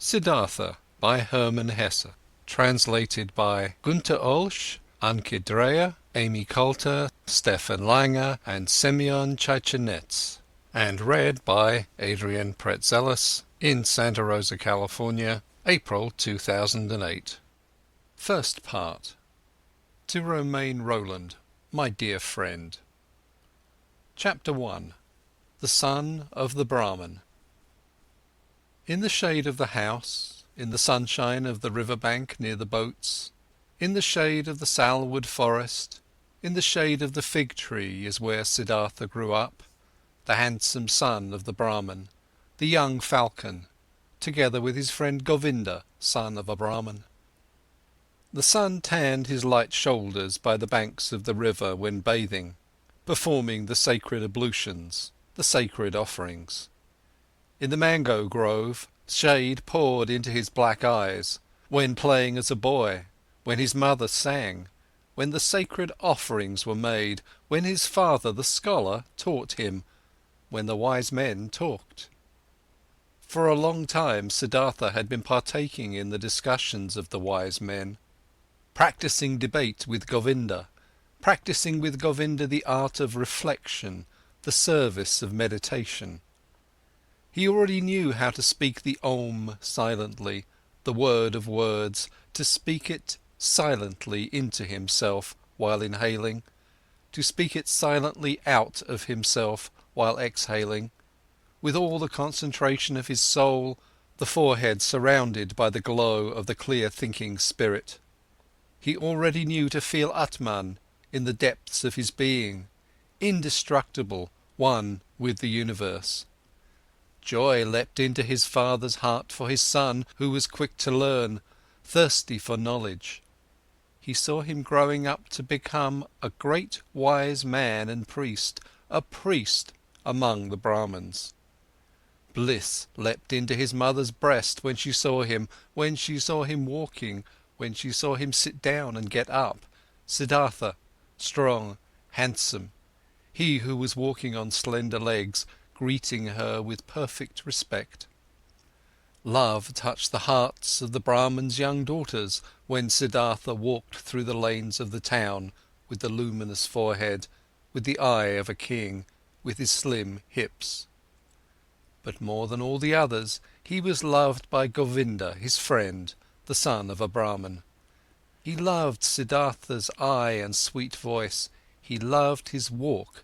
Siddhartha by Hermann Hesse, translated by Günter Olsch, Anke Dreyer, Amy Coulter, Stefan Langer and Semyon Chichenets, and read by Adrian Praetzellis in Santa Rosa, California, April 2008. First part. To Romain Roland, my dear friend. Chapter 1. The Son of the Brahman. In the shade of the house, in the sunshine of the river bank near the boats, in the shade of the salwood forest, in the shade of the fig tree is where Siddhartha grew up, the handsome son of the Brahman, the young falcon, together with his friend Govinda, son of a Brahman. The sun tanned his light shoulders by the banks of the river when bathing, performing the sacred ablutions, the sacred offerings. In the mango grove, shade poured into his black eyes, when playing as a boy, when his mother sang, when the sacred offerings were made, when his father, the scholar, taught him, when the wise men talked. For a long time Siddhartha had been partaking in the discussions of the wise men, practicing debate with Govinda, practicing with Govinda the art of reflection, the service of meditation. He already knew how to speak the Om silently, the word of words, to speak it silently into himself while inhaling, to speak it silently out of himself while exhaling, with all the concentration of his soul, the forehead surrounded by the glow of the clear thinking spirit. He already knew to feel Atman in the depths of his being, indestructible, one with the universe. Joy leapt into his father's heart for his son, who was quick to learn, thirsty for knowledge. He saw him growing up to become a great wise man and priest, a priest among the Brahmans. Bliss leapt into his mother's breast when she saw him walking, when she saw him sit down and get up, Siddhartha, strong, handsome, he who was walking on slender legs, greeting her with perfect respect. Love touched the hearts of the Brahman's young daughters when Siddhartha walked through the lanes of the town with the luminous forehead, with the eye of a king, with his slim hips. But more than all the others, he was loved by Govinda, his friend, the son of a Brahman. He loved Siddhartha's eye and sweet voice, he loved his walk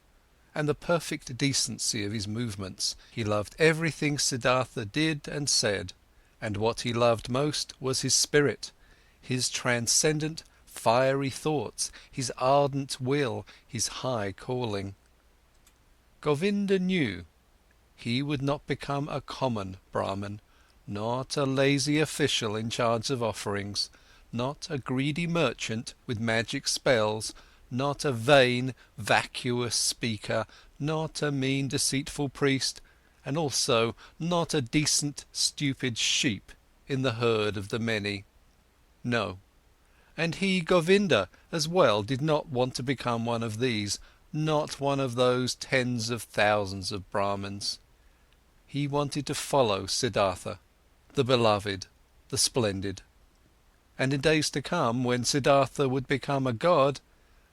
and the perfect decency of his movements. He loved everything Siddhartha did and said, and what he loved most was his spirit, his transcendent, fiery thoughts, his ardent will, his high calling. Govinda knew he would not become a common Brahman, not a lazy official in charge of offerings, not a greedy merchant with magic spells, not a vain, vacuous speaker, not a mean, deceitful priest, and also not a decent, stupid sheep in the herd of the many. No, and he, Govinda, as well did not want to become one of these, not one of those tens of thousands of Brahmins. He wanted to follow Siddhartha, the beloved, the splendid. And in days to come, when Siddhartha would become a god,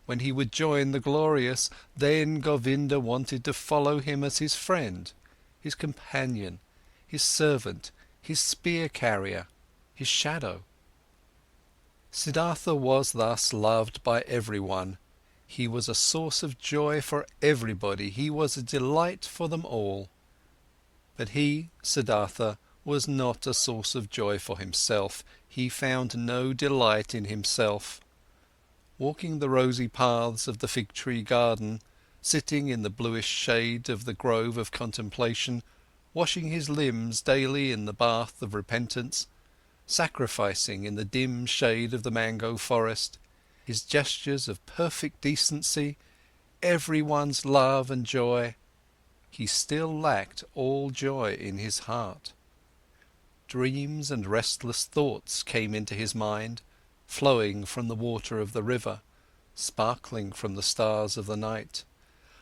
when he would join the glorious, then Govinda wanted to follow him as his friend, his companion, his servant, his spear-carrier, his shadow. Siddhartha was thus loved by everyone. He was a source of joy for everybody, he was a delight for them all. But he, Siddhartha, was not a source of joy for himself, he found no delight in himself. Walking the rosy paths of the fig tree garden, sitting in the bluish shade of the grove of contemplation, washing his limbs daily in the bath of repentance, sacrificing in the dim shade of the mango forest, his gestures of perfect decency, everyone's love and joy, he still lacked all joy in his heart. Dreams and restless thoughts came into his mind, flowing from the water of the river, sparkling from the stars of the night,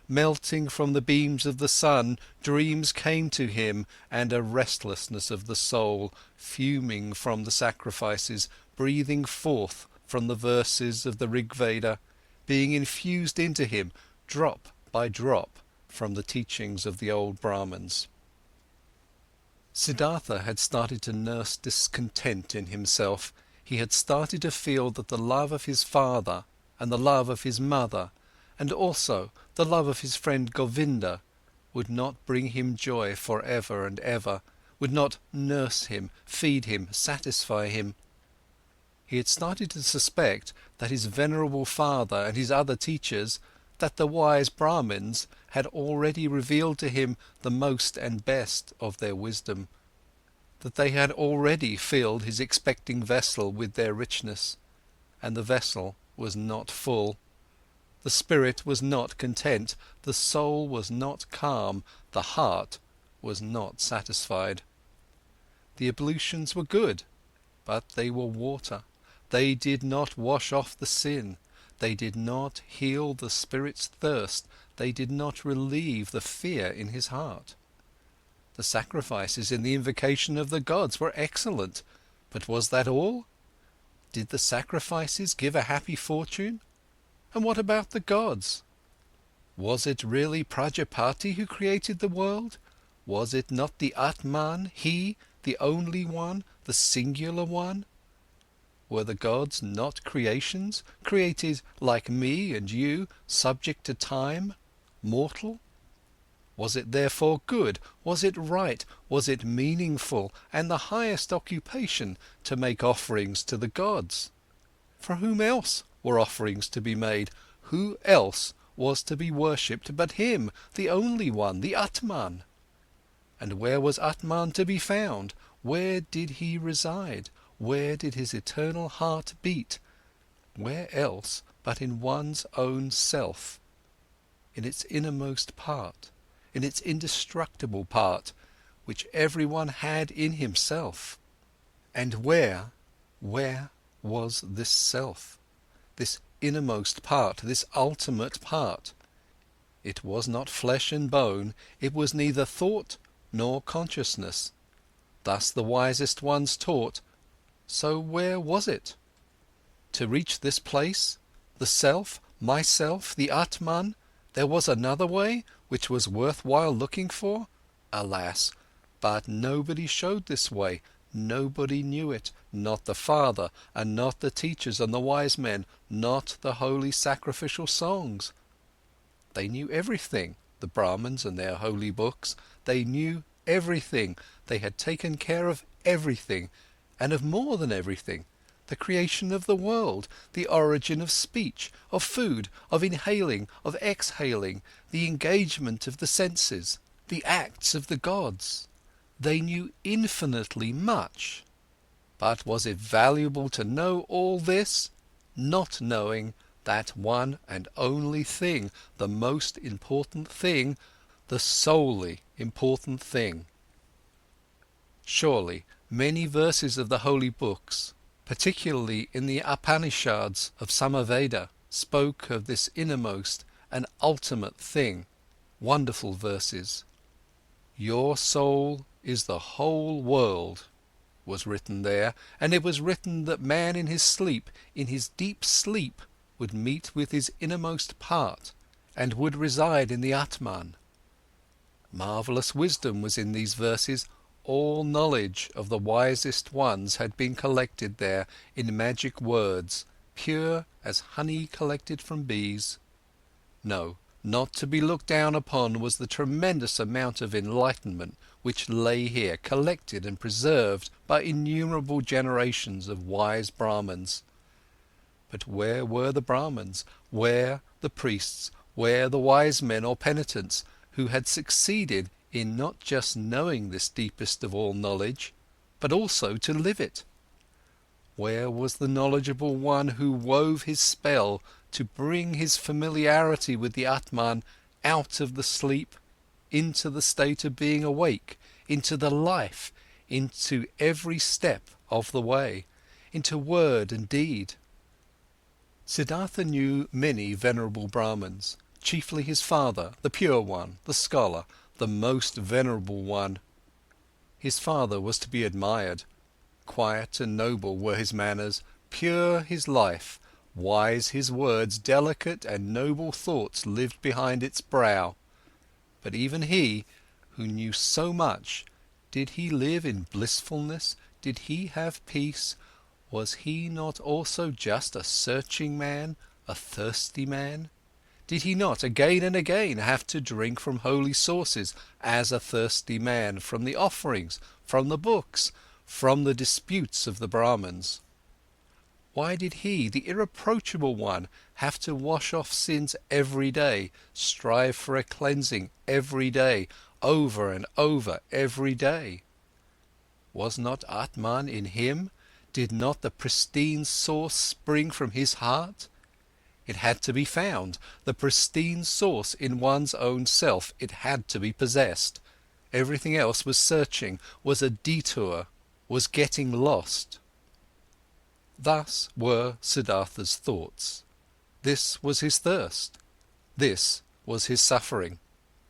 melting from the beams of the sun, dreams came to him, and a restlessness of the soul, fuming from the sacrifices, breathing forth from the verses of the Rigveda, being infused into him, drop by drop, from the teachings of the old Brahmins. Siddhartha had started to nurse discontent in himself. He had started to feel that the love of his father and the love of his mother, and also the love of his friend Govinda, would not bring him joy forever and ever, would not nurse him, feed him, satisfy him. He had started to suspect that his venerable father and his other teachers, that the wise Brahmins, had already revealed to him the most and best of their wisdom, that they had already filled his expecting vessel with their richness, and the vessel was not full. The spirit was not content, the soul was not calm, the heart was not satisfied. The ablutions were good, but they were water. They did not wash off the sin, they did not heal the spirit's thirst, they did not relieve the fear in his heart. The sacrifices in the invocation of the gods were excellent, but was that all? Did the sacrifices give a happy fortune? And what about the gods? Was it really Prajapati who created the world? Was it not the Atman, he, the only one, the singular one? Were the gods not creations, created like me and you, subject to time, mortal? Was it therefore good? Was it right? Was it meaningful and the highest occupation to make offerings to the gods? For whom else were offerings to be made? Who else was to be worshipped but him, the only one, the Atman? And where was Atman to be found? Where did he reside? Where did his eternal heart beat? Where else but in one's own self, in its innermost part, in its indestructible part, which everyone had in himself? And where was this self, this innermost part, this ultimate part? It was not flesh and bone, it was neither thought nor consciousness. Thus the wisest ones taught. So where was it? To reach this place, the self, myself, the Atman, there was another way, which was worthwhile looking for? Alas, but nobody showed this way, nobody knew it, not the father, and not the teachers and the wise men, not the holy sacrificial songs. They knew everything, the Brahmins and their holy books, they knew everything, they had taken care of everything, and of more than everything, the creation of the world, the origin of speech, of food, of inhaling, of exhaling, the engagement of the senses, the acts of the gods. They knew infinitely much. But was it valuable to know all this, not knowing that one and only thing, the most important thing, the solely important thing? Surely, many verses of the holy books, particularly in the Upanishads of Samaveda, spoke of this innermost and ultimate thing. Wonderful verses. Your soul is the whole world, was written there, and it was written that man in his sleep, in his deep sleep, would meet with his innermost part and would reside in the Atman. Marvellous wisdom was in these verses. All knowledge of the wisest ones had been collected there in magic words, pure as honey collected from bees. No, not to be looked down upon was the tremendous amount of enlightenment which lay here collected and preserved by innumerable generations of wise Brahmins. But where were the Brahmins? Where the priests? Where the wise men or penitents who had succeeded in not just knowing this deepest of all knowledge, but also to live it? Where was the knowledgeable one who wove his spell to bring his familiarity with the Atman out of the sleep, into the state of being awake, into the life, into every step of the way, into word and deed? Siddhartha knew many venerable Brahmins, chiefly his father, the pure one, the scholar, the most venerable one. His father was to be admired. Quiet and noble were his manners, pure his life, wise his words, delicate and noble thoughts lived behind its brow. But even he, who knew so much, did he live in blissfulness? Did he have peace? Was he not also just a searching man, a thirsty man? Did he not again and again have to drink from holy sources as a thirsty man, from the offerings, from the books, from the disputes of the Brahmins? Why did he, the irreproachable one, have to wash off sins every day, strive for a cleansing every day, over and over every day? Was not Atman in him? Did not the pristine source spring from his heart? It had to be found, the pristine source in one's own self, it had to be possessed. Everything else was searching, was a detour, was getting lost. Thus were Siddhartha's thoughts. This was his thirst. This was his suffering.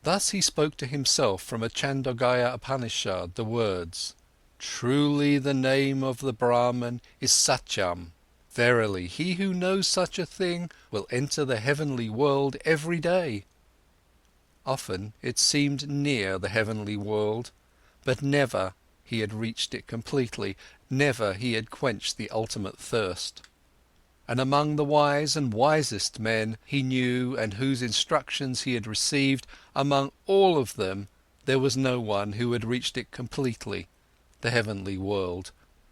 Thus he spoke to himself from a Chandogya Upanishad the words, "Truly the name of the Brahman is Satyam. Verily, he who knows such a thing will enter the heavenly world every day." Often it seemed near the heavenly world, but never he had reached it completely, never he had quenched the ultimate thirst. And among the wise and wisest men he knew and whose instructions he had received, among all of them, there was no one who had reached it completely, the heavenly world,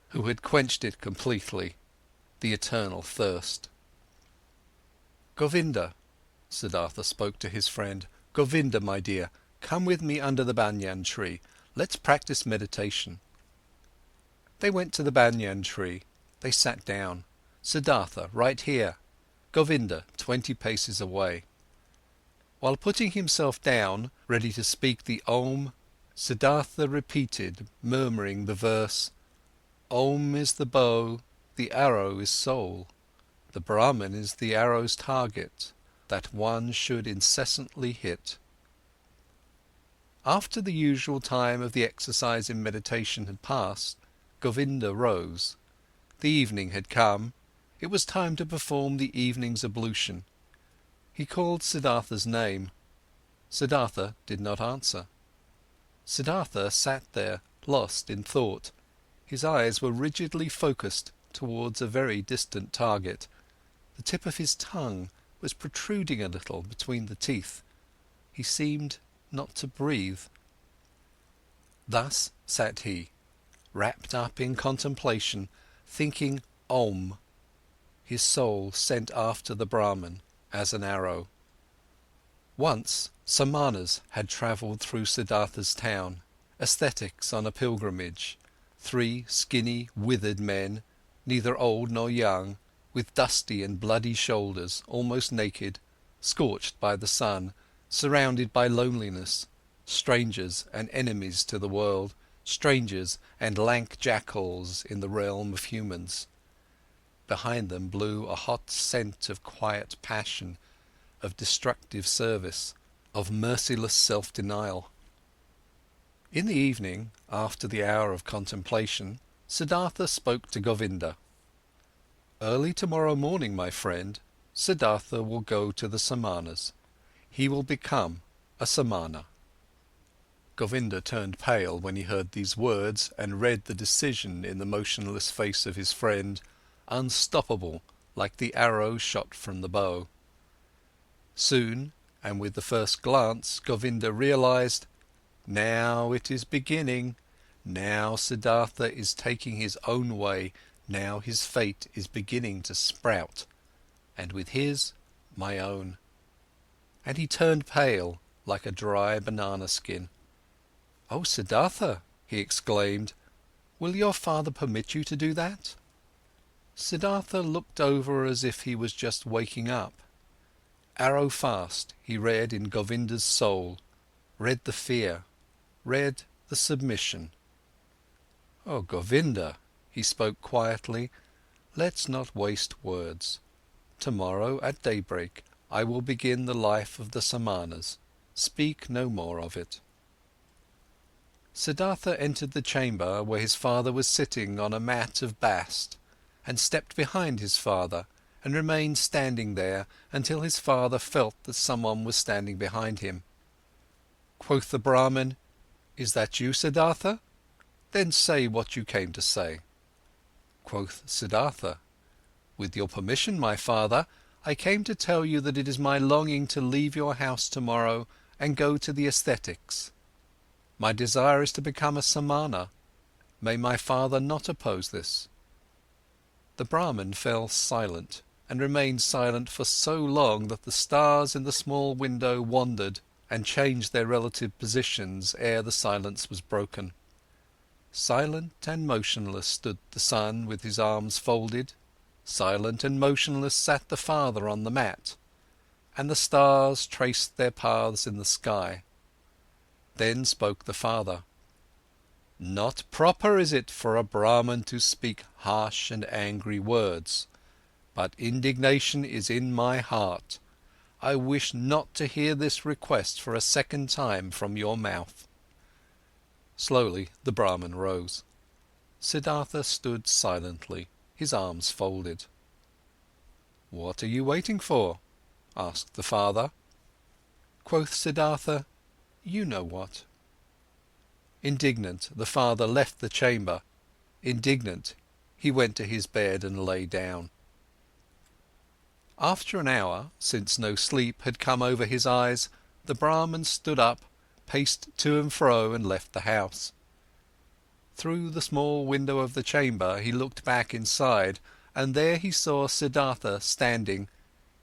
who had quenched it completely, the eternal thirst. "Govinda," Siddhartha spoke to his friend, "Govinda, my dear, come with me under the banyan tree. Let's practice meditation." They went to the banyan tree. They sat down. Siddhartha right here, Govinda 20 paces away. While putting himself down, ready to speak the Om, Siddhartha repeated, murmuring the verse, "Om is the bow, the arrow is soul. The Brahman is the arrow's target, that one should incessantly hit." After the usual time of the exercise in meditation had passed, Govinda rose. The evening had come. It was time to perform the evening's ablution. He called Siddhartha's name. Siddhartha did not answer. Siddhartha sat there, lost in thought. His eyes were rigidly focused towards a very distant target. The tip of his tongue was protruding a little between the teeth. He seemed not to breathe. Thus sat he, wrapped up in contemplation, thinking Om, his soul sent after the Brahman as an arrow. Once Samanas had travelled through Siddhartha's town, ascetics on a pilgrimage, 3 skinny, withered men, neither old nor young, with dusty and bloody shoulders, almost naked, scorched by the sun, surrounded by loneliness, strangers and enemies to the world, strangers and lank jackals in the realm of humans. Behind them blew a hot scent of quiet passion, of destructive service, of merciless self-denial. In the evening, after the hour of contemplation, Siddhartha spoke to Govinda. "Early tomorrow morning, my friend, Siddhartha will go to the Samanas. He will become a Samana." Govinda turned pale when he heard these words and read the decision in the motionless face of his friend, unstoppable like the arrow shot from the bow. Soon, and with the first glance, Govinda realized, now it is beginning, now Siddhartha is taking his own way, now his fate is beginning to sprout, and with his, my own. And he turned pale like a dry banana skin. "Oh, Siddhartha," he exclaimed, "will your father permit you to do that?" Siddhartha looked over as if he was just waking up. Arrow fast, he read in Govinda's soul, read the fear, read the submission. "Oh, Govinda," he spoke quietly, "let's not waste words. Tomorrow at daybreak, I will begin the life of the Samanas. Speak no more of it." Siddhartha entered the chamber where his father was sitting on a mat of bast, and stepped behind his father, and remained standing there until his father felt that someone was standing behind him. Quoth the Brahmin, "Is that you, Siddhartha? Then say what you came to say." Quoth Siddhartha, "With your permission, my father, I came to tell you that it is my longing to leave your house tomorrow and go to the ascetics. My desire is to become a Samana. May my father not oppose this." The Brahmin fell silent, and remained silent for so long that the stars in the small window wandered and changed their relative positions ere the silence was broken. Silent and motionless stood the son with his arms folded, silent and motionless sat the father on the mat, and the stars traced their paths in the sky. Then spoke the father. "Not proper is it for a Brahman to speak harsh and angry words, but indignation is in my heart. I wish not to hear this request for a second time from your mouth." Slowly the Brahman rose. Siddhartha stood silently, his arms folded. "What are you waiting for?" asked the father. Quoth Siddhartha, "You know what." Indignant, the father left the chamber. Indignant, he went to his bed and lay down. After an hour, since no sleep had come over his eyes, the Brahman stood up, paced to and fro and left the house. Through the small window of the chamber he looked back inside, and there he saw Siddhartha standing,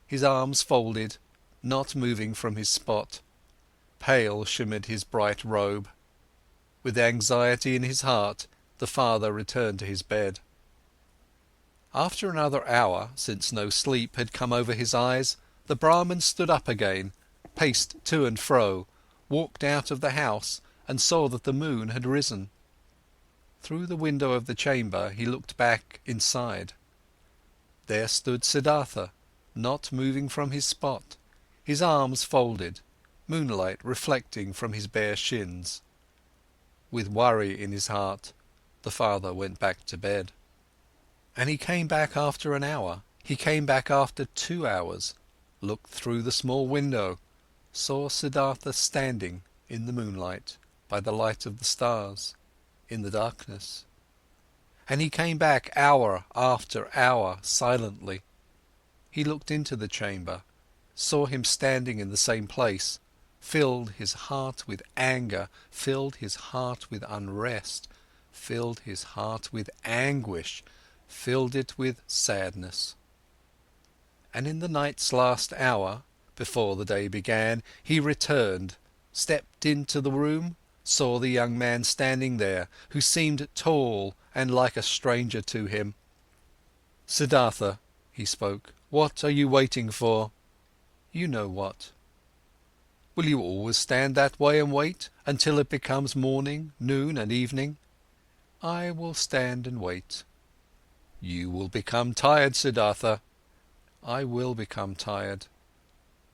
his arms folded, not moving from his spot. Pale shimmered his bright robe. With anxiety in his heart, the father returned to his bed. After another hour, since no sleep had come over his eyes, the Brahman stood up again, paced to and fro, walked out of the house and saw that the moon had risen. Through the window of the chamber he looked back inside. There stood Siddhartha, not moving from his spot, his arms folded, moonlight reflecting from his bare shins. With worry in his heart, the father went back to bed. And he came back after an hour, he came back after 2 hours, looked through the small window, saw Siddhartha standing in the moonlight, by the light of the stars, in the darkness. And he came back hour after hour, silently. He looked into the chamber, saw him standing in the same place, filled his heart with anger, filled his heart with unrest, filled his heart with anguish, filled it with sadness. And in the night's last hour, before the day began, he returned, stepped into the room, saw the young man standing there, who seemed tall and like a stranger to him. "Siddhartha," he spoke, "what are you waiting for?" "You know what." "Will you always stand that way and wait, until it becomes morning, noon and evening?" "I will stand and wait." "You will become tired, Siddhartha." "I will become tired."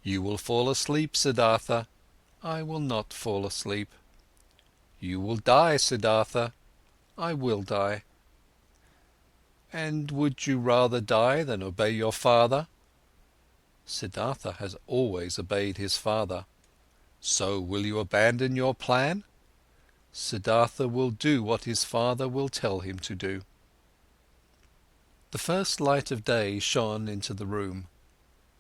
"You will fall asleep, Siddhartha." "I will not fall asleep." "You will die, Siddhartha." "I will die." "And would you rather die than obey your father?" Siddhartha has always obeyed his father. "So will you abandon your plan?" Siddhartha will do what his father will tell him to do. The first light of day shone into the room.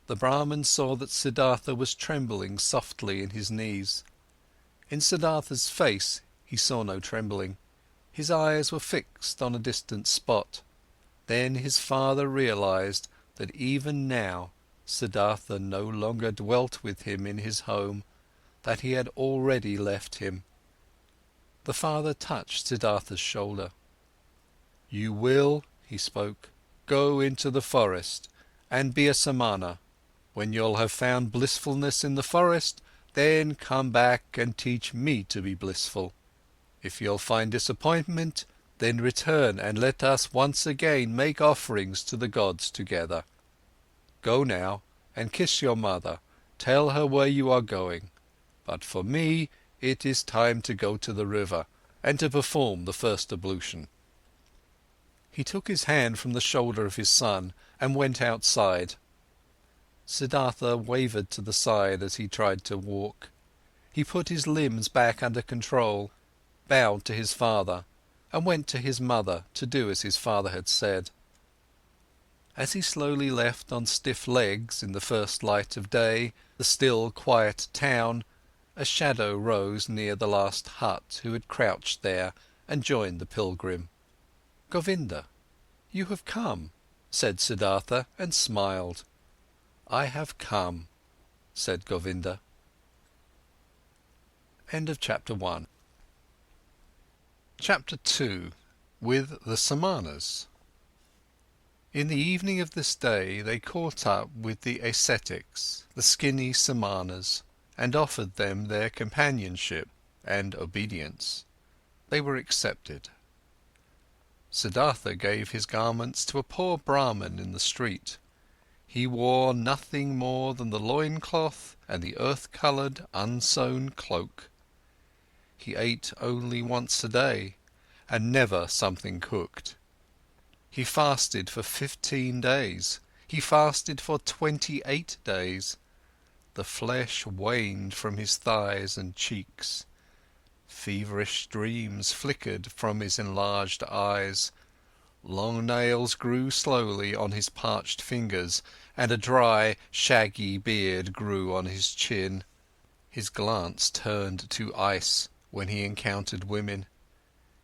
The Brahman saw that Siddhartha was trembling softly in his knees. In Siddhartha's face he saw no trembling. His eyes were fixed on a distant spot. Then his father realized that even now Siddhartha no longer dwelt with him in his home, that he had already left him. The father touched Siddhartha's shoulder. "You will," he spoke, "go into the forest and be a Samana. When you'll have found blissfulness in the forest, then come back and teach me to be blissful. If you'll find disappointment, then return and let us once again make offerings to the gods together. Go now and kiss your mother. Tell her where you are going. But for me, it is time to go to the river and to perform the first ablution." He took his hand from the shoulder of his son and went outside. Siddhartha wavered to the side as he tried to walk. He put his limbs back under control, bowed to his father, and went to his mother to do as his father had said. As he slowly left on stiff legs in the first light of day the still quiet town, a shadow rose near the last hut who had crouched there and joined the pilgrim. "Govinda, you have come," said Siddhartha and smiled. "I have come," said Govinda. End of chapter 1. Chapter 2. With the Samanas. In the evening of this day they caught up with the ascetics, the skinny Samanas, and offered them their companionship and obedience. They were accepted. Siddhartha gave his garments to a poor Brahman in the street. He wore nothing more than the loincloth and the earth-coloured unsewn cloak. He ate only once a day, and never something cooked. He fasted for 15 days. He fasted for 28 days. The flesh waned from his thighs and cheeks. Feverish dreams flickered from his enlarged eyes. Long nails grew slowly on his parched fingers, and a dry, shaggy beard grew on his chin. His glance turned to ice when he encountered women.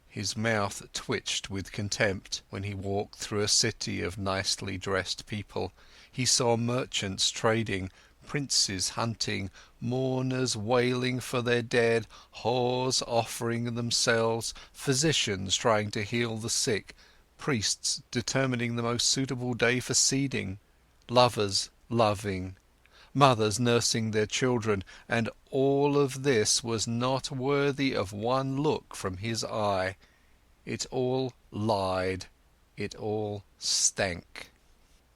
His mouth twitched with contempt when he walked through a city of nicely dressed people. He saw merchants trading, princes hunting, mourners wailing for their dead, whores offering themselves, physicians trying to heal the sick, priests determining the most suitable day for seeding, lovers loving, mothers nursing their children, and all of this was not worthy of one look from his eye. It all lied, it all stank.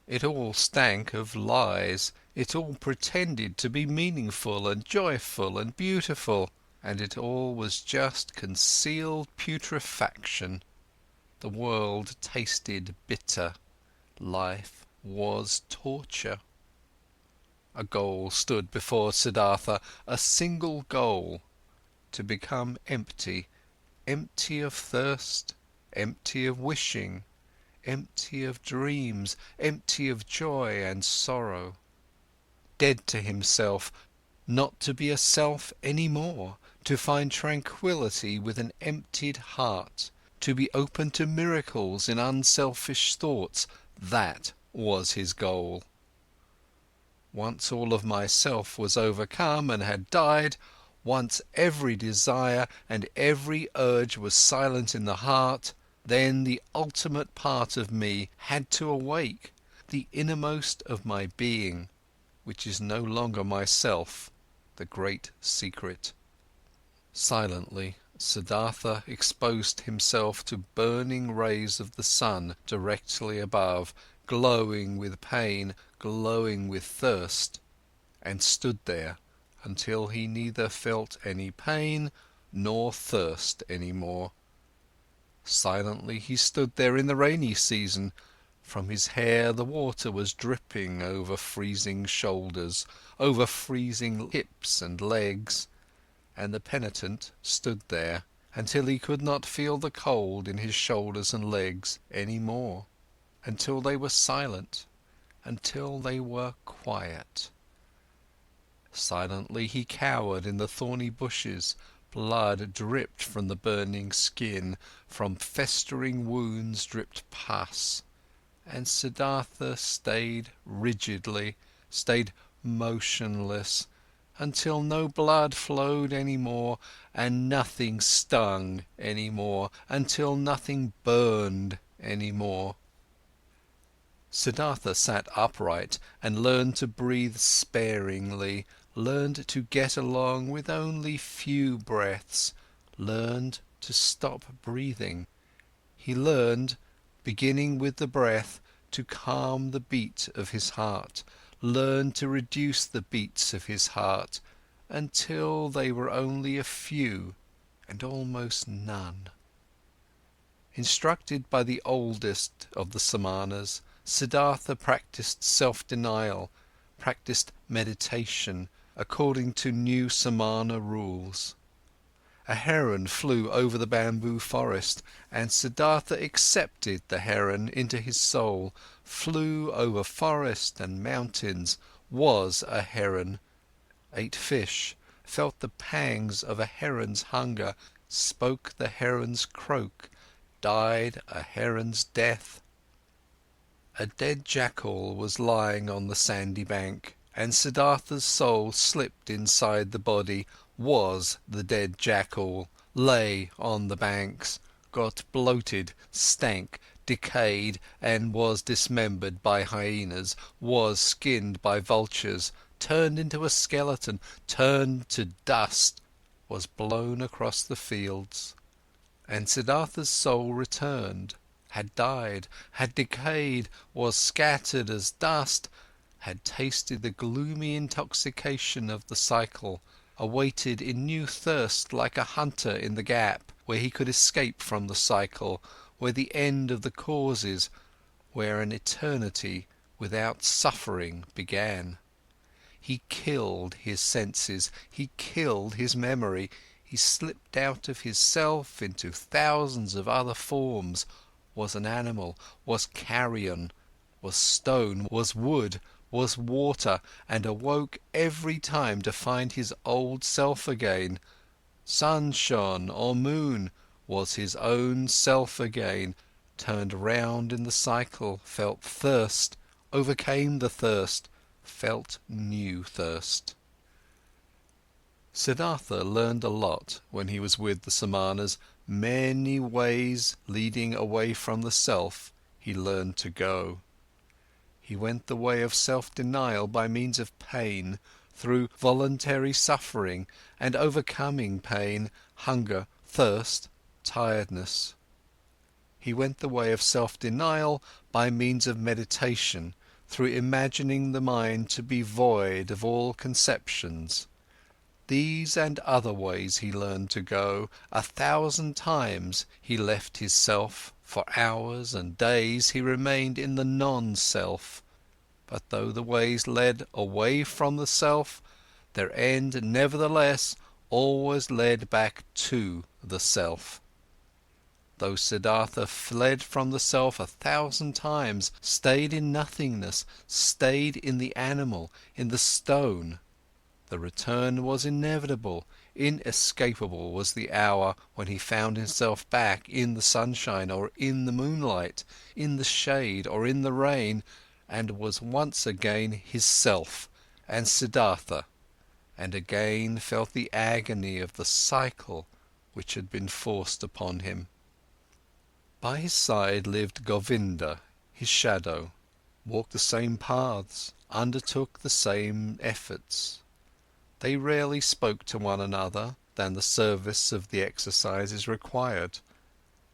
It all stank of lies, it all pretended to be meaningful and joyful and beautiful, and it all was just concealed putrefaction. The world tasted bitter, life was torture. A goal stood before Siddhartha, a single goal: to become empty, empty of thirst, empty of wishing, empty of dreams, empty of joy and sorrow. Dead to himself, not to be a self any more, to find tranquility with an emptied heart, to be open to miracles in unselfish thoughts, that was his goal. Once all of myself was overcome and had died, once every desire and every urge was silent in the heart, then the ultimate part of me had to awake, the innermost of my being, which is no longer myself, the great secret. Silently, Siddhartha exposed himself to burning rays of the sun directly above, glowing with pain, glowing with thirst, and stood there until he neither felt any pain nor thirst any more. Silently he stood there in the rainy season. From his hair the water was dripping over freezing shoulders, over freezing hips and legs, and the penitent stood there until he could not feel the cold in his shoulders and legs any more, until they were silent, until they were quiet. Silently he cowered in the thorny bushes, blood dripped from the burning skin, from festering wounds dripped pus, and Siddhartha stayed rigidly, stayed motionless, until no blood flowed any more and nothing stung any more, until nothing burned any more. Siddhartha sat upright and learned to breathe sparingly, learned to get along with only few breaths, learned to stop breathing. He learned, beginning with the breath, to calm the beat of his heart, learned to reduce the beats of his heart until they were only a few and almost none. Instructed by the oldest of the Samanas, Siddhartha practiced self-denial, practiced meditation according to new Samana rules. A heron flew over the bamboo forest, and Siddhartha accepted the heron into his soul, flew over forest and mountains, was a heron, ate fish, felt the pangs of a heron's hunger, spoke the heron's croak, died a heron's death. A dead jackal was lying on the sandy bank, and Siddhartha's soul slipped inside the body, was the dead jackal, lay on the banks, got bloated, stank, decayed, and was dismembered by hyenas, was skinned by vultures, turned into a skeleton, turned to dust, was blown across the fields. And Siddhartha's soul returned, had died, had decayed, was scattered as dust, had tasted the gloomy intoxication of the cycle, awaited in new thirst like a hunter in the gap, where he could escape from the cycle, where the end of the causes, where an eternity without suffering began. He killed his senses, he killed his memory, he slipped out of his self into thousands of other forms, was an animal, was carrion, was stone, was wood, was water, and awoke every time to find his old self again. Sun shone or moon, was his own self again, turned round in the cycle, felt thirst, overcame the thirst, felt new thirst. Siddhartha learned a lot when he was with the Samanas, many ways leading away from the self he learned to go. He went the way of self-denial by means of pain, through voluntary suffering and overcoming pain, hunger, thirst, tiredness. He went the way of self-denial by means of meditation, through imagining the mind to be void of all conceptions. These and other ways he learned to go, 1,000 times he left his self, for hours and days he remained in the non-self. But though the ways led away from the self, their end nevertheless always led back to the self. Though Siddhartha fled from the self 1,000 times, stayed in nothingness, stayed in the animal, in the stone, the return was inevitable, inescapable was the hour when he found himself back in the sunshine or in the moonlight, in the shade or in the rain, and was once again his self and Siddhartha, and again felt the agony of the cycle which had been forced upon him. By his side lived Govinda, his shadow, walked the same paths, undertook the same efforts. They rarely spoke to one another than the service of the exercises required.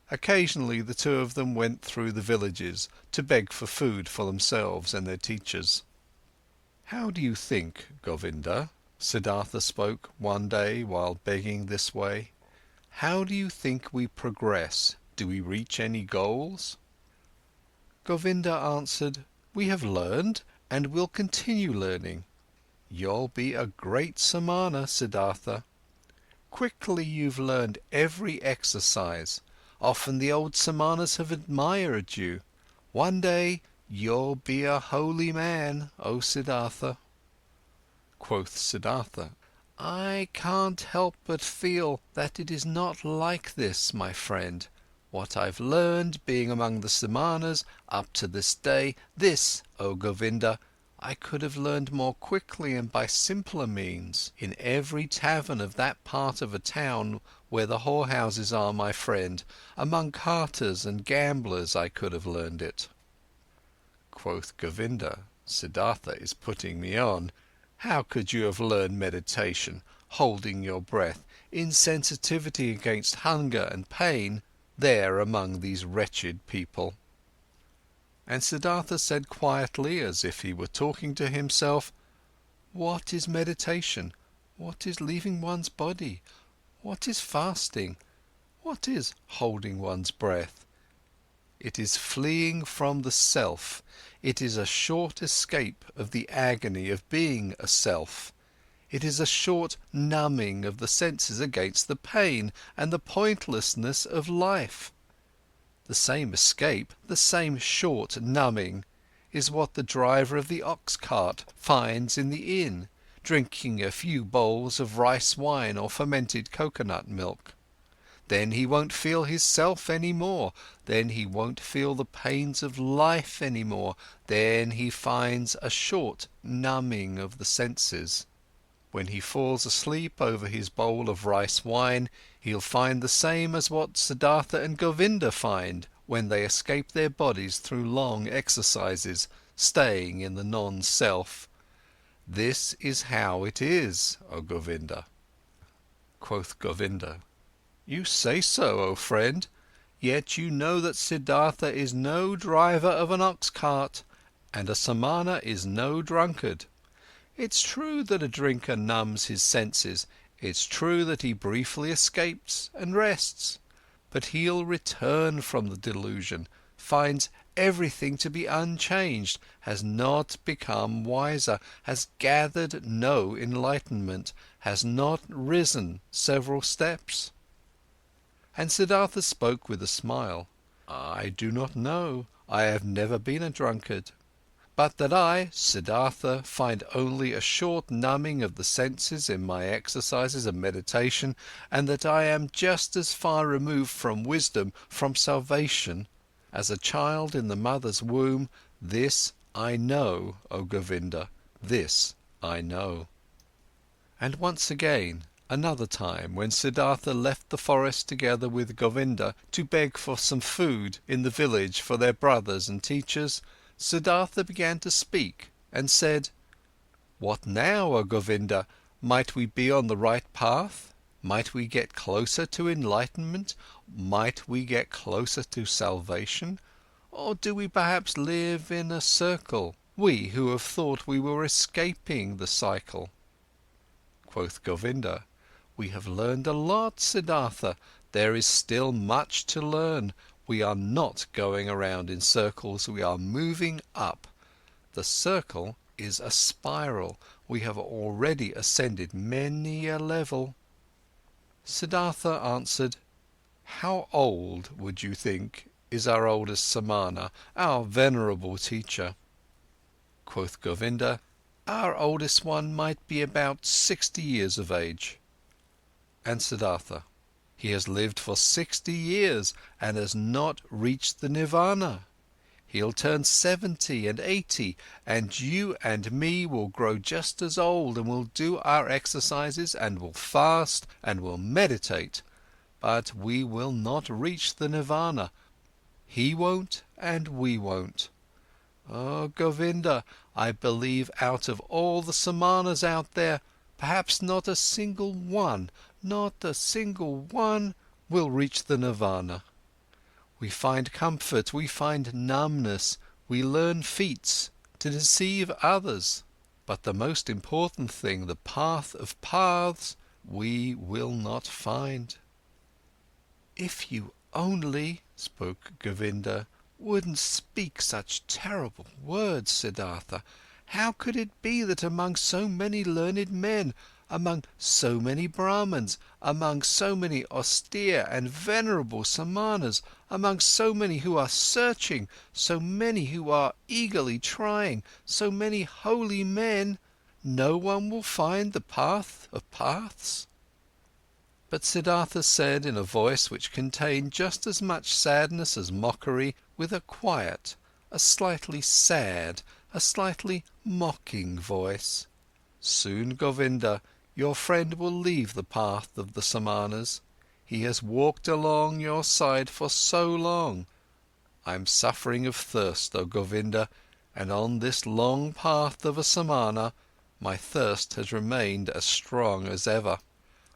Occasionally the two of them went through the villages to beg for food for themselves and their teachers. "How do you think, Govinda?" Siddhartha spoke one day while begging this way. "How do you think we progress? Do we reach any goals?" Govinda answered, "We have learned and will continue learning. You'll be a great Samana, Siddhartha. Quickly you've learned every exercise. Often the old Samanas have admired you. One day you'll be a holy man, O Siddhartha." Quoth Siddhartha, "I can't help but feel that it is not like this, my friend. What I've learned, being among the Samanas, up to this day, this, O Govinda, I could have learned more quickly and by simpler means. In every tavern of that part of a town where the whorehouses are, my friend, among carters and gamblers I could have learned it." Quoth Govinda, "Siddhartha is putting me on. How could you have learned meditation, holding your breath, insensitivity against hunger and pain, there among these wretched people?" And Siddhartha said quietly, as if he were talking to himself, "What is meditation? What is leaving one's body? What is fasting? What is holding one's breath? It is fleeing from the self. It is a short escape of the agony of being a self. It is a short numbing of the senses against the pain and the pointlessness of life. The same escape, the same short numbing, is what the driver of the ox cart finds in the inn, drinking a few bowls of rice wine or fermented coconut milk. Then he won't feel his self anymore, then he won't feel the pains of life anymore, then he finds a short numbing of the senses. When he falls asleep over his bowl of rice wine, he'll find the same as what Siddhartha and Govinda find when they escape their bodies through long exercises, staying in the non-self. This is how it is, O Govinda." Quoth Govinda, "You say so, O friend, yet you know that Siddhartha is no driver of an ox cart, and a Samana is no drunkard. It's true that a drinker numbs his senses, it's true that he briefly escapes and rests, but he'll return from the delusion, finds everything to be unchanged, has not become wiser, has gathered no enlightenment, has not risen several steps." And Siddhartha spoke with a smile. "I do not know, I have never been a drunkard. But that I, Siddhartha, find only a short numbing of the senses in my exercises and meditation, and that I am just as far removed from wisdom, from salvation, as a child in the mother's womb, this I know, O Govinda, this I know." And once again, another time, when Siddhartha left the forest together with Govinda to beg for some food in the village for their brothers and teachers, Siddhartha began to speak and said, "What now, O Govinda? Might we be on the right path? Might we get closer to enlightenment? Might we get closer to salvation? Or do we perhaps live in a circle, we who have thought we were escaping the cycle?" Quoth Govinda, "We have learned a lot, Siddhartha, there is still much to learn. We are not going around in circles, we are moving up. The circle is a spiral, we have already ascended many a level." Siddhartha answered, "How old, would you think, is our oldest Samana, our venerable teacher?" Quoth Govinda, "Our oldest one might be about 60 years of age." And Siddhartha, "He has lived for 60 years and has not reached the nirvana. He'll turn 70 and 80, and you and me will grow just as old and will do our exercises and will fast and will meditate, but we will not reach the nirvana. He won't and we won't. Oh Govinda, I believe out of all the Samanas out there, perhaps not a single one, not a single one will reach the nirvana. We find comfort, we find numbness, we learn feats to deceive others, but the most important thing, the path of paths, we will not find." "If you only," spoke Govinda, "wouldn't speak such terrible words, Siddhartha. How could it be that among so many learned men, among so many Brahmins, among so many austere and venerable Samanas, among so many who are searching, so many who are eagerly trying, so many holy men, no one will find the path of paths?" But Siddhartha said in a voice which contained just as much sadness as mockery, with a quiet, a slightly sad, a slightly mocking voice, "Soon, Govinda, your friend will leave the path of the Samanas. He has walked along your side for so long. I'm suffering of thirst, O Govinda, and on this long path of a Samana, my thirst has remained as strong as ever.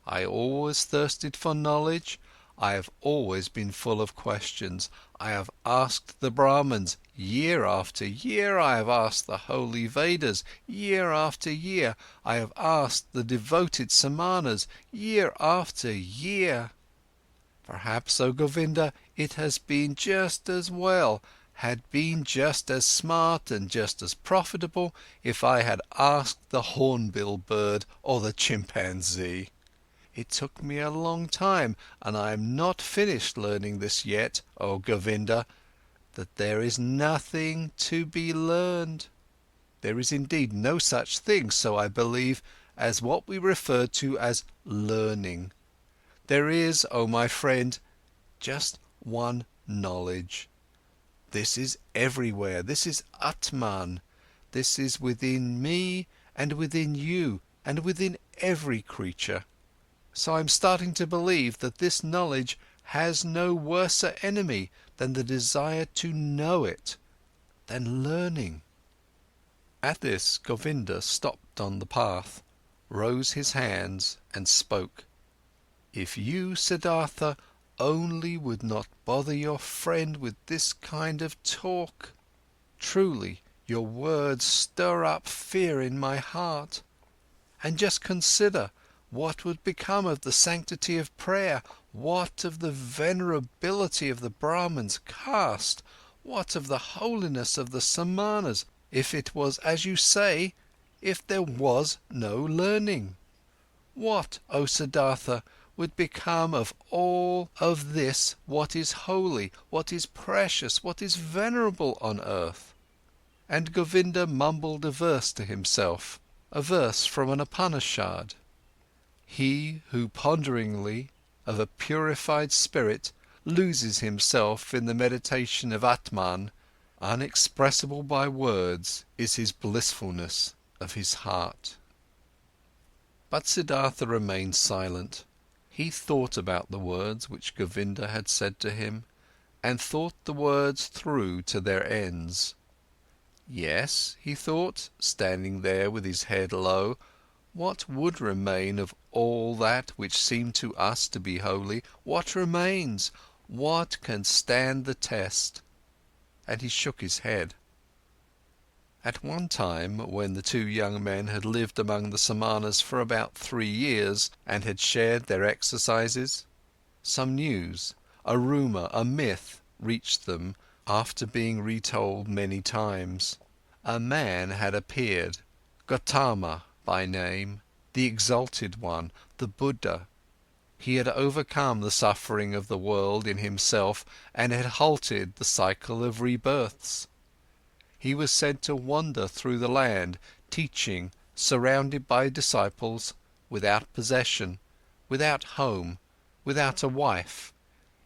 I always thirsted for knowledge, I have always been full of questions. I have asked the Brahmins, year after year I have asked the holy Vedas, year after year I have asked the devoted Samanas, year after year. Perhaps, O Govinda, it has been just as well, had been just as smart and just as profitable if I had asked the hornbill bird or the chimpanzee. It took me a long time, and I am not finished learning this yet, O Govinda, that there is nothing to be learned. There is indeed no such thing, so I believe, as what we refer to as learning. There is, O my friend, just one knowledge. This is everywhere, this is Atman, this is within me and within you and within every creature. So I'm starting to believe that this knowledge has no worser enemy than the desire to know it, than learning. At this, Govinda stopped on the path, rose his hands and spoke. If you, Siddhartha, only would not bother your friend with this kind of talk. Truly, your words stir up fear in my heart. And just consider, what would become of the sanctity of prayer? What of the venerability of the Brahman's caste? What of the holiness of the Samanas, if it was as you say, if there was no learning? What, O Siddhartha, would become of all of this what is holy, what is precious, what is venerable on earth? And Govinda mumbled a verse to himself, a verse from an Upanishad. He who ponderingly, of a purified spirit, loses himself in the meditation of Atman, unexpressible by words is his blissfulness of his heart. But Siddhartha remained silent. He thought about the words which Govinda had said to him, and thought the words through to their ends. Yes, he thought, standing there with his head low, what would remain of all that which seemed to us to be holy? What remains? What can stand the test? And he shook his head. At one time, when the two young men had lived among the Samanas for about 3 years and had shared their exercises, some news, a rumour, a myth reached them after being retold many times. A man had appeared, Gotama by name, the exalted one, the Buddha. He had overcome the suffering of the world in himself and had halted the cycle of rebirths. He was said to wander through the land, teaching, surrounded by disciples, without possession, without home, without a wife,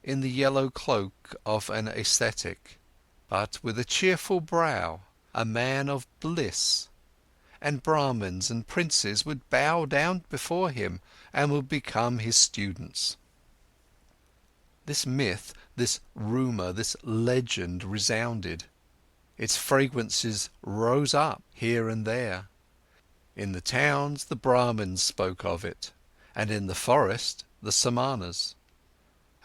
in the yellow cloak of an ascetic, but with a cheerful brow, a man of bliss. And Brahmins and princes would bow down before him and would become his students. This myth, this rumour, this legend resounded. Its fragrances rose up here and there. In the towns, the Brahmins spoke of it, and in the forest, the Samanas.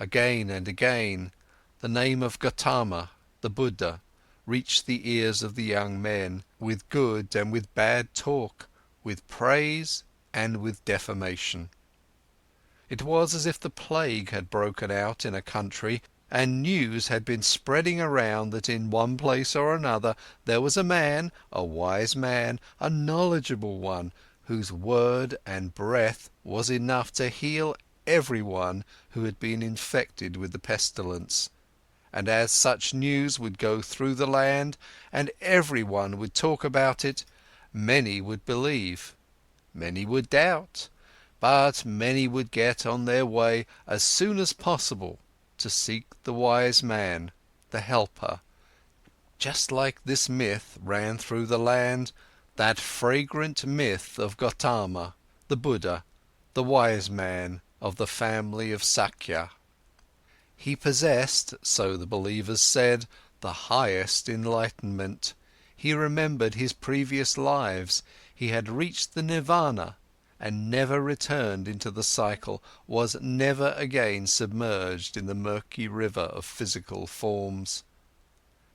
Again and again, the name of Gotama, the Buddha, reached the ears of the young men, with good and with bad talk, with praise and with defamation. It was as if the plague had broken out in a country, and news had been spreading around that in one place or another there was a man, a wise man, a knowledgeable one, whose word and breath was enough to heal everyone who had been infected with the pestilence. And as such news would go through the land, and everyone would talk about it, many would believe, many would doubt, but many would get on their way as soon as possible to seek the wise man, the helper. Just like this myth ran through the land, that fragrant myth of Gotama, the Buddha, the wise man of the family of Sakya. He possessed, so the believers said, the highest enlightenment. He remembered his previous lives, he had reached the nirvana, and never returned into the cycle, was never again submerged in the murky river of physical forms.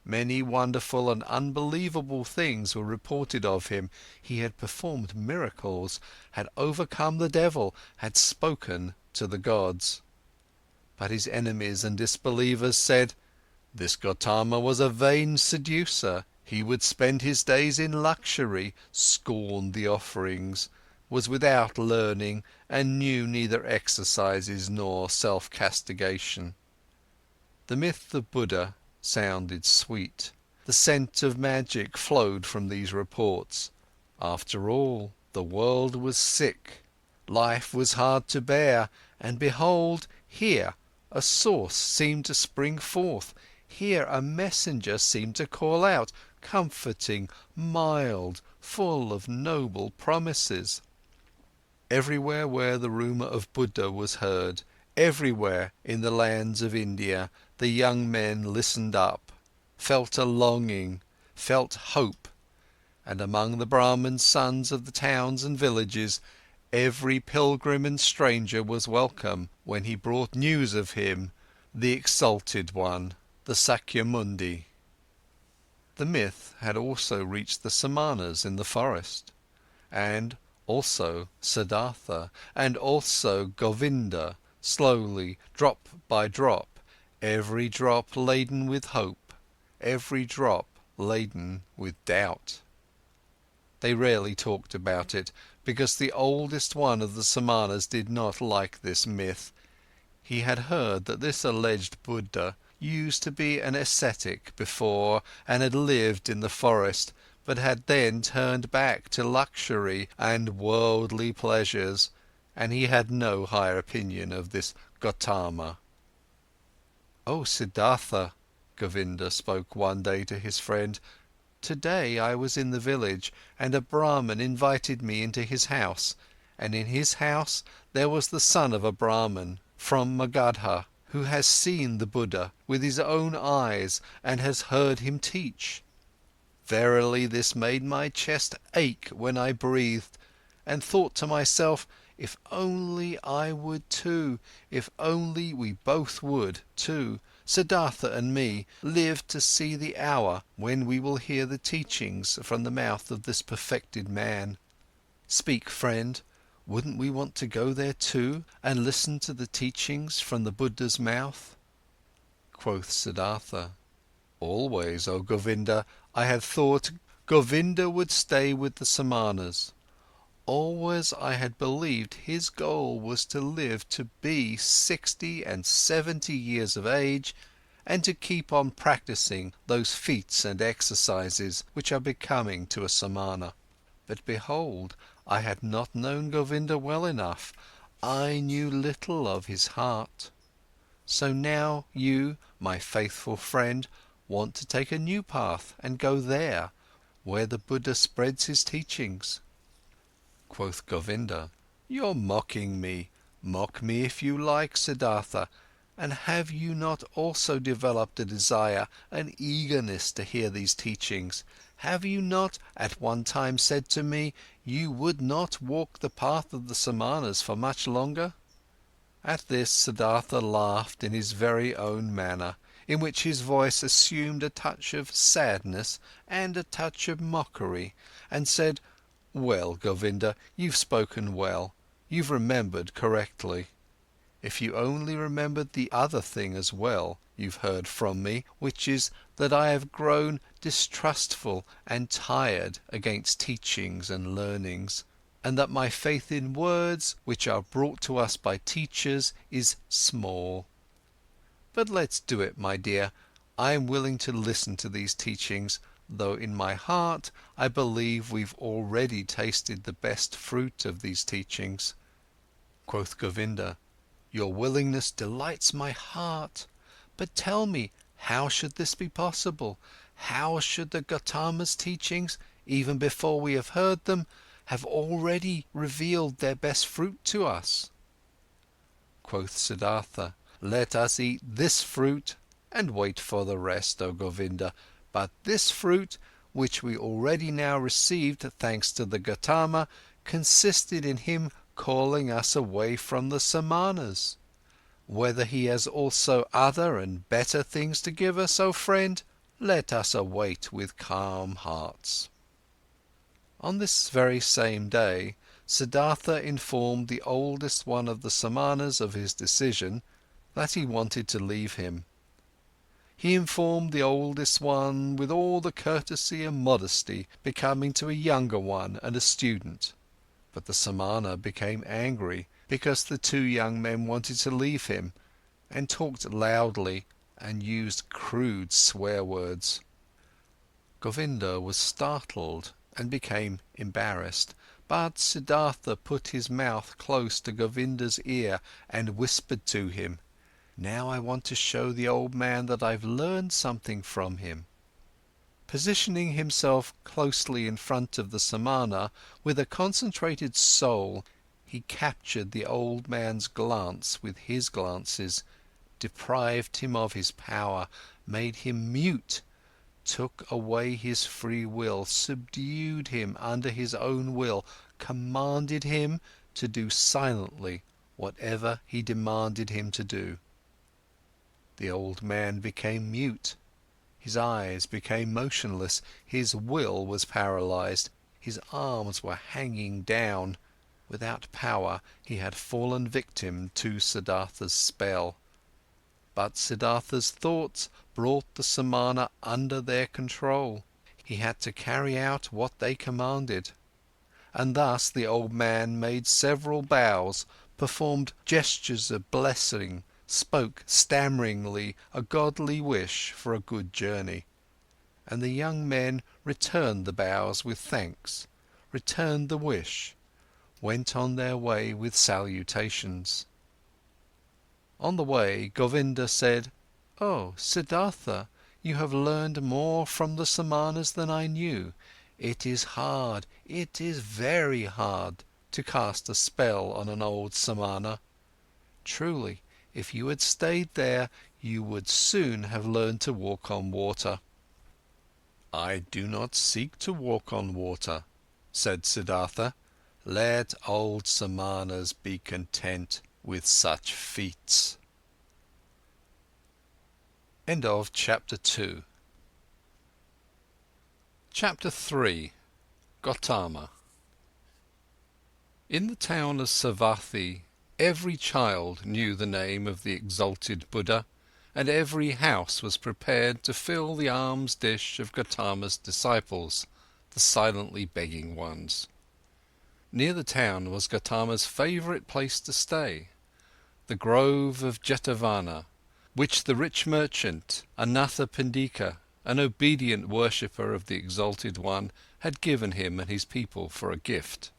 Many wonderful and unbelievable things were reported of him. He had performed miracles, had overcome the devil, had spoken to the gods. But his enemies and disbelievers said, this Gotama was a vain seducer, he would spend his days in luxury, scorned the offerings, was without learning, and knew neither exercises nor self-castigation. The myth of Buddha sounded sweet. The scent of magic flowed from these reports. After all, the world was sick, life was hard to bear, and behold, here a source seemed to spring forth, here a messenger seemed to call out, comforting, mild, full of noble promises. Everywhere where the rumour of Buddha was heard, everywhere in the lands of India, the young men listened up, felt a longing, felt hope, and among the Brahmin sons of the towns and villages, every pilgrim and stranger was welcome when he brought news of him, the exalted one, the Sakyamundi. The myth had also reached the Samanas in the forest, and also Siddhartha, and also Govinda, slowly, drop by drop, every drop laden with hope, every drop laden with doubt. They rarely talked about it, because the oldest one of the Samanas did not like this myth. He had heard that this alleged Buddha used to be an ascetic before and had lived in the forest, but had then turned back to luxury and worldly pleasures, and he had no higher opinion of this Gotama. "Oh, Siddhartha," Govinda spoke one day to his friend, "today I was in the village and a Brahman invited me into his house, and in his house there was the son of a Brahman from Magadha, who has seen the Buddha with his own eyes and has heard him teach. Verily, this made my chest ache when I breathed, and thought to myself, if only I would too, if only we both would too, Siddhartha and me, live to see the hour when we will hear the teachings from the mouth of this perfected man. Speak, friend, wouldn't we want to go there too and listen to the teachings from the Buddha's mouth?" Quoth Siddhartha, "Always, O Govinda, I had thought Govinda would stay with the Samanas. Always I had believed his goal was to live to be 60 and 70 years of age and to keep on practicing those feats and exercises which are becoming to a Samana. But behold, I had not known Govinda well enough, I knew little of his heart. So now you, my faithful friend, want to take a new path and go there, where the Buddha spreads his teachings." Quoth Govinda, "You're mocking me. Mock me if you like, Siddhartha. And have you not also developed a desire, an eagerness to hear these teachings? Have you not at one time said to me, you would not walk the path of the Samanas for much longer?" At this, Siddhartha laughed in his very own manner, in which his voice assumed a touch of sadness and a touch of mockery, and said, "Well, Govinda, you've spoken well, you've remembered correctly. If you only remembered the other thing as well, you've heard from me, which is that I have grown distrustful and tired against teachings and learnings, and that my faith in words, which are brought to us by teachers, is small. But let's do it, my dear, I am willing to listen to these teachings, though in my heart I believe we've already tasted the best fruit of these teachings." Quoth Govinda, "Your willingness delights my heart, but tell me, how should this be possible? How should the Gotama's teachings, even before we have heard them, have already revealed their best fruit to us?" Quoth Siddhartha, "Let us eat this fruit and wait for the rest, O Govinda. But this fruit, which we already now received thanks to the Gotama, consisted in him calling us away from the Samanas. Whether he has also other and better things to give us, O friend, let us await with calm hearts." On this very same day, Siddhartha informed the oldest one of the Samanas of his decision, that he wanted to leave him. He informed the oldest one with all the courtesy and modesty becoming to a younger one and a student. But the Samana became angry because the two young men wanted to leave him, and talked loudly and used crude swear words. Govinda was startled and became embarrassed, but Siddhartha put his mouth close to Govinda's ear and whispered to him, "Now I want to show the old man that I've learned something from him." Positioning himself closely in front of the Samana, with a concentrated soul, he captured the old man's glance with his glances, deprived him of his power, made him mute, took away his free will, subdued him under his own will, commanded him to do silently whatever he demanded him to do. The old man became mute, his eyes became motionless, his will was paralyzed, his arms were hanging down. Without power, he had fallen victim to Siddhartha's spell. But Siddhartha's thoughts brought the Samana under their control. He had to carry out what they commanded. And thus the old man made several bows, performed gestures of blessing, spoke stammeringly a godly wish for a good journey. And the young men returned the bows with thanks, returned the wish, went on their way with salutations. On the way, Govinda said, "Oh, Siddhartha, you have learned more from the Samanas than I knew. It is hard, it is very hard to cast a spell on an old Samana. Truly, if you had stayed there, you would soon have learned to walk on water." "I do not seek to walk on water," said Siddhartha. "Let old Samanas be content with such feats." End of chapter 2. Chapter 3. Gotama. In the town of Savatthi, every child knew the name of the exalted Buddha, and every house was prepared to fill the alms dish of Gotama's disciples, the silently begging ones. Near the town was Gotama's favourite place to stay, the grove of Jetavana, which the rich merchant Anathapindika, an obedient worshipper of the exalted one, had given him and his people for a gift.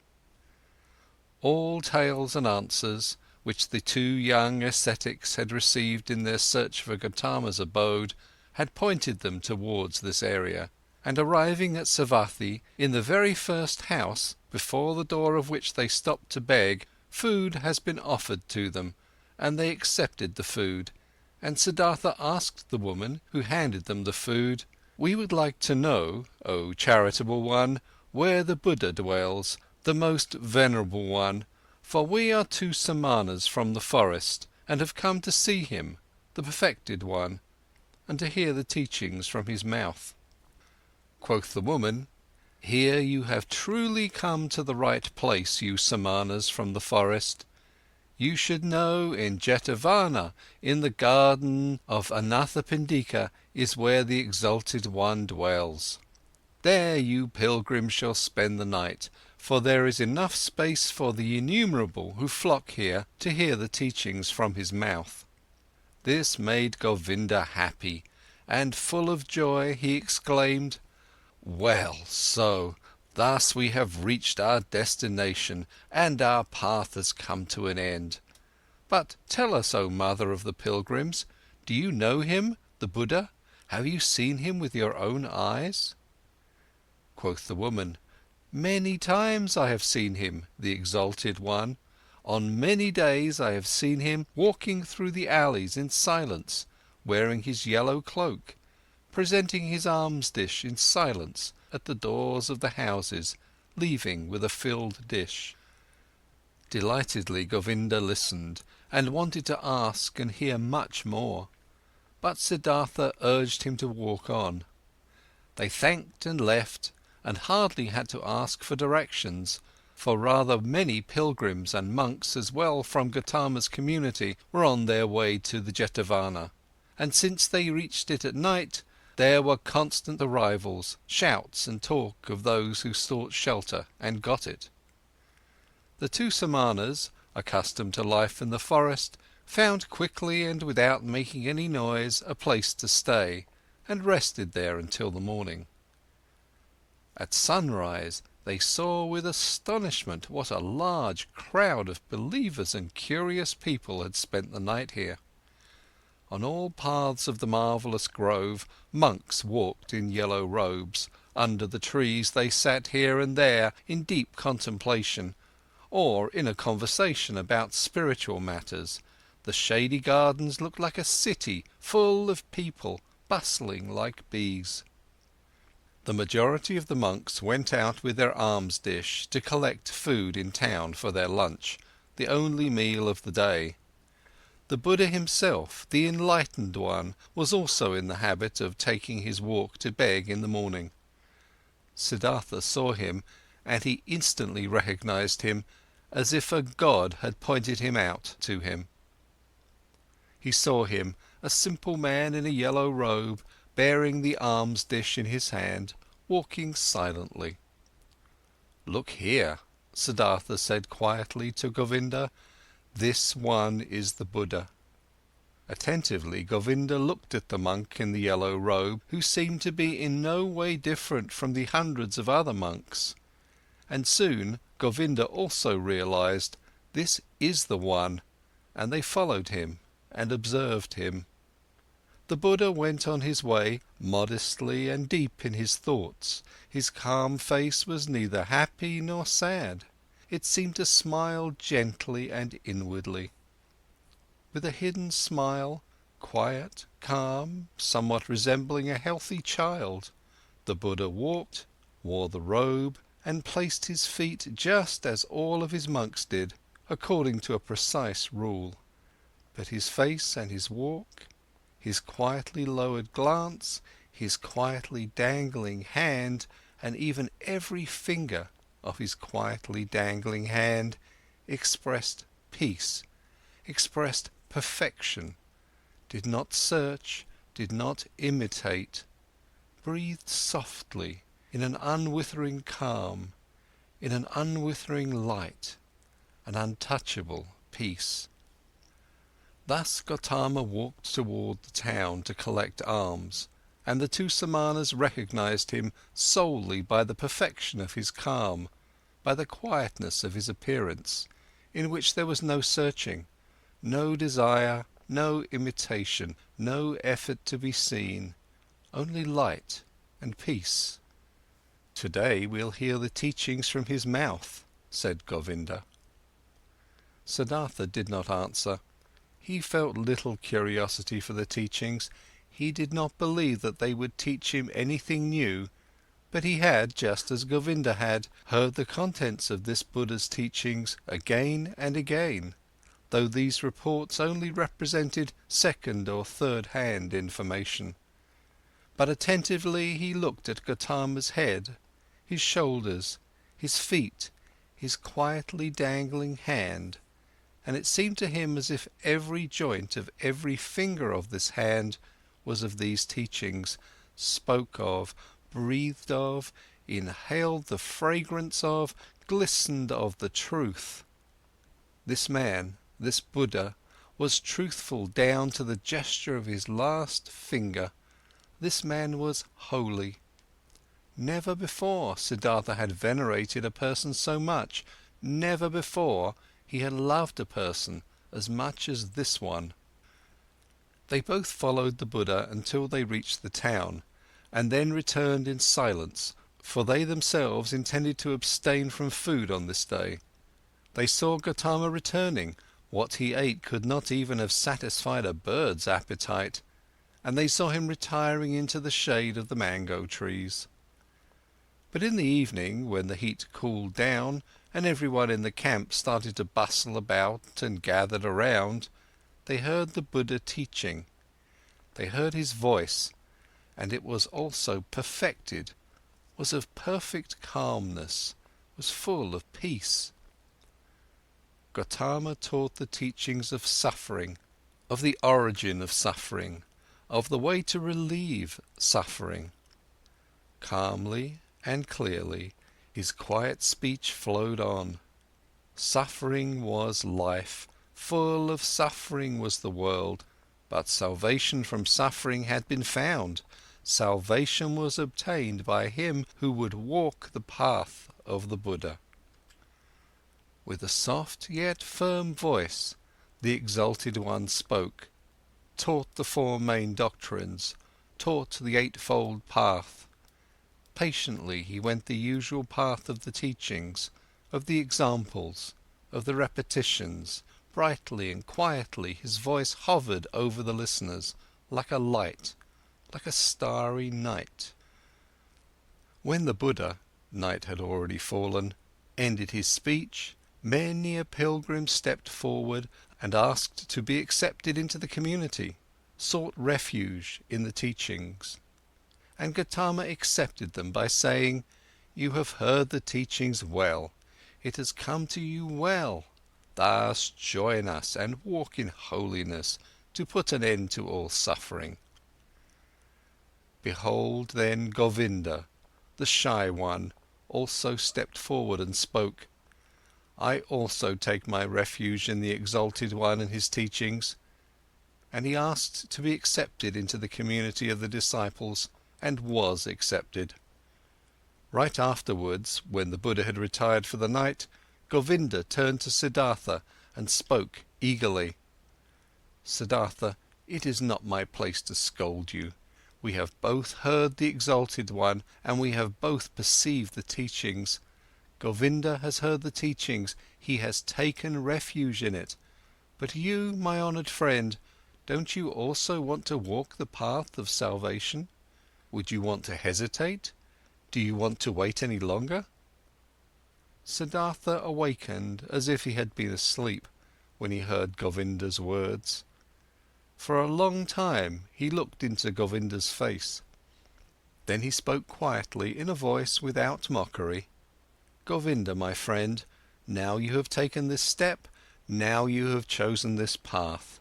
All tales and answers, which the two young ascetics had received in their search for Gotama's abode, had pointed them towards this area, and arriving at Savatthi, in the very first house, before the door of which they stopped to beg, food has been offered to them, and they accepted the food, and Siddhartha asked the woman who handed them the food, "We would like to know, O charitable one, where the Buddha dwells, the most venerable one, for we are two Samanas from the forest, and have come to see him, the perfected one, and to hear the teachings from his mouth." Quoth the woman, "Here you have truly come to the right place, you Samanas from the forest. You should know in Jetavana, in the garden of Anathapindika, is where the exalted one dwells. There you pilgrims shall spend the night, for there is enough space for the innumerable who flock here to hear the teachings from his mouth." This made Govinda happy, and full of joy he exclaimed, "Well, so, thus we have reached our destination, and our path has come to an end. But tell us, O mother of the pilgrims, do you know him, the Buddha? Have you seen him with your own eyes?" Quoth the woman, "Many times I have seen him, the exalted one. On many days I have seen him walking through the alleys in silence, wearing his yellow cloak, presenting his alms dish in silence at the doors of the houses, leaving with a filled dish. Delightedly Govinda listened and wanted to ask and hear much more, but Siddhartha urged him to walk on. They thanked and left, and hardly had to ask for directions, for rather many pilgrims and monks as well from Gotama's community were on their way to the Jetavana, and since they reached it at night, there were constant arrivals, shouts and talk of those who sought shelter and got it. The two Samanas, accustomed to life in the forest, found quickly and without making any noise a place to stay, and rested there until the morning. At sunrise they saw with astonishment what a large crowd of believers and curious people had spent the night here. On all paths of the marvellous grove, monks walked in yellow robes. Under the trees they sat here and there in deep contemplation, or in a conversation about spiritual matters. The shady gardens looked like a city full of people, bustling like bees. The majority of the monks went out with their alms dish to collect food in town for their lunch, the only meal of the day. The Buddha himself, the enlightened one, was also in the habit of taking his walk to beg in the morning. Siddhartha saw him, and he instantly recognized him, as if a god had pointed him out to him. He saw him, a simple man in a yellow robe, bearing the alms dish in his hand, walking silently. "Look here," Siddhartha said quietly to Govinda, "this one is the Buddha." Attentively Govinda looked at the monk in the yellow robe, who seemed to be in no way different from the hundreds of other monks. And soon Govinda also realized, this is the one, and they followed him and observed him. The Buddha went on his way, modestly and deep in his thoughts. His calm face was neither happy nor sad. It seemed to smile gently and inwardly. With a hidden smile, quiet, calm, somewhat resembling a healthy child, the Buddha walked, wore the robe, and placed his feet just as all of his monks did, according to a precise rule. But his face and his walk, his quietly lowered glance, his quietly dangling hand, and even every finger of his quietly dangling hand expressed peace, expressed perfection, did not search, did not imitate, breathed softly, in an unwithering calm, in an unwithering light, an untouchable peace. Thus Gotama walked toward the town to collect alms, and the two Samanas recognized him solely by the perfection of his calm, by the quietness of his appearance, in which there was no searching, no desire, no imitation, no effort to be seen, only light and peace. "Today we'll hear the teachings from his mouth," said Govinda. Siddhartha did not answer. He felt little curiosity for the teachings. He did not believe that they would teach him anything new, but he had, just as Govinda had, heard the contents of this Buddha's teachings again and again, though these reports only represented second or third-hand information. But attentively he looked at Gotama's head, his shoulders, his feet, his quietly dangling hand, and it seemed to him as if every joint of every finger of this hand was of these teachings, spoke of, breathed of, inhaled the fragrance of, glistened of the truth. This man, this Buddha, was truthful down to the gesture of his last finger. This man was holy. Never before Siddhartha had venerated a person so much, never before he had loved a person as much as this one. They both followed the Buddha until they reached the town, and then returned in silence, for they themselves intended to abstain from food on this day. They saw Gotama returning. What he ate could not even have satisfied a bird's appetite, and they saw him retiring into the shade of the mango trees. But in the evening, when the heat cooled down and everyone in the camp started to bustle about and gathered around, they heard the Buddha teaching. They heard his voice, and it was also perfected, was of perfect calmness, was full of peace. Gotama taught the teachings of suffering, of the origin of suffering, of the way to relieve suffering. Calmly and clearly, his quiet speech flowed on. Suffering was life, full of suffering was the world, but salvation from suffering had been found. Salvation was obtained by him who would walk the path of the Buddha. With a soft yet firm voice, the Exalted One spoke, taught the four main doctrines, taught the eightfold path. Patiently he went the usual path of the teachings, of the examples, of the repetitions. Brightly and quietly his voice hovered over the listeners, like a light, like a starry night. When the Buddha, night had already fallen, ended his speech, many a pilgrim stepped forward and asked to be accepted into the community, sought refuge in the teachings. And Gotama accepted them by saying, "You have heard the teachings well, it has come to you well. Thus join us and walk in holiness to put an end to all suffering." Behold then Govinda, the shy one, also stepped forward and spoke. "I also take my refuge in the Exalted One and his teachings." And he asked to be accepted into the community of the disciples, and was accepted. Right afterwards, when the Buddha had retired for the night, Govinda turned to Siddhartha and spoke eagerly. "Siddhartha, it is not my place to scold you. We have both heard the Exalted One, and we have both perceived the teachings. Govinda has heard the teachings, he has taken refuge in it. But you, my honoured friend, don't you also want to walk the path of salvation? Would you want to hesitate? Do you want to wait any longer?" Siddhartha awakened as if he had been asleep when he heard Govinda's words. For a long time he looked into Govinda's face. Then he spoke quietly in a voice without mockery. "Govinda, my friend, now you have taken this step, now you have chosen this path.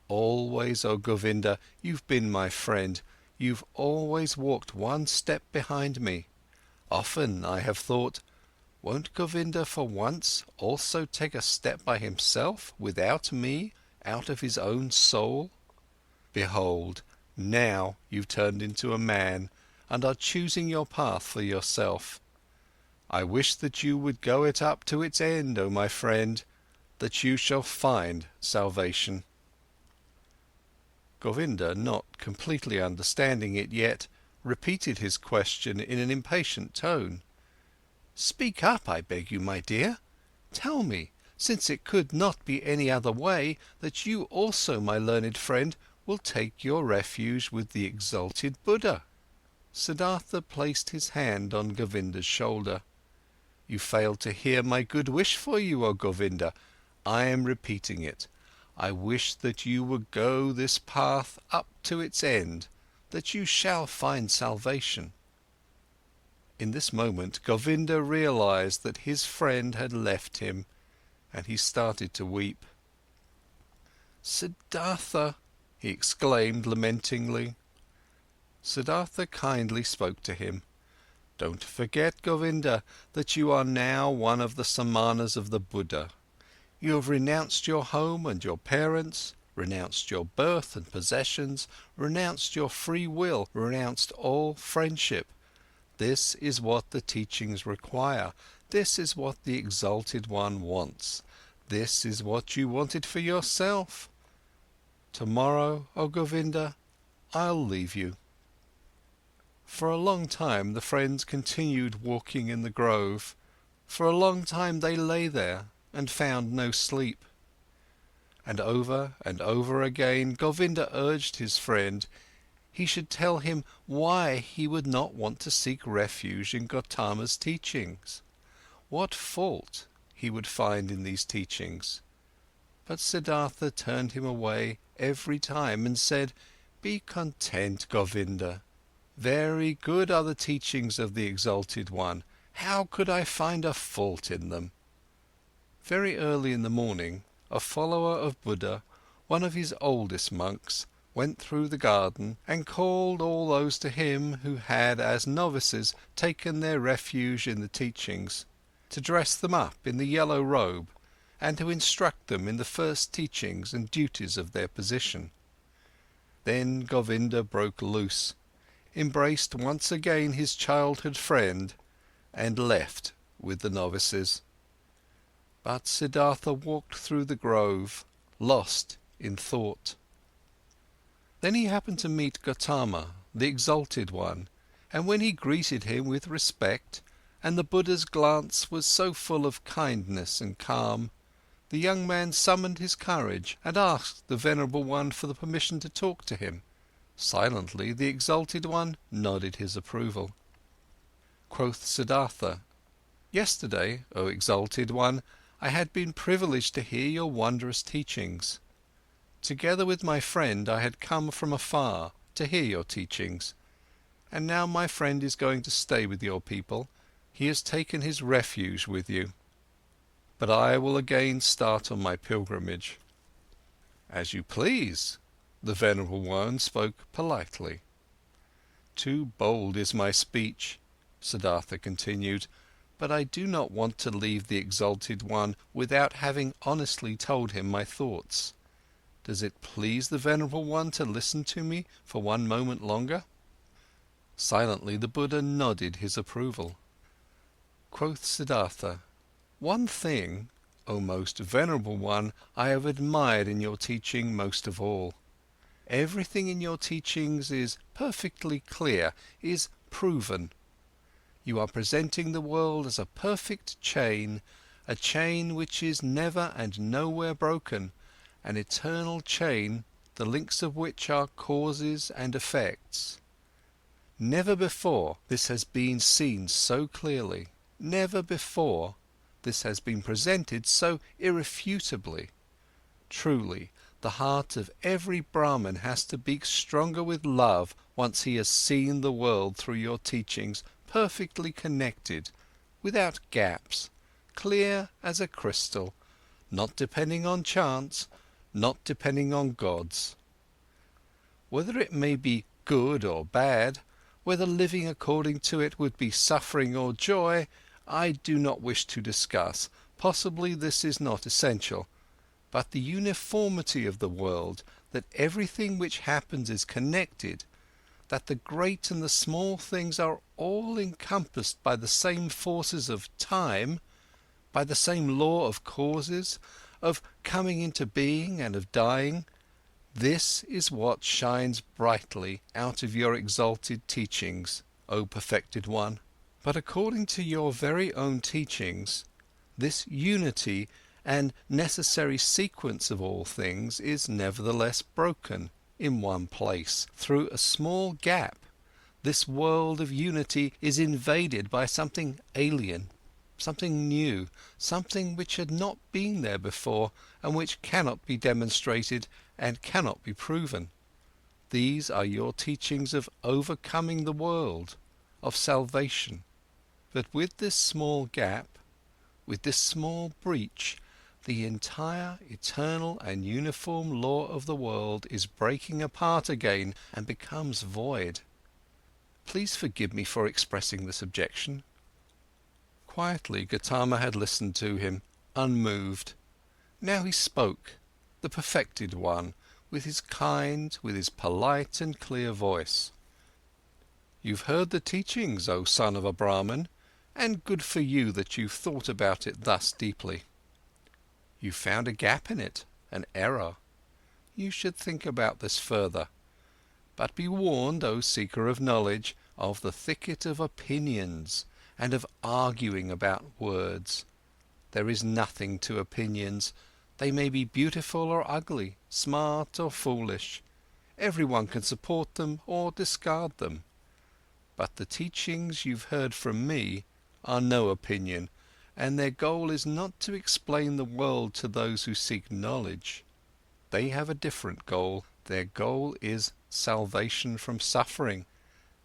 Always, oh Govinda, you've been my friend, you've always walked one step behind me. Often I have thought, won't Govinda for once also take a step by himself, without me, out of his own soul? Behold, now you've turned into a man and are choosing your path for yourself. I wish that you would go it up to its end, oh my friend, that you shall find salvation." Govinda, not completely understanding it yet, repeated his question in an impatient tone. "Speak up, I beg you, my dear. Tell me, since it could not be any other way, that you also, my learned friend, will take your refuge with the exalted Buddha." Siddhartha placed his hand on Govinda's shoulder. "You failed to hear my good wish for you, O Govinda. I am repeating it. I wish that you would go this path up to its end, that you shall find salvation." In this moment, Govinda realized that his friend had left him, and he started to weep. "Siddhartha!" he exclaimed lamentingly. Siddhartha kindly spoke to him. "Don't forget, Govinda, that you are now one of the Samanas of the Buddha. You have renounced your home and your parents, renounced your birth and possessions, renounced your free will, renounced all friendship. This is what the teachings require. This is what the Exalted One wants. This is what you wanted for yourself. Tomorrow, O Govinda, I'll leave you." For a long time the friends continued walking in the grove. For a long time they lay there and found no sleep. And over again Govinda urged his friend. He should tell him why he would not want to seek refuge in Gotama's teachings. What fault he would find in these teachings. But Siddhartha turned him away every time and said, "Be content, Govinda. Very good are the teachings of the Exalted One. How could I find a fault in them?" Very early in the morning, a follower of Buddha, one of his oldest monks, went through the garden and called all those to him who had as novices taken their refuge in the teachings, to dress them up in the yellow robe and to instruct them in the first teachings and duties of their position. Then Govinda broke loose, embraced once again his childhood friend and left with the novices. But Siddhartha walked through the grove, lost in thought. Then he happened to meet Gotama, the Exalted One, and when he greeted him with respect, and the Buddha's glance was so full of kindness and calm, the young man summoned his courage and asked the Venerable One for the permission to talk to him. Silently, the Exalted One nodded his approval. Quoth Siddhartha, "Yesterday, O Exalted One, I had been privileged to hear your wondrous teachings. Together with my friend, I had come from afar to hear your teachings, and now my friend is going to stay with your people. He has taken his refuge with you. But I will again start on my pilgrimage." "As you please," the Venerable One spoke politely. "Too bold is my speech," Siddhartha continued, "but I do not want to leave the Exalted One without having honestly told him my thoughts. Does it please the Venerable One to listen to me for one moment longer?" Silently the Buddha nodded his approval. Quoth Siddhartha, "One thing, O most Venerable One, I have admired in your teaching most of all. Everything in your teachings is perfectly clear, is proven. You are presenting the world as a perfect chain, a chain which is never and nowhere broken, an eternal chain, the links of which are causes and effects. Never before this has been seen so clearly, never before this has been presented so irrefutably. Truly, the heart of every Brahman has to beat stronger with love once he has seen the world through your teachings perfectly connected, without gaps, clear as a crystal, not depending on chance, not depending on gods. Whether it may be good or bad, whether living according to it would be suffering or joy, I do not wish to discuss, possibly this is not essential, but the uniformity of the world, that everything which happens is connected, that the great and the small things are all encompassed by the same forces of time, by the same law of causes, of coming into being and of dying, this is what shines brightly out of your exalted teachings, O perfected one. But according to your very own teachings, this unity and necessary sequence of all things is nevertheless broken in one place, through a small gap. This world of unity is invaded by something alien, something new, something which had not been there before and which cannot be demonstrated and cannot be proven. These are your teachings of overcoming the world, of salvation. But with this small gap, with this small breach, the entire eternal and uniform law of the world is breaking apart again and becomes void. Please forgive me for expressing this objection." Quietly, Gotama had listened to him, unmoved. Now he spoke, the perfected one, with his kind, with his polite and clear voice. "You've heard the teachings, O son of a Brahman, and good for you that you've thought about it thus deeply. You found a gap in it, an error. You should think about this further. But be warned, O seeker of knowledge, of the thicket of opinions and of arguing about words. There is nothing to opinions. They may be beautiful or ugly, smart or foolish. Everyone can support them or discard them. But the teachings you've heard from me are no opinion, and their goal is not to explain the world to those who seek knowledge. They have a different goal. Their goal is salvation from suffering.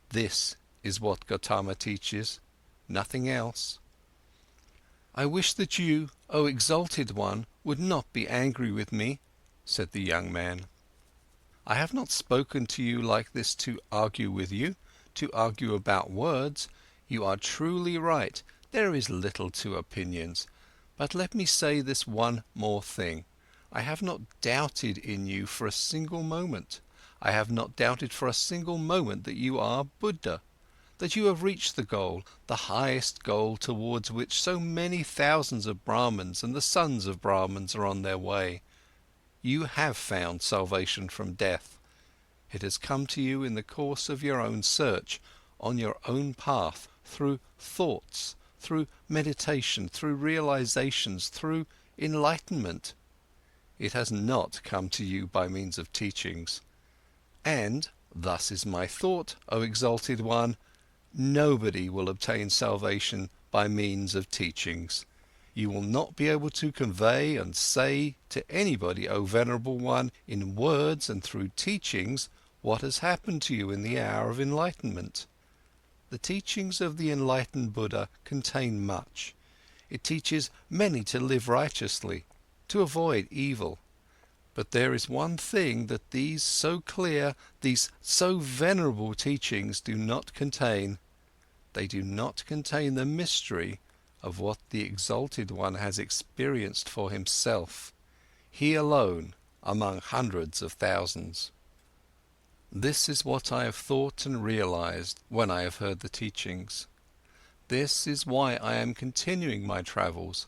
This is what Gotama teaches, nothing else. I wish that you, O exalted one, would not be angry with me, said the young man. I have not spoken to you like this to argue with you, to argue about words. You are truly right, there is little to opinions. But let me say this one more thing. I have not doubted in you for a single moment. I have not doubted for a single moment that you are Buddha, that you have reached the goal, the highest goal towards which so many thousands of Brahmins and the sons of Brahmins are on their way. You have found salvation from death. It has come to you in the course of your own search, on your own path, through thoughts, through meditation, through realizations, through enlightenment. It has not come to you by means of teachings. And, thus is my thought, O exalted one, nobody will obtain salvation by means of teachings. You will not be able to convey and say to anybody, O venerable one, in words and through teachings, what has happened to you in the hour of enlightenment. The teachings of the enlightened Buddha contain much. It teaches many to live righteously, to avoid evil. But there is one thing that these so clear, these so venerable teachings do not contain. They do not contain the mystery of what the exalted one has experienced for himself, he alone among hundreds of thousands. This is what I have thought and realized when I have heard the teachings. This is why I am continuing my travels,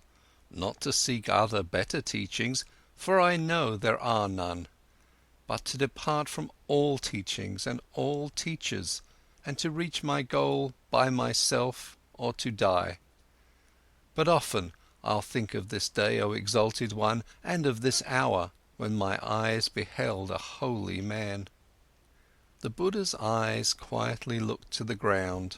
not to seek other better teachings, for I know there are none, but to depart from all teachings and all teachers, and to reach my goal by myself or to die. But often I'll think of this day, O exalted one, and of this hour when my eyes beheld a holy man. The Buddha's eyes quietly looked to the ground.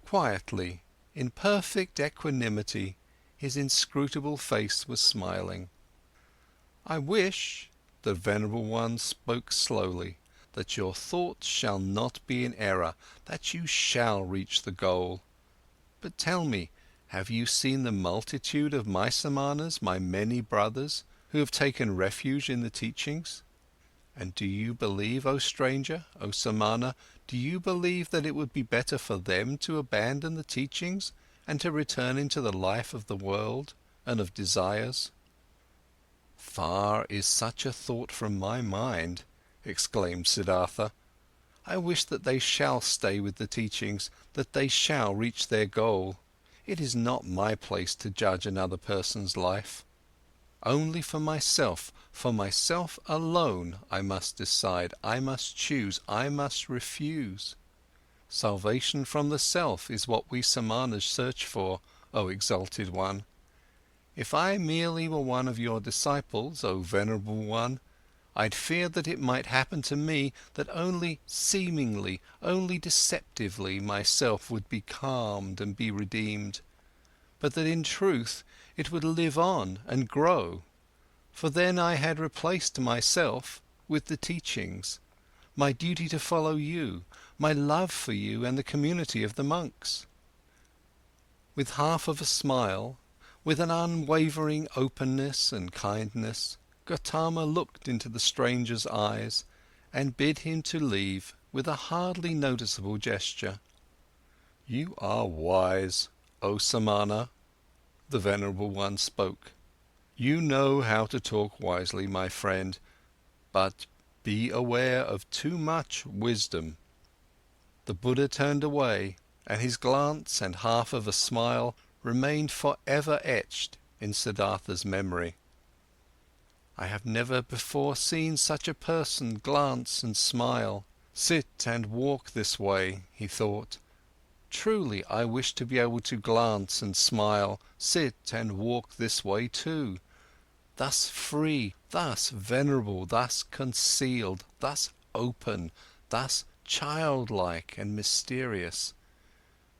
Quietly, in perfect equanimity, his inscrutable face was smiling. I wish, the venerable one spoke slowly, that your thoughts shall not be in error, that you shall reach the goal. But tell me, have you seen the multitude of my Samanas, my many brothers, who have taken refuge in the teachings? And do you believe, O stranger, O Samana, do you believe that it would be better for them to abandon the teachings and to return into the life of the world and of desires? Far is such a thought from my mind, exclaimed Siddhartha. I wish that they shall stay with the teachings, that they shall reach their goal. It is not my place to judge another person's life. Only for myself alone, I must decide, I must choose, I must refuse. Salvation from the self is what we Samanas search for, O exalted one. If I merely were one of your disciples, O venerable one, I'd fear that it might happen to me that only seemingly, only deceptively myself would be calmed and be redeemed, but that in truth it would live on and grow. For then I had replaced myself with the teachings, my duty to follow you, my love for you and the community of the monks. With half of a smile, with an unwavering openness and kindness, Gotama looked into the stranger's eyes and bid him to leave with a hardly noticeable gesture. You are wise, O Samana, the venerable one spoke. You know how to talk wisely, my friend, but be aware of too much wisdom. The Buddha turned away, and his glance and half of a smile remained forever etched in Siddhartha's memory. I have never before seen such a person glance and smile, sit and walk this way, he thought. Truly, I wish to be able to glance and smile, sit and walk this way too. Thus free, thus venerable, thus concealed, thus open, thus childlike and mysterious.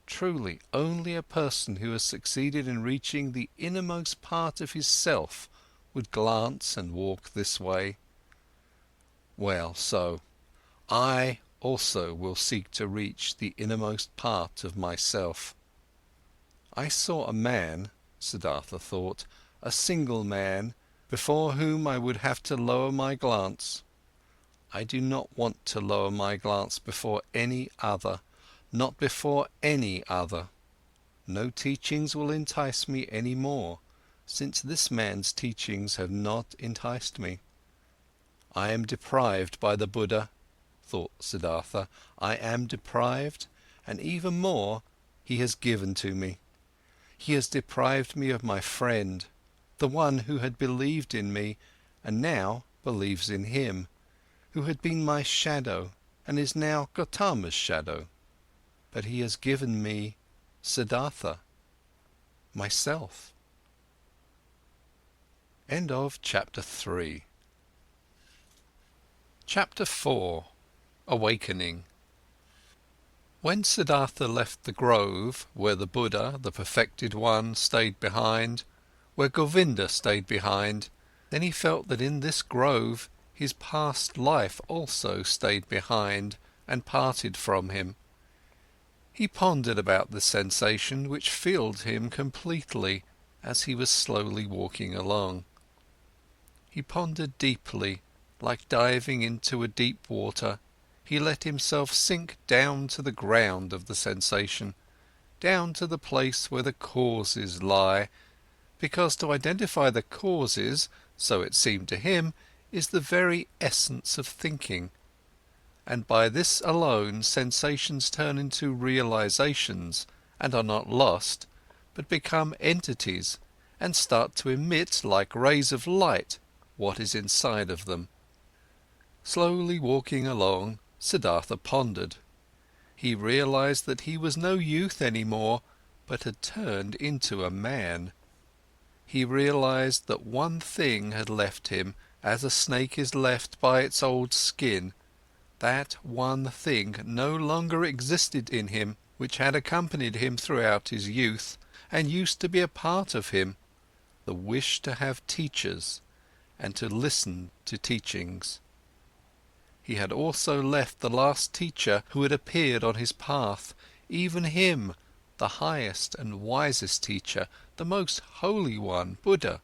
Truly, only a person who has succeeded in reaching the innermost part of his self would glance and walk this way. Well, so, I also will seek to reach the innermost part of myself. I saw a man, Siddhartha thought, a single man, before whom I would have to lower my glance. I do not want to lower my glance before any other, not before any other. No teachings will entice me any more, since this man's teachings have not enticed me. I am deprived by the Buddha, thought Siddhartha, I am deprived, and even more, he has given to me. He has deprived me of my friend, the one who had believed in me and now believes in him, who had been my shadow and is now Gotama's shadow. But he has given me Siddhartha, myself. End of chapter 3. Chapter 4. Awakening. When Siddhartha left the grove, where the Buddha, the perfected one, stayed behind, where Govinda stayed behind, then he felt that in this grove his past life also stayed behind and parted from him. He pondered about the sensation which filled him completely as he was slowly walking along. He pondered deeply, like diving into a deep water. He let himself sink down to the ground of the sensation, down to the place where the causes lie, because to identify the causes, so it seemed to him, is the very essence of thinking. And by this alone sensations turn into realizations and are not lost, but become entities and start to emit like rays of light what is inside of them. Slowly walking along, Siddhartha pondered. He realized that he was no youth anymore, but had turned into a man. He realized that one thing had left him, as a snake is left by its old skin. That one thing no longer existed in him, which had accompanied him throughout his youth and used to be a part of him, the wish to have teachers and to listen to teachings. He had also left the last teacher who had appeared on his path, even him, the highest and wisest teacher, the most holy one, Buddha.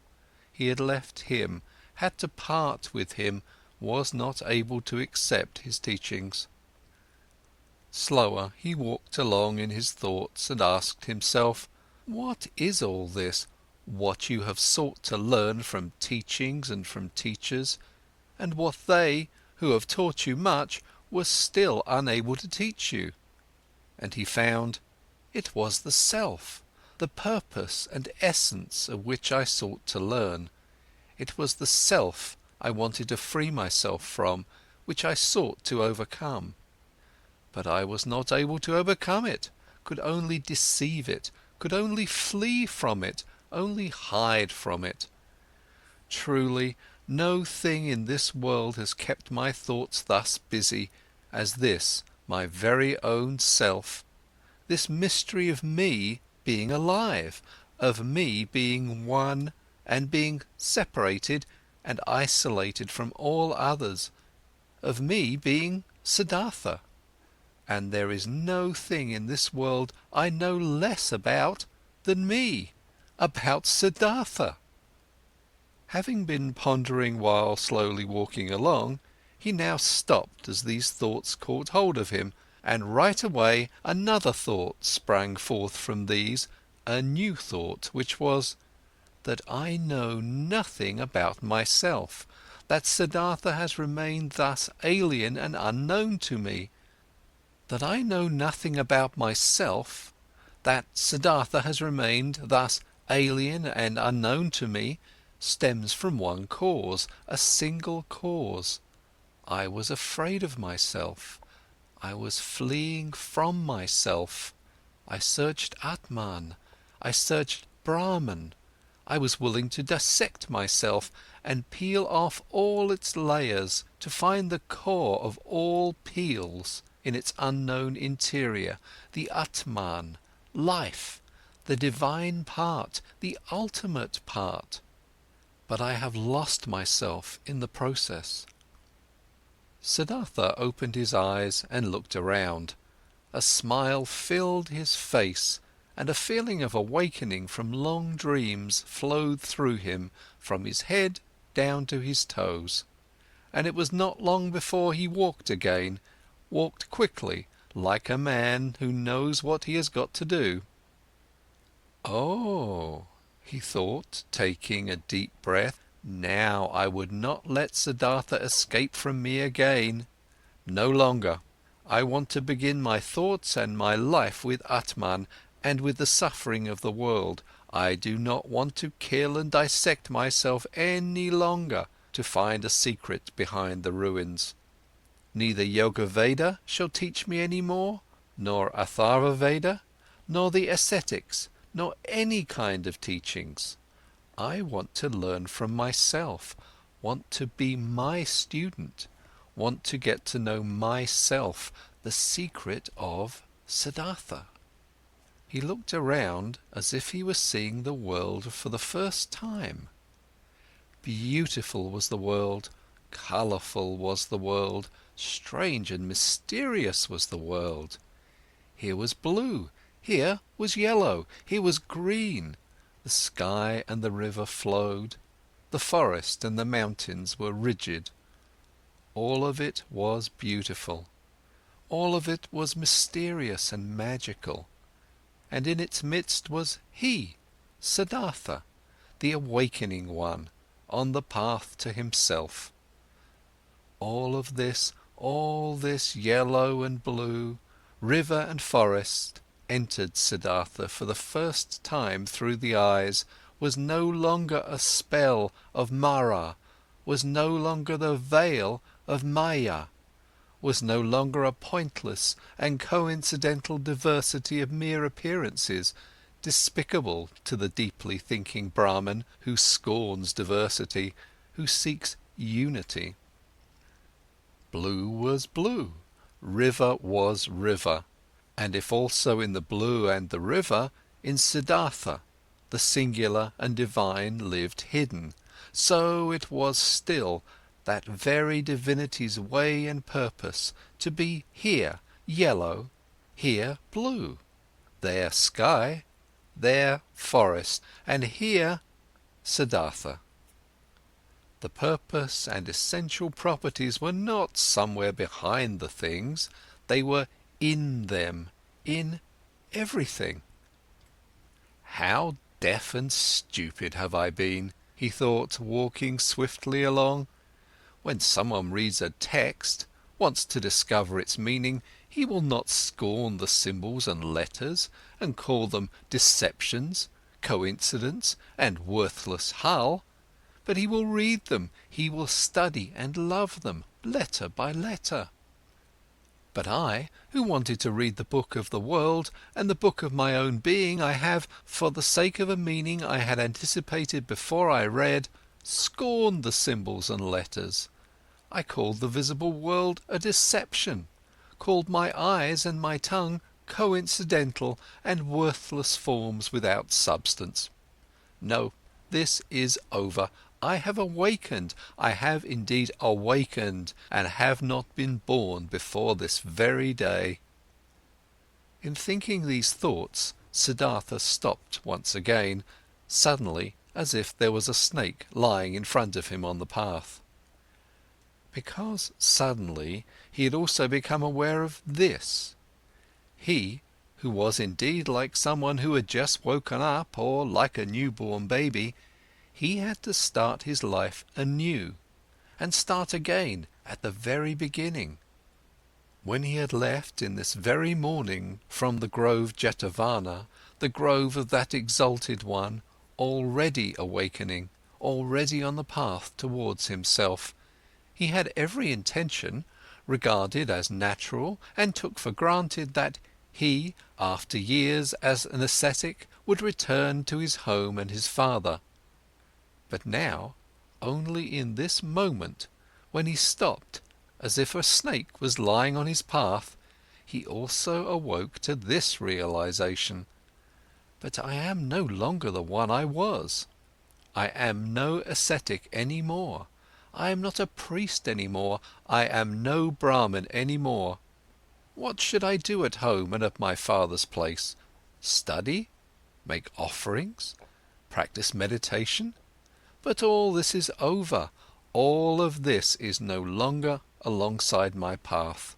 He had left him, had to part with him, was not able to accept his teachings. Slower, he walked along in his thoughts and asked himself, what is all this, what you have sought to learn from teachings and from teachers, and what they, who have taught you much, were still unable to teach you? And he found, it was the self, the purpose and essence of which I sought to learn. It was the self I wanted to free myself from, which I sought to overcome. But I was not able to overcome it, could only deceive it, could only flee from it, only hide from it. Truly, no thing in this world has kept my thoughts thus busy as this, my very own self, this mystery of me being alive, of me being one and being separated and isolated from all others, of me being Siddhartha. And there is no thing in this world I know less about than me, about Siddhartha. Having been pondering while slowly walking along, he now stopped as these thoughts caught hold of him, and right away another thought sprang forth from these, a new thought, which was, that I know nothing about myself, that Siddhartha has remained thus alien and unknown to me. That I know nothing about myself, that Siddhartha has remained thus alien and unknown to me, stems from one cause, a single cause. I was afraid of myself. I was fleeing from myself. I searched Atman. I searched Brahman. I was willing to dissect myself and peel off all its layers to find the core of all peels in its unknown interior, the Atman, life, the divine part, the ultimate part. But I have lost myself in the process. Siddhartha opened his eyes and looked around. A smile filled his face, and a feeling of awakening from long dreams flowed through him from his head down to his toes. And it was not long before he walked again, walked quickly, like a man who knows what he has got to do. Oh, he thought, taking a deep breath, now I would not let Siddhartha escape from me again. No longer. I want to begin my thoughts and my life with Atman and with the suffering of the world. I do not want to kill and dissect myself any longer to find a secret behind the ruins. Neither Yoga Veda shall teach me any more, nor Atharva Veda, nor the ascetics, nor any kind of teachings. I want to learn from myself, want to be my student, want to get to know myself, the secret of Siddhartha. He looked around as if he were seeing the world for the first time. Beautiful was the world, colourful was the world, strange and mysterious was the world. Here was blue, here was yellow, here was green. The sky and the river flowed, the forest and the mountains were rigid. All of it was beautiful, all of it was mysterious and magical. And in its midst was he, Siddhartha, the awakening one, on the path to himself. All this yellow and blue, river and forest, entered Siddhartha for the first time through the eyes, was no longer a spell of Mara, was no longer the veil of Maya, was no longer a pointless and coincidental diversity of mere appearances, despicable to the deeply thinking Brahman who scorns diversity, who seeks unity. Blue was blue, river was river, and if also in the blue and the river, in Siddhartha, the singular and divine lived hidden, so it was still that very divinity's way and purpose to be here yellow, here blue, there sky, there forest, and here Siddhartha. The purpose and essential properties were not somewhere behind the things, they were in them, in everything. How deaf and stupid have I been, he thought, walking swiftly along. When someone reads a text, wants to discover its meaning, he will not scorn the symbols and letters and call them deceptions, coincidence and worthless hull, but he will read them, he will study and love them, letter by letter. But I, who wanted to read the book of the world and the book of my own being, I have, for the sake of a meaning I had anticipated before I read, scorned the symbols and letters. I called the visible world a deception, called my eyes and my tongue coincidental and worthless forms without substance. No, this is over. I have awakened, I have indeed awakened, and have not been born before this very day. In thinking these thoughts, Siddhartha stopped once again, suddenly, as if there was a snake lying in front of him on the path. Because suddenly he had also become aware of this. He, who was indeed like someone who had just woken up, or like a newborn baby, he had to start his life anew, and start again at the very beginning. When he had left in this very morning from the grove Jetavana, the grove of that exalted one, already awakening, already on the path towards himself, he had every intention, regarded as natural and took for granted that he, after years as an ascetic, would return to his home and his father, But now, only in this moment, when he stopped as if a snake was lying on his path, he also awoke to this realization: but I am no longer the one I was. I am no ascetic any more. I am not a priest anymore. I am no Brahmin anymore. What should I do at home and at my father's place? Study? Make offerings? Practice meditation? But all this is over. All of this is no longer alongside my path.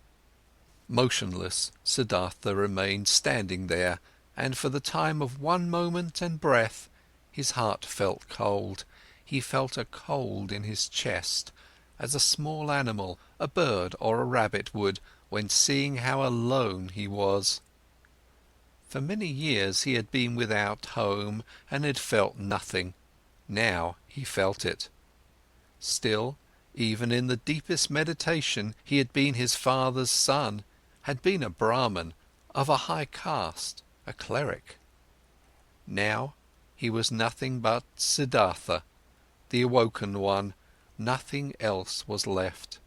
Motionless, Siddhartha remained standing there, and for the time of one moment and breath, his heart felt cold. He felt a cold in his chest, as a small animal, a bird or a rabbit would, when seeing how alone he was. For many years he had been without home and had felt nothing. Now he felt it. Still, even in the deepest meditation, he had been his father's son, had been a Brahmin, of a high caste, a cleric. Now he was nothing but Siddhartha, the awoken one, nothing else was left.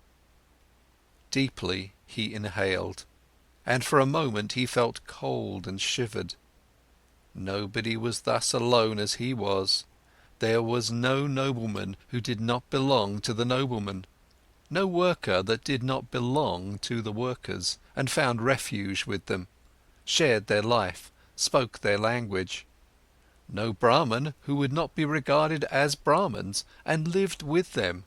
Deeply he inhaled, and for a moment he felt cold and shivered. Nobody was thus alone as he was. There was no nobleman who did not belong to the noblemen, no worker that did not belong to the workers, and found refuge with them, shared their life, spoke their language. No Brahmin who would not be regarded as Brahmins and lived with them.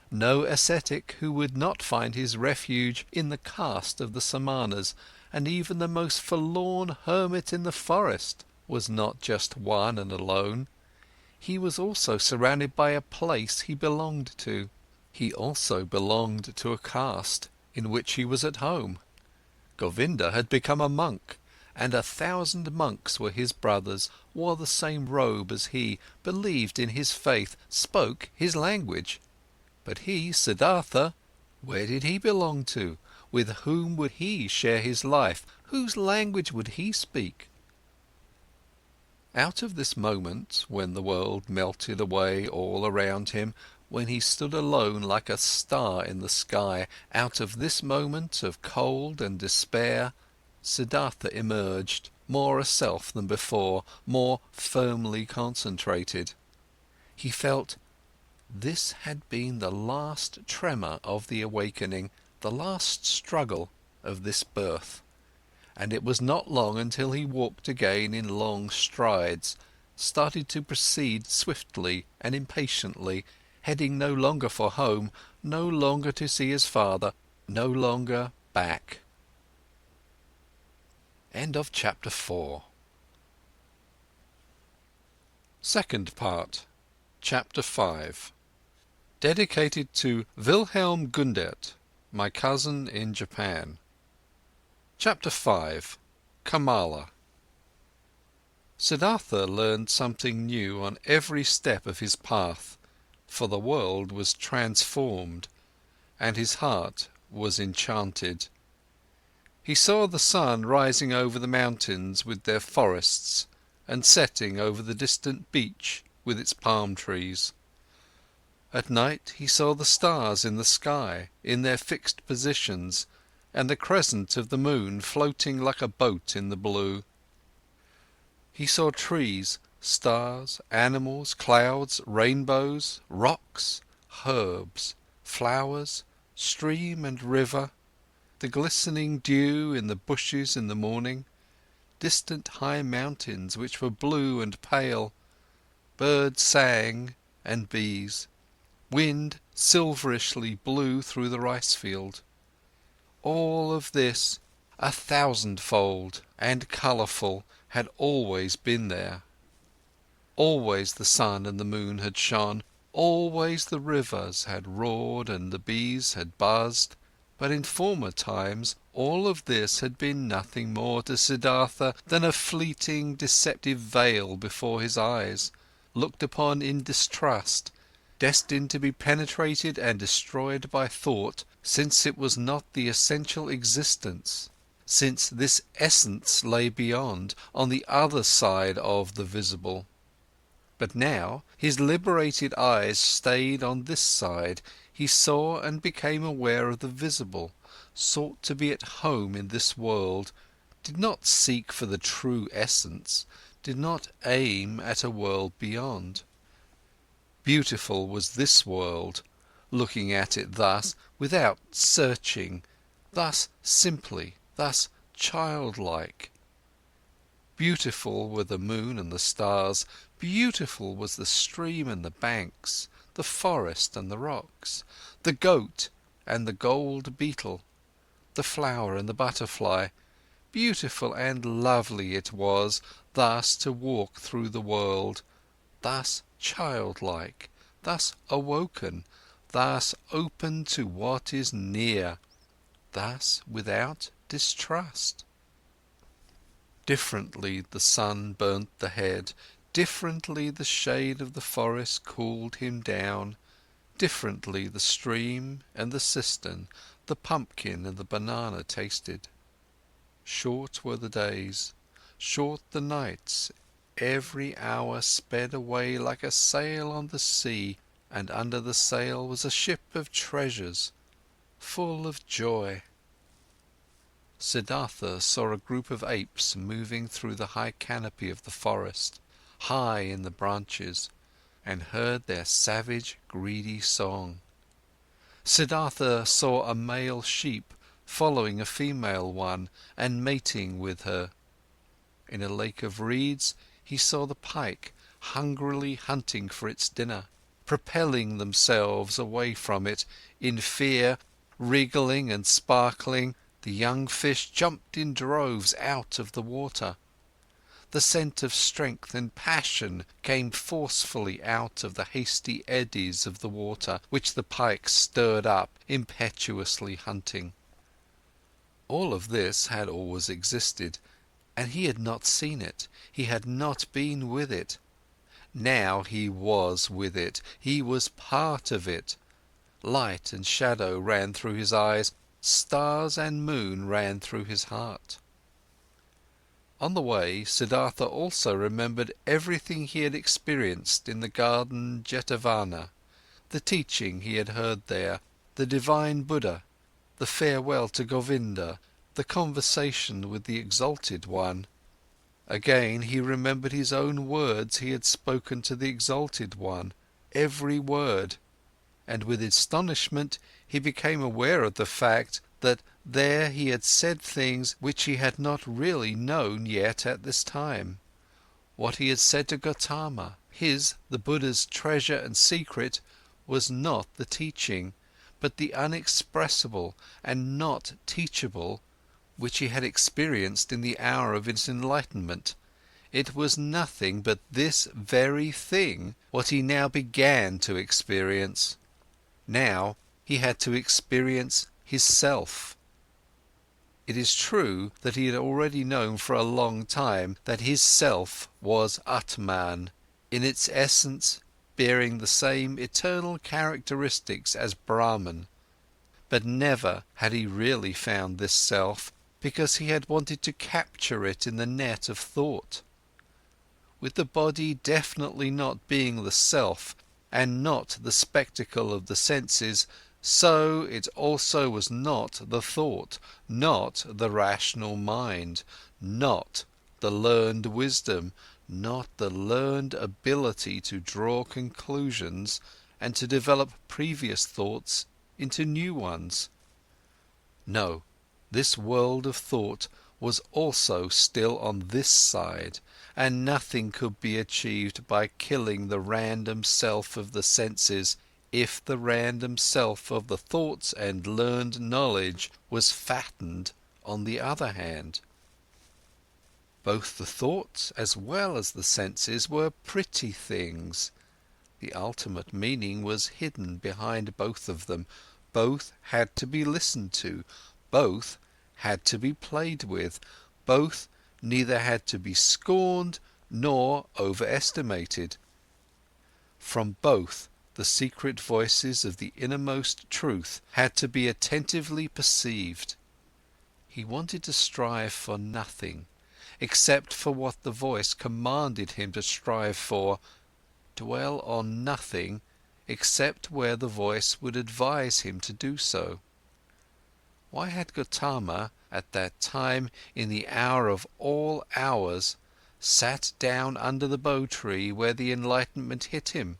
No ascetic who would not find his refuge in the caste of the Samanas, and even the most forlorn hermit in the forest was not just one and alone. He was also surrounded by a place he belonged to. He also belonged to a caste in which he was at home. Govinda had become a monk, and 1,000 monks were his brothers, wore the same robe as he, believed in his faith, spoke his language. But he, Siddhartha, where did he belong to? With whom would he share his life? Whose language would he speak? Out of this moment, when the world melted away all around him, when he stood alone like a star in the sky, out of this moment of cold and despair, Siddhartha emerged, more a self than before, more firmly concentrated. He felt this had been the last tremor of the awakening, the last struggle of this birth. And it was not long until he walked again in long strides, started to proceed swiftly and impatiently, heading no longer for home, no longer to see his father, no longer back. End of chapter 4. Second part, chapter 5. Dedicated to Wilhelm Gundert, my cousin in Japan. Chapter 5. Kamala. Siddhartha learned something new on every step of his path, for the world was transformed, and his heart was enchanted. He saw the sun rising over the mountains with their forests, and setting over the distant beach with its palm trees. At night he saw the stars in the sky, in their fixed positions, and the crescent of the moon floating like a boat in the blue. He saw trees, stars, animals, clouds, rainbows, rocks, herbs, flowers, stream and river, the glistening dew in the bushes in the morning, distant high mountains which were blue and pale, birds sang and bees, wind silverishly blew through the rice field. All of this, 1,000-fold and colourful, had always been there. Always the sun and the moon had shone, always the rivers had roared and the bees had buzzed, but in former times all of this had been nothing more to Siddhartha than a fleeting, deceptive veil before his eyes, looked upon in distrust, destined to be penetrated and destroyed by thought, since it was not the essential existence, since this essence lay beyond, on the other side of the visible. But now his liberated eyes stayed on this side, he saw and became aware of the visible, sought to be at home in this world, did not seek for the true essence, did not aim at a world beyond. Beautiful was this world, looking at it thus, without searching, thus simply, thus childlike. Beautiful were the moon and the stars, beautiful was the stream and the banks, the forest and the rocks, the goat and the gold beetle, the flower and the butterfly. Beautiful and lovely it was thus to walk through the world, thus childlike, thus awoken, thus open to what is near, thus without distrust. Differently the sun burnt the head, differently the shade of the forest cooled him down, differently the stream and the cistern, the pumpkin and the banana tasted. Short were the days, short the nights, every hour sped away like a sail on the sea, and under the sail was a ship of treasures, full of joy. Siddhartha saw a group of apes moving through the high canopy of the forest, high in the branches, and heard their savage, greedy song. Siddhartha saw a male sheep following a female one and mating with her. In a lake of reeds, he saw the pike hungrily hunting for its dinner, propelling themselves away from it, in fear, wriggling and sparkling. The young fish jumped in droves out of the water. The scent of strength and passion came forcefully out of the hasty eddies of the water, which the pike stirred up, impetuously hunting. All of this had always existed, and he had not seen it, he had not been with it. Now he was with it, he was part of it. Light and shadow ran through his eyes, stars and moon ran through his heart. On the way, Siddhartha also remembered everything he had experienced in the garden Jetavana, the teaching he had heard there, the divine Buddha, the farewell to Govinda, the conversation with the exalted one. Again, he remembered his own words he had spoken to the exalted one, every word, and with astonishment he became aware of the fact that there he had said things which he had not really known yet at this time. What he had said to Gotama, his, the Buddha's treasure and secret, was not the teaching, but the unexpressible and not teachable, which he had experienced in the hour of his enlightenment. It was nothing but this very thing, what he now began to experience. Now he had to experience his self. It is true that he had already known for a long time that his self was Atman, in its essence bearing the same eternal characteristics as Brahman. But never had he really found this self, because he had wanted to capture it in the net of thought. With the body definitely not being the self, and not the spectacle of the senses, so it also was not the thought, not the rational mind, not the learned wisdom, not the learned ability to draw conclusions and to develop previous thoughts into new ones. No, this world of thought was also still on this side, and nothing could be achieved by killing the random self of the senses, if the random self of the thoughts and learned knowledge was fattened on the other hand. Both the thoughts as well as the senses were pretty things. The ultimate meaning was hidden behind both of them. Both had to be listened to, both had to be played with, both neither had to be scorned nor overestimated. From both, the secret voices of the innermost truth had to be attentively perceived. He wanted to strive for nothing, except for what the voice commanded him to strive for, dwell on nothing except where the voice would advise him to do so. Why had Gotama, at that time in the hour of all hours, sat down under the bow tree where the enlightenment hit him?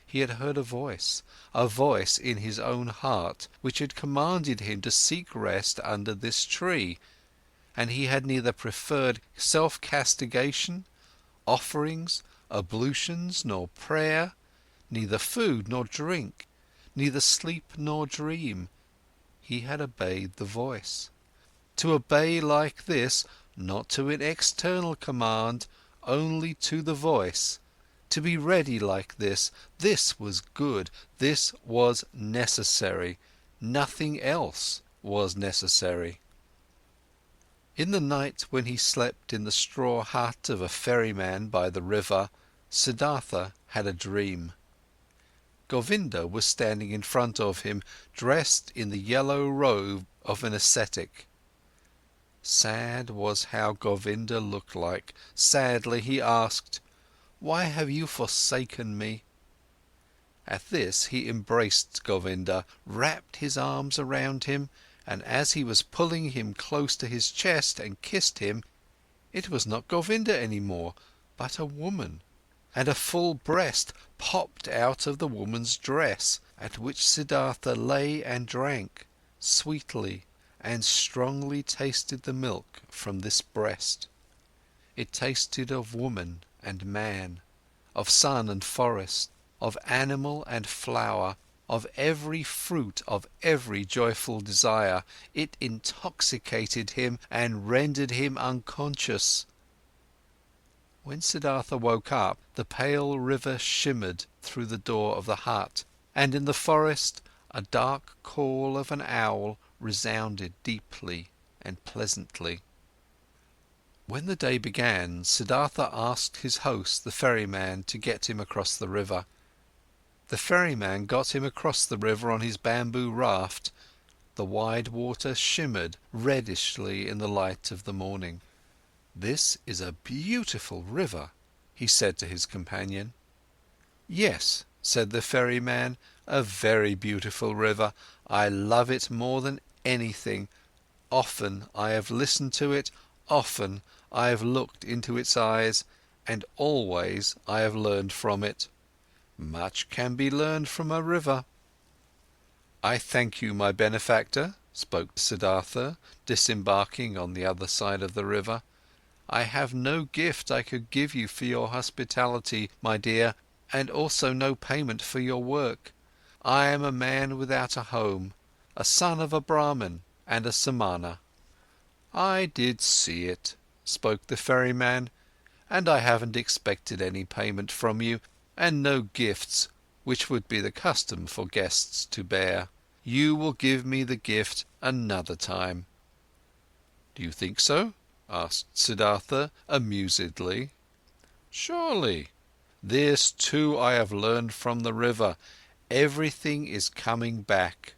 He had heard a voice in his own heart, which had commanded him to seek rest under this tree, and he had neither preferred self-castigation, offerings, ablutions, nor prayer, neither food nor drink, neither sleep nor dream. He had obeyed the voice. To obey like this, not to an external command, only to the voice, to be ready like this was good, this was necessary, nothing else was necessary. In the night when he slept in the straw hut of a ferryman by the river, Siddhartha had a dream. Govinda was standing in front of him, dressed in the yellow robe of an ascetic. Sad was how Govinda looked like. Sadly he asked, "Why have you forsaken me?" At this he embraced Govinda, wrapped his arms around him, and as he was pulling him close to his chest and kissed him, it was not Govinda any more, but a woman. And a full breast popped out of the woman's dress, at which Siddhartha lay and drank, sweetly and strongly tasted the milk from this breast. It tasted of woman and man, of sun and forest, of animal and flower, of every fruit, of every joyful desire. It intoxicated him and rendered him unconscious. When Siddhartha woke up, the pale river shimmered through the door of the hut, and in the forest a dark call of an owl resounded deeply and pleasantly. When the day began, Siddhartha asked his host, the ferryman, to get him across the river. The ferryman got him across the river on his bamboo raft. The wide water shimmered reddishly in the light of the morning. "This is a beautiful river," he said to his companion. "Yes," said the ferryman, "a very beautiful river. I love it more than anything. Often I have listened to it, often I have looked into its eyes, and always I have learned from it. Much can be learned from a river." "I thank you, my benefactor," spoke Siddhartha, disembarking on the other side of the river. "I have no gift I could give you for your hospitality, my dear, and also no payment for your work. I am a man without a home, a son of a Brahman and a Samana." "I did see it," spoke the ferryman, "and I haven't expected any payment from you, and no gifts, which would be the custom for guests to bear. You will give me the gift another time." "Do you think so?" asked Siddhartha amusedly. "Surely. This too I have learned from the river. Everything is coming back.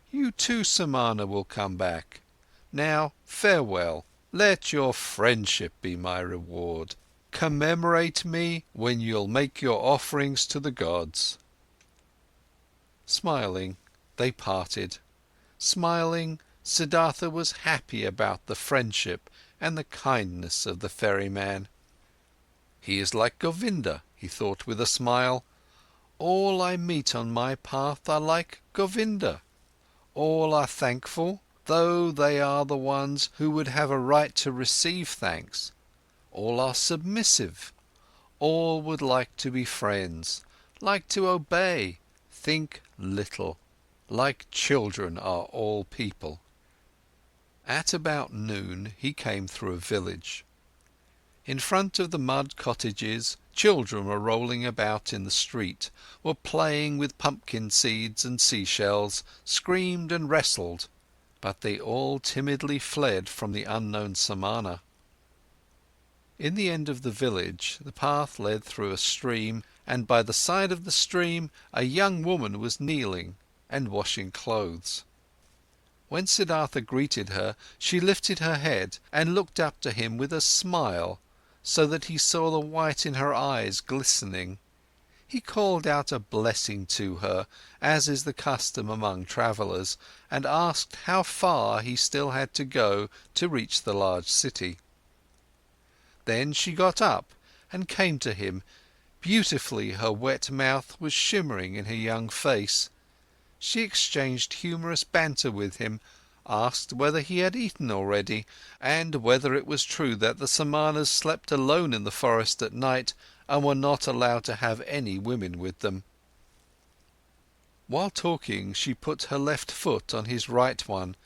You too, Samana, will come back. Now, farewell. Let your friendship be my reward. Commemorate me when you'll make your offerings to the gods." Smiling, they parted. Smiling, Siddhartha was happy about the friendship and the kindness of the ferryman. "He is like Govinda," he thought with a smile. "All I meet on my path are like Govinda. All are thankful, though they are the ones who would have a right to receive thanks. All are submissive. All would like to be friends, like to obey, think little. Like children are all people." At about noon, he came through a village. In front of the mud cottages, children were rolling about in the street, were playing with pumpkin seeds and seashells, screamed and wrestled, but they all timidly fled from the unknown Samana. In the end of the village, the path led through a stream, and by the side of the stream, a young woman was kneeling and washing clothes. When Siddhartha greeted her, she lifted her head and looked up to him with a smile, so that he saw the white in her eyes glistening. He called out a blessing to her, as is the custom among travellers, and asked how far he still had to go to reach the large city. Then she got up and came to him. Beautifully her wet mouth was shimmering in her young face. She exchanged humorous banter with him, asked whether he had eaten already, and whether it was true that the Samanas slept alone in the forest at night and were not allowed to have any women with them. While talking, she put her left foot on his right one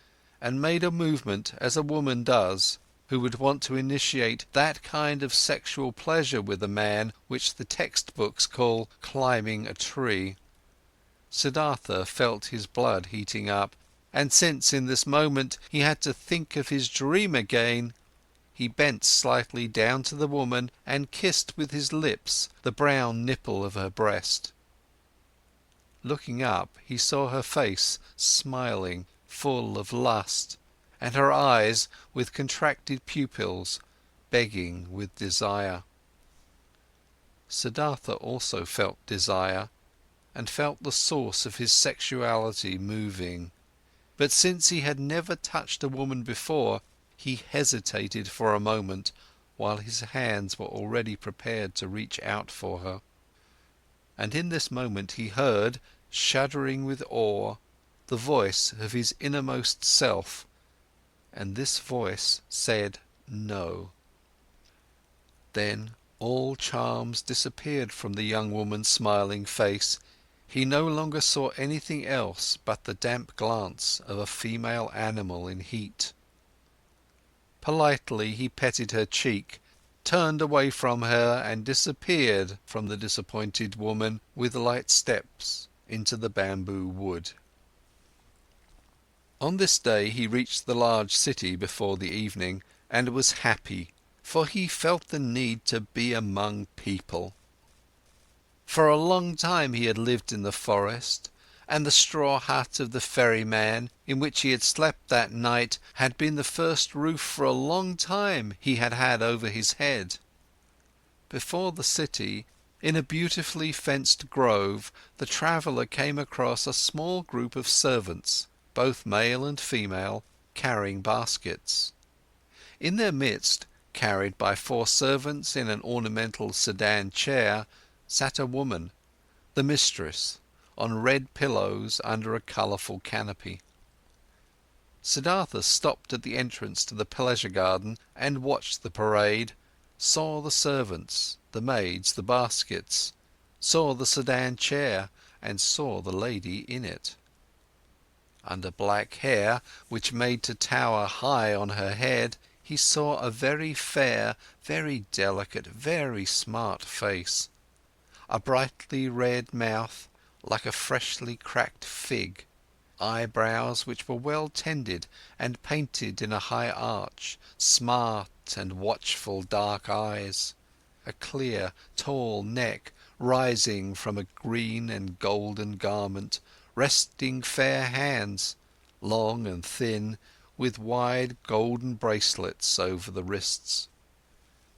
and made a movement as a woman does who would want to initiate that kind of sexual pleasure with a man which the textbooks call climbing a tree. Siddhartha felt his blood heating up, and since in this moment he had to think of his dream again, he bent slightly down to the woman and kissed with his lips the brown nipple of her breast. Looking up, he saw her face smiling, full of lust, and her eyes with contracted pupils, begging with desire. Siddhartha also felt desire, and felt the source of his sexuality moving. But since he had never touched a woman before, he hesitated for a moment, while his hands were already prepared to reach out for her. And in this moment he heard, shuddering with awe, the voice of his innermost self, and this voice said no. Then all charms disappeared from the young woman's smiling face. He no longer saw anything else but the damp glance of a female animal in heat. Politely he petted her cheek, turned away from her and disappeared from the disappointed woman with light steps into the bamboo wood. On this day he reached the large city before the evening and was happy, for he felt the need to be among people. For a long time he had lived in the forest, and the straw hut of the ferryman, in which he had slept that night, had been the first roof for a long time he had had over his head. Before the city, in a beautifully fenced grove, the traveller came across a small group of servants, both male and female, carrying baskets. In their midst, carried by 4 servants in an ornamental sedan chair, sat a woman, the mistress, on red pillows under a colourful canopy. Siddhartha stopped at the entrance to the pleasure garden and watched the parade, saw the servants, the maids, the baskets, saw the sedan chair, and saw the lady in it. Under black hair, which made to tower high on her head, he saw a very fair, very delicate, very smart face, a brightly red mouth like a freshly cracked fig, eyebrows which were well tended and painted in a high arch, smart and watchful dark eyes, a clear, tall neck rising from a green and golden garment, resting fair hands, long and thin, with wide golden bracelets over the wrists.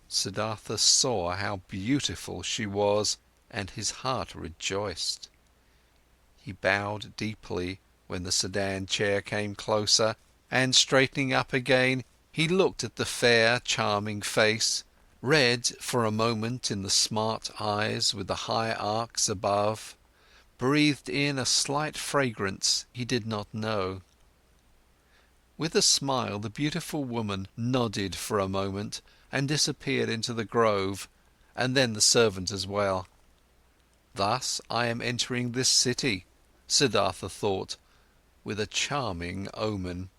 Siddhartha saw how beautiful she was, and his heart rejoiced. He bowed deeply when the sedan chair came closer, and straightening up again, he looked at the fair, charming face, read for a moment in the smart eyes with the high arcs above, breathed in a slight fragrance he did not know. With a smile, the beautiful woman nodded for a moment and disappeared into the grove, and then the servant as well. Thus I am entering this city, Siddhartha thought, with a charming omen.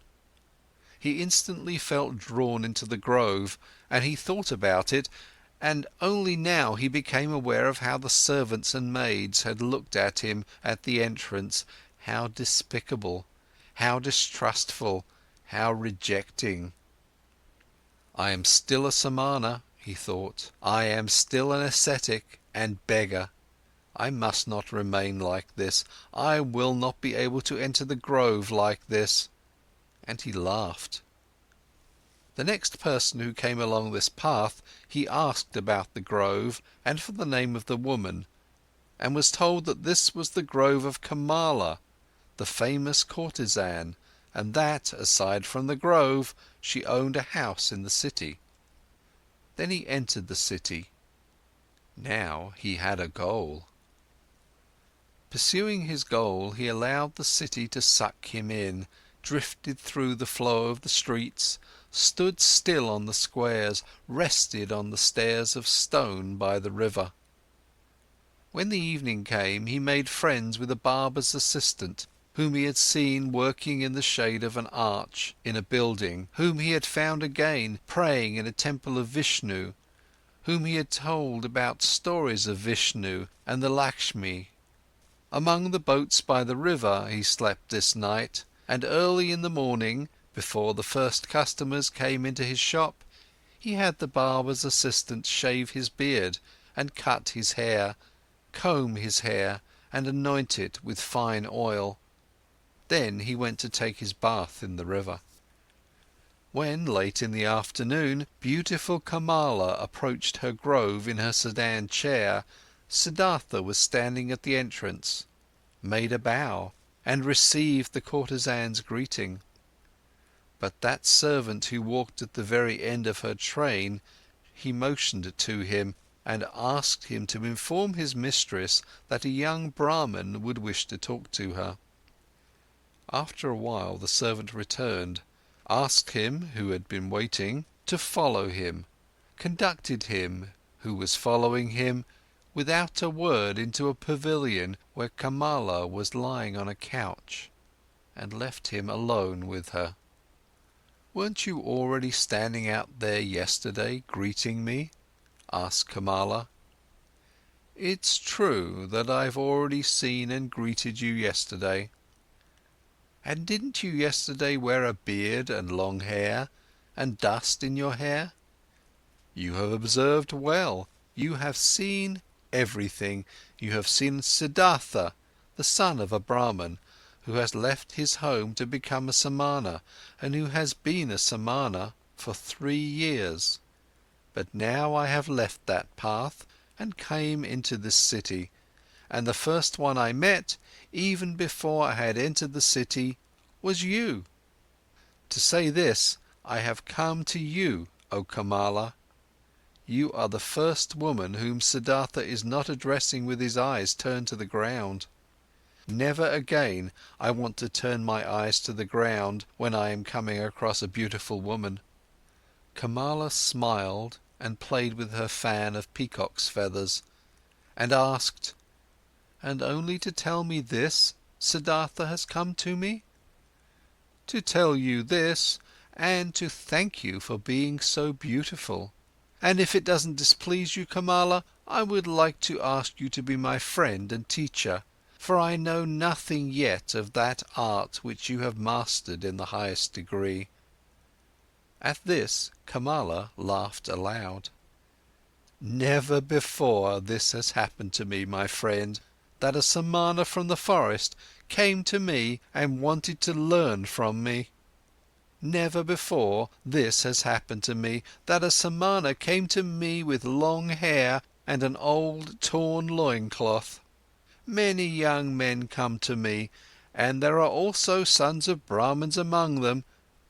He instantly felt drawn into the grove, and he thought about it, and only now he became aware of how the servants and maids had looked at him at the entrance, how despicable, how distrustful, how rejecting. I am still a Samana, he thought. I am still an ascetic and beggar. I must not remain like this. I will not be able to enter the grove like this. And he laughed. The next person who came along this path, he asked about the grove and for the name of the woman, and was told that this was the grove of Kamala, the famous courtesan, and that, aside from the grove, she owned a house in the city. Then he entered the city. Now he had a goal. Pursuing his goal, he allowed the city to suck him in, drifted through the flow of the streets, stood still on the squares, rested on the stairs of stone by the river. When the evening came, he made friends with a barber's assistant, whom he had seen working in the shade of an arch in a building, whom he had found again praying in a temple of Vishnu, whom he had told about stories of Vishnu and the Lakshmi. Among the boats by the river he slept this night, and early in the morning, before the first customers came into his shop, he had the barber's assistant shave his beard and cut his hair, comb his hair and anoint it with fine oil. Then he went to take his bath in the river. When, late in the afternoon, beautiful Kamala approached her grove in her sedan chair, Siddhartha was standing at the entrance, made a bow, and received the courtesan's greeting. But that servant who walked at the very end of her train, he motioned to him and asked him to inform his mistress that a young Brahman would wish to talk to her. After a while the servant returned, asked him, who had been waiting, to follow him, conducted him, who was following him, without a word into a pavilion where Kamala was lying on a couch, and left him alone with her. "Weren't you already standing out there yesterday, greeting me?" asked Kamala. "It's true that I've already seen and greeted you yesterday." "And didn't you yesterday wear a beard and long hair, and dust in your hair?" "You have observed well. You have seen everything. You have seen Siddhartha, the son of a Brahman, who has left his home to become a Samana, and who has been a Samana for 3 years. But now I have left that path and came into this city, and the first one I met, even before I had entered the city, was you. To say this, I have come to you, O Kamala. You are the first woman whom Siddhartha is not addressing with his eyes turned to the ground. Never again I want to turn my eyes to the ground when I am coming across a beautiful woman." Kamala smiled and played with her fan of peacock's feathers, and asked, "And only to tell me this, Siddhartha has come to me?" "To tell you this, and to thank you for being so beautiful. And if it doesn't displease you, Kamala, I would like to ask you to be my friend and teacher, for I know nothing yet of that art which you have mastered in the highest degree." At this, Kamala laughed aloud. "Never before this has happened to me, my friend, that a Samana from the forest came to me and wanted to learn from me. Never before this has happened to me, that a Samana came to me with long hair and an old torn loincloth. Many young men come to me, and there are also sons of Brahmins among them,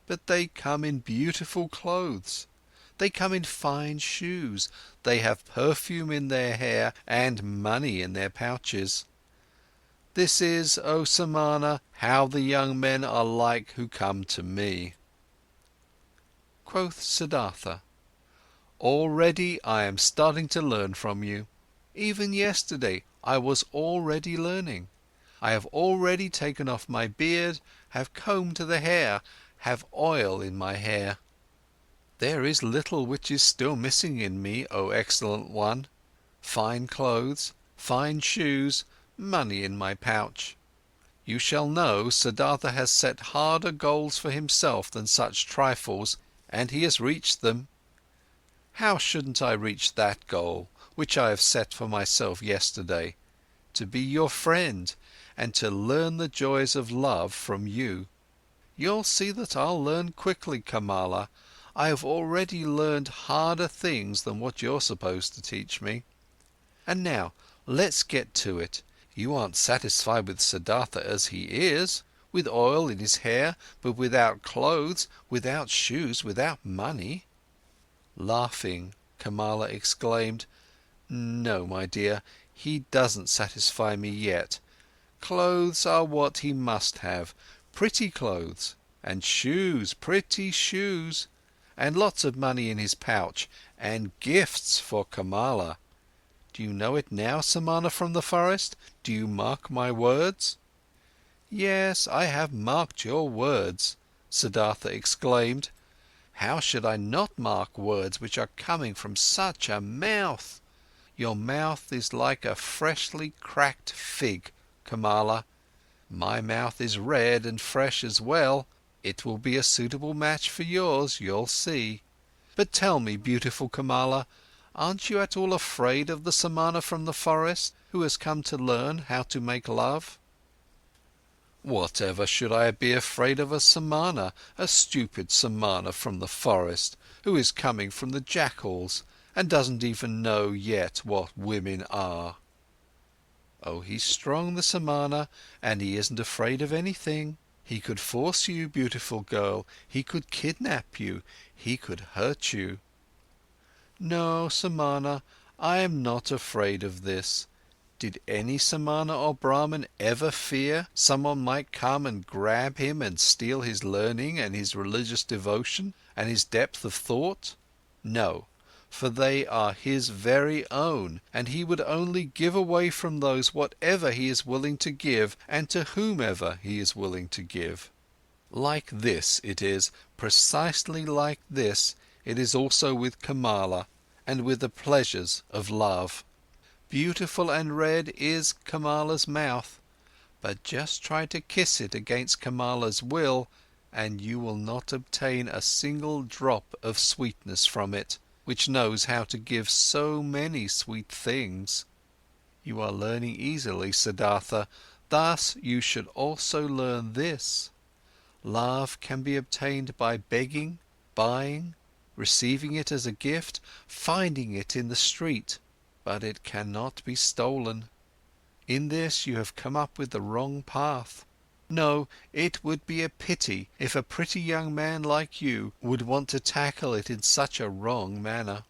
but they come in beautiful clothes, they come in fine shoes, they have perfume in their hair and money in their pouches. This is, O Samana, how the young men are like who come to me." Quoth Siddhartha, "Already I am starting to learn from you. Even yesterday I was already learning. I have already taken off my beard, have combed the hair, have oil in my hair. There is little which is still missing in me, O excellent one: fine clothes, fine shoes, money in my pouch. You shall know, Siddhartha has set harder goals for himself than such trifles, and he has reached them. How shouldn't I reach that goal, which I have set for myself yesterday, to be your friend and to learn the joys of love from you? You'll see that I'll learn quickly, Kamala. I have already learned harder things than what you're supposed to teach me. And now, let's get to it. You aren't satisfied with Siddhartha as he is, with oil in his hair, but without clothes, without shoes, without money." Laughing, Kamala exclaimed, "No, my dear, he doesn't satisfy me yet. Clothes are what he must have, pretty clothes, and shoes, pretty shoes, and lots of money in his pouch, and gifts for Kamala. Do you know it now, Samana from the forest? Do you mark my words?" "Yes, I have marked your words," Siddhartha exclaimed. "How should I not mark words which are coming from such a mouth? Your mouth is like a freshly cracked fig, Kamala. My mouth is red and fresh as well. It will be a suitable match for yours, you'll see. But tell me, beautiful Kamala, aren't you at all afraid of the Samana from the forest, who has come to learn how to make love?" "Whatever should I be afraid of a Samana, a stupid Samana from the forest, who is coming from the jackals and doesn't even know yet what women are?" "Oh, he's strong, the Samana, and he isn't afraid of anything. He could force you, beautiful girl, he could kidnap you, he could hurt you." "No, Samana, I am not afraid of this. Did any Samana or Brahman ever fear someone might come and grab him and steal his learning and his religious devotion and his depth of thought? No, for they are his very own, and he would only give away from those whatever he is willing to give and to whomever he is willing to give. Like this it is, precisely like this, it is also with Kamala and with the pleasures of love. Beautiful and red is Kamala's mouth, but just try to kiss it against Kamala's will, and you will not obtain a single drop of sweetness from it, which knows how to give so many sweet things. You are learning easily, Siddhartha, thus you should also learn this. Love can be obtained by begging, buying, receiving it as a gift, finding it in the street, but it cannot be stolen. In this you have come up with the wrong path. No, it would be a pity if a pretty young man like you would want to tackle it in such a wrong manner."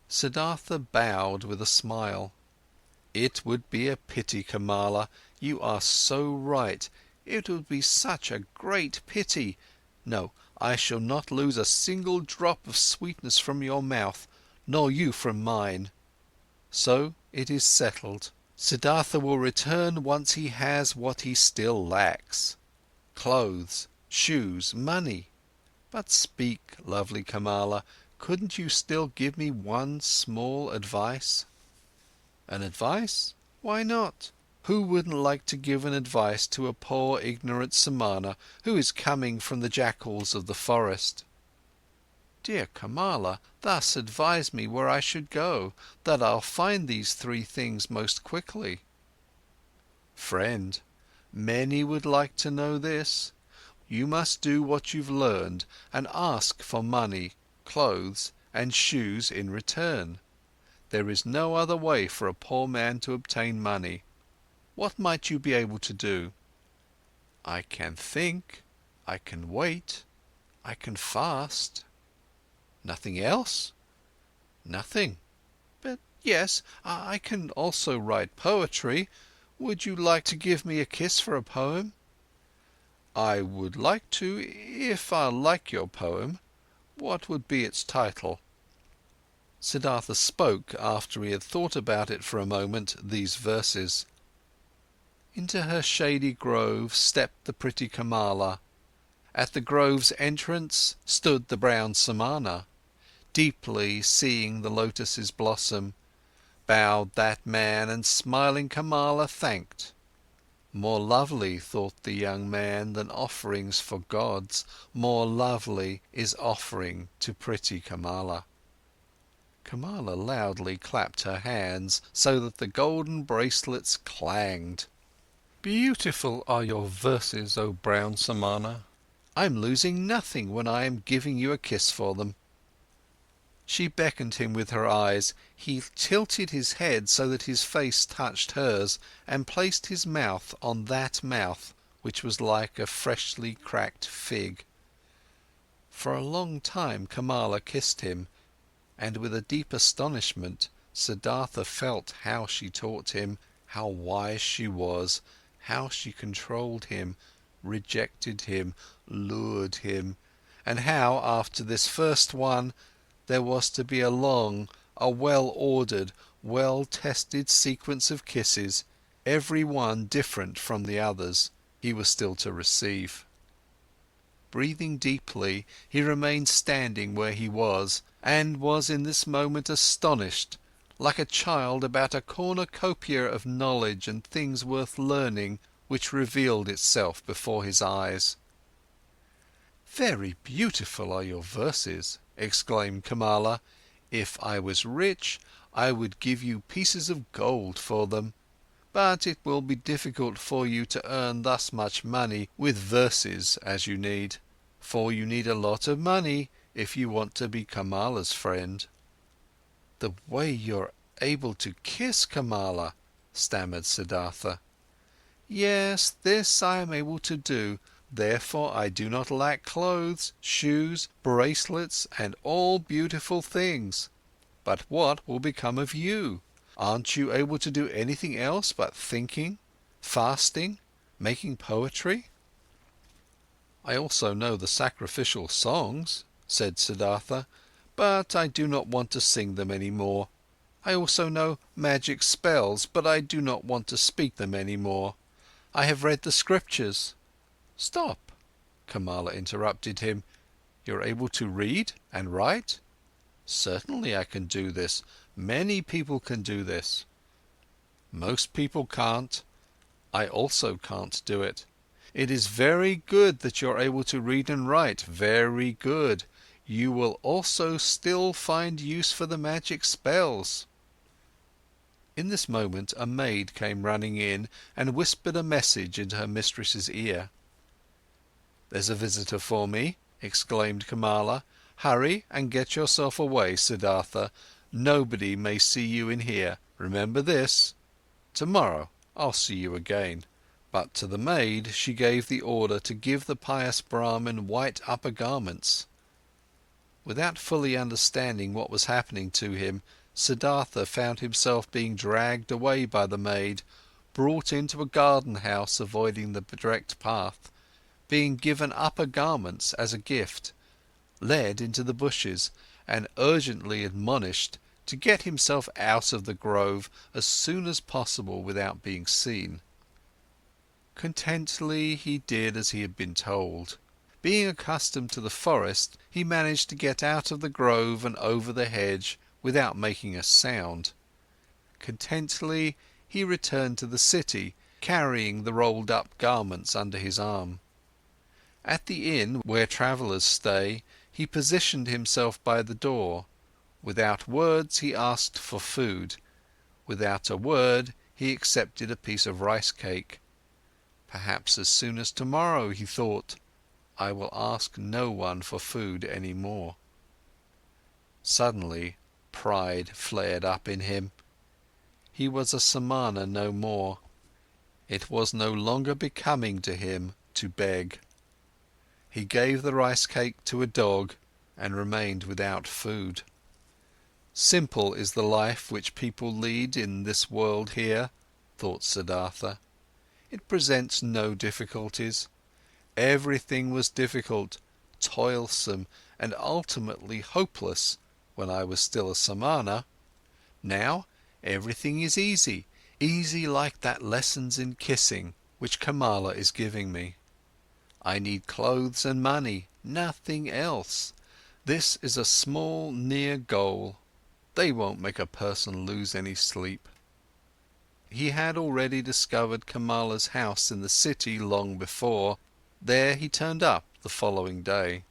Siddhartha bowed with a smile. "It would be a pity, Kamala, you are so right, it would be such a great pity. No, I shall not lose a single drop of sweetness from your mouth, nor you from mine. So it is settled. Siddhartha will return once he has what he still lacks: clothes, shoes, money. But speak, lovely Kamala, couldn't you still give me one small advice?" "An advice? Why not? Who wouldn't like to give an advice to a poor ignorant Samana who is coming from the jackals of the forest?" "Dear Kamala, thus advise me where I should go, that I'll find these three things most quickly." "Friend, many would like to know this. You must do what you've learned and ask for money, clothes and shoes in return. There is no other way for a poor man to obtain money. What might you be able to do?" "I can think, I can wait, I can fast." "Nothing else?" "Nothing. But yes, I can also write poetry. Would you like to give me a kiss for a poem?" "I would like to, if I like your poem. What would be its title?" Siddhartha spoke, after he had thought about it for a moment, these verses. Into her shady grove stepped the pretty Kamala. At the grove's entrance stood the brown Samana. Deeply seeing the lotus's blossom, bowed that man and smiling Kamala thanked. More lovely, thought the young man, than offerings for gods, more lovely is offering to pretty Kamala. Kamala loudly clapped her hands, so that the golden bracelets clanged. "Beautiful are your verses, O brown Samana. I'm losing nothing when I am giving you a kiss for them." She beckoned him with her eyes. He tilted his head so that his face touched hers, and placed his mouth on that mouth which was like a freshly cracked fig. For a long time Kamala kissed him, and with a deep astonishment Siddhartha felt how she taught him, how wise she was, how she controlled him, rejected him, lured him, and how, after this first one, there was to be a long, a well-ordered, well-tested sequence of kisses, every one different from the others, he was still to receive. Breathing deeply, he remained standing where he was, and was in this moment astonished, like a child about a cornucopia of knowledge and things worth learning, which revealed itself before his eyes. "Very beautiful are your verses," exclaimed Kamala. "If I was rich, I would give you pieces of gold for them. But it will be difficult for you to earn thus much money with verses as you need, for you need a lot of money if you want to be Kamala's friend." "The way you're able to kiss, Kamala," stammered Siddhartha. "Yes, this I am able to do, therefore I do not lack clothes, shoes, bracelets and all beautiful things. But what will become of you? Aren't you able to do anything else but thinking, fasting, making poetry?" "I also know the sacrificial songs," said Siddhartha, "but I do not want to sing them any more. I also know magic spells, but I do not want to speak them any more. I have read the scriptures—" "Stop!" Kamala interrupted him. "You're able to read and write?" "Certainly I can do this. Many people can do this." "Most people can't. I also can't do it. It is very good that you're able to read and write, very good. You will also still find use for the magic spells." In this moment a maid came running in and whispered a message into her mistress's ear. "There's a visitor for me," exclaimed Kamala. "Hurry and get yourself away, Siddhartha. Nobody may see you in here, remember this. Tomorrow I'll see you again." But to the maid she gave the order to give the pious Brahmin white upper garments. Without fully understanding what was happening to him, Siddhartha found himself being dragged away by the maid, brought into a garden house avoiding the direct path, being given upper garments as a gift, led into the bushes and urgently admonished to get himself out of the grove as soon as possible without being seen. Contentedly he did as he had been told. Being accustomed to the forest, he managed to get out of the grove and over the hedge without making a sound. Contentedly he returned to the city, carrying the rolled up garments under his arm. At the inn where travellers stay, he positioned himself by the door. Without words he asked for food. Without a word he accepted a piece of rice cake. Perhaps as soon as tomorrow, he thought, I will ask no one for food any more. Suddenly pride flared up in him. He was a Samana no more. It was no longer becoming to him to beg. He gave the rice cake to a dog and remained without food. Simple is the life which people lead in this world here, thought Siddhartha. It presents no difficulties. Everything was difficult, toilsome and ultimately hopeless when I was still a Samana. Now everything is easy, easy like that lessons in kissing which Kamala is giving me. I need clothes and money, nothing else. This is a small near goal. They won't make a person lose any sleep. He had already discovered Kamala's house in the city long before. There he turned up the following day.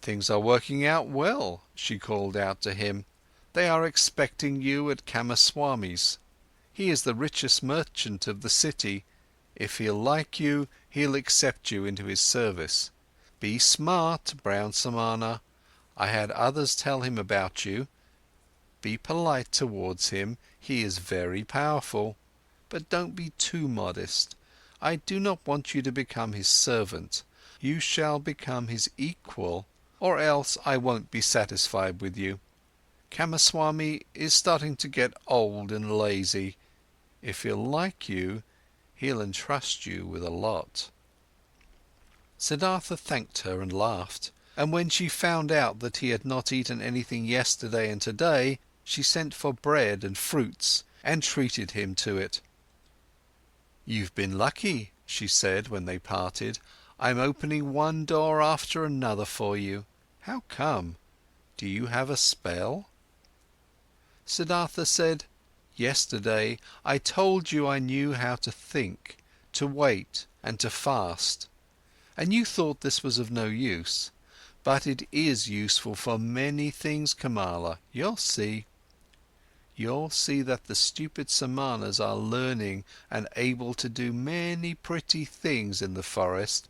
"Things are working out well," she called out to him. "They are expecting you at Kamaswami's. He is the richest merchant of the city. If he'll like you, he'll accept you into his service. Be smart, brown Samana. I had others tell him about you. Be polite towards him, he is very powerful, but don't be too modest. I do not want you to become his servant. You shall become his equal, or else I won't be satisfied with you. Kamaswami is starting to get old and lazy. If he'll like you, he'll entrust you with a lot." Siddhartha thanked her and laughed, and when she found out that he had not eaten anything yesterday and today, she sent for bread and fruits and treated him to it. "You've been lucky," she said when they parted. "I'm opening one door after another for you. How come? Do you have a spell?" Siddhartha said, "Yesterday I told you I knew how to think, to wait and to fast, and you thought this was of no use. But it is useful for many things, Kamala, you'll see. You'll see that the stupid Samanas are learning and able to do many pretty things in the forest,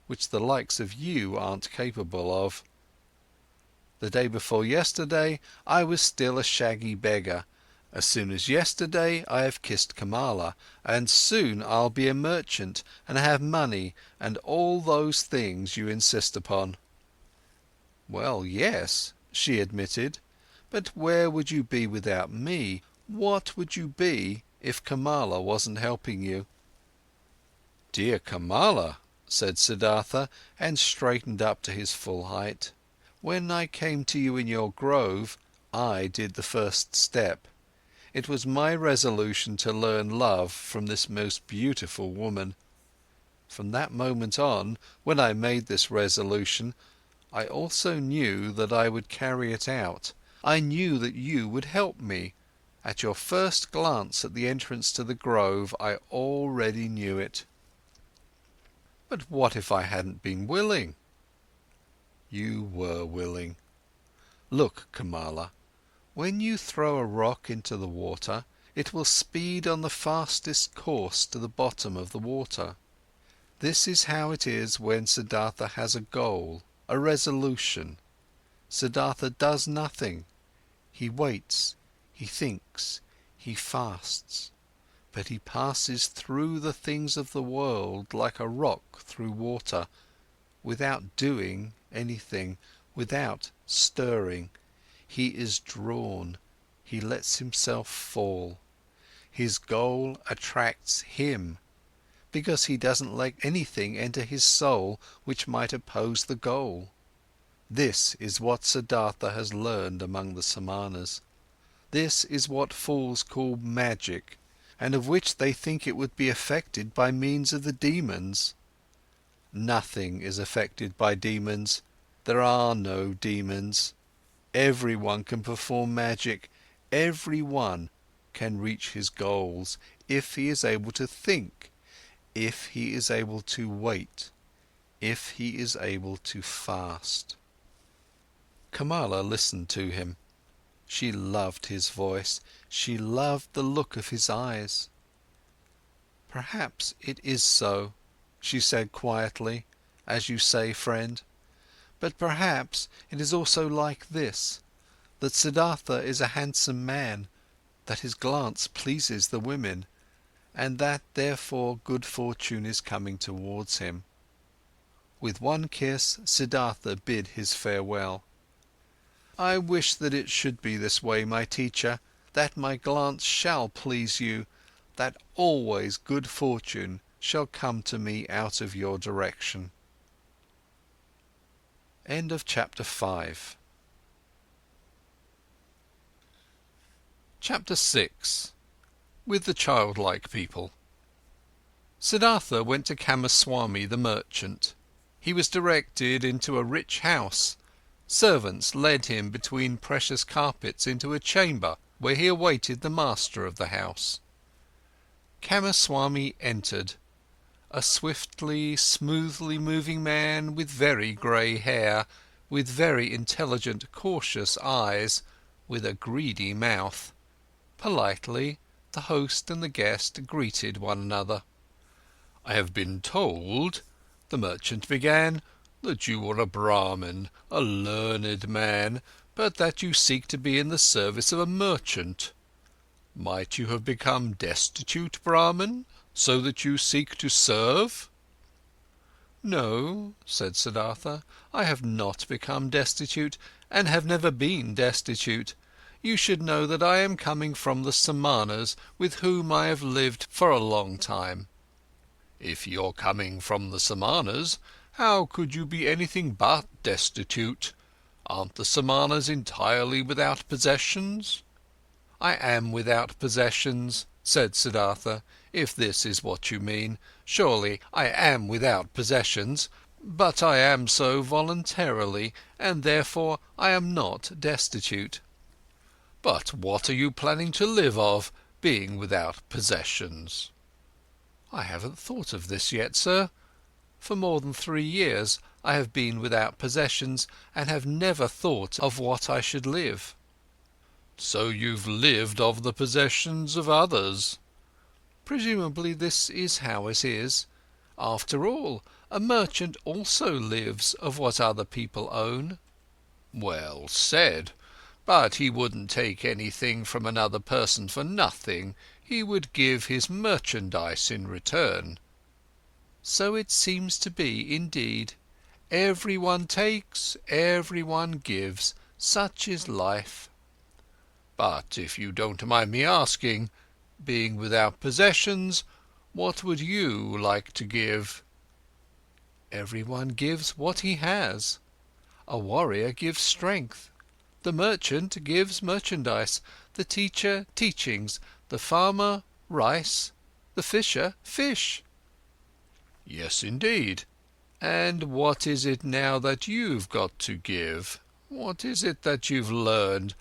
which the likes of you aren't capable of. The day before yesterday, I was still a shaggy beggar. As soon as yesterday, I have kissed Kamala, and soon I'll be a merchant and have money and all those things you insist upon." "Well, yes," she admitted, "but where would you be without me? What would you be if Kamala wasn't helping you?" "Dear Kamala," said Siddhartha, and straightened up to his full height. "When I came to you in your grove, I did the first step. It was my resolution to learn love from this most beautiful woman. From that moment on, when I made this resolution, I also knew that I would carry it out. I knew that you would help me. At your first glance at the entrance to the grove, I already knew it." "But what if I hadn't been willing?" "You were willing. Look, Kamala, when you throw a rock into the water, it will speed on the fastest course to the bottom of the water. This is how it is when Siddhartha has a goal, a resolution. Siddhartha does nothing. He waits, he thinks, he fasts, but he passes through the things of the world like a rock through water, without doing anything, without stirring. He is drawn, he lets himself fall. His goal attracts him, because he doesn't let anything enter his soul which might oppose the goal. This is what Siddhartha has learned among the Samanas. This is what fools call magic, and of which they think it would be affected by means of the demons. Nothing is affected by demons. There are no demons. Everyone can perform magic. Everyone can reach his goals, if he is able to think, if he is able to wait, if he is able to fast." Kamala listened to him. She loved his voice, she loved the look of his eyes. "Perhaps it is so," she said quietly, "as you say, friend. But perhaps it is also like this, that Siddhartha is a handsome man, that his glance pleases the women, and that therefore good fortune is coming towards him." With one kiss, Siddhartha bid his farewell. "I wish that it should be this way, my teacher, that my glance shall please you, that always good fortune shall come to me out of your direction." End of chapter 5. Chapter 6. With the childlike people. Siddhartha went to Kamaswami the merchant. He was directed into a rich house. Servants led him between precious carpets into a chamber where he awaited the master of the house. Kamaswami entered, a swiftly, smoothly moving man with very grey hair, with very intelligent, cautious eyes, with a greedy mouth. Politely, the host and the guest greeted one another. "I have been told," the merchant began, that you are a Brahmin, a learned man, but that you seek to be in the service of a merchant. Might you have become destitute, Brahmin, so that you seek to serve?" "No," said Siddhartha, "I have not become destitute, and have never been destitute. You should know that I am coming from the Samanas, with whom I have lived for a long time." "If you're coming from the Samanas, how could you be anything but destitute? Aren't the Samanas entirely without possessions?" "I am without possessions," said Siddhartha, "if this is what you mean. Surely I am without possessions, but I am so voluntarily, and therefore I am not destitute." "But what are you planning to live of, being without possessions?" "I haven't thought of this yet, sir. For more than 3 years I have been without possessions, and have never thought of what I should live." "So you've lived of the possessions of others?" "Presumably this is how it is. After all, a merchant also lives of what other people own." "Well said. But he wouldn't take anything from another person for nothing. He would give his merchandise in return." "So it seems to be, indeed. Everyone takes, everyone gives. Such is life." "But if you don't mind me asking, being without possessions, what would you like to give?" "Everyone gives what he has. A warrior gives strength. The merchant gives merchandise. The teacher, teachings. The farmer, rice. The fisher, fish." "Yes, indeed. And what is it now that you've got to give? What is it that you've learned?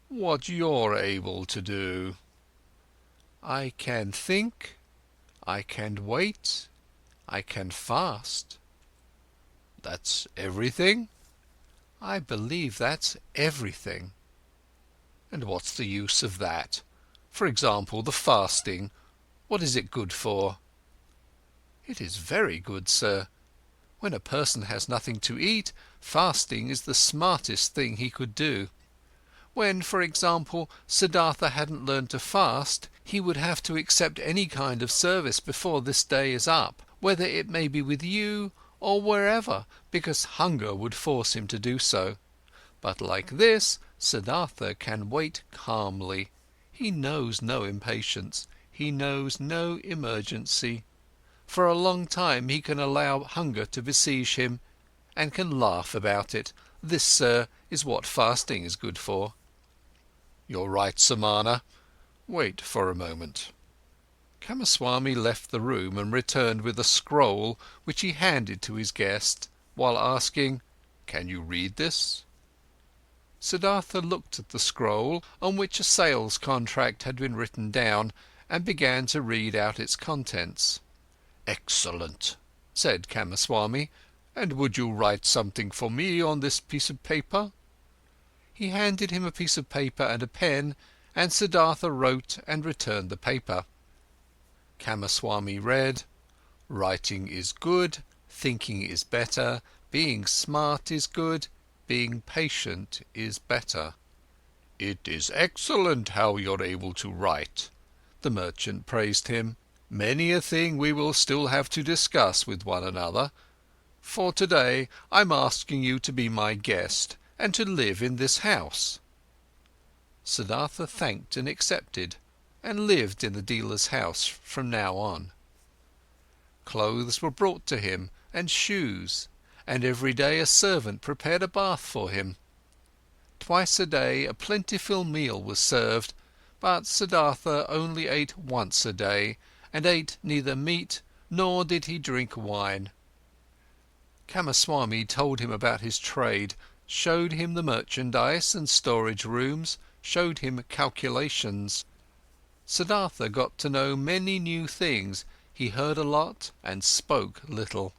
What you're able to do?" "I can think, I can wait, I can fast." "That's everything?" "I believe that's everything." "And what's the use of that? For example, the fasting. What is it good for?" "It is very good, sir. When a person has nothing to eat, fasting is the smartest thing he could do. When, for example, Siddhartha hadn't learned to fast, he would have to accept any kind of service before this day is up, whether it may be with you or wherever, because hunger would force him to do so. But like this, Siddhartha can wait calmly. He knows no impatience. He knows no emergency. For a long time he can allow hunger to besiege him, and can laugh about it. This, sir, is what fasting is good for." "You're right, Samana. Wait for a moment." Kamaswami left the room and returned with a scroll which he handed to his guest, while asking, "Can you read this?" Siddhartha looked at the scroll, on which a sales contract had been written down, and began to read out its contents. "Excellent," said Kamaswami. "And would you write something for me on this piece of paper?" He handed him a piece of paper and a pen, and Siddhartha wrote and returned the paper. Kamaswami read, "Writing is good, thinking is better, being smart is good, being patient is better." "It is excellent how you're able to write," the merchant praised him. "Many a thing we will still have to discuss with one another. For today I'm asking you to be my guest, and to live in this house." Siddhartha thanked and accepted, and lived in the dealer's house from now on. Clothes were brought to him, and shoes, and every day a servant prepared a bath for him. Twice a day a plentiful meal was served, but Siddhartha only ate once a day, and ate neither meat nor did he drink wine. Kamaswami told him about his trade, showed him the merchandise and storage rooms, showed him calculations. Siddhartha got to know many new things. He heard a lot and spoke little.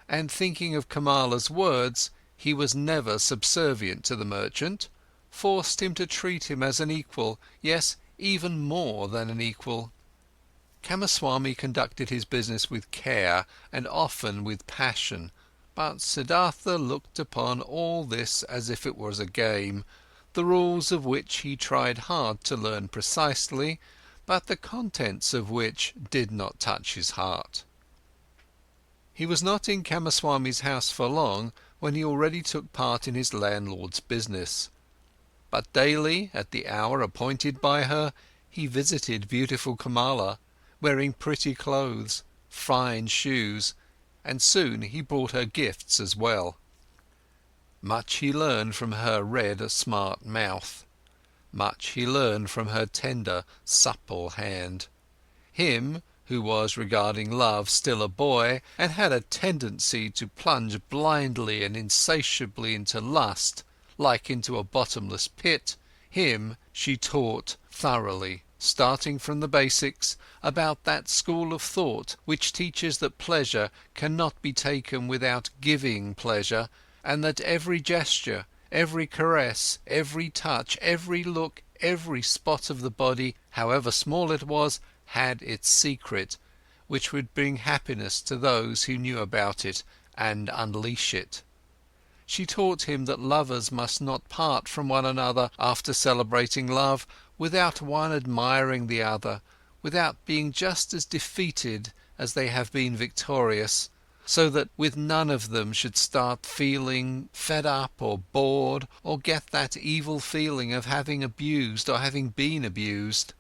And thinking of Kamala's words, he was never subservient to the merchant, forced him to treat him as an equal, yes, even more than an equal. Kamaswami conducted his business with care and often with passion, But Siddhartha looked upon all this as if it was a game, the rules of which he tried hard to learn precisely, but the contents of which did not touch his heart. He was not in Kamaswami's house for long when he already took part in his landlord's business. But daily, at the hour appointed by her, he visited beautiful Kamala, wearing pretty clothes, fine shoes, and soon he brought her gifts as well. Much he learned from her red, smart mouth. Much he learned from her tender, supple hand. Him, who was regarding love still a boy, and had a tendency to plunge blindly and insatiably into lust, like into a bottomless pit, him she taught thoroughly, starting from the basics, about that school of thought which teaches that pleasure cannot be taken without giving pleasure, and that every gesture, every caress, every touch, every look, every spot of the body, however small it was, had its secret, which would bring happiness to those who knew about it and unleash it. She taught him that lovers must not part from one another after celebrating love, without one admiring the other, without being just as defeated as they have been victorious, so that with none of them should start feeling fed up or bored, or get that evil feeling of having abused or having been abused.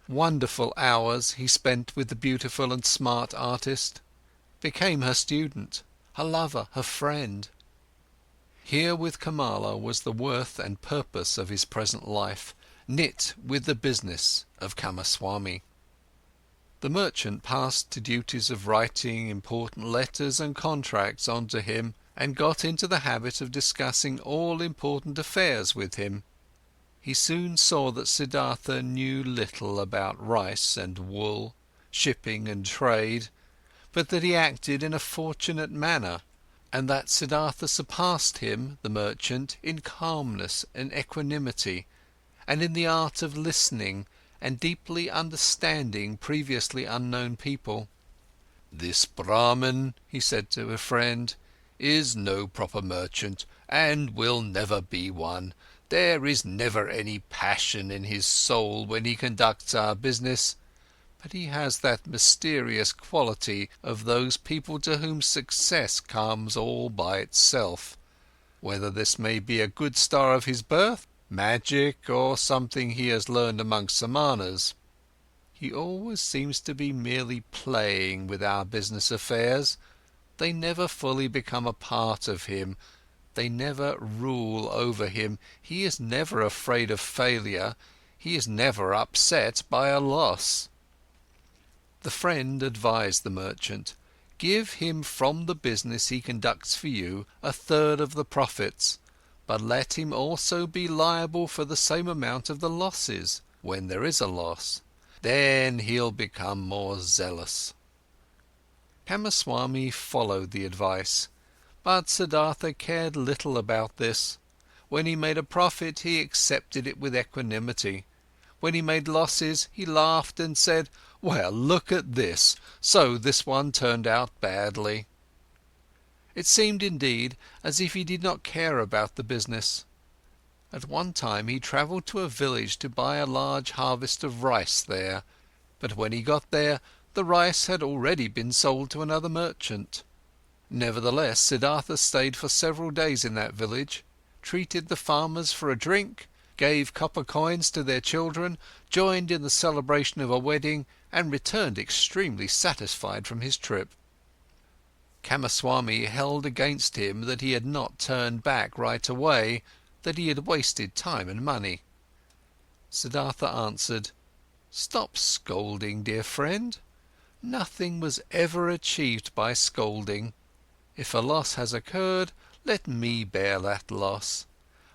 Wonderful hours he spent with the beautiful and smart artist, became her student, her lover, her friend. Here with Kamala was the worth and purpose of his present life, knit with the business of Kamaswami. The merchant passed to duties of writing important letters and contracts onto him, and got into the habit of discussing all important affairs with him. He soon saw that Siddhartha knew little about rice and wool, shipping and trade, but that he acted in a fortunate manner, and that Siddhartha surpassed him, the merchant, in calmness and equanimity, and in the art of listening and deeply understanding previously unknown people. "This Brahman," he said to a friend, "is no proper merchant, and will never be one. There is never any passion in his soul when he conducts our business, but he has that mysterious quality of those people to whom success comes all by itself, whether this may be a good star of his birth, magic, or something he has learned amongst Samanas. He always seems to be merely playing with our business affairs. They never fully become a part of him, they never rule over him, he is never afraid of failure, he is never upset by a loss." The friend advised the merchant, "Give him from the business he conducts for you 1/3 of the profits, but let him also be liable for the same amount of the losses, when there is a loss. Then he'll become more zealous." Kamaswami followed the advice, but Siddhartha cared little about this. When he made a profit, he accepted it with equanimity. When he made losses, he laughed and said, "Well, look at this, so this one turned out badly." It seemed indeed as if he did not care about the business. At one time he travelled to a village to buy a large harvest of rice there, but when he got there, the rice had already been sold to another merchant. Nevertheless, Siddhartha stayed for several days in that village, treated the farmers for a drink, gave copper coins to their children, joined in the celebration of a wedding, and returned extremely satisfied from his trip. Kamaswami held against him that he had not turned back right away, that he had wasted time and money. Siddhartha answered, "Stop scolding, dear friend. Nothing was ever achieved by scolding. If a loss has occurred, let me bear that loss.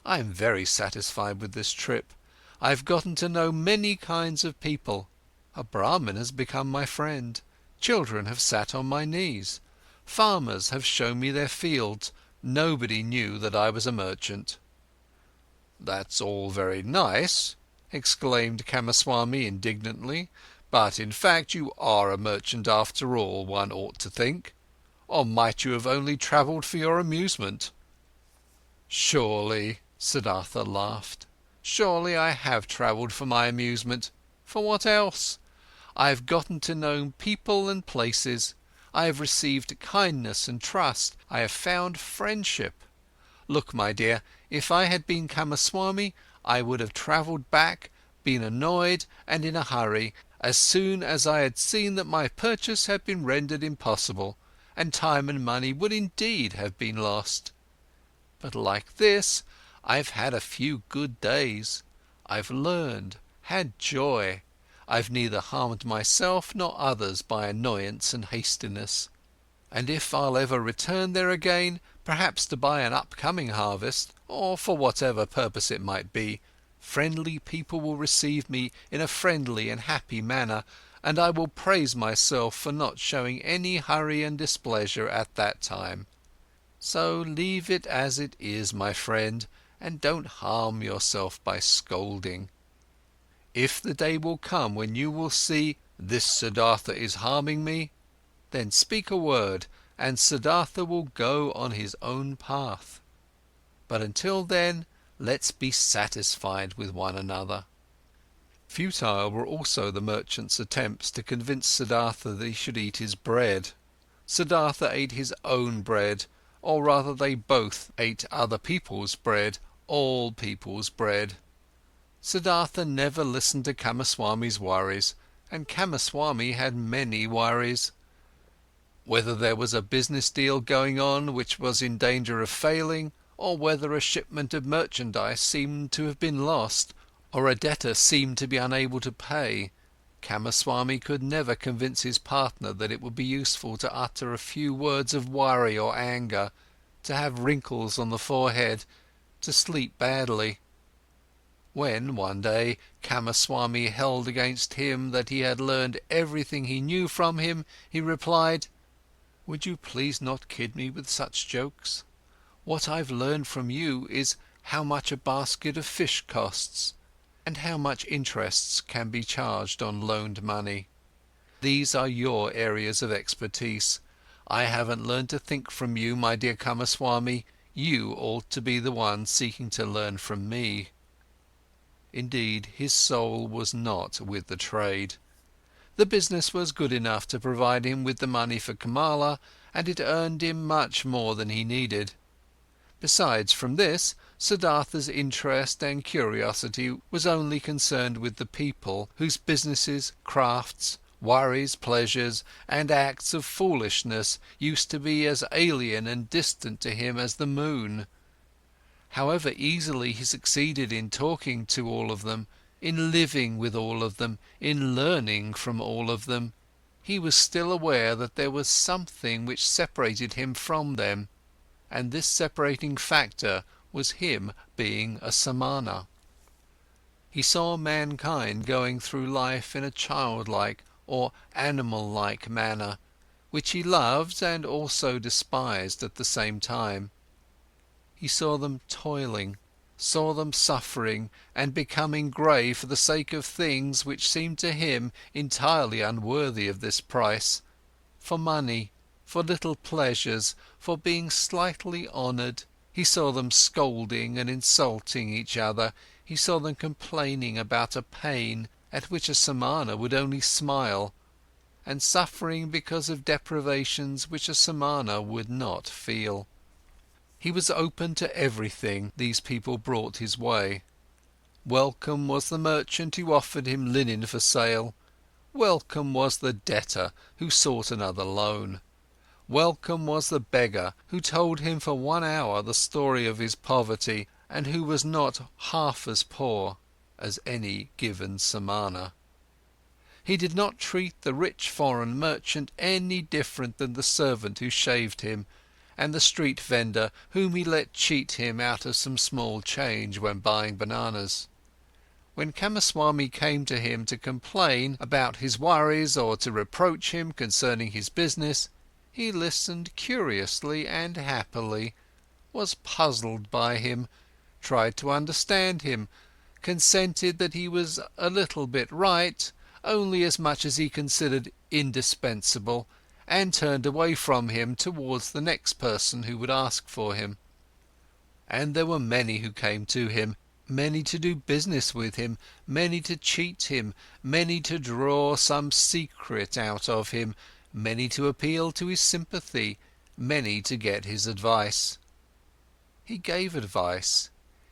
I am very satisfied with this trip. I've gotten to know many kinds of people. A Brahmin has become my friend. Children have sat on my knees. Farmers have shown me their fields. Nobody knew that I was a merchant." "That's all very nice," exclaimed Kamaswami indignantly, "but in fact you are a merchant after all, one ought to think. Or might you have only travelled for your amusement?" "Surely," Siddhartha laughed, "surely I have travelled for my amusement. For what else? I have gotten to know people and places, I have received kindness and trust, I have found friendship. Look, my dear, if I had been Kamaswami, I would have travelled back, been annoyed and in a hurry, as soon as I had seen that my purchase had been rendered impossible, and time and money would indeed have been lost. But like this, I've had a few good days, I've learned, had joy, I've neither harmed myself nor others by annoyance and hastiness. And if I'll ever return there again, perhaps to buy an upcoming harvest, or for whatever purpose it might be, friendly people will receive me in a friendly and happy manner, and I will praise myself for not showing any hurry and displeasure at that time. So leave it as it is, my friend, and don't harm yourself by scolding. If the day will come when you will see, this Siddhartha is harming me, then speak a word, and Siddhartha will go on his own path. But until then, let's be satisfied with one another." Futile were also the merchant's attempts to convince Siddhartha that he should eat his bread. Siddhartha ate his own bread, or rather they both ate other people's bread, all people's bread. Siddhartha never listened to Kamaswami's worries, and Kamaswami had many worries. Whether there was a business deal going on which was in danger of failing, or whether a shipment of merchandise seemed to have been lost, or a debtor seemed to be unable to pay, Kamaswami could never convince his partner that it would be useful to utter a few words of worry or anger, to have wrinkles on the forehead, to sleep badly. When, one day, Kamaswami held against him that he had learned everything he knew from him, he replied, "Would you please not kid me with such jokes? What I've learned from you is how much a basket of fish costs, and how much interests can be charged on loaned money. These are your areas of expertise. I haven't learned to think from you, my dear Kamaswami, you ought to be the one seeking to learn from me." Indeed, his soul was not with the trade. The business was good enough to provide him with the money for Kamala, and it earned him much more than he needed. Besides from this, Siddhartha's interest and curiosity was only concerned with the people, whose businesses, crafts, worries, pleasures, and acts of foolishness used to be as alien and distant to him as the moon. However easily he succeeded in talking to all of them, in living with all of them, in learning from all of them, he was still aware that there was something which separated him from them, and this separating factor was him being a Samana. He saw mankind going through life in a childlike or animal-like manner, which he loved and also despised at the same time. He saw them toiling, saw them suffering and becoming grey for the sake of things which seemed to him entirely unworthy of this price, for money, for little pleasures, for being slightly honoured. He saw them scolding and insulting each other, he saw them complaining about a pain at which a Samana would only smile, and suffering because of deprivations which a Samana would not feel. He was open to everything these people brought his way. Welcome was the merchant who offered him linen for sale, welcome was the debtor who sought another loan, welcome was the beggar who told him for 1 hour the story of his poverty and who was not half as poor as any given Samana. He did not treat the rich foreign merchant any different than the servant who shaved him, and the street vendor whom he let cheat him out of some small change when buying bananas. When Kamaswami came to him to complain about his worries or to reproach him concerning his business, he listened curiously and happily, was puzzled by him, tried to understand him, consented that he was a little bit right, only as much as he considered indispensable, and turned away from him towards the next person who would ask for him. And there were many who came to him, many to do business with him, many to cheat him, many to draw some secret out of him, many to appeal to his sympathy, many to get his advice. He gave advice,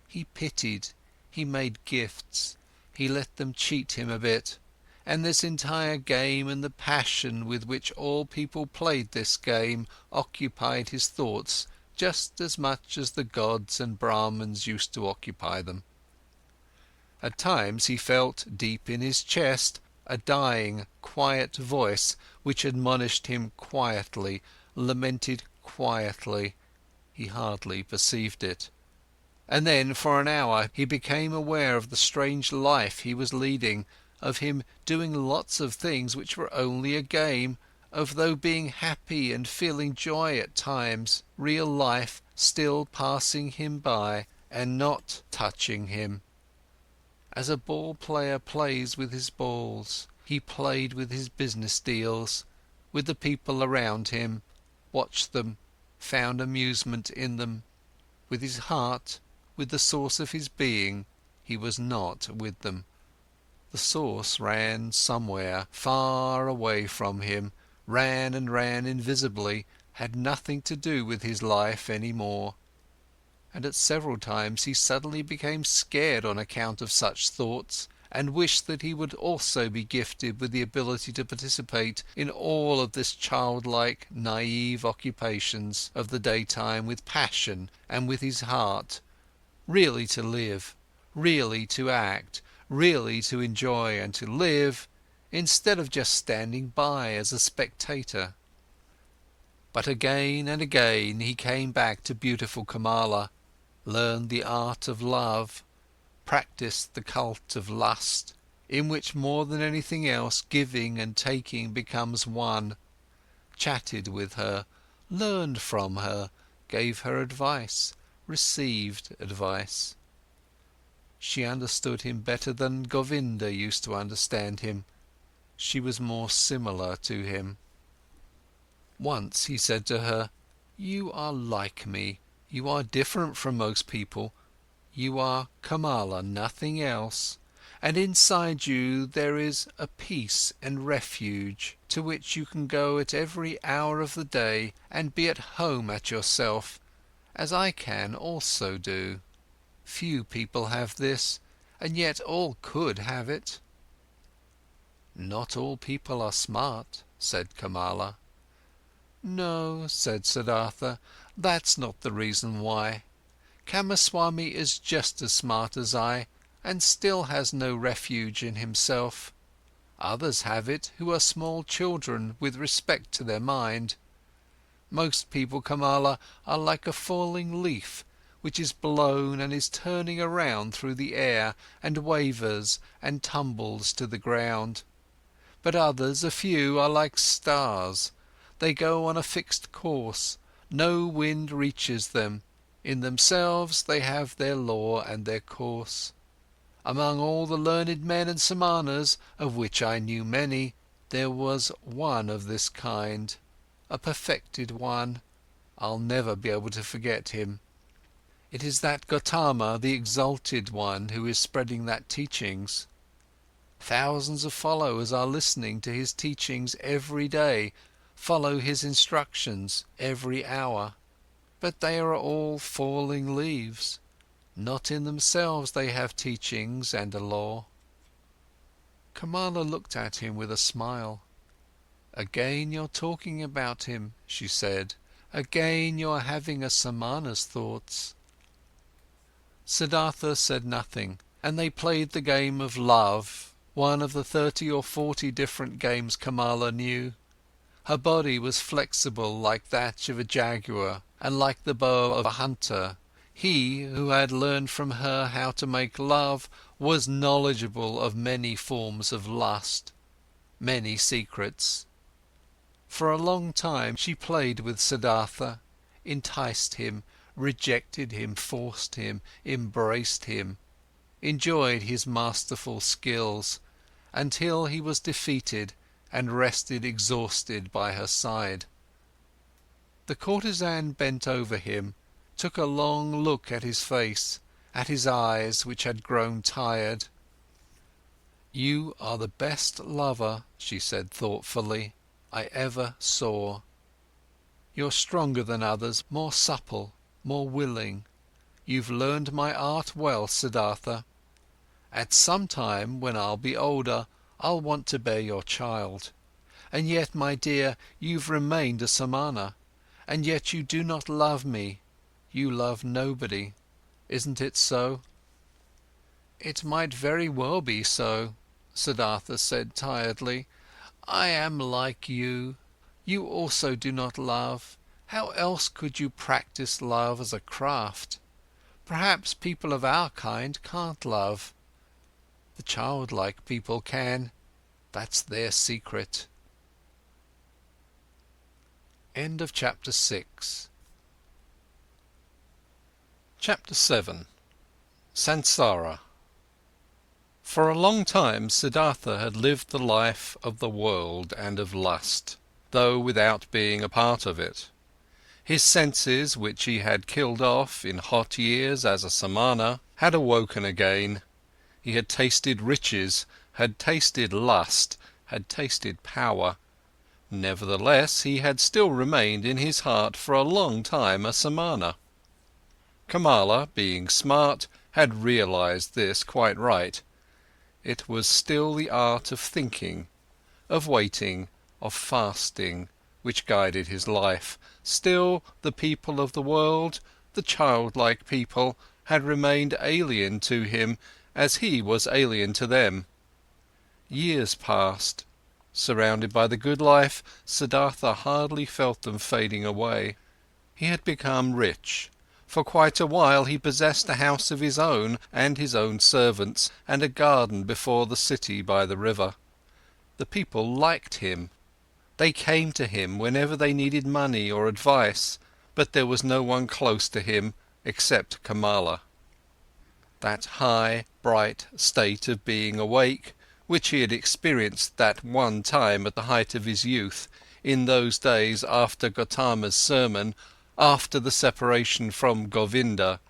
he pitied, he made gifts, he let them cheat him a bit, and this entire game and the passion with which all people played this game occupied his thoughts just as much as the gods and Brahmins used to occupy them. At times he felt deep in his chest a dying, quiet voice which admonished him quietly, lamented quietly. He hardly perceived it. And then for an hour he became aware of the strange life he was leading, of him doing lots of things which were only a game, of though being happy and feeling joy at times, real life still passing him by and not touching him. As a ball player plays with his balls, he played with his business deals, with the people around him, watched them, found amusement in them. With his heart, with the source of his being, he was not with them. The source ran somewhere, far away from him, ran and ran invisibly, had nothing to do with his life any more. And at several times he suddenly became scared on account of such thoughts, and wished that he would also be gifted with the ability to participate in all of this childlike, naive occupations of the daytime with passion and with his heart, really to live, really to act, really to enjoy and to live, instead of just standing by as a spectator. But again and again he came back to beautiful Kamala, learned the art of love, practiced the cult of lust, in which more than anything else giving and taking becomes one, chatted with her, learned from her, gave her advice, received advice. She understood him better than Govinda used to understand him. She was more similar to him. Once he said to her, "You are like me, you are different from most people, you are Kamala, nothing else, and inside you there is a peace and refuge to which you can go at every hour of the day and be at home at yourself, as I can also do. Few people have this, and yet all could have it." "Not all people are smart," said Kamala. "No," said Siddhartha, "that's not the reason why. Kamaswami is just as smart as I, and still has no refuge in himself. Others have it who are small children with respect to their mind. Most people, Kamala, are like a falling leaf, which is blown and is turning around through the air and wavers and tumbles to the ground. But others, a few, are like stars. They go on a fixed course, no wind reaches them, in themselves they have their law and their course. Among all the learned men and Samanas, of which I knew many, there was one of this kind, a perfected one. I'll never be able to forget him. It is that Gotama, the exalted one, who is spreading that teachings. Thousands of followers are listening to his teachings every day, follow his instructions every hour. But they are all falling leaves. Not in themselves they have teachings and a law." Kamala looked at him with a smile. "Again you're talking about him," she said. "Again you're having a Samana's thoughts." Siddhartha said nothing, and they played the game of love, one of the 30 or 40 different games Kamala knew. Her body was flexible like that of a jaguar, and like the bow of a hunter. He, who had learned from her how to make love, was knowledgeable of many forms of lust, many secrets. For a long time she played with Siddhartha, enticed him, rejected him, forced him, embraced him, enjoyed his masterful skills, until he was defeated and rested exhausted by her side. The courtesan bent over him, took a long look at his face, at his eyes which had grown tired. "You are the best lover," she said thoughtfully, "I ever saw. You're stronger than others, more supple, more willing. You've learned my art well, Siddhartha. At some time, when I'll be older, I'll want to bear your child. And yet, my dear, you've remained a Samana. And yet you do not love me. You love nobody. Isn't it so?" "It might very well be so," Siddhartha said tiredly. "I am like you. You also do not love. How else could you practice love as a craft? Perhaps people of our kind can't love. The childlike people can. That's their secret." End of chapter 6. Chapter 7. Sansara. For a long time Siddhartha had lived the life of the world and of lust, though without being a part of it. His senses, which he had killed off in hot years as a Samana, had awoken again. He had tasted riches, had tasted lust, had tasted power. Nevertheless, he had still remained in his heart for a long time a Samana. Kamala, being smart, had realized this quite right. It was still the art of thinking, of waiting, of fasting, which guided his life. Still, the people of the world, the childlike people, had remained alien to him as he was alien to them. Years passed. Surrounded by the good life, Siddhartha hardly felt them fading away. He had become rich. For quite a while he possessed a house of his own and his own servants, and a garden before the city by the river. The people liked him. They came to him whenever they needed money or advice, but there was no one close to him except Kamala. That high, bright state of being awake, which he had experienced that one time at the height of his youth, in those days after Gotama's sermon, after the separation from Govinda,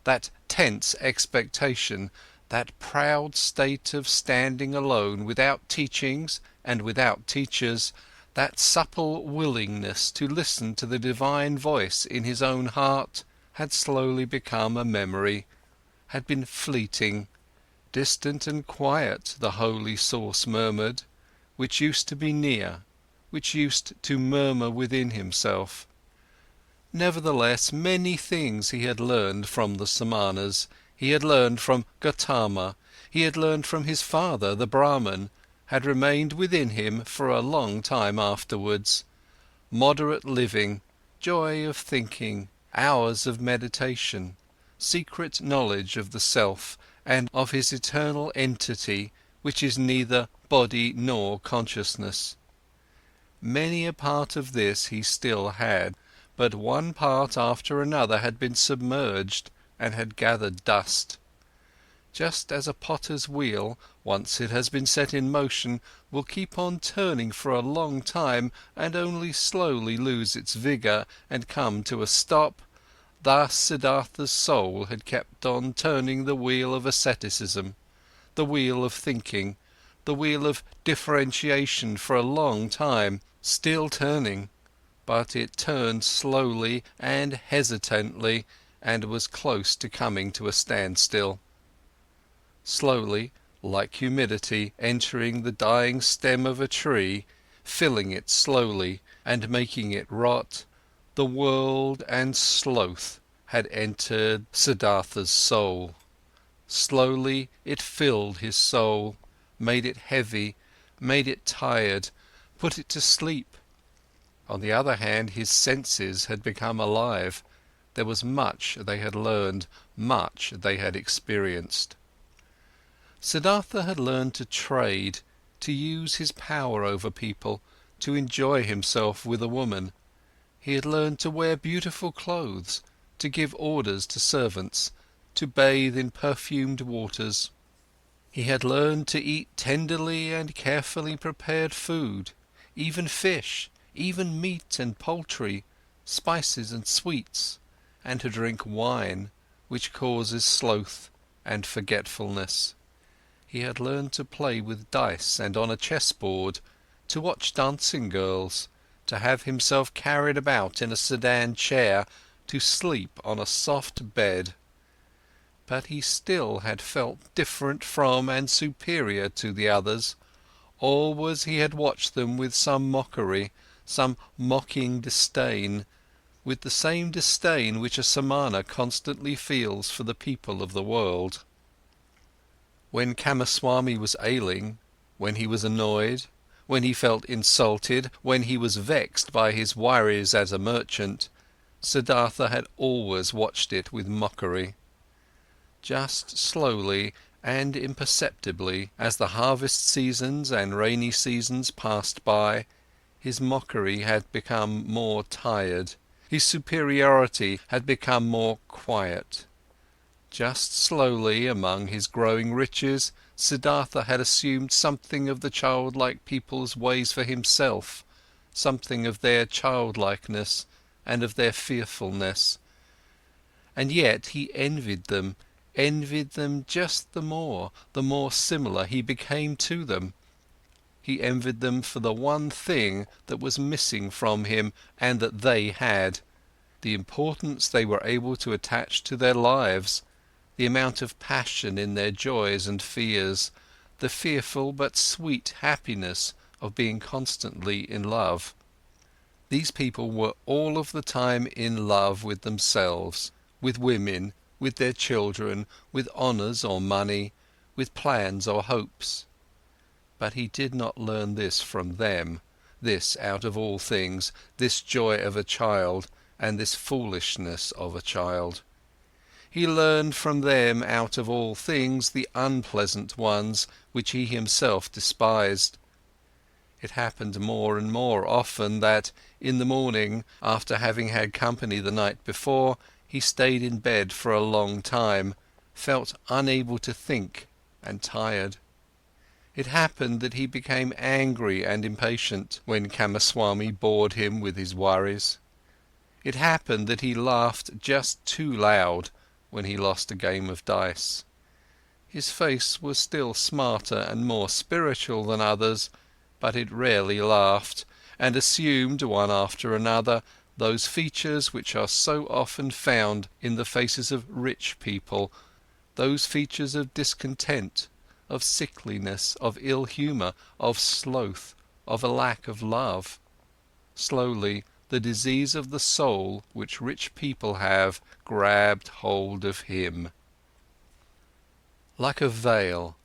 that tense expectation, that proud state of standing alone without teachings and without teachers, that supple willingness to listen to the divine voice in his own heart, had slowly become a memory, had been fleeting. Distant and quiet the holy source murmured, which used to be near, which used to murmur within himself. Nevertheless, many things he had learned from the Samanas, he had learned from Gotama, he had learned from his father, the Brahman, had remained within him for a long time afterwards. Moderate living, joy of thinking, hours of meditation, secret knowledge of the self and of his eternal entity, which is neither body nor consciousness. Many a part of this he still had, but one part after another had been submerged and had gathered dust. Just as a potter's wheel, once it has been set in motion, will keep on turning for a long time and only slowly lose its vigour and come to a stop, thus Siddhartha's soul had kept on turning the wheel of asceticism, the wheel of thinking, the wheel of differentiation for a long time, still turning, but it turned slowly and hesitantly and was close to coming to a standstill. Slowly, like humidity entering the dying stem of a tree, filling it slowly and making it rot, the world and sloth had entered Siddhartha's soul. Slowly it filled his soul, made it heavy, made it tired, put it to sleep. On the other hand, his senses had become alive. There was much they had learned, much they had experienced. Siddhartha had learned to trade, to use his power over people, to enjoy himself with a woman. He had learned to wear beautiful clothes, to give orders to servants, to bathe in perfumed waters. He had learned to eat tenderly and carefully prepared food, even fish, even meat and poultry, spices and sweets, and to drink wine, which causes sloth and forgetfulness. He had learned to play with dice and on a chessboard, to watch dancing girls, to have himself carried about in a sedan chair, to sleep on a soft bed. But he still had felt different from and superior to the others. Always he had watched them with some mockery, some mocking disdain, with the same disdain which a Samana constantly feels for the people of the world. When Kamaswami was ailing, when he was annoyed, when he felt insulted, when he was vexed by his worries as a merchant, Siddhartha had always watched it with mockery. Just slowly and imperceptibly, as the harvest seasons and rainy seasons passed by, his mockery had become more tired, his superiority had become more quiet. Just slowly, among his growing riches, Siddhartha had assumed something of the childlike people's ways for himself, something of their childlikeness and of their fearfulness. And yet he envied them just the more similar he became to them. He envied them for the one thing that was missing from him and that they had, the importance they were able to attach to their lives, the amount of passion in their joys and fears, the fearful but sweet happiness of being constantly in love. These people were all of the time in love with themselves, with women, with their children, with honours or money, with plans or hopes. But he did not learn this from them, this out of all things, this joy of a child and this foolishness of a child. He learned from them out of all things the unpleasant ones which he himself despised. It happened more and more often that, in the morning, after having had company the night before, he stayed in bed for a long time, felt unable to think and tired. It happened that he became angry and impatient when Kamaswami bored him with his worries. It happened that he laughed just too loud when he lost a game of dice. His face was still smarter and more spiritual than others, but it rarely laughed, and assumed, one after another, those features which are so often found in the faces of rich people, those features of discontent, of sickliness, of ill humour, of sloth, of a lack of love. Slowly, the disease of the soul which rich people have grabbed hold of him. Like a veil,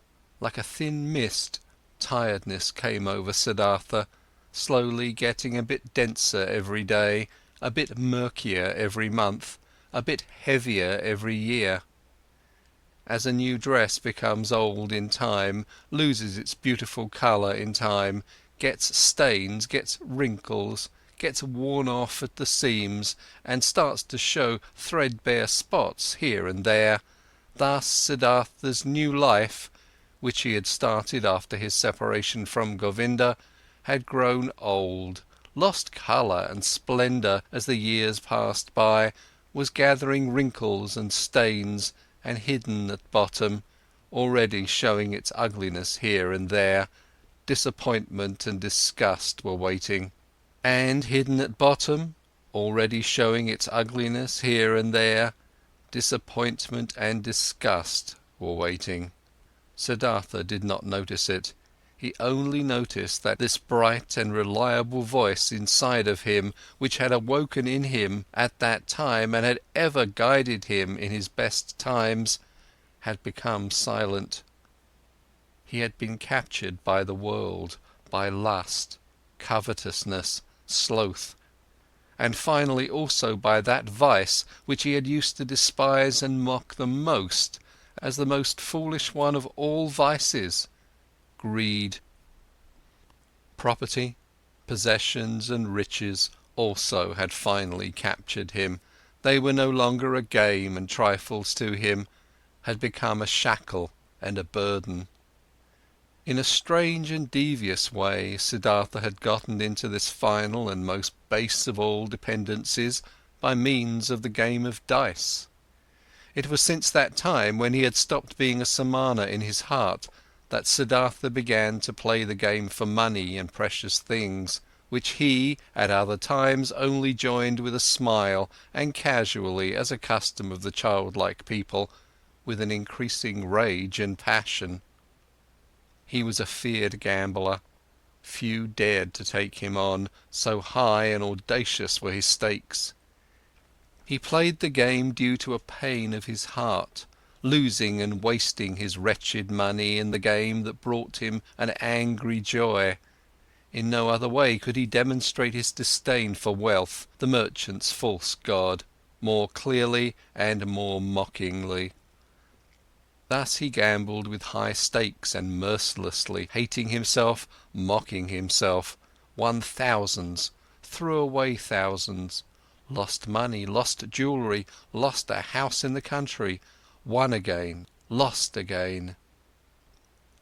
like a thin mist, tiredness came over Siddhartha, slowly getting a bit denser every day, a bit murkier every month, a bit heavier every year. As a new dress becomes old in time, loses its beautiful colour in time, gets stains, gets wrinkles, gets worn off at the seams and starts to show threadbare spots here and there, thus Siddhartha's new life, which he had started after his separation from Govinda, had grown old, lost colour and splendour as the years passed by, was gathering wrinkles and stains, and hidden at bottom, already showing its ugliness here and there, disappointment and disgust were waiting. And hidden at bottom, already showing its ugliness here and there, disappointment and disgust were waiting. Siddhartha did not notice it. He only noticed that this bright and reliable voice inside of him, which had awoken in him at that time and had ever guided him in his best times, had become silent. He had been captured by the world, by lust, covetousness, sloth, and finally also by that vice which he had used to despise and mock the most as the most foolish one of all vices: greed. Property, possessions and riches also had finally captured him. They were no longer a game and trifles to him, had become a shackle and a burden. In a strange and devious way, Siddhartha had gotten into this final and most base of all dependencies by means of the game of dice. It was since that time, when he had stopped being a Samana in his heart, that Siddhartha began to play the game for money and precious things, which he, at other times, only joined with a smile and casually as a custom of the childlike people, with an increasing rage and passion. He was a feared gambler. Few dared to take him on, so high and audacious were his stakes. He played the game due to a pain of his heart, losing and wasting his wretched money in the game that brought him an angry joy. In no other way could he demonstrate his disdain for wealth, the merchant's false god, more clearly and more mockingly. Thus he gambled with high stakes and mercilessly, hating himself, mocking himself, won thousands, threw away thousands, lost money, lost jewelry, lost a house in the country, won again, lost again.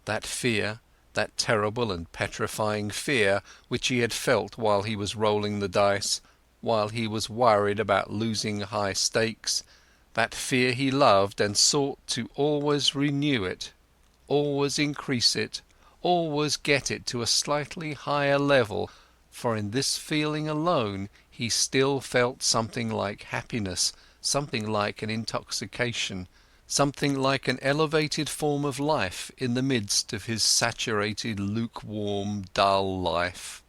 That fear, that terrible and petrifying fear which he had felt while he was rolling the dice, while he was worried about losing high stakes, that fear he loved and sought to always renew it, always increase it, always get it to a slightly higher level, for in this feeling alone he still felt something like happiness, something like an intoxication, something like an elevated form of life in the midst of his saturated, lukewarm, dull life.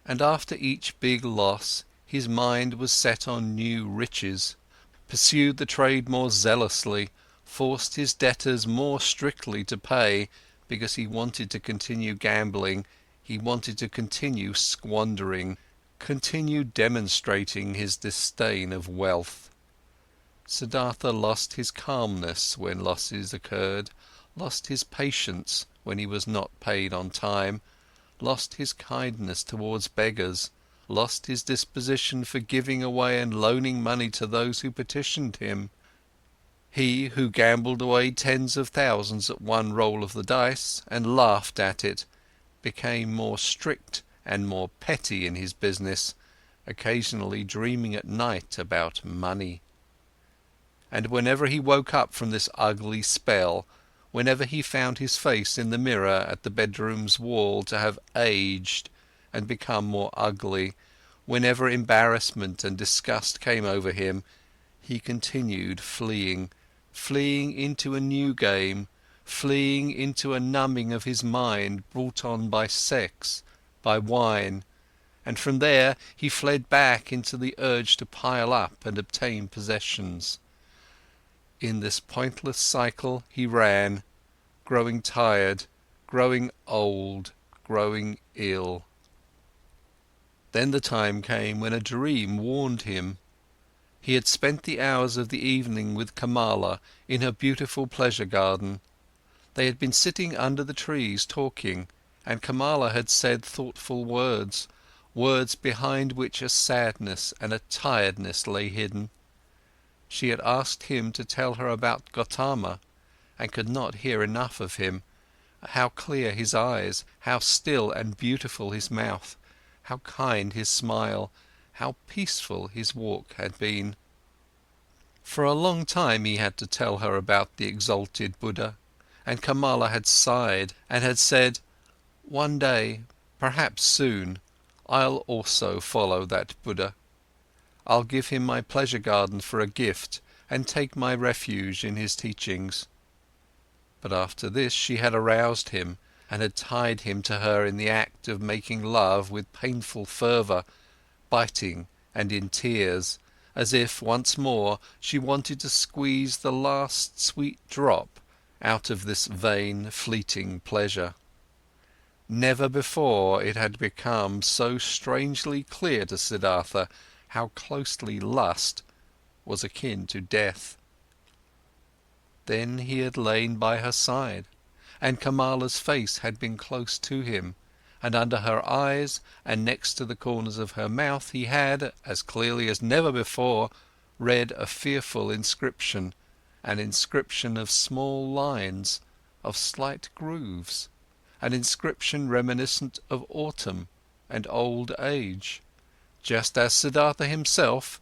And after each big loss, his mind was set on new riches, pursued the trade more zealously, forced his debtors more strictly to pay, because he wanted to continue gambling, he wanted to continue squandering, continue demonstrating his disdain of wealth. Siddhartha lost his calmness when losses occurred, lost his patience when he was not paid on time, lost his kindness towards beggars, lost his disposition for giving away and loaning money to those who petitioned him. He, who gambled away tens of thousands at one roll of the dice and laughed at it, became more strict and more petty in his business, occasionally dreaming at night about money. And whenever he woke up from this ugly spell, whenever he found his face in the mirror at the bedroom's wall to have aged and become more ugly, whenever embarrassment and disgust came over him, he continued fleeing, fleeing into a new game, fleeing into a numbing of his mind brought on by sex, by wine, and from there he fled back into the urge to pile up and obtain possessions. In this pointless cycle he ran, growing tired, growing old, growing ill. Then the time came when a dream warned him. He had spent the hours of the evening with Kamala in her beautiful pleasure garden. They had been sitting under the trees talking, and Kamala had said thoughtful words, words behind which a sadness and a tiredness lay hidden. She had asked him to tell her about Gotama, and could not hear enough of him, how clear his eyes, how still and beautiful his mouth, how kind his smile, how peaceful his walk had been. For a long time he had to tell her about the exalted Buddha, and Kamala had sighed and had said, "One day, perhaps soon, I'll also follow that Buddha. I'll give him my pleasure garden for a gift and take my refuge in his teachings." But after this she had aroused him and had tied him to her in the act of making love with painful fervour, biting and in tears, as if, once more, she wanted to squeeze the last sweet drop out of this vain, fleeting pleasure. Never before it had become so strangely clear to Siddhartha how closely lust was akin to death. Then he had lain by her side, and Kamala's face had been close to him, and under her eyes and next to the corners of her mouth he had, as clearly as never before, read a fearful inscription, an inscription of small lines, of slight grooves. an inscription reminiscent of autumn and old age, just as Siddhartha himself,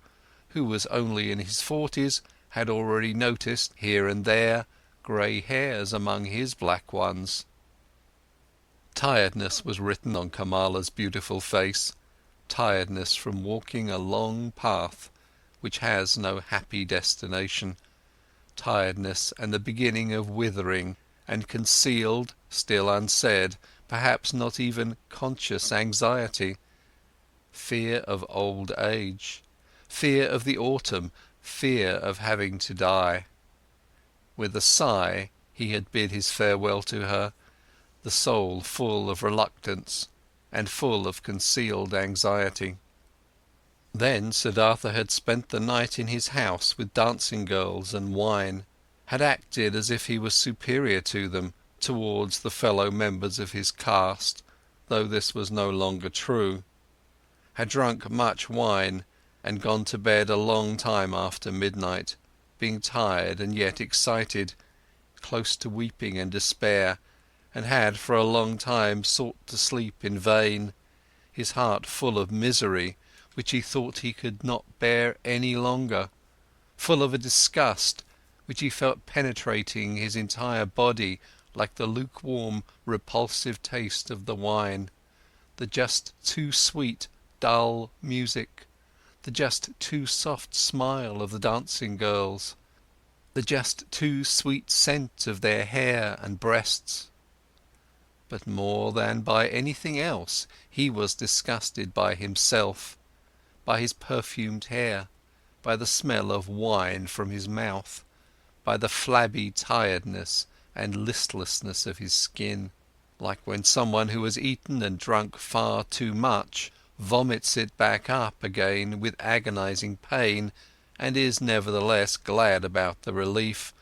who was only in his 40s, had already noticed here and there grey hairs among his black ones. Tiredness was written on Kamala's beautiful face, tiredness from walking a long path which has no happy destination, tiredness and the beginning of withering and concealed, still unsaid, perhaps not even conscious anxiety, fear of old age, fear of the autumn, fear of having to die. With a sigh, he had bid his farewell to her, the soul full of reluctance and full of concealed anxiety. Then Siddhartha had spent the night in his house with dancing girls and wine, had acted as if he was superior to them, towards the fellow members of his caste, though this was no longer true, had drunk much wine and gone to bed a long time after midnight, being tired and yet excited, close to weeping and despair, and had for a long time sought to sleep in vain, his heart full of misery which he thought he could not bear any longer, full of a disgust which he felt penetrating his entire body like the lukewarm, repulsive taste of the wine, the just too sweet, dull music, the just too soft smile of the dancing girls, the just too sweet scent of their hair and breasts. But more than by anything else, he was disgusted by himself, by his perfumed hair, by the smell of wine from his mouth, by the flabby tiredness and listlessness of his skin, like when someone who has eaten and drunk far too much vomits it back up again with agonizing pain and is nevertheless glad about the relief.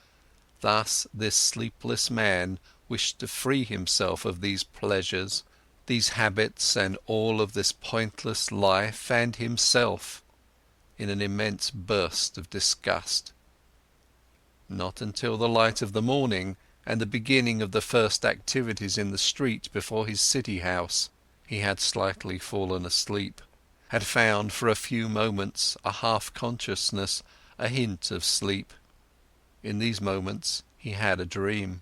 Thus this sleepless man wished to free himself of these pleasures, these habits and all of this pointless life and himself, in an immense burst of disgust. Not until the light of the morning and the beginning of the first activities in the street before his city house, he had slightly fallen asleep, had found for a few moments a half-consciousness, a hint of sleep. In these moments he had a dream.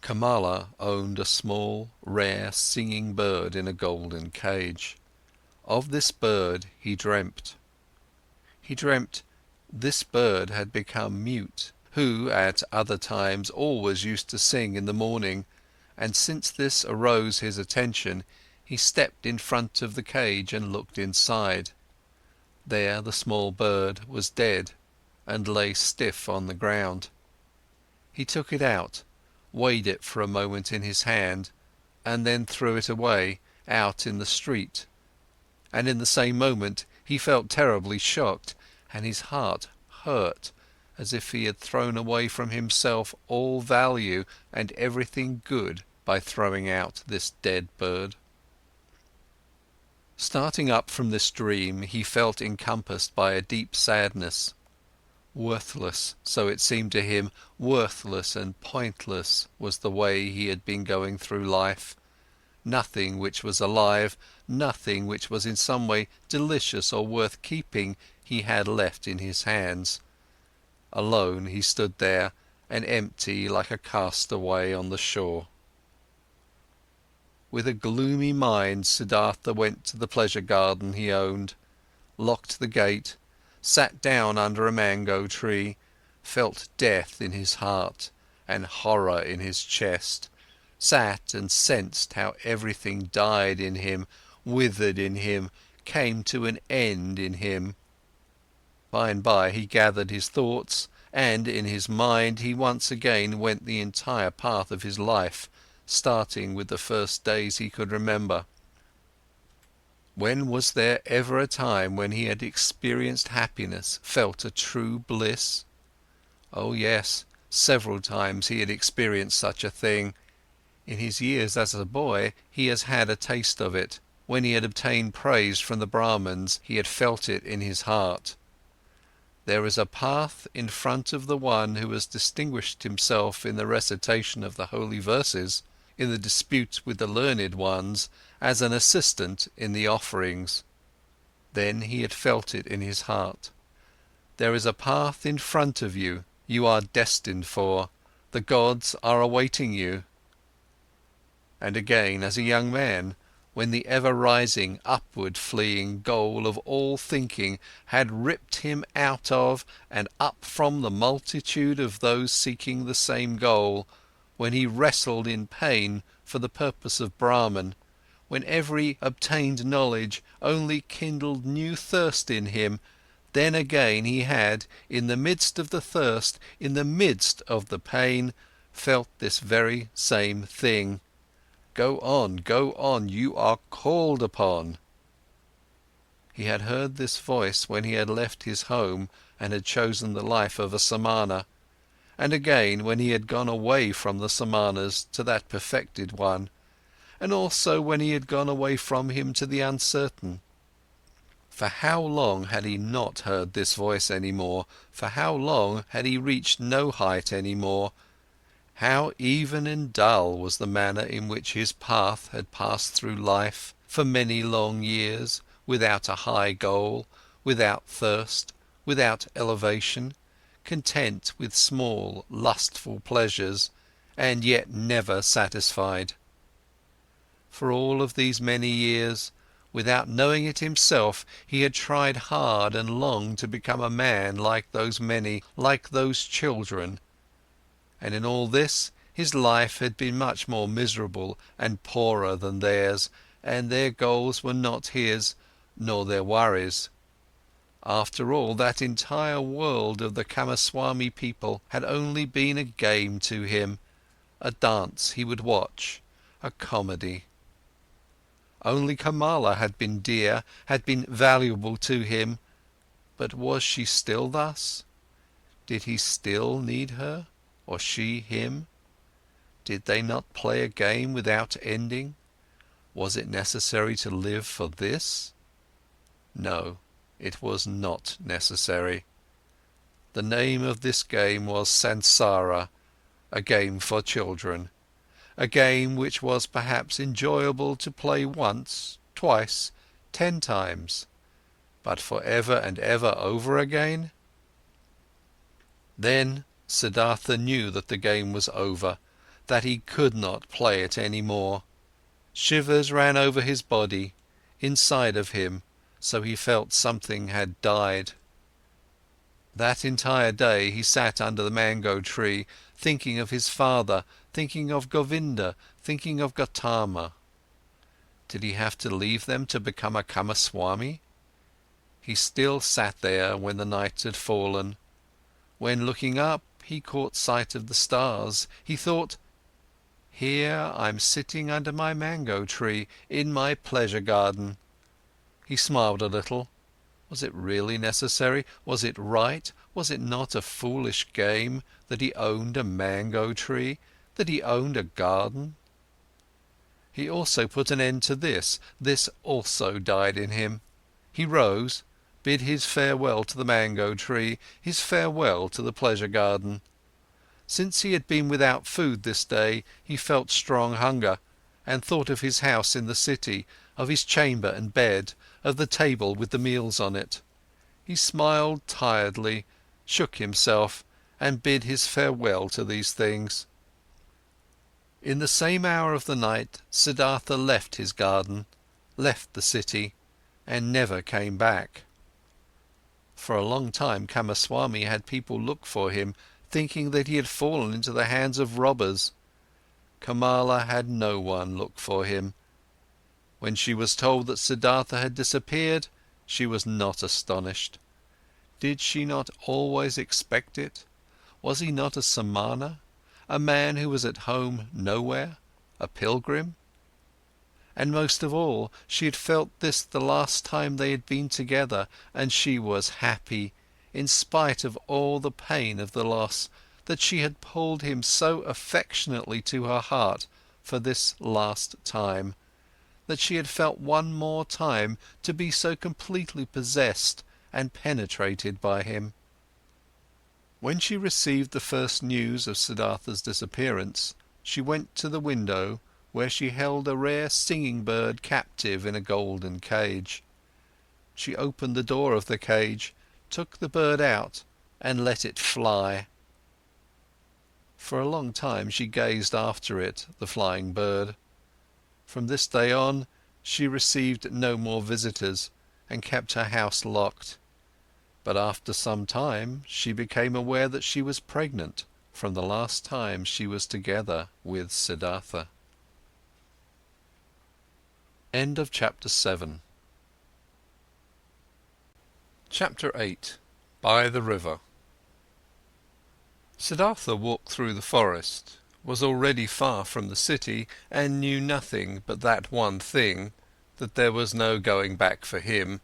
Kamala owned a small, rare, singing bird in a golden cage. Of this bird he dreamt. He dreamt this bird had become mute, who at other times always used to sing in the morning, and since this arose his attention, he stepped in front of the cage and looked inside. There the small bird was dead and lay stiff on the ground. He took it out, weighed it for a moment in his hand, and then threw it away, out in the street. And in the same moment he felt terribly shocked, and his heart hurt, as if he had thrown away from himself all value and everything good by throwing out this dead bird. Starting up from this dream, he felt encompassed by a deep sadness. Worthless, so it seemed to him, worthless and pointless was the way he had been going through life. Nothing which was alive, nothing which was in some way delicious or worth keeping, he had left in his hands. Alone he stood there, and empty like a castaway on the shore. With a gloomy mind, Siddhartha went to the pleasure garden he owned, locked the gate, sat down under a mango tree, felt death in his heart and horror in his chest, sat and sensed how everything died in him, withered in him, came to an end in him. By and by he gathered his thoughts, and in his mind he once again went the entire path of his life, starting with the first days he could remember. When was there ever a time when he had experienced happiness, felt a true bliss? Oh yes, several times he had experienced such a thing. In his years as a boy he has had a taste of it. When he had obtained praise from the Brahmins, he had felt it in his heart. There is a path in front of the one who has distinguished himself in the recitation of the holy verses. in the dispute with the learned ones, as an assistant in the offerings. Then he had felt it in his heart. There is a path in front of you, you are destined for, the gods are awaiting you. And again, as a young man, when the ever-rising, upward-fleeing goal of all thinking had ripped him out of and up from the multitude of those seeking the same goal, when he wrestled in pain for the purpose of Brahman, when every obtained knowledge only kindled new thirst in him, then again he had, in the midst of the thirst, in the midst of the pain, felt this very same thing. Go on, you are called upon. He had heard this voice when he had left his home and had chosen the life of a Samana, and again when he had gone away from the Samanas to that perfected one, and also when he had gone away from him to the uncertain. For how long had he not heard this voice any more? For how long had he reached no height any more? How even and dull was the manner in which his path had passed through life for many long years, without a high goal, without thirst, without elevation, content with small, lustful pleasures, and yet never satisfied. For all of these many years, without knowing it himself, he had tried hard and long to become a man like those many, like those children. And in all this, his life had been much more miserable and poorer than theirs, and their goals were not his, nor their worries. After all, that entire world of the Kamaswami people had only been a game to him, a dance he would watch, a comedy. Only Kamala had been dear, had been valuable to him, but was she still thus? Did he still need her? Or she him? Did they not play a game without ending? Was it necessary to live for this? No, it was not necessary. The name of this game was Sansara, a game for children, a game which was perhaps enjoyable to play once, twice, 10 times, but for ever and ever over again? Then Siddhartha knew that the game was over, that he could not play it any more. Shivers ran over his body, inside of him, so he felt something had died. That entire day he sat under the mango tree, thinking of his father, thinking of Govinda, thinking of Gotama. Did he have to leave them to become a Kamaswami? He still sat there when the night had fallen. When looking up, he caught sight of the stars. He thought, here I'm sitting under my mango tree, in my pleasure garden. He smiled a little. Was it really necessary? Was it right? Was it not a foolish game that he owned a mango tree, that he owned a garden? He also put an end to this. This also died in him. He rose, bid his farewell to the mango tree, his farewell to the pleasure garden. Since he had been without food this day, he felt strong hunger, and thought of his house in the city, of his chamber and bed, of the table with the meals on it. He smiled tiredly, shook himself, and bid his farewell to these things. In the same hour of the night, Siddhartha left his garden, left the city, and never came back. For a long time Kamaswami had people look for him, thinking that he had fallen into the hands of robbers. Kamala had no one look for him. When she was told that Siddhartha had disappeared, she was not astonished. Did she not always expect it? Was he not a Samana, a man who was at home nowhere, a pilgrim? And most of all, she had felt this the last time they had been together, and she was happy, in spite of all the pain of the loss, that she had pulled him so affectionately to her heart for this last time, that she had felt one more time to be so completely possessed and penetrated by him. When she received the first news of Siddhartha's disappearance, she went to the window, where she held a rare singing bird captive in a golden cage. She opened the door of the cage, took the bird out and let it fly. For a long time she gazed after it, the flying bird. From this day on, she received no more visitors and kept her house locked. But after some time, she became aware that she was pregnant from the last time she was together with Siddhartha. End of Chapter 7. Chapter 8. By the River. Siddhartha walked through the forest, was already far from the city, and knew nothing but that one thing, that there was no going back for him,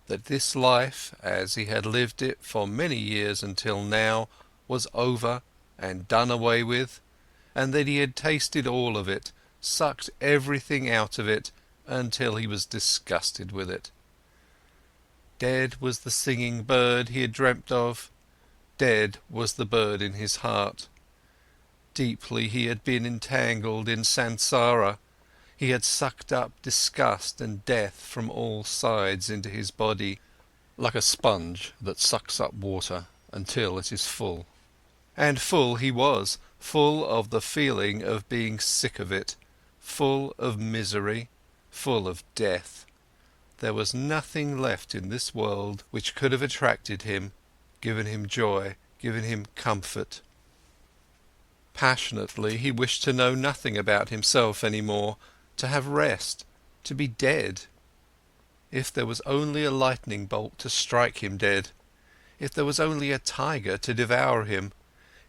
that this life, as he had lived it for many years until now, was over and done away with, and that he had tasted all of it, sucked everything out of it, until he was disgusted with it. Dead was the singing bird he had dreamt of, dead was the bird in his heart. Deeply he had been entangled in Sansara, he had sucked up disgust and death from all sides into his body, like a sponge that sucks up water until it is full. And full he was, full of the feeling of being sick of it, full of misery, full of death. There was nothing left in this world which could have attracted him, given him joy, given him comfort. Passionately he wished to know nothing about himself any more, to have rest, to be dead. If there was only a lightning bolt to strike him dead, if there was only a tiger to devour him,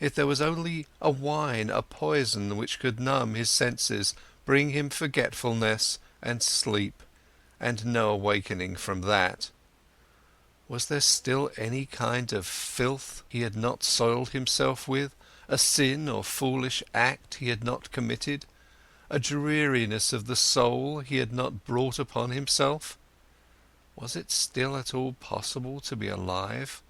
if there was only a wine, a poison which could numb his senses, bring him forgetfulness and sleep, and no awakening from that. Was there still any kind of filth he had not soiled himself with, a sin or foolish act he had not committed, a dreariness of the soul he had not brought upon himself? Was it still at all possible to be alive?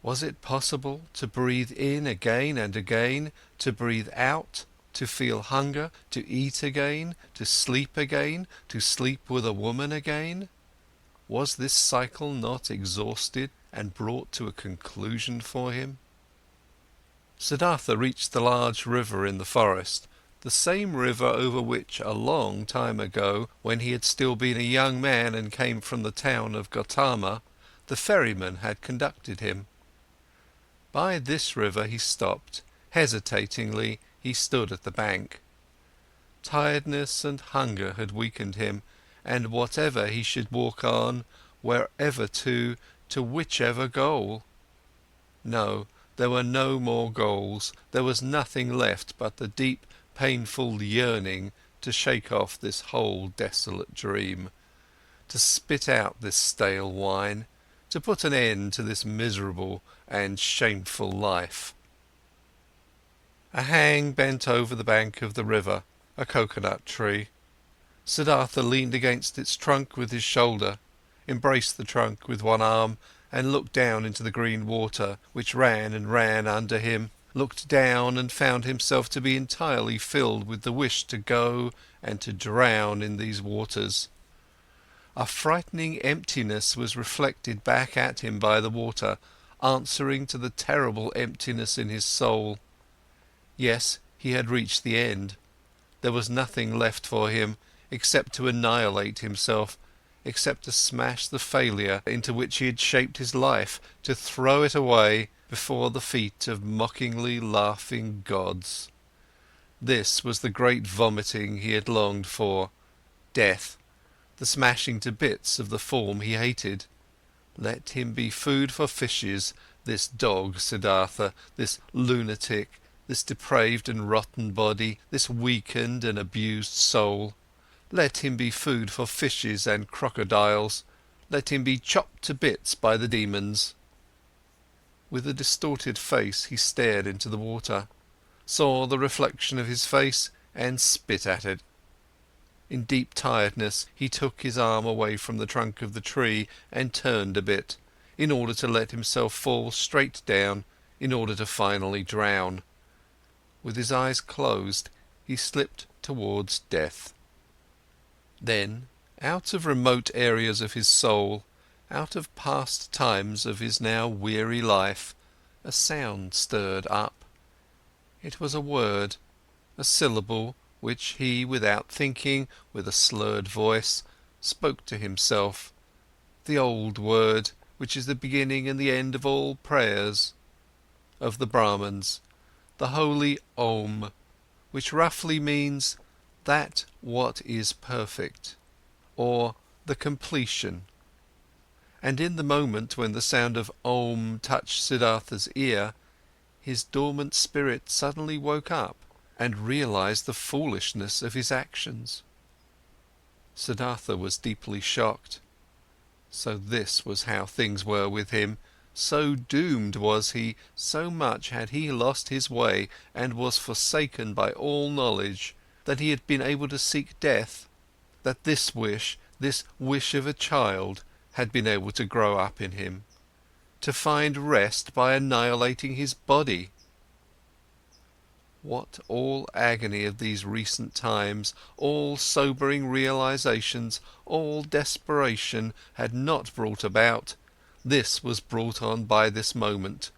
Was it possible to breathe in again and again, to breathe out, to feel hunger, to eat again, to sleep with a woman again? Was this cycle not exhausted and brought to a conclusion for him? Siddhartha reached the large river in the forest, the same river over which a long time ago, when he had still been a young man and came from the town of Gotama, the ferryman had conducted him. By this river he stopped. Hesitatingly he stood at the bank. Tiredness and hunger had weakened him, and whatever he should walk on, wherever to whichever goal. No, there were no more goals, there was nothing left but the deep, painful yearning to shake off this whole desolate dream, to spit out this stale wine, to put an end to this miserable and shameful life. A hang bent over the bank of the river, a coconut tree. Siddhartha leaned against its trunk with his shoulder, embraced the trunk with one arm, and looked down into the green water, which ran and ran under him, looked down and found himself to be entirely filled with the wish to go and to drown in these waters. A frightening emptiness was reflected back at him by the water, answering to the terrible emptiness in his soul. Yes, he had reached the end. There was nothing left for him, except to annihilate himself, except to smash the failure into which he had shaped his life, to throw it away before the feet of mockingly laughing gods. This was the great vomiting he had longed for, death, the smashing to bits of the form he hated. Let him be food for fishes, this dog Siddhartha, this lunatic, this depraved and rotten body, this weakened and abused soul. Let him be food for fishes and crocodiles, let him be chopped to bits by the demons. With a distorted face he stared into the water, saw the reflection of his face and spit at it. In deep tiredness he took his arm away from the trunk of the tree and turned a bit, in order to let himself fall straight down, in order to finally drown. With his eyes closed he slipped towards death. Then, out of remote areas of his soul, out of past times of his now weary life, a sound stirred up. It was a word, a syllable, which he, without thinking, with a slurred voice, spoke to himself, the old word, which is the beginning and the end of all prayers of the Brahmins, the holy Om, which roughly means that what is perfect, or the completion. And in the moment when the sound of Om touched Siddhartha's ear, his dormant spirit suddenly woke up and realized the foolishness of his actions. Siddhartha was deeply shocked. So this was how things were with him. So doomed was he, so much had he lost his way and was forsaken by all knowledge, that he had been able to seek death, that this wish of a child, had been able to grow up in him, to find rest by annihilating his body. What all agony of these recent times, all sobering realizations, all desperation had not brought about, this was brought on by this moment,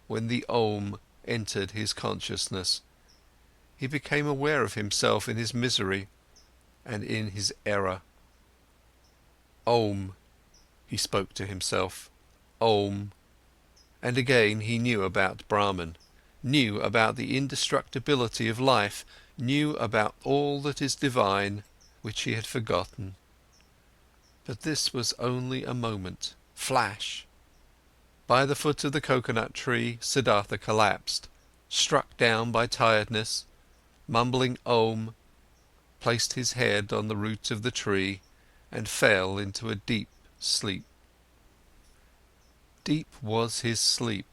when the Om entered his consciousness. He became aware of himself in his misery and in his error. Om, he spoke to himself, Om. And again he knew about Brahman, knew about the indestructibility of life, knew about all that is divine, which he had forgotten. But this was only a moment, flash. By the foot of the coconut tree, Siddhartha collapsed, struck down by tiredness, mumbling Om, placed his head on the root of the tree and fell into a deep sleep. Deep was his sleep,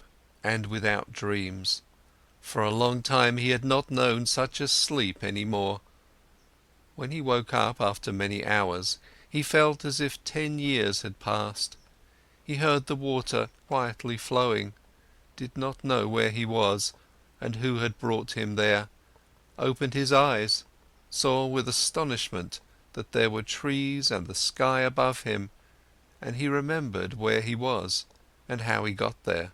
and without dreams. For a long time he had not known such a sleep any more. When he woke up after many hours, he felt as if 10 years had passed. He heard the water quietly flowing, did not know where he was and who had brought him there, opened his eyes, saw with astonishment that there were trees and the sky above him, and he remembered where he was and how he got there.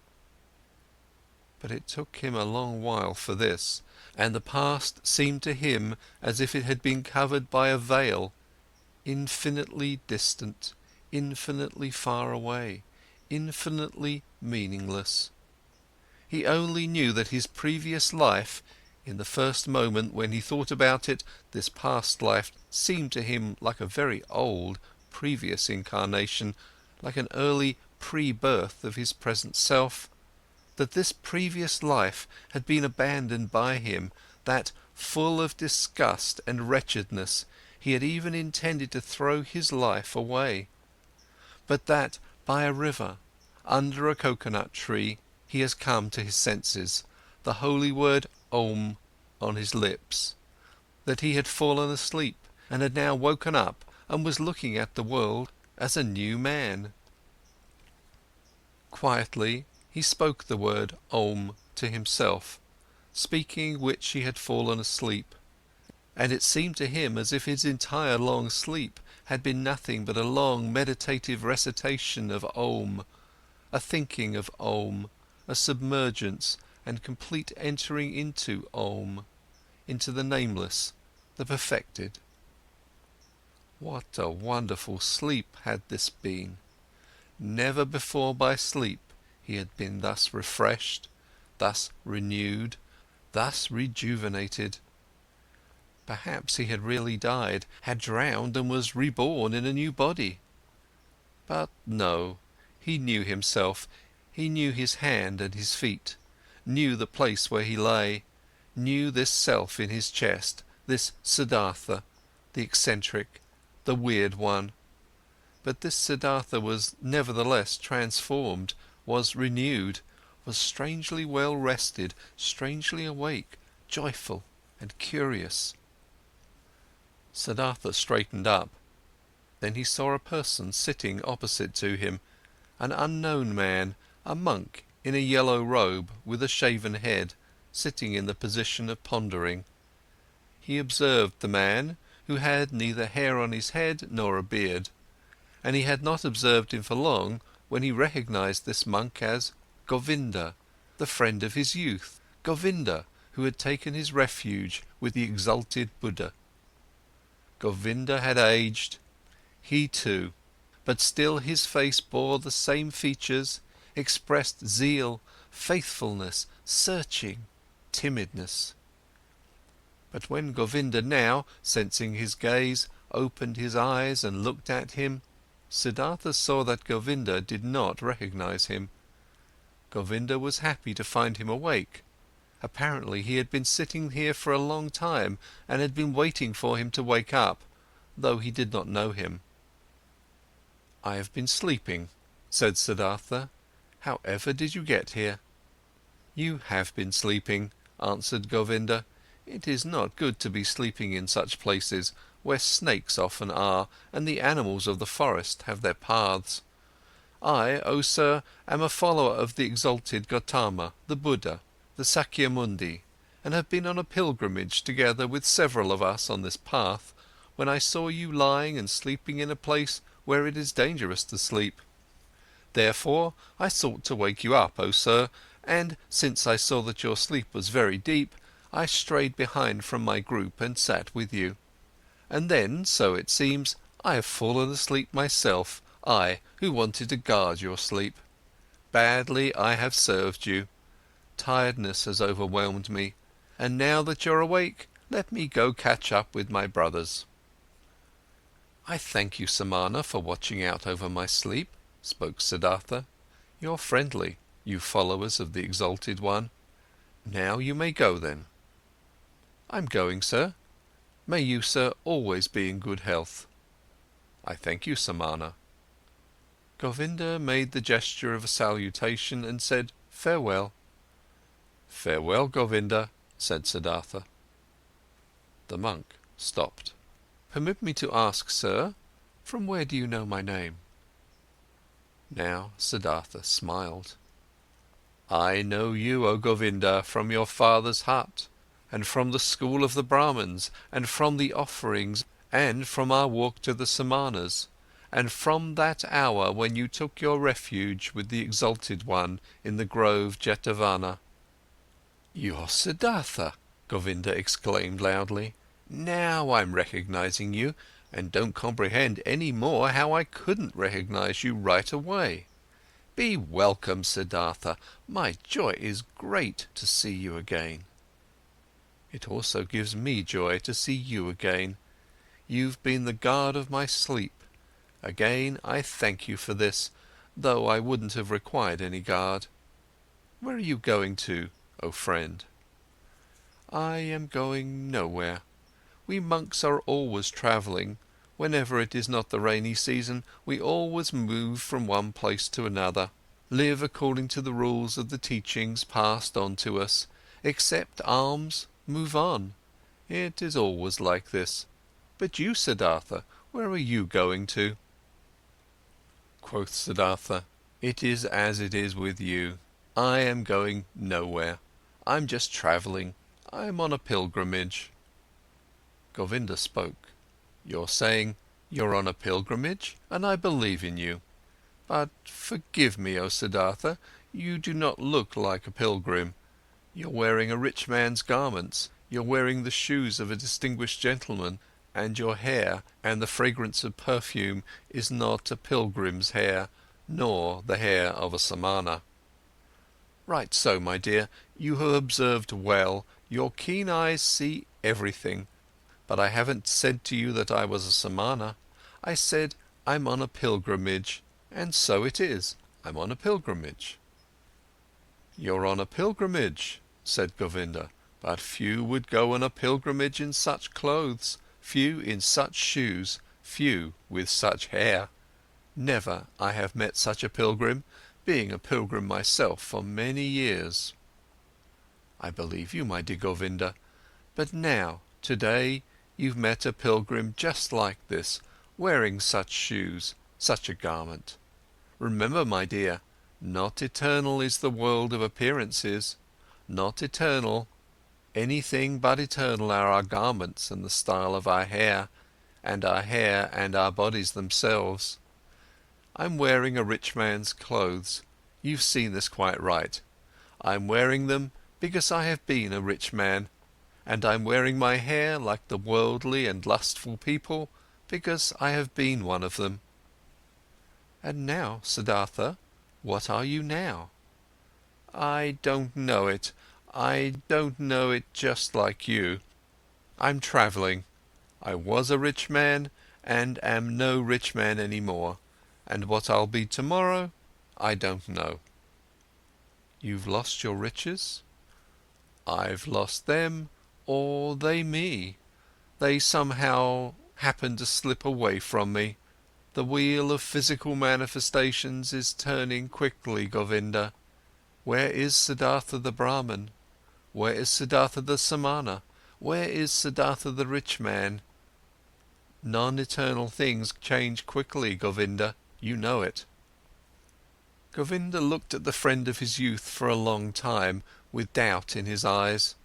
But it took him a long while for this, and the past seemed to him as if it had been covered by a veil, infinitely distant, infinitely far away, infinitely meaningless. He only knew that his previous life, in the first moment when he thought about it, this past life seemed to him like a very old, previous incarnation, like an early pre-birth of his present self, that this previous life had been abandoned by him, that, full of disgust and wretchedness, he had even intended to throw his life away, but that, by a river, under a coconut tree, he has come to his senses, the holy word Om on his lips, that he had fallen asleep and had now woken up and was looking at the world as a new man. Quietly, he spoke the word Om to himself, speaking which he had fallen asleep, and it seemed to him as if his entire long sleep had been nothing but a long meditative recitation of Om, a thinking of Om, a submergence and complete entering into Om, into the nameless, the perfected. What a wonderful sleep had this been! Never before by sleep he had been thus refreshed, thus renewed, thus rejuvenated. Perhaps he had really died, had drowned and was reborn in a new body. But no, he knew himself, he knew his hand and his feet, knew the place where he lay, knew this self in his chest, this Siddhartha, the eccentric, the weird one. But this Siddhartha was nevertheless transformed, was renewed, was strangely well rested, strangely awake, joyful and curious. Siddhartha straightened up. Then he saw a person sitting opposite to him, an unknown man, a monk in a yellow robe with a shaven head, sitting in the position of pondering. He observed the man, who had neither hair on his head nor a beard, and he had not observed him for long when he recognized this monk as Govinda, the friend of his youth, Govinda, who had taken his refuge with the exalted Buddha. Govinda had aged, he too, but still his face bore the same features, expressed zeal, faithfulness, searching, timidness. But when Govinda now, sensing his gaze, opened his eyes and looked at him, Siddhartha saw that Govinda did not recognize him. Govinda was happy to find him awake. Apparently he had been sitting here for a long time and had been waiting for him to wake up, though he did not know him. "I have been sleeping," said Siddhartha. "However did you get here?" "You have been sleeping," answered Govinda. "It is not good to be sleeping in such places, where snakes often are, and the animals of the forest have their paths. I, O sir, am a follower of the exalted Gotama, the Buddha, the Sakyamundi, and have been on a pilgrimage together with several of us on this path, when I saw you lying and sleeping in a place where it is dangerous to sleep. Therefore I sought to wake you up, O sir, and since I saw that your sleep was very deep, I strayed behind from my group and sat with you. And then, so it seems, I have fallen asleep myself, I, who wanted to guard your sleep. Badly I have served you. Tiredness has overwhelmed me, and now that you're awake, let me go catch up with my brothers." "I thank you, Samana, for watching out over my sleep," spoke Siddhartha. "You're friendly, you followers of the exalted one. Now you may go then." "I'm going, sir. May you, sir, always be in good health." "I thank you, Samana." Govinda made the gesture of a salutation and said, "Farewell." "Farewell, Govinda," said Siddhartha. The monk stopped. "Permit me to ask, sir, from where do you know my name?" Now Siddhartha smiled. "I know you, O Govinda, from your father's hut, and from the school of the Brahmins, and from the offerings, and from our walk to the Samanas, and from that hour when you took your refuge with the exalted one in the grove Jetavana." "You're Siddhartha!" Govinda exclaimed loudly. "Now I'm recognizing you, and don't comprehend any more how I couldn't recognize you right away. Be welcome, Siddhartha, my joy is great to see you again." "It also gives me joy to see you again. You've been the guard of my sleep. Again, I thank you for this, though I wouldn't have required any guard. Where are you going to, O friend?" "I am going nowhere. We monks are always travelling. Whenever it is not the rainy season, we always move from one place to another, live according to the rules of the teachings passed on to us, accept alms, move on. It is always like this. But you, Siddhartha, where are you going to?" Quoth Siddhartha, "It is as it is with you. I am going nowhere. I'm just travelling. I'm on a pilgrimage." Govinda spoke. "You're saying you're on a pilgrimage, and I believe in you. But forgive me, O Siddhartha, you do not look like a pilgrim. You're wearing a rich man's garments, you're wearing the shoes of a distinguished gentleman, and your hair and the fragrance of perfume is not a pilgrim's hair, nor the hair of a samana." "Right so, my dear, you have observed well, your keen eyes see everything. But I haven't said to you that I was a samana. I said, I'm on a pilgrimage, and so it is, I'm on a pilgrimage." "You're on a pilgrimage," said Govinda, "but few would go on a pilgrimage in such clothes, few in such shoes, few with such hair. Never I have met such a pilgrim, being a pilgrim myself for many years." "I believe you, my dear Govinda, but now, today, you've met a pilgrim just like this, wearing such shoes, such a garment. Remember, my dear, not eternal is the world of appearances, not eternal. Anything but eternal are our garments and the style of our hair and our bodies themselves. I'm wearing a rich man's clothes. You've seen this quite right. I'm wearing them because I have been a rich man, and I'm wearing my hair like the worldly and lustful people because I have been one of them. And now, Siddhartha, what are you now? I don't know it. I don't know it just like you. I'm travelling. I was a rich man and am no rich man anymore. And what I'll be tomorrow, I don't know. You've lost your riches? I've lost them, or they me. They somehow happen to slip away from me. The wheel of physical manifestations is turning quickly, Govinda. Where is Siddhartha the Brahman? Where is Siddhartha the Samana? Where is Siddhartha the rich man? Non-eternal things change quickly, Govinda, you know it. Govinda looked at the friend of his youth for a long time, with doubt in his eyes.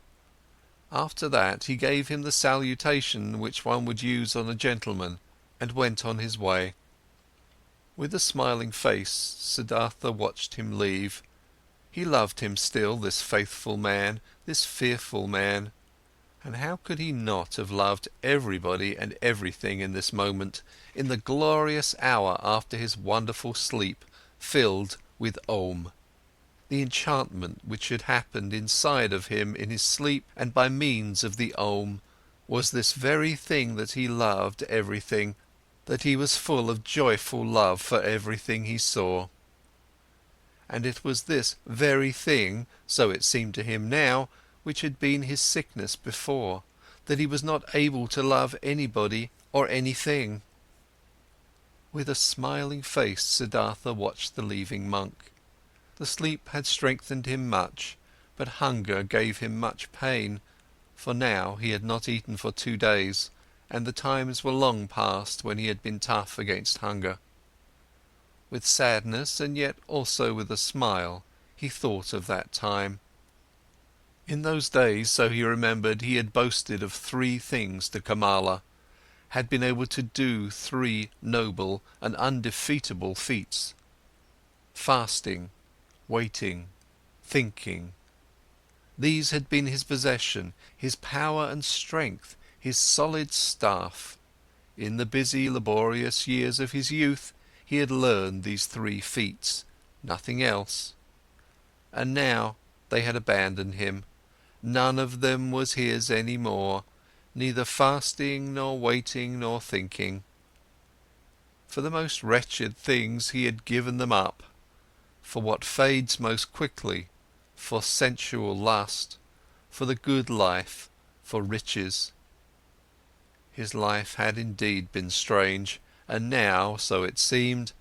After that, he gave him the salutation which one would use on a gentleman, and went on his way. With a smiling face, Siddhartha watched him leave. He loved him still, this faithful man, this fearful man. And how could he not have loved everybody and everything in this moment, in the glorious hour after his wonderful sleep, filled with Om? The enchantment which had happened inside of him in his sleep and by means of the Om, was this very thing that he loved everything, that he was full of joyful love for everything he saw. And it was this very thing, so it seemed to him now, which had been his sickness before, that he was not able to love anybody or anything. With a smiling face, Siddhartha watched the leaving monk. The sleep had strengthened him much, but hunger gave him much pain, for now he had not eaten for 2 days, and the times were long past when he had been tough against hunger. With sadness and yet also with a smile, he thought of that time. In those days, so he remembered, he had boasted of 3 things to Kamala, had been able to do 3 noble and undefeatable feats. Fasting, waiting, thinking. These had been his possession, his power and strength, his solid staff. In the busy, laborious years of his youth, he had learned these 3 feats, nothing else. And now they had abandoned him. None of them was his any more, neither fasting, nor waiting, nor thinking. For the most wretched things he had given them up, for what fades most quickly, for sensual lust, for the good life, for riches. His life had indeed been strange, and now, so it seemed,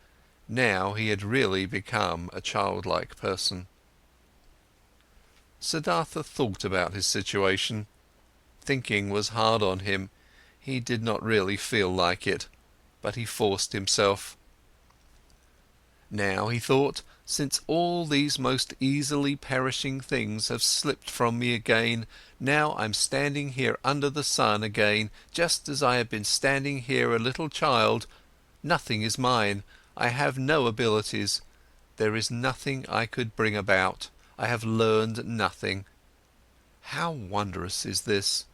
now he had really become a childlike person. Siddhartha thought about his situation. Thinking was hard on him, he did not really feel like it, but he forced himself. Now, he thought, since all these most easily perishing things have slipped from me again, now I'm standing here under the sun again, just as I have been standing here a little child. Nothing is mine, I have no abilities, there is nothing I could bring about, I have learned nothing. How wondrous is this!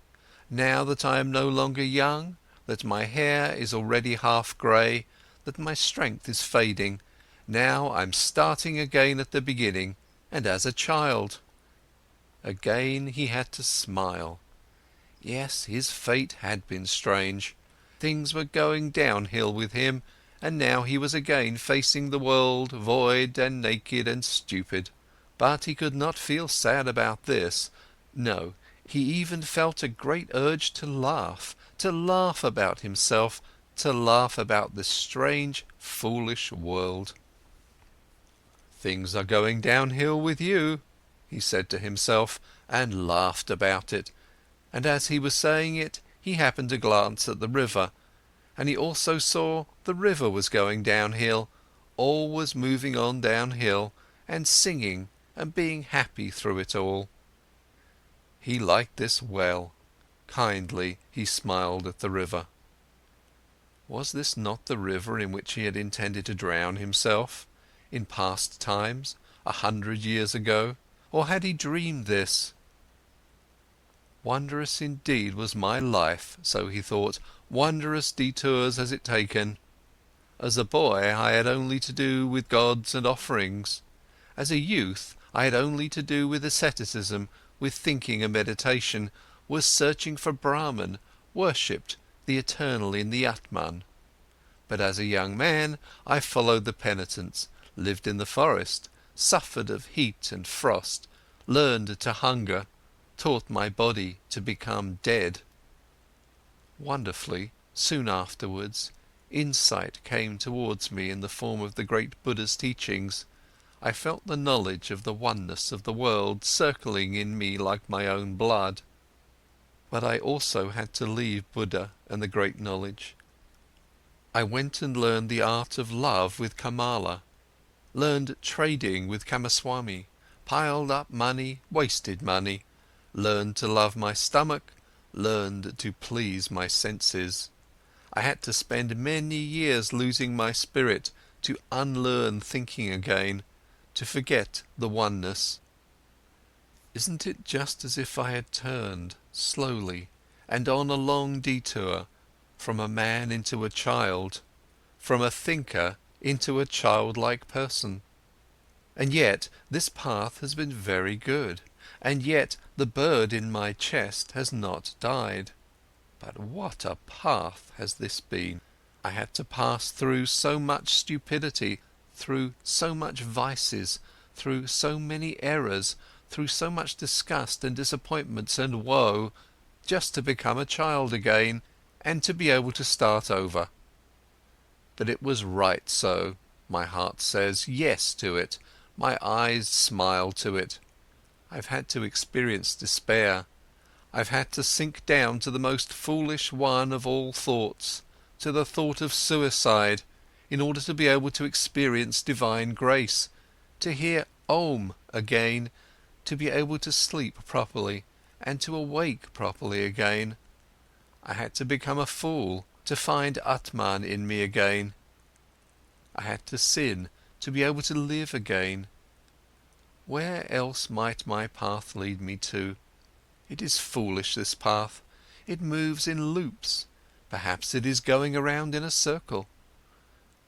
Now that I am no longer young, that my hair is already half grey, that my strength is fading, now I'm starting again at the beginning, and as a child. Again he had to smile. Yes, his fate had been strange. Things were going downhill with him, and now he was again facing the world, void and naked and stupid. But he could not feel sad about this. No, he even felt a great urge to laugh about himself, to laugh about this strange, foolish world. Things are going downhill with you, he said to himself, and laughed about it. And as he was saying it, he happened to glance at the river, and he also saw the river was going downhill, all was moving on downhill, and singing and being happy through it all. He liked this well. Kindly he smiled at the river. Was this not the river in which he had intended to drown himself, in past times, 100 years ago? Or had he dreamed this? Wondrous indeed was my life, so he thought, wondrous detours has it taken. As a boy I had only to do with gods and offerings. As a youth I had only to do with asceticism, with thinking and meditation, was searching for Brahman, worshipped the eternal in the Atman. But as a young man I followed the penitents, lived in the forest, suffered of heat and frost, learned to hunger, taught my body to become dead. Wonderfully, soon afterwards, insight came towards me in the form of the great Buddha's teachings. I felt the knowledge of the oneness of the world circling in me like my own blood. But I also had to leave Buddha and the great knowledge. I went and learned the art of love with Kamala, learned trading with Kamaswami, piled up money, wasted money, learned to love my stomach, learned to please my senses. I had to spend many years losing my spirit, to unlearn thinking again, to forget the oneness. Isn't it just as if I had turned, slowly, and on a long detour, from a man into a child, from a thinker into a childlike person? And yet this path has been very good, and yet the bird in my chest has not died. But what a path has this been! I had to pass through so much stupidity, through so much vices, through so many errors, through so much disgust and disappointments and woe, just to become a child again, and to be able to start over. But it was right so, my heart says yes to it, my eyes smile to it. I've had to experience despair, I've had to sink down to the most foolish one of all thoughts, to the thought of suicide, in order to be able to experience divine grace, to hear Om again, to be able to sleep properly, and to awake properly again. I had to become a fool, to find Atman in me again. I had to sin, to be able to live again. Where else might my path lead me to? It is foolish, this path. It moves in loops. Perhaps it is going around in a circle.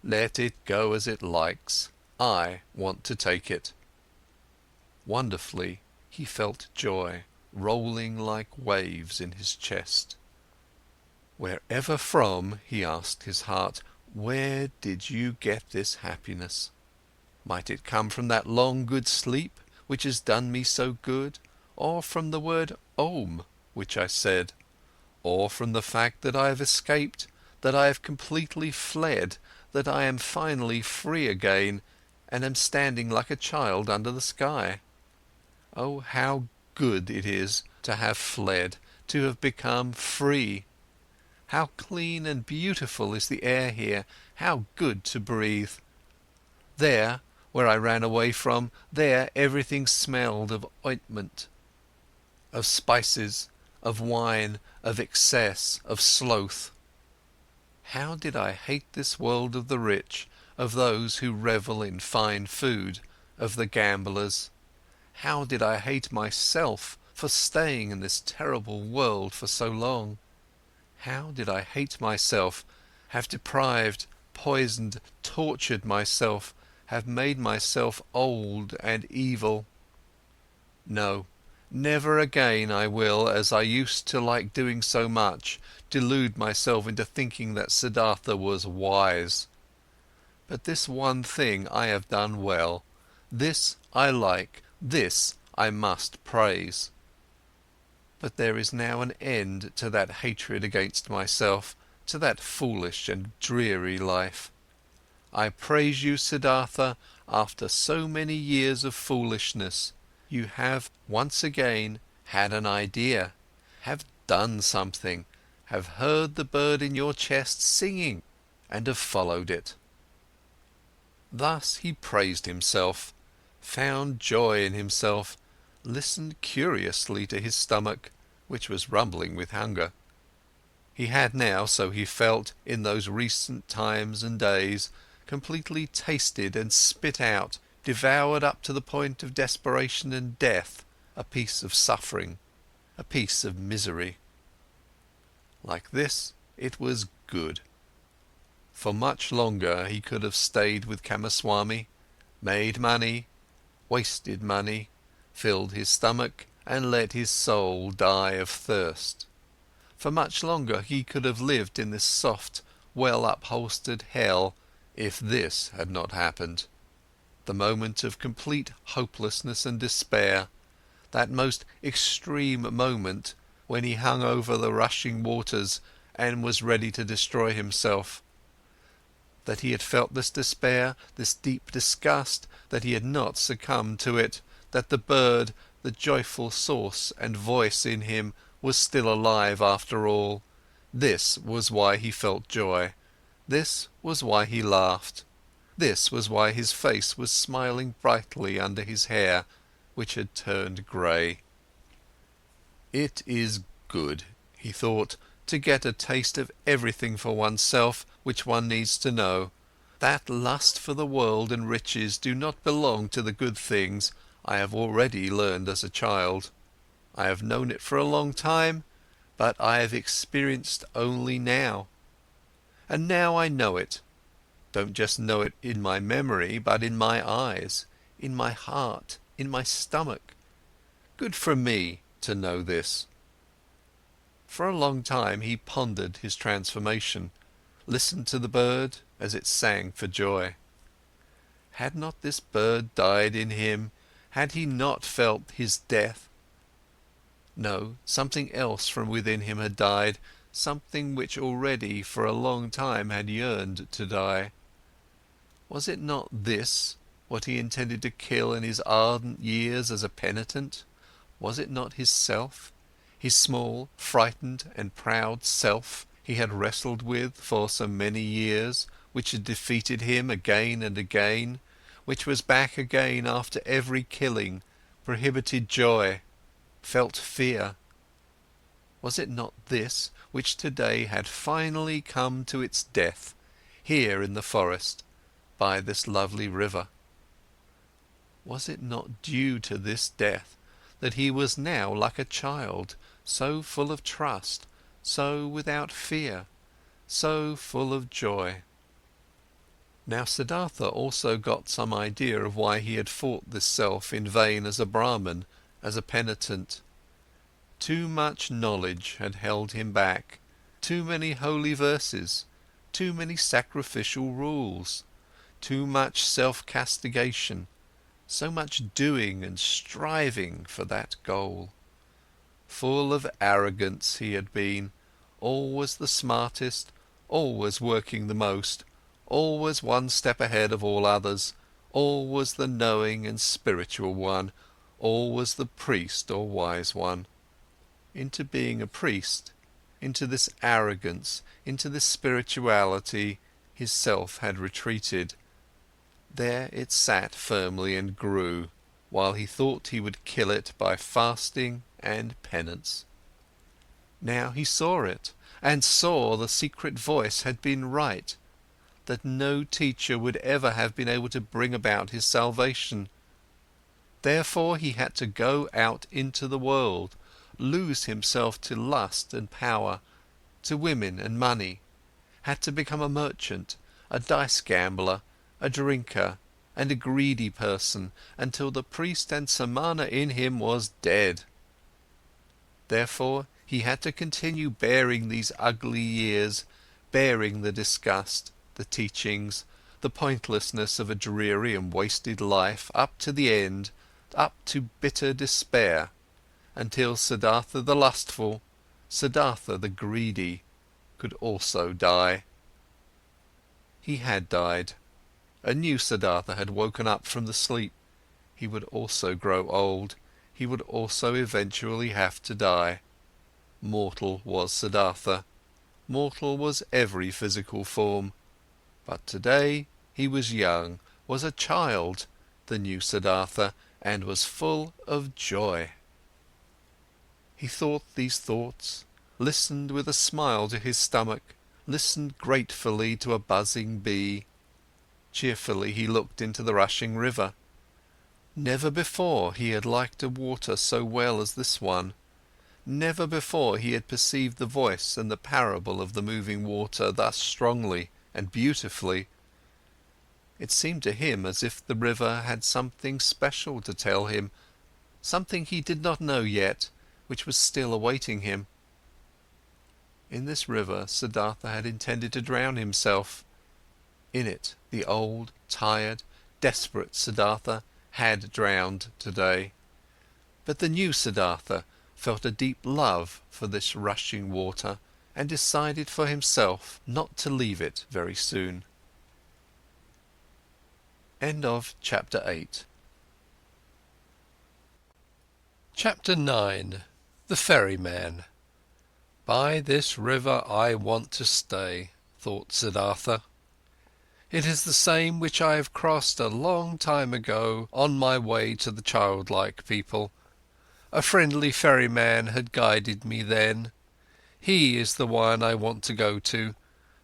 Let it go as it likes. I want to take it. Wonderfully, he felt joy rolling like waves in his chest. Wherever from, he asked his heart, where did you get this happiness? Might it come from that long good sleep, which has done me so good, or from the word Om, which I said, or from the fact that I have escaped, that I have completely fled, that I am finally free again, and am standing like a child under the sky? Oh, how good it is to have fled, to have become free! How clean and beautiful is the air here, how good to breathe! There, where I ran away from, there everything smelled of ointment, of spices, of wine, of excess, of sloth. How did I hate this world of the rich, of those who revel in fine food, of the gamblers! How did I hate myself for staying in this terrible world for so long! How did I hate myself, have deprived, poisoned, tortured myself, have made myself old and evil! No, never again I will, as I used to like doing so much, delude myself into thinking that Siddhartha was wise. But this one thing I have done well, this I like, this I must praise. But there is now an end to that hatred against myself, to that foolish and dreary life. I praise you, Siddhartha, after so many years of foolishness, you have once again had an idea, have done something, have heard the bird in your chest singing, and have followed it. Thus he praised himself, found joy in himself, listened curiously to his stomach, which was rumbling with hunger. He had now, so he felt, in those recent times and days, completely tasted and spit out, devoured up to the point of desperation and death, a piece of suffering, a piece of misery. Like this, it was good. For much longer he could have stayed with Kamaswami, made money, wasted money, filled his stomach and let his soul die of thirst. For much longer he could have lived in this soft, well-upholstered hell, if this had not happened. The moment of complete hopelessness and despair, that most extreme moment when he hung over the rushing waters and was ready to destroy himself. That he had felt this despair, this deep disgust, that he had not succumbed to it, that the bird, the joyful source and voice in him was still alive after all. This was why he felt joy. This was why he laughed. This was why his face was smiling brightly under his hair, which had turned grey. It is good, he thought, to get a taste of everything for oneself which one needs to know. That lust for the world and riches do not belong to the good things I have already learned as a child. I have known it for a long time, but I have experienced only now. And now I know it. Don't just know it in my memory, but in my eyes, in my heart, in my stomach. Good for me to know this. For a long time he pondered his transformation, listened to the bird as it sang for joy. Had not this bird died in him? Had he not felt his death? No, something else from within him had died, something which already for a long time had yearned to die. Was it not this, what he intended to kill in his ardent years as a penitent? Was it not his self, his small, frightened and proud self he had wrestled with for so many years, which had defeated him again and again, which was back again after every killing, prohibited joy, felt fear? Was it not this, which today had finally come to its death, here in the forest, by this lovely river? Was it not due to this death that he was now like a child, so full of trust, so without fear, so full of joy? Now Siddhartha also got some idea of why he had fought this self in vain as a Brahman, as a penitent. Too much knowledge had held him back, too many holy verses, too many sacrificial rules, too much self-castigation, so much doing and striving for that goal. Full of arrogance he had been, always the smartest, always working the most, always one step ahead of all others, always the knowing and spiritual one, always the priest or wise one. Into being a priest, into this arrogance, into this spirituality, his self had retreated. There it sat firmly and grew, while he thought he would kill it by fasting and penance. Now he saw it, and saw the secret voice had been right, that no teacher would ever have been able to bring about his salvation. Therefore he had to go out into the world, lose himself to lust and power, to women and money, had to become a merchant, a dice gambler, a drinker and a greedy person, until the priest and Samana in him was dead. Therefore he had to continue bearing these ugly years, bearing the disgust, the teachings, the pointlessness of a dreary and wasted life up to the end, up to bitter despair, until Siddhartha the lustful, Siddhartha the greedy, could also die. He had died. A new Siddhartha had woken up from the sleep. He would also grow old. He would also eventually have to die. Mortal was Siddhartha. Mortal was every physical form. But today he was young, was a child, the new Siddhartha, and was full of joy. He thought these thoughts, listened with a smile to his stomach, listened gratefully to a buzzing bee. Cheerfully he looked into the rushing river. Never before he had liked a water so well as this one. Never before he had perceived the voice and the parable of the moving water thus strongly and beautifully. It seemed to him as if the river had something special to tell him, something he did not know yet, which was still awaiting him. In this river, Siddhartha had intended to drown himself. In it, the old, tired, desperate Siddhartha had drowned today. But the new Siddhartha felt a deep love for this rushing water and decided for himself not to leave it very soon. End of chapter 8. Chapter 9. The Ferryman. By this river I want to stay, thought Siddhartha. It is the same which I have crossed a long time ago on my way to the Childlike people. A friendly ferryman had guided me then. He is the one I want to go to.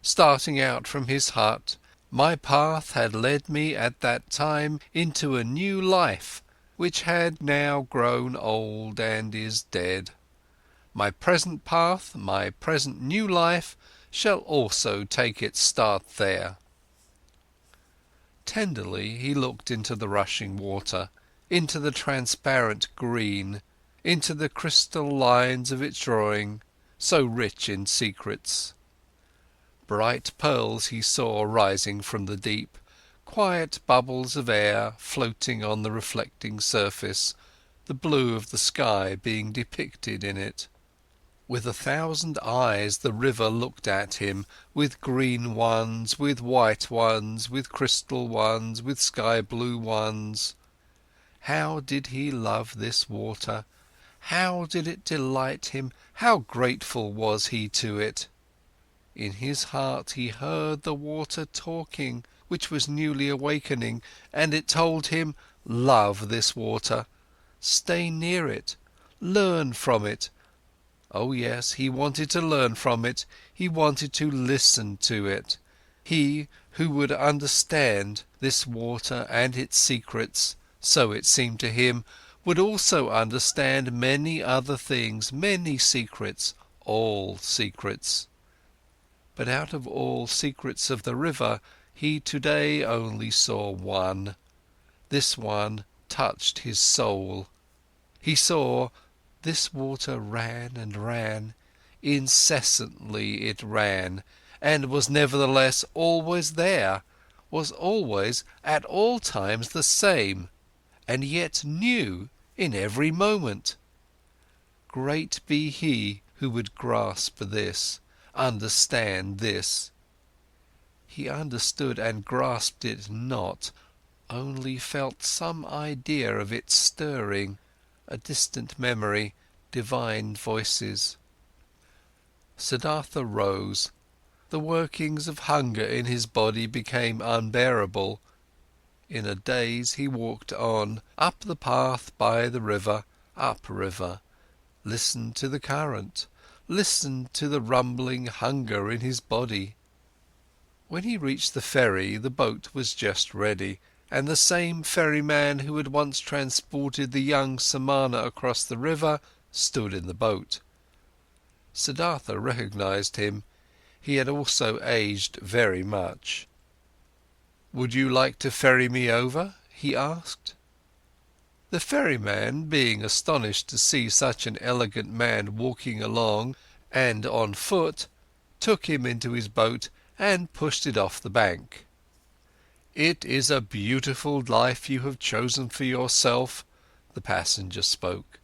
Starting out from his hut, my path had led me at that time into a new life, which had now grown old and is dead. My present path, my present new life, shall also take its start there. Tenderly he looked into the rushing water, into the transparent green, into the crystal lines of its drawing, so rich in secrets. Bright pearls he saw rising from the deep, quiet bubbles of air floating on the reflecting surface, the blue of the sky being depicted in it. With 1,000 eyes the river looked at him, with green ones, with white ones, with crystal ones, with sky-blue ones. How did he love this water? How did it delight him? How grateful was he to it? In his heart he heard the water talking, which was newly awakening, and it told him, love this water, stay near it, learn from it. Oh yes, he wanted to learn from it, he wanted to listen to it. He, who would understand this water and its secrets, so it seemed to him, would also understand many other things, many secrets, all secrets. But out of all secrets of the river, he today only saw one. This one touched his soul. He saw, this water ran and ran, incessantly it ran, and was nevertheless always there, was always at all times the same, and yet new in every moment. Great be he who would grasp this, understand this. He understood and grasped it not, only felt some idea of it stirring, a distant memory, divine voices. Siddhartha rose. The workings of hunger in his body became unbearable. In a daze he walked on, up the path by the river, upriver, listened to the current, listened to the rumbling hunger in his body. When he reached the ferry, the boat was just ready, and the same ferryman who had once transported the young Samana across the river stood in the boat. Siddhartha recognized him. He had also aged very much. "Would you like to ferry me over?" he asked. The ferryman, being astonished to see such an elegant man walking along and on foot, took him into his boat and pushed it off the bank. "It is a beautiful life you have chosen for yourself," the passenger spoke.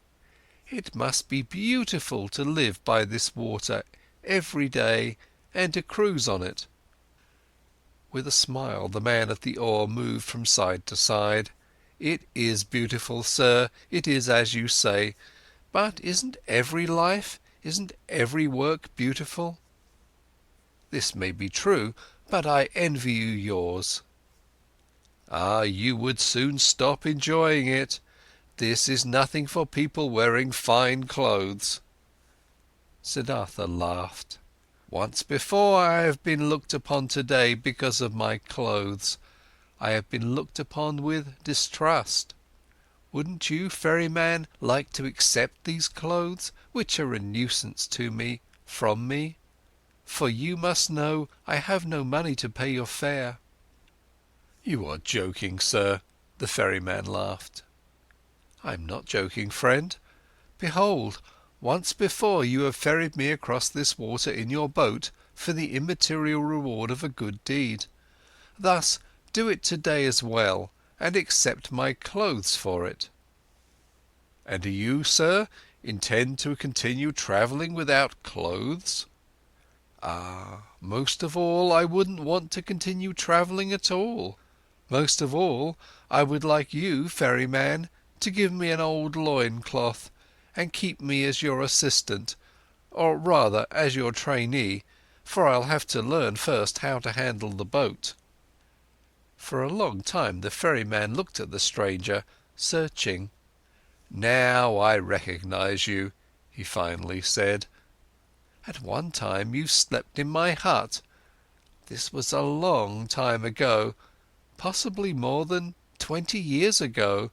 "It must be beautiful to live by this water every day and to cruise on it." With a smile, the man at the oar moved from side to side. "It is beautiful, sir, it is as you say, but isn't every life, isn't every work beautiful?" "This may be true, but I envy you yours." "Ah, you would soon stop enjoying it. This is nothing for people wearing fine clothes." Siddhartha laughed. "Once before I have been looked upon today because of my clothes. I have been looked upon with distrust. Wouldn't you, ferryman, like to accept these clothes, which are a nuisance to me, from me? For you must know, I have no money to pay your fare." "You are joking, sir," the ferryman laughed. "I'm not joking, friend. Behold, once before you have ferried me across this water in your boat for the immaterial reward of a good deed. Thus, do it today as well, and accept my clothes for it." "And do you, sir, intend to continue travelling without clothes?" "Ah, most of all, I wouldn't want to continue travelling at all. Most of all, I would like you, ferryman, to give me an old loincloth and keep me as your assistant, or rather as your trainee, for I'll have to learn first how to handle the boat." For a long time the ferryman looked at the stranger, searching. "Now I recognize you," he finally said. "At one time you slept in my hut. This was a long time ago, possibly more than 20 years ago.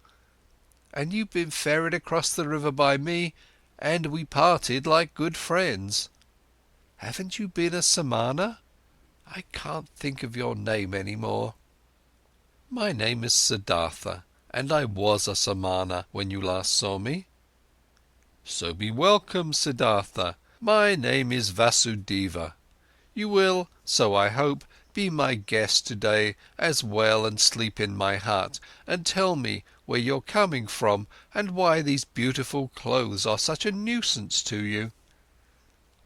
And you've been ferried across the river by me, and we parted like good friends. Haven't you been a Samana? I can't think of your name anymore." "My name is Siddhartha, and I was a Samana when you last saw me." "So be welcome, Siddhartha. My name is Vasudeva. You will, so I hope, be my guest today as well and sleep in my hut, and tell me where you're coming from and why these beautiful clothes are such a nuisance to you."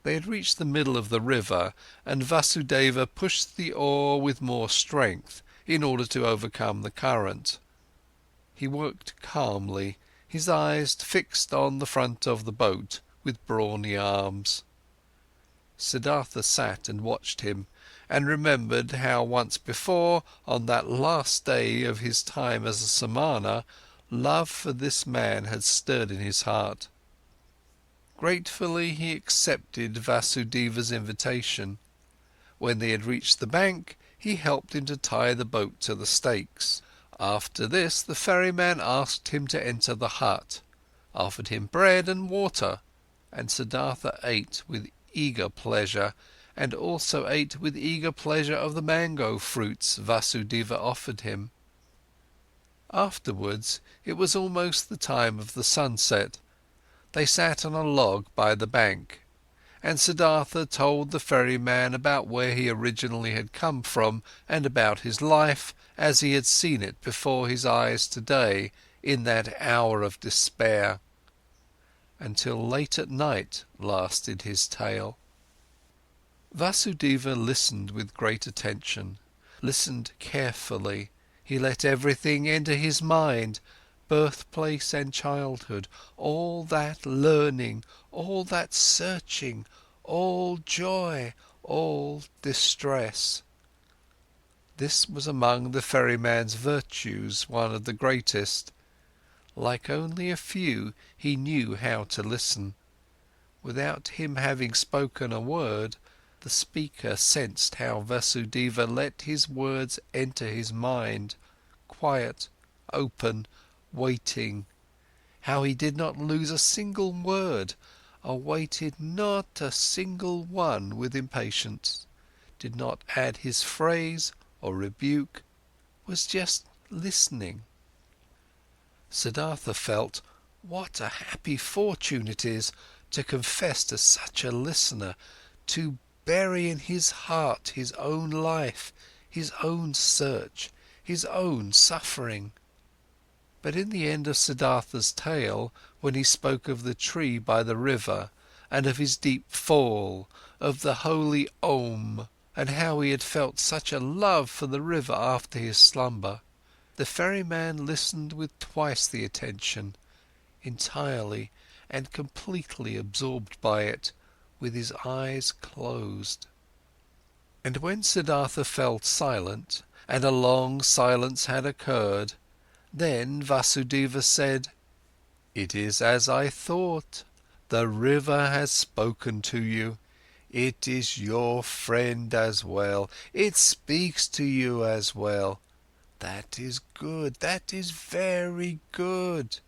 They had reached the middle of the river, and Vasudeva pushed the oar with more strength in order to overcome the current. He worked calmly, his eyes fixed on the front of the boat with brawny arms. Siddhartha sat and watched him, and remembered how once before, on that last day of his time as a Samana, love for this man had stirred in his heart. Gratefully he accepted Vasudeva's invitation. When they had reached the bank, he helped him to tie the boat to the stakes. After this, the ferryman asked him to enter the hut, offered him bread and water, and Siddhartha ate with eager pleasure, and also ate with eager pleasure of the mango fruits Vasudeva offered him. Afterwards, it was almost the time of the sunset. They sat on a log by the bank, and Siddhartha told the ferryman about where he originally had come from and about his life as he had seen it before his eyes today in that hour of despair. Until late at night lasted his tale. Vasudeva listened with great attention, listened carefully. He let everything enter his mind, birthplace and childhood, all that learning, all that searching, all joy, all distress. This was among the ferryman's virtues one of the greatest. Like only a few, he knew how to listen. Without him having spoken a word, the speaker sensed how Vasudeva let his words enter his mind, quiet, open, waiting, how he did not lose a single word, awaited not a single one with impatience, did not add his phrase or rebuke, was just listening. Siddhartha felt, what a happy fortune it is to confess to such a listener, to bury in his heart his own life, his own search, his own suffering. But in the end of Siddhartha's tale, when he spoke of the tree by the river, and of his deep fall, of the holy Om, and how he had felt such a love for the river after his slumber, the ferryman listened with twice the attention, entirely and completely absorbed by it, with his eyes closed. And when Siddhartha fell silent, and a long silence had occurred, then Vasudeva said, It is as I thought. The river has spoken to you. It is your friend as well. It speaks to you as well. That is good. That is very good.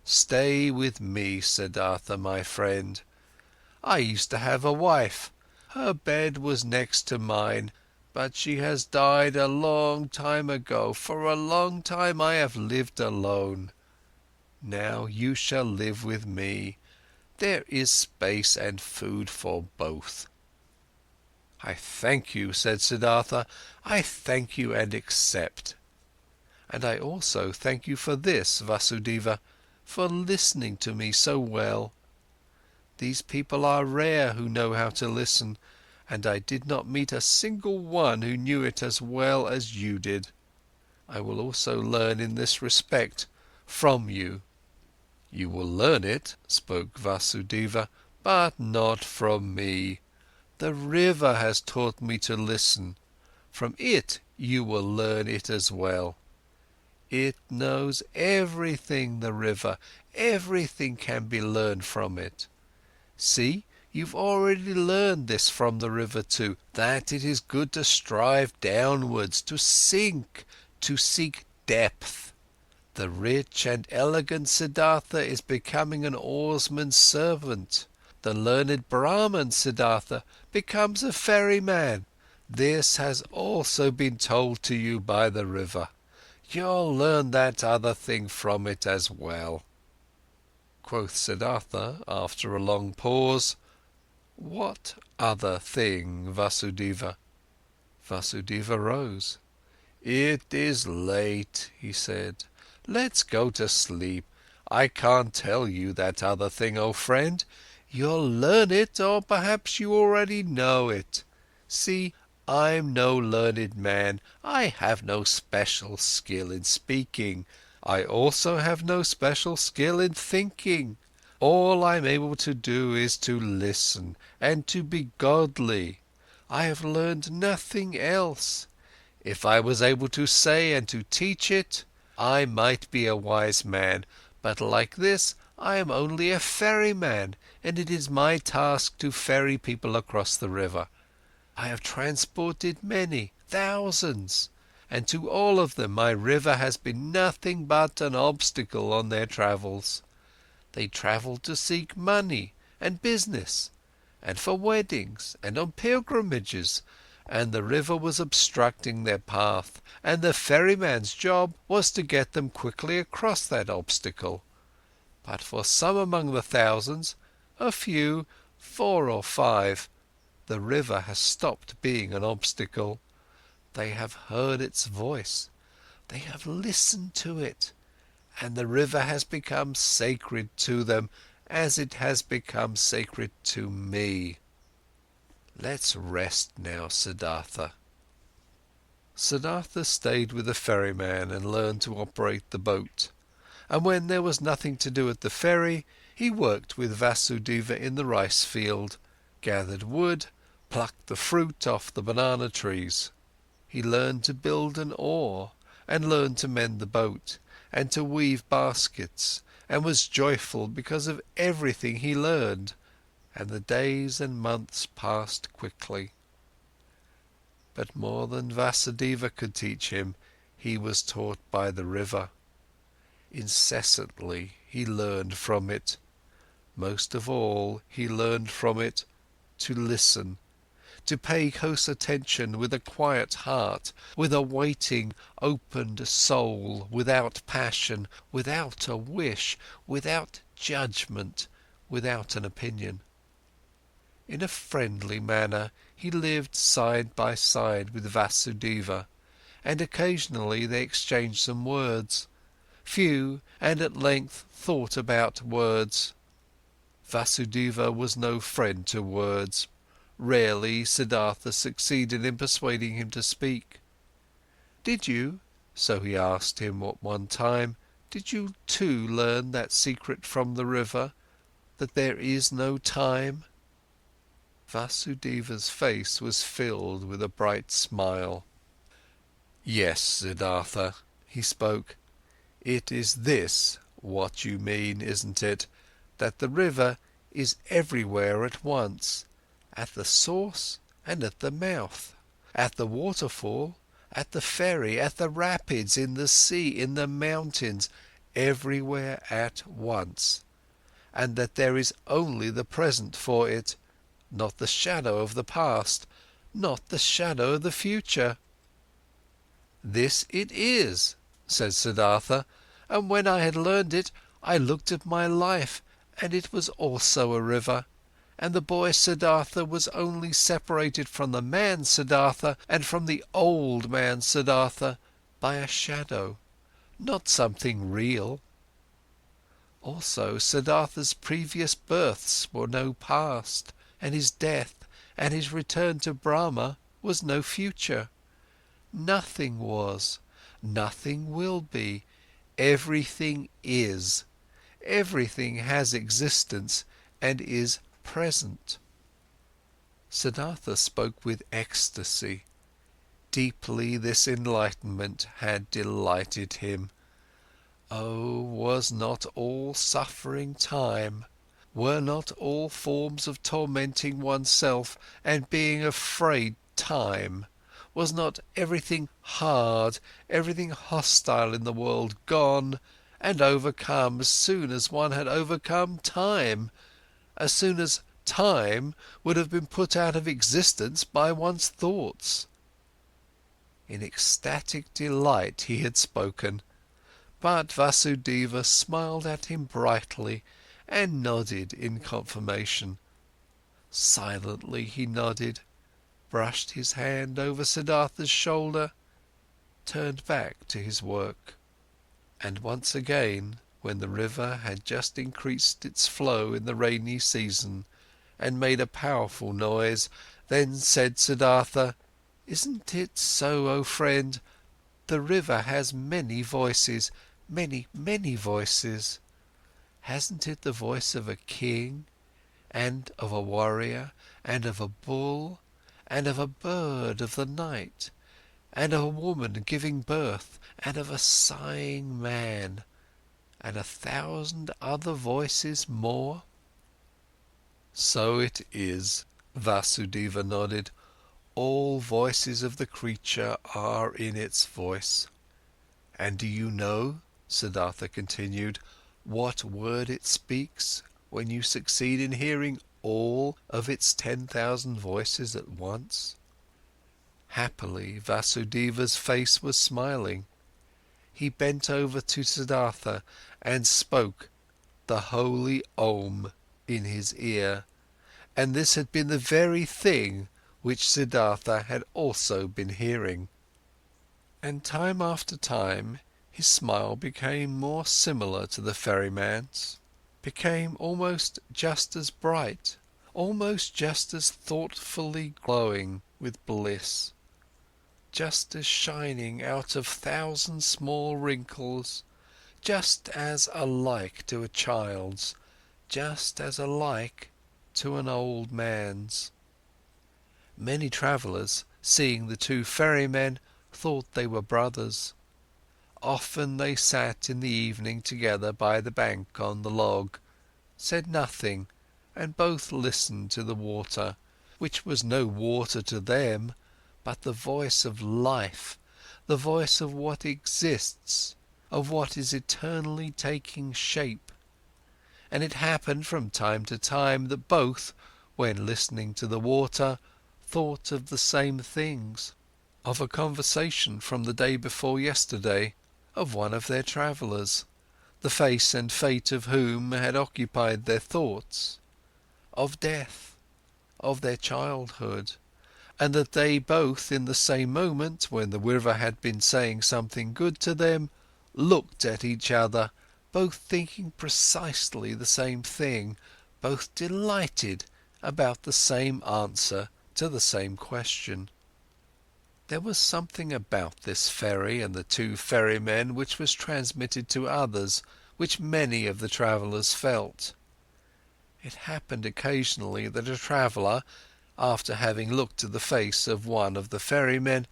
Stay with me, Siddhartha, my friend. I used to have a wife. Her bed was next to mine, but she has died a long time ago. For a long time I have lived alone. Now you shall live with me. There is space and food for both. I thank you, said Siddhartha. I thank you and accept. And I also thank you for this, Vasudeva, for listening to me so well. These people are rare who know how to listen, and I did not meet a single one who knew it as well as you did. I will also learn in this respect from you. You will learn it, spoke Vasudeva, but not from me. The river has taught me to listen. From it you will learn it as well. It knows everything, the river. Everything can be learned from it. See, you've already learned this from the river too, that it is good to strive downwards, to sink, to seek depth. The rich and elegant Siddhartha is becoming an oarsman's servant. The learned Brahman Siddhartha becomes a ferryman. This has also been told to you by the river. You'll learn that other thing from it as well. Quoth Siddhartha, after a long pause, what other thing, Vasudeva? Vasudeva rose. It is late, he said. Let's go to sleep. I can't tell you that other thing, oh friend. You'll learn it, or perhaps you already know it. See, I'm no learned man. I have no special skill in speaking. I also have no special skill in thinking. All I'm able to do is to listen and to be godly. I have learned nothing else. If I was able to say and to teach it, I might be a wise man, but like this, I am only a ferryman, and it is my task to ferry people across the river. I have transported many, thousands, and to all of them my river has been nothing but an obstacle on their travels. They travelled to seek money and business, and for weddings and on pilgrimages, and the river was obstructing their path, and the ferryman's job was to get them quickly across that obstacle. But for some among the thousands, a few, 4 or 5, the river has stopped being an obstacle. They have heard its voice, they have listened to it, and the river has become sacred to them as it has become sacred to me. Let's rest now, Siddhartha. Siddhartha stayed with the ferryman and learned to operate the boat, and when there was nothing to do at the ferry, he worked with Vasudeva in the rice field, gathered wood, plucked the fruit off the banana trees. He learned to build an oar, and learned to mend the boat, and to weave baskets, and was joyful because of everything he learned, and the days and months passed quickly. But more than Vasudeva could teach him, he was taught by the river. Incessantly he learned from it. Most of all, he learned from it to listen, to pay close attention with a quiet heart, with a waiting, opened soul, without passion, without a wish, without judgment, without an opinion. In a friendly manner, he lived side by side with Vasudeva, and occasionally they exchanged some words, few and at length thought about words. Vasudeva was no friend to words. Rarely Siddhartha succeeded in persuading him to speak. Did you, so he asked him at one time, did you too learn that secret from the river, that there is no time? Vasudeva's face was filled with a bright smile. Yes, Siddhartha, he spoke, it is this what you mean, isn't it? That the river is everywhere at once, at the source and at the mouth, at the waterfall, at the ferry, at the rapids, in the sea, in the mountains, everywhere at once, and that there is only the present for it, not the shadow of the past, not the shadow of the future. This it is, said Siddhartha, and when I had learned it, I looked at my life, and it was also a river, and the boy Siddhartha was only separated from the man Siddhartha and from the old man Siddhartha by a shadow, not something real. Also, Siddhartha's previous births were no past, and his death and his return to Brahma was no future. Nothing was, nothing will be, everything is, everything has existence and is present. Siddhartha spoke with ecstasy. Deeply this enlightenment had delighted him. Oh, was not all suffering time? Were not all forms of tormenting oneself and being afraid time? Was not everything hard, everything hostile in the world gone and overcome as soon as one had overcome time, as soon as time would have been put out of existence by one's thoughts? In ecstatic delight he had spoken, but Vasudeva smiled at him brightly and nodded in confirmation. Silently he nodded, brushed his hand over Siddhartha's shoulder, turned back to his work. And once again, when the river had just increased its flow in the rainy season and made a powerful noise, then said Siddhartha, "Isn't it so, O friend? The river has many voices, many, many voices. Hasn't it the voice of a king, and of a warrior, and of a bull, and of a bird of the night, and of a woman giving birth, and of a sighing man, and 1,000 other voices more?" "So it is," Vasudeva nodded. "All voices of the creature are in its voice. And do you know," Siddhartha continued, "what word it speaks when you succeed in hearing all of its 10,000 voices at once?" Happily, Vasudeva's face was smiling. He bent over to Siddhartha and spoke the holy Om in his ear, and this had been the very thing which Siddhartha had also been hearing. And time after time, his smile became more similar to the ferryman's, became almost just as bright, almost just as thoughtfully glowing with bliss, just as shining out of 1,000 small wrinkles, just as alike to a child's, just as alike to an old man's. Many travellers, seeing the two ferrymen, thought they were brothers. Often they sat in the evening together by the bank on the log, said nothing, and both listened to the water, which was no water to them, but the voice of life, the voice of what exists, of what is eternally taking shape. And it happened from time to time that both, when listening to the water, thought of the same things, of a conversation from the day before yesterday, of one of their travellers, the face and fate of whom had occupied their thoughts, of death, of their childhood, and that they both in the same moment, when the river had been saying something good to them, looked at each other, both thinking precisely the same thing, both delighted about the same answer to the same question. There was something about this ferry and the two ferrymen which was transmitted to others, which many of the travellers felt. It happened occasionally that a traveller, after having looked at the face of one of the ferrymen,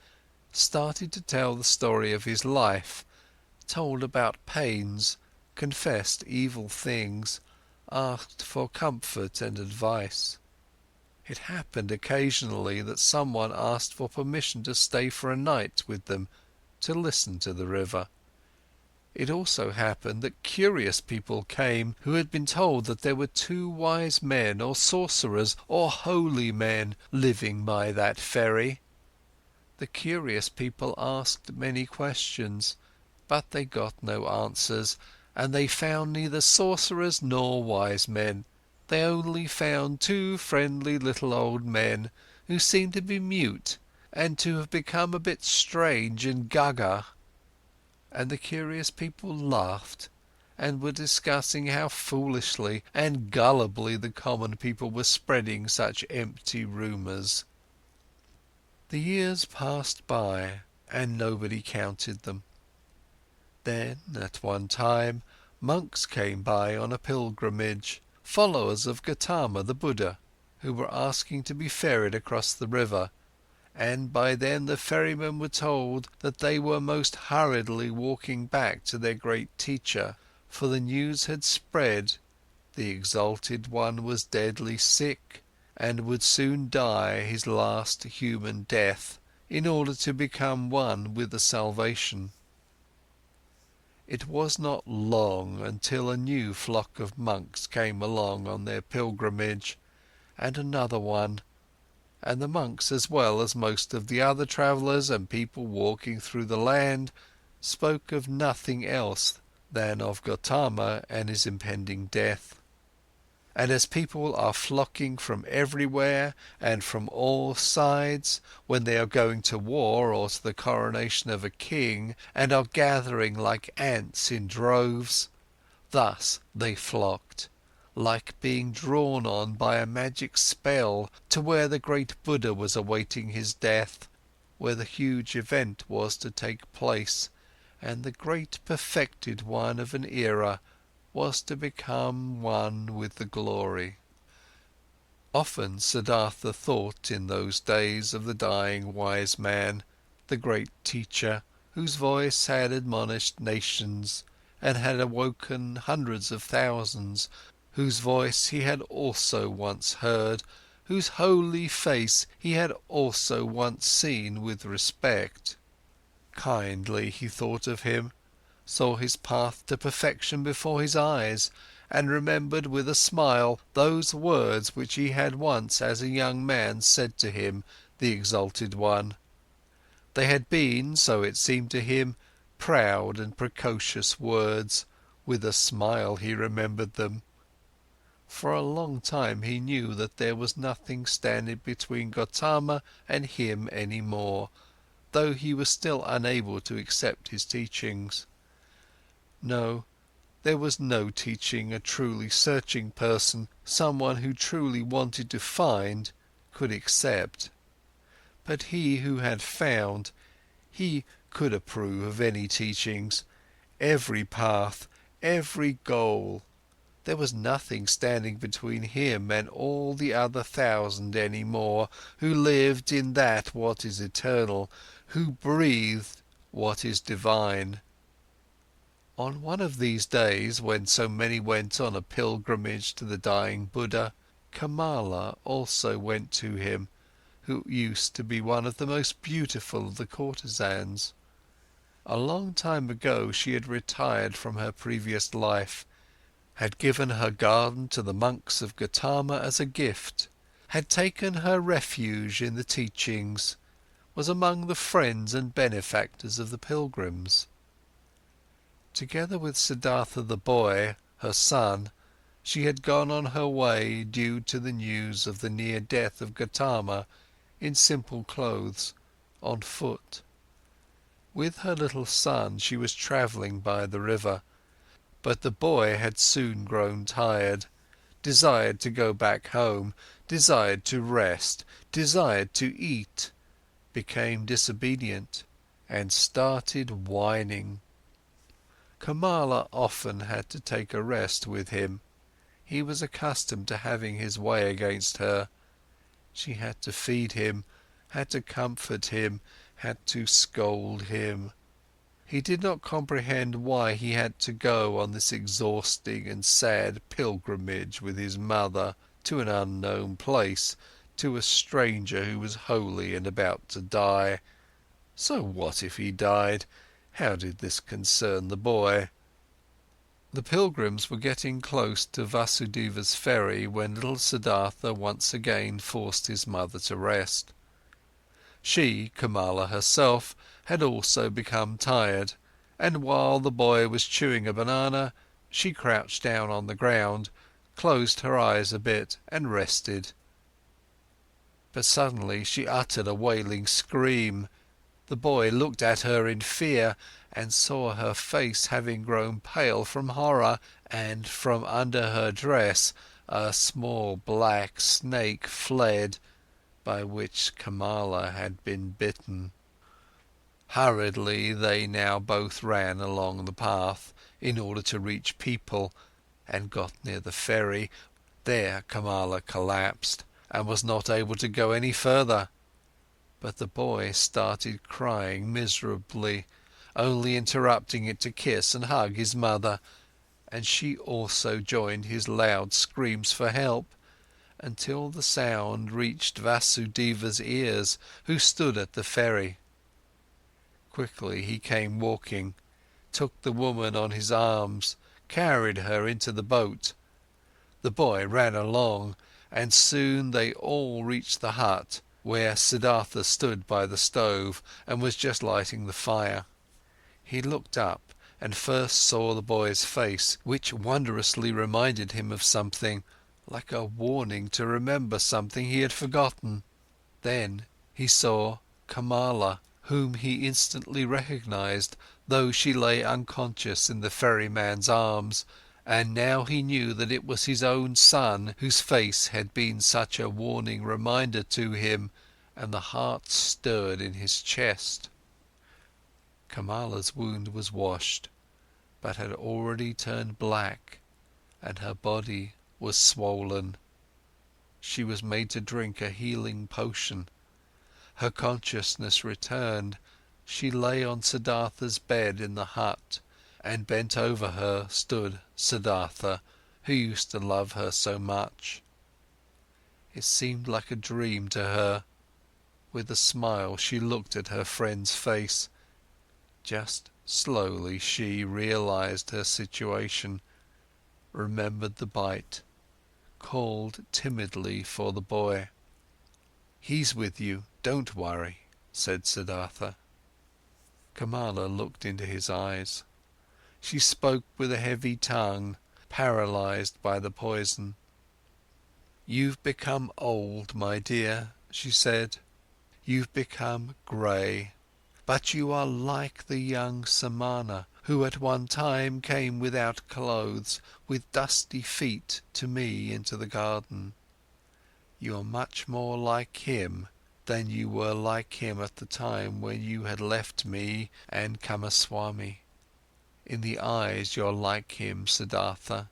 started to tell the story of his life, told about pains, confessed evil things, asked for comfort and advice. It happened occasionally that someone asked for permission to stay for a night with them, to listen to the river. It also happened that curious people came who had been told that there were two wise men or sorcerers or holy men living by that ferry. The curious people asked many questions, but they got no answers, and they found neither sorcerers nor wise men. They only found two friendly little old men who seemed to be mute and to have become a bit strange and gaga. And the curious people laughed and were discussing how foolishly and gullibly the common people were spreading such empty rumours. The years passed by and nobody counted them. Then, at one time, monks came by on a pilgrimage, followers of Gotama the Buddha, who were asking to be ferried across the river, and by then the ferrymen were told that they were most hurriedly walking back to their great teacher, for the news had spread, the exalted one was deadly sick and would soon die his last human death in order to become one with the salvation. It was not long until a new flock of monks came along on their pilgrimage, and another one, and the monks as well as most of the other travellers and people walking through the land spoke of nothing else than of Gotama and his impending death. And as people are flocking from everywhere and from all sides when they are going to war or to the coronation of a king and are gathering like ants in droves, thus they flocked, like being drawn on by a magic spell to where the great Buddha was awaiting his death, where the huge event was to take place, and the great perfected one of an era was to become one with the glory. Often Siddhartha thought in those days of the dying wise man, the great teacher, whose voice had admonished nations and had awoken hundreds of thousands, whose voice he had also once heard, whose holy face he had also once seen with respect. Kindly he thought of him, saw his path to perfection before his eyes, and remembered with a smile those words which he had once as a young man said to him, the exalted one. They had been, so it seemed to him, proud and precocious words, with a smile he remembered them. For a long time he knew that there was nothing standing between Gotama and him any more, though he was still unable to accept his teachings. No, there was no teaching a truly searching person, someone who truly wanted to find, could accept. But he who had found, he could approve of any teachings, every path, every goal. There was nothing standing between him and all the other 1,000 any more, who lived in that what is eternal, who breathed what is divine. On one of these days, when so many went on a pilgrimage to the dying Buddha, Kamala also went to him, who used to be one of the most beautiful of the courtesans. A long time ago she had retired from her previous life, had given her garden to the monks of Gotama as a gift, had taken her refuge in the teachings, was among the friends and benefactors of the pilgrims. Together with Siddhartha the boy, her son, she had gone on her way due to the news of the near death of Gotama, in simple clothes, on foot. With her little son she was travelling by the river, but the boy had soon grown tired, desired to go back home, desired to rest, desired to eat, became disobedient, and started whining. Kamala often had to take a rest with him. He was accustomed to having his way against her. She had to feed him, had to comfort him, had to scold him. He did not comprehend why he had to go on this exhausting and sad pilgrimage with his mother to an unknown place, to a stranger who was holy and about to die. So what if he died? How did this concern the boy? The pilgrims were getting close to Vasudeva's ferry when little Siddhartha once again forced his mother to rest. She, Kamala herself, had also become tired, and while the boy was chewing a banana, she crouched down on the ground, closed her eyes a bit and rested. But suddenly she uttered a wailing scream. The boy looked at her in fear and saw her face having grown pale from horror, and from under her dress a small black snake fled, by which Kamala had been bitten. Hurriedly they now both ran along the path in order to reach people, and got near the ferry. There Kamala collapsed and was not able to go any further. But the boy started crying miserably, only interrupting it to kiss and hug his mother, and she also joined his loud screams for help, until the sound reached Vasudeva's ears, who stood at the ferry. Quickly he came walking, took the woman on his arms, carried her into the boat. The boy ran along, and soon they all reached the hut, where Siddhartha stood by the stove and was just lighting the fire. He looked up and first saw the boy's face, which wondrously reminded him of something, like a warning to remember something he had forgotten. Then he saw Kamala, whom he instantly recognized, though she lay unconscious in the ferryman's arms, and now he knew that it was his own son whose face had been such a warning reminder to him, and the heart stirred in his chest. Kamala's wound was washed, but had already turned black, and her body was swollen. She was made to drink a healing potion. Her consciousness returned. She lay on Siddhartha's bed in the hut, and bent over her stood Siddhartha, who used to love her so much. It seemed like a dream to her. With a smile she looked at her friend's face. Just slowly she realized her situation, remembered the bite, called timidly for the boy. "He's with you, don't worry," said Siddhartha. Kamala looked into his eyes. She spoke with a heavy tongue, paralyzed by the poison. "You've become old, my dear," she said. "You've become grey, but you are like the young Samana, who at one time came without clothes, with dusty feet to me into the garden. You are much more like him than you were like him at the time when you had left me and Kamaswami. In the eyes you're like him, Siddhartha.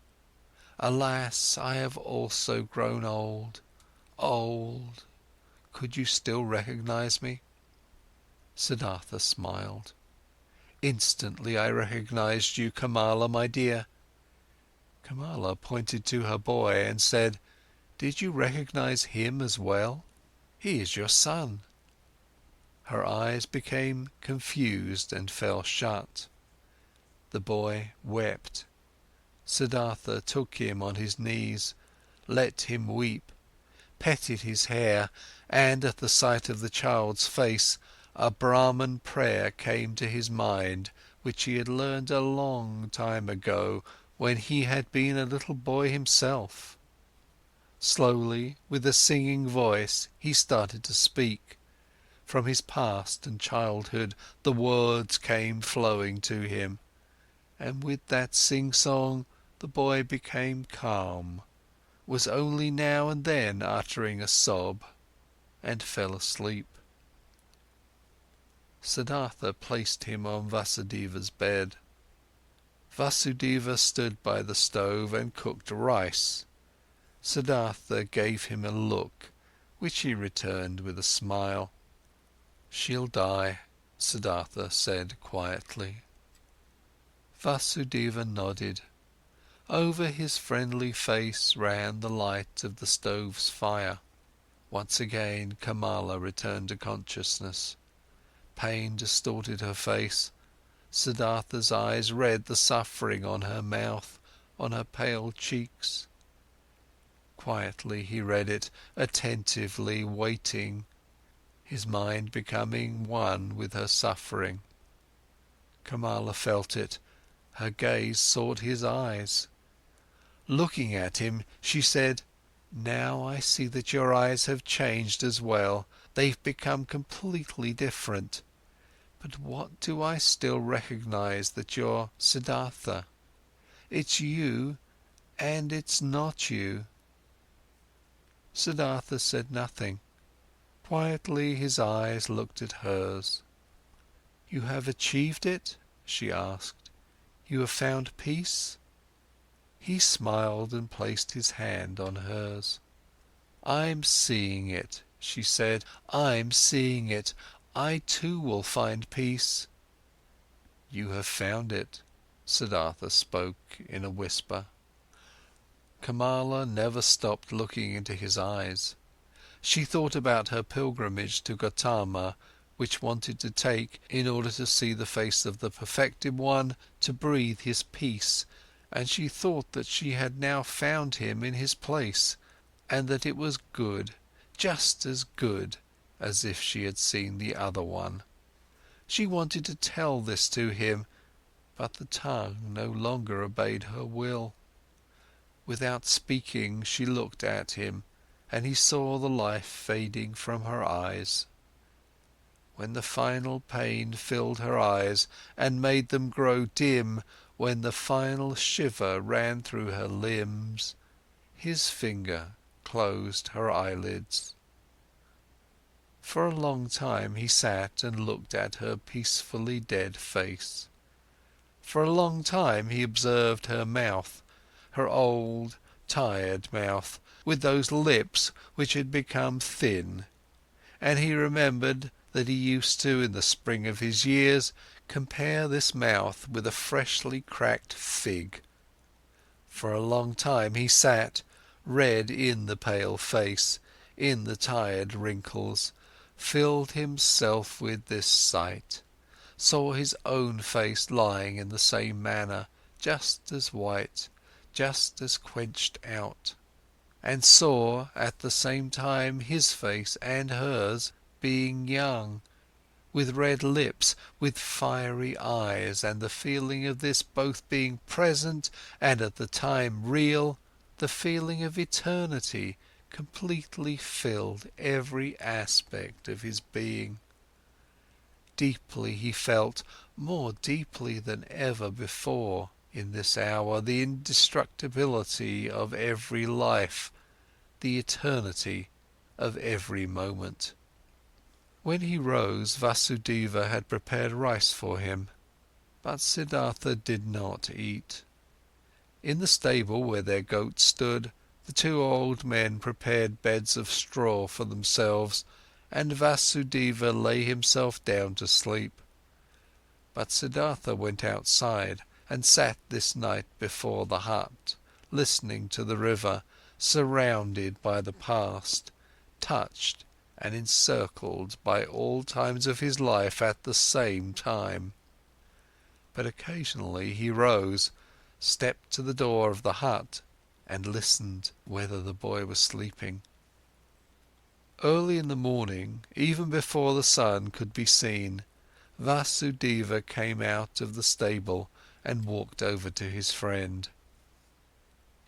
Alas, I have also grown old, old. Could you still recognize me?" Siddhartha smiled. "Instantly I recognized you, Kamala, my dear." Kamala pointed to her boy and said, "Did you recognize him as well? He is your son." Her eyes became confused and fell shut. The boy wept. Siddhartha took him on his knees, let him weep, petted his hair, and at the sight of the child's face, a Brahman prayer came to his mind, which he had learned a long time ago, when he had been a little boy himself. Slowly, with a singing voice, he started to speak. From his past and childhood, the words came flowing to him. And with that sing-song, the boy became calm, was only now and then uttering a sob, and fell asleep. Siddhartha placed him on Vasudeva's bed. Vasudeva stood by the stove and cooked rice. Siddhartha gave him a look, which he returned with a smile. "She'll die," Siddhartha said quietly. Vasudeva nodded. Over his friendly face ran the light of the stove's fire. Once again Kamala returned to consciousness. Pain distorted her face. Siddhartha's eyes read the suffering on her mouth, on her pale cheeks. Quietly he read it, attentively waiting, his mind becoming one with her suffering. Kamala felt it, her gaze sought his eyes. Looking at him, she said, "Now I see that your eyes have changed as well, they've become completely different. But what do I still recognize that you're Siddhartha? It's you, and it's not you." Siddhartha said nothing. Quietly his eyes looked at hers. "You have achieved it?" she asked. "You have found peace?" He smiled and placed his hand on hers. "I'm seeing it," she said. "I'm seeing it. I too will find peace." "You have found it," Siddhartha spoke in a whisper. Kamala never stopped looking into his eyes. She thought about her pilgrimage to Gotama, which wanted to take, in order to see the face of the perfected one, to breathe his peace, and she thought that she had now found him in his place, and that it was good, just as good as if she had seen the other one. She wanted to tell this to him, but the tongue no longer obeyed her will. Without speaking, she looked at him, and he saw the life fading from her eyes. When the final pain filled her eyes and made them grow dim, when the final shiver ran through her limbs, his finger closed her eyelids. For a long time he sat and looked at her peacefully dead face. For a long time he observed her mouth, her old, tired mouth, with those lips which had become thin, and he remembered that he used to, in the spring of his years, compare this mouth with a freshly cracked fig. For a long time he sat, read in the pale face, in the tired wrinkles, filled himself with this sight, saw his own face lying in the same manner, just as white, just as quenched out, and saw at the same time his face and hers being young, with red lips, with fiery eyes, and the feeling of this both being present and at the time real, the feeling of eternity completely filled every aspect of his being. Deeply he felt, more deeply than ever before, in this hour, the indestructibility of every life, the eternity of every moment. When he rose, Vasudeva had prepared rice for him, but Siddhartha did not eat. In the stable where their goats stood, the two old men prepared beds of straw for themselves, and Vasudeva lay himself down to sleep. But Siddhartha went outside and sat this night before the hut, listening to the river, surrounded by the past, touched and encircled by all times of his life at the same time. But occasionally he rose, stepped to the door of the hut and listened whether the boy was sleeping. Early in the morning, even before the sun could be seen, Vasudeva came out of the stable and walked over to his friend.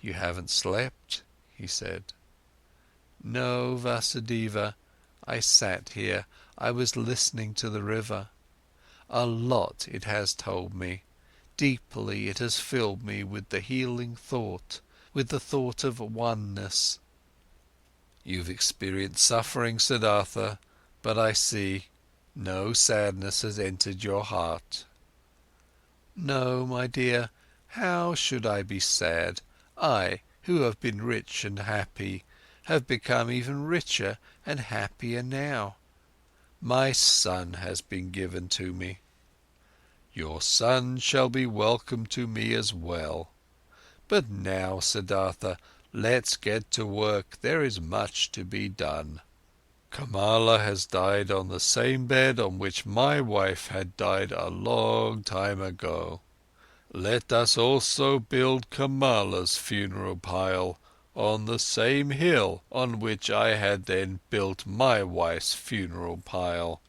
"You haven't slept?" he said. "No, Vasudeva, I sat here, I was listening to the river. A lot it has told me, deeply it has filled me with the healing thought, with the thought of oneness." "You've experienced suffering, Siddhartha, but I see, no sadness has entered your heart." "No, my dear, how should I be sad? I, who have been rich and happy, have become even richer and happier now. My son has been given to me. Your son shall be welcome to me as well. But now, Siddhartha, let's get to work, there is much to be done. Kamala has died on the same bed on which my wife had died a long time ago. Let us also build Kamala's funeral pile on the same hill on which I had then built my wife's funeral pile.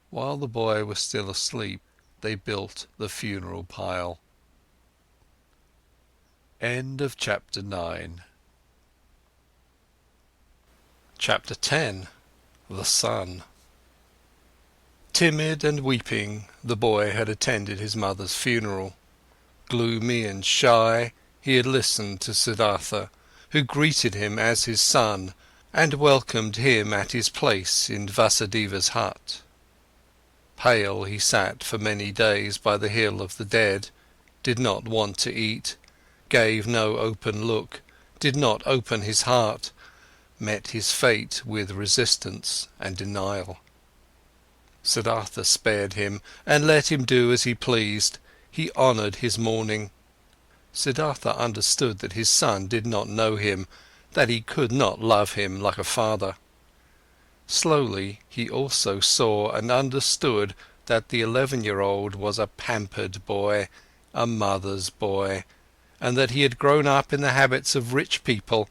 While the boy was still asleep, they built the funeral pile. End of chapter 9. Chapter 10. The Son. Timid and weeping, the boy had attended his mother's funeral. Gloomy and shy, he had listened to Siddhartha, who greeted him as his son and welcomed him at his place in Vasudeva's hut. Pale he sat for many days by the hill of the dead, did not want to eat, gave no open look, did not open his heart, met his fate with resistance and denial. Siddhartha spared him and let him do as he pleased. He honoured his mourning. Siddhartha understood that his son did not know him, that he could not love him like a father. Slowly he also saw and understood that the 11-year-old was a pampered boy, a mother's boy, and that he had grown up in the habits of rich people,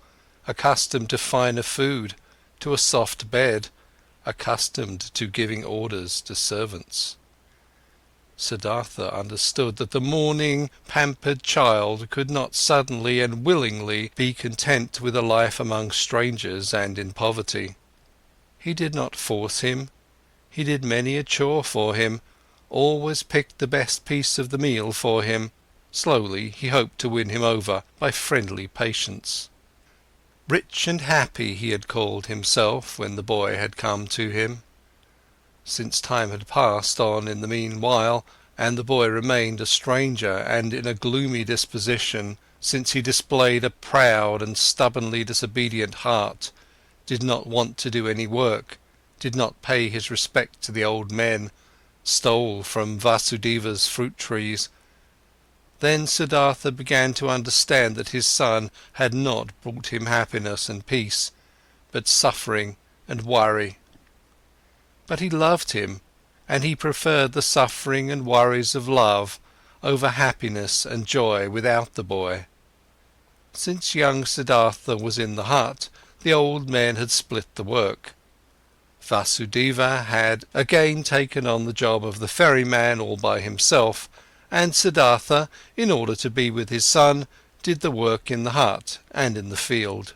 accustomed to finer food, to a soft bed, accustomed to giving orders to servants. Siddhartha understood that the mourning, pampered child could not suddenly and willingly be content with a life among strangers and in poverty. He did not force him, he did many a chore for him, always picked the best piece of the meal for him. Slowly he hoped to win him over by friendly patience. Rich and happy he had called himself when the boy had come to him. Since time had passed on in the meanwhile, and the boy remained a stranger and in a gloomy disposition, since he displayed a proud and stubbornly disobedient heart, did not want to do any work, did not pay his respect to the old men, stole from Vasudeva's fruit trees, then Siddhartha began to understand that his son had not brought him happiness and peace, but suffering and worry. But he loved him, and he preferred the suffering and worries of love over happiness and joy without the boy. Since young Siddhartha was in the hut, the old men had split the work. Vasudeva had again taken on the job of the ferryman all by himself, and Siddhartha, in order to be with his son, did the work in the hut and in the field.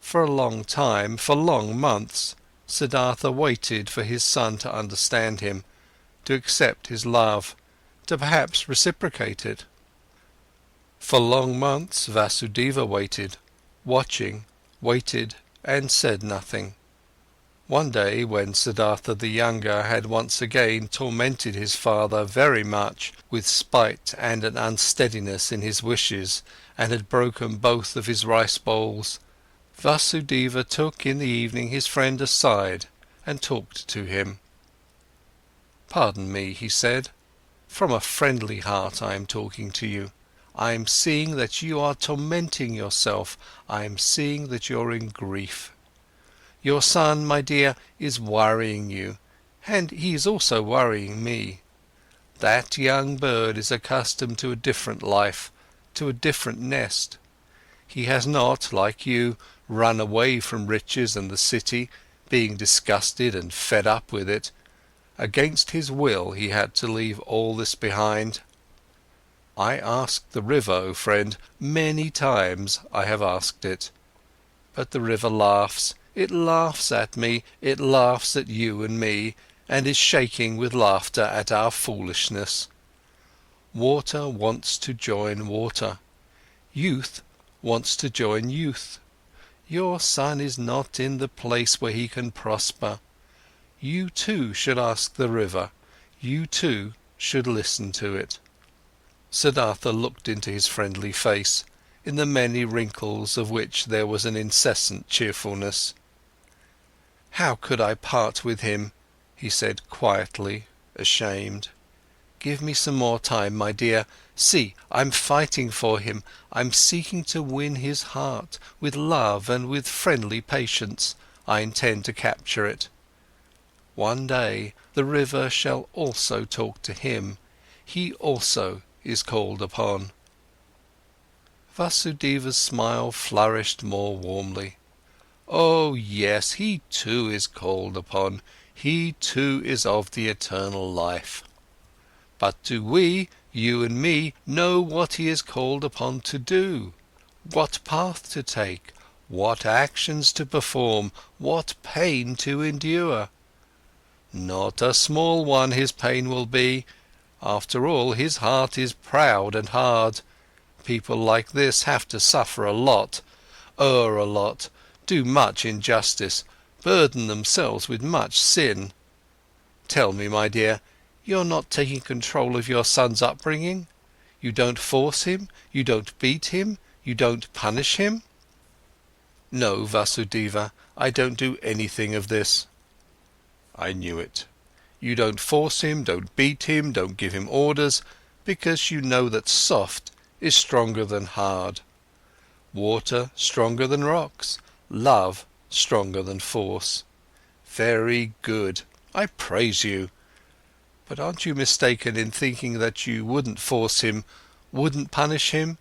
For a long time, for long months, Siddhartha waited for his son to understand him, to accept his love, to perhaps reciprocate it. For long months Vasudeva waited, watching, waited and said nothing. One day, when Siddhartha the younger had once again tormented his father very much with spite and an unsteadiness in his wishes, and had broken both of his rice bowls, Vasudeva took in the evening his friend aside and talked to him. "Pardon me," he said, "from a friendly heart I am talking to you. I am seeing that you are tormenting yourself, I am seeing that you're in grief. Your son, my dear, is worrying you, and he is also worrying me. That young bird is accustomed to a different life, to a different nest. He has not, like you, run away from riches and the city, being disgusted and fed up with it. Against his will he had to leave all this behind. I asked the river, O friend, many times I have asked it. But the river laughs, it laughs at me, it laughs at you and me, and is shaking with laughter at our foolishness. Water wants to join water. Youth wants to join youth. Your son is not in the place where he can prosper. You too should ask the river, you too should listen to it." Siddhartha looked into his friendly face, in the many wrinkles of which there was an incessant cheerfulness. How could I part with him? He said quietly, ashamed. Give me some more time, my dear. See, I'm fighting for him. I'm seeking to win his heart. With love and with friendly patience, I intend to capture it. One day, the river shall also talk to him. He also is called upon. Vasudeva's smile flourished more warmly. Oh yes, he too is called upon. He too is of the eternal life. But do we, you and me, know what he is called upon to do? What path to take? What actions to perform? What pain to endure? Not a small one his pain will be. After all, his heart is proud and hard. People like this have to suffer a lot, err a lot, do much injustice, burden themselves with much sin. Tell me, my dear, you're not taking control of your son's upbringing? You don't force him, you don't beat him, you don't punish him? No, Vasudeva, I don't do anything of this. I knew it. You don't force him, don't beat him, don't give him orders, because you know that soft is stronger than hard. Water stronger than rocks, love stronger than force. Very good, I praise you. But aren't you mistaken in thinking that you wouldn't force him, wouldn't punish him?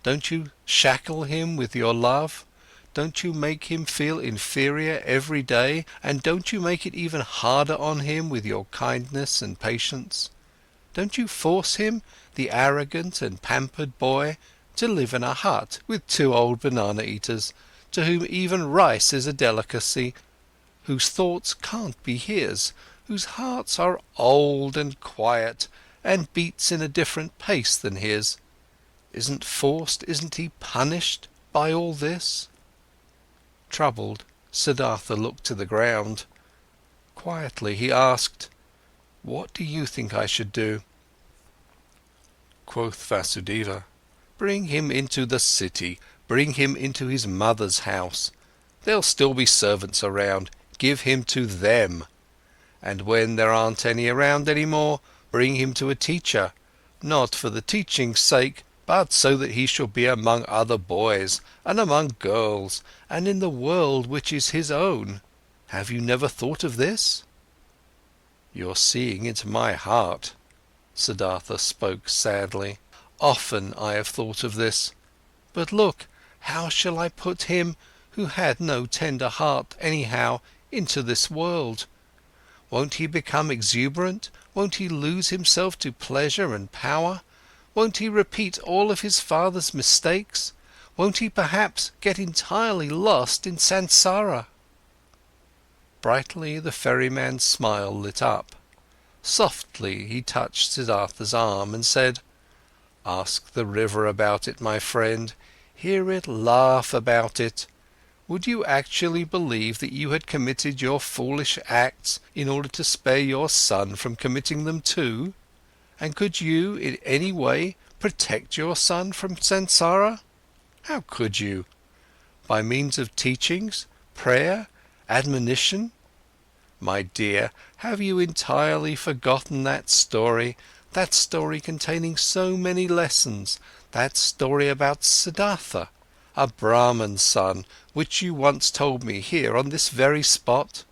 Don't you shackle him with your love? Don't you make him feel inferior every day? And don't you make it even harder on him with your kindness and patience? Don't you force him, the arrogant and pampered boy, to live in a hut with 2 old banana-eaters, to whom even rice is a delicacy, whose thoughts can't be his, whose hearts are old and quiet, and beats in a different pace than his? Isn't forced, isn't he punished by all this? Troubled, Siddhartha looked to the ground. Quietly he asked, "What do you think I should do?" Quoth Vasudeva, "Bring him into the city, bring him into his mother's house. There'll still be servants around, give him to them. And when there aren't any around anymore, bring him to a teacher, not for the teaching's sake, but so that he shall be among other boys, and among girls, and in the world which is his own. Have you never thought of this?" "You're seeing into my heart," Siddhartha spoke sadly. "Often I have thought of this. But look, how shall I put him, who had no tender heart anyhow, into this world? Won't he become exuberant? Won't he lose himself to pleasure and power? Won't he repeat all of his father's mistakes? Won't he perhaps get entirely lost in Sansara?" Brightly the ferryman's smile lit up. Softly he touched Siddhartha's arm and said, "Ask the river about it, my friend. Hear it laugh about it. Would you actually believe that you had committed your foolish acts in order to spare your son from committing them too? And could you, in any way, protect your son from Sansara? How could you? By means of teachings, prayer, admonition? My dear, have you entirely forgotten that story containing so many lessons, that story about Siddhartha, a Brahman's son, which you once told me here on this very spot?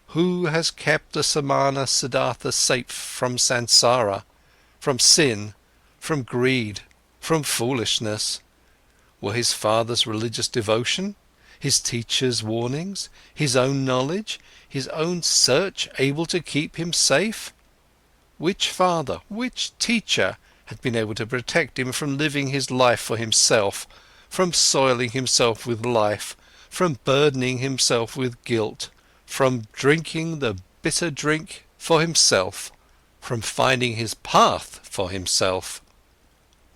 Who has kept the Samana Siddhartha safe from Sansara, from sin, from greed, from foolishness? Were his father's religious devotion, his teacher's warnings, his own knowledge, his own search able to keep him safe? Which father, which teacher had been able to protect him from living his life for himself, from soiling himself with life, from burdening himself with guilt, from drinking the bitter drink for himself, from finding his path for himself?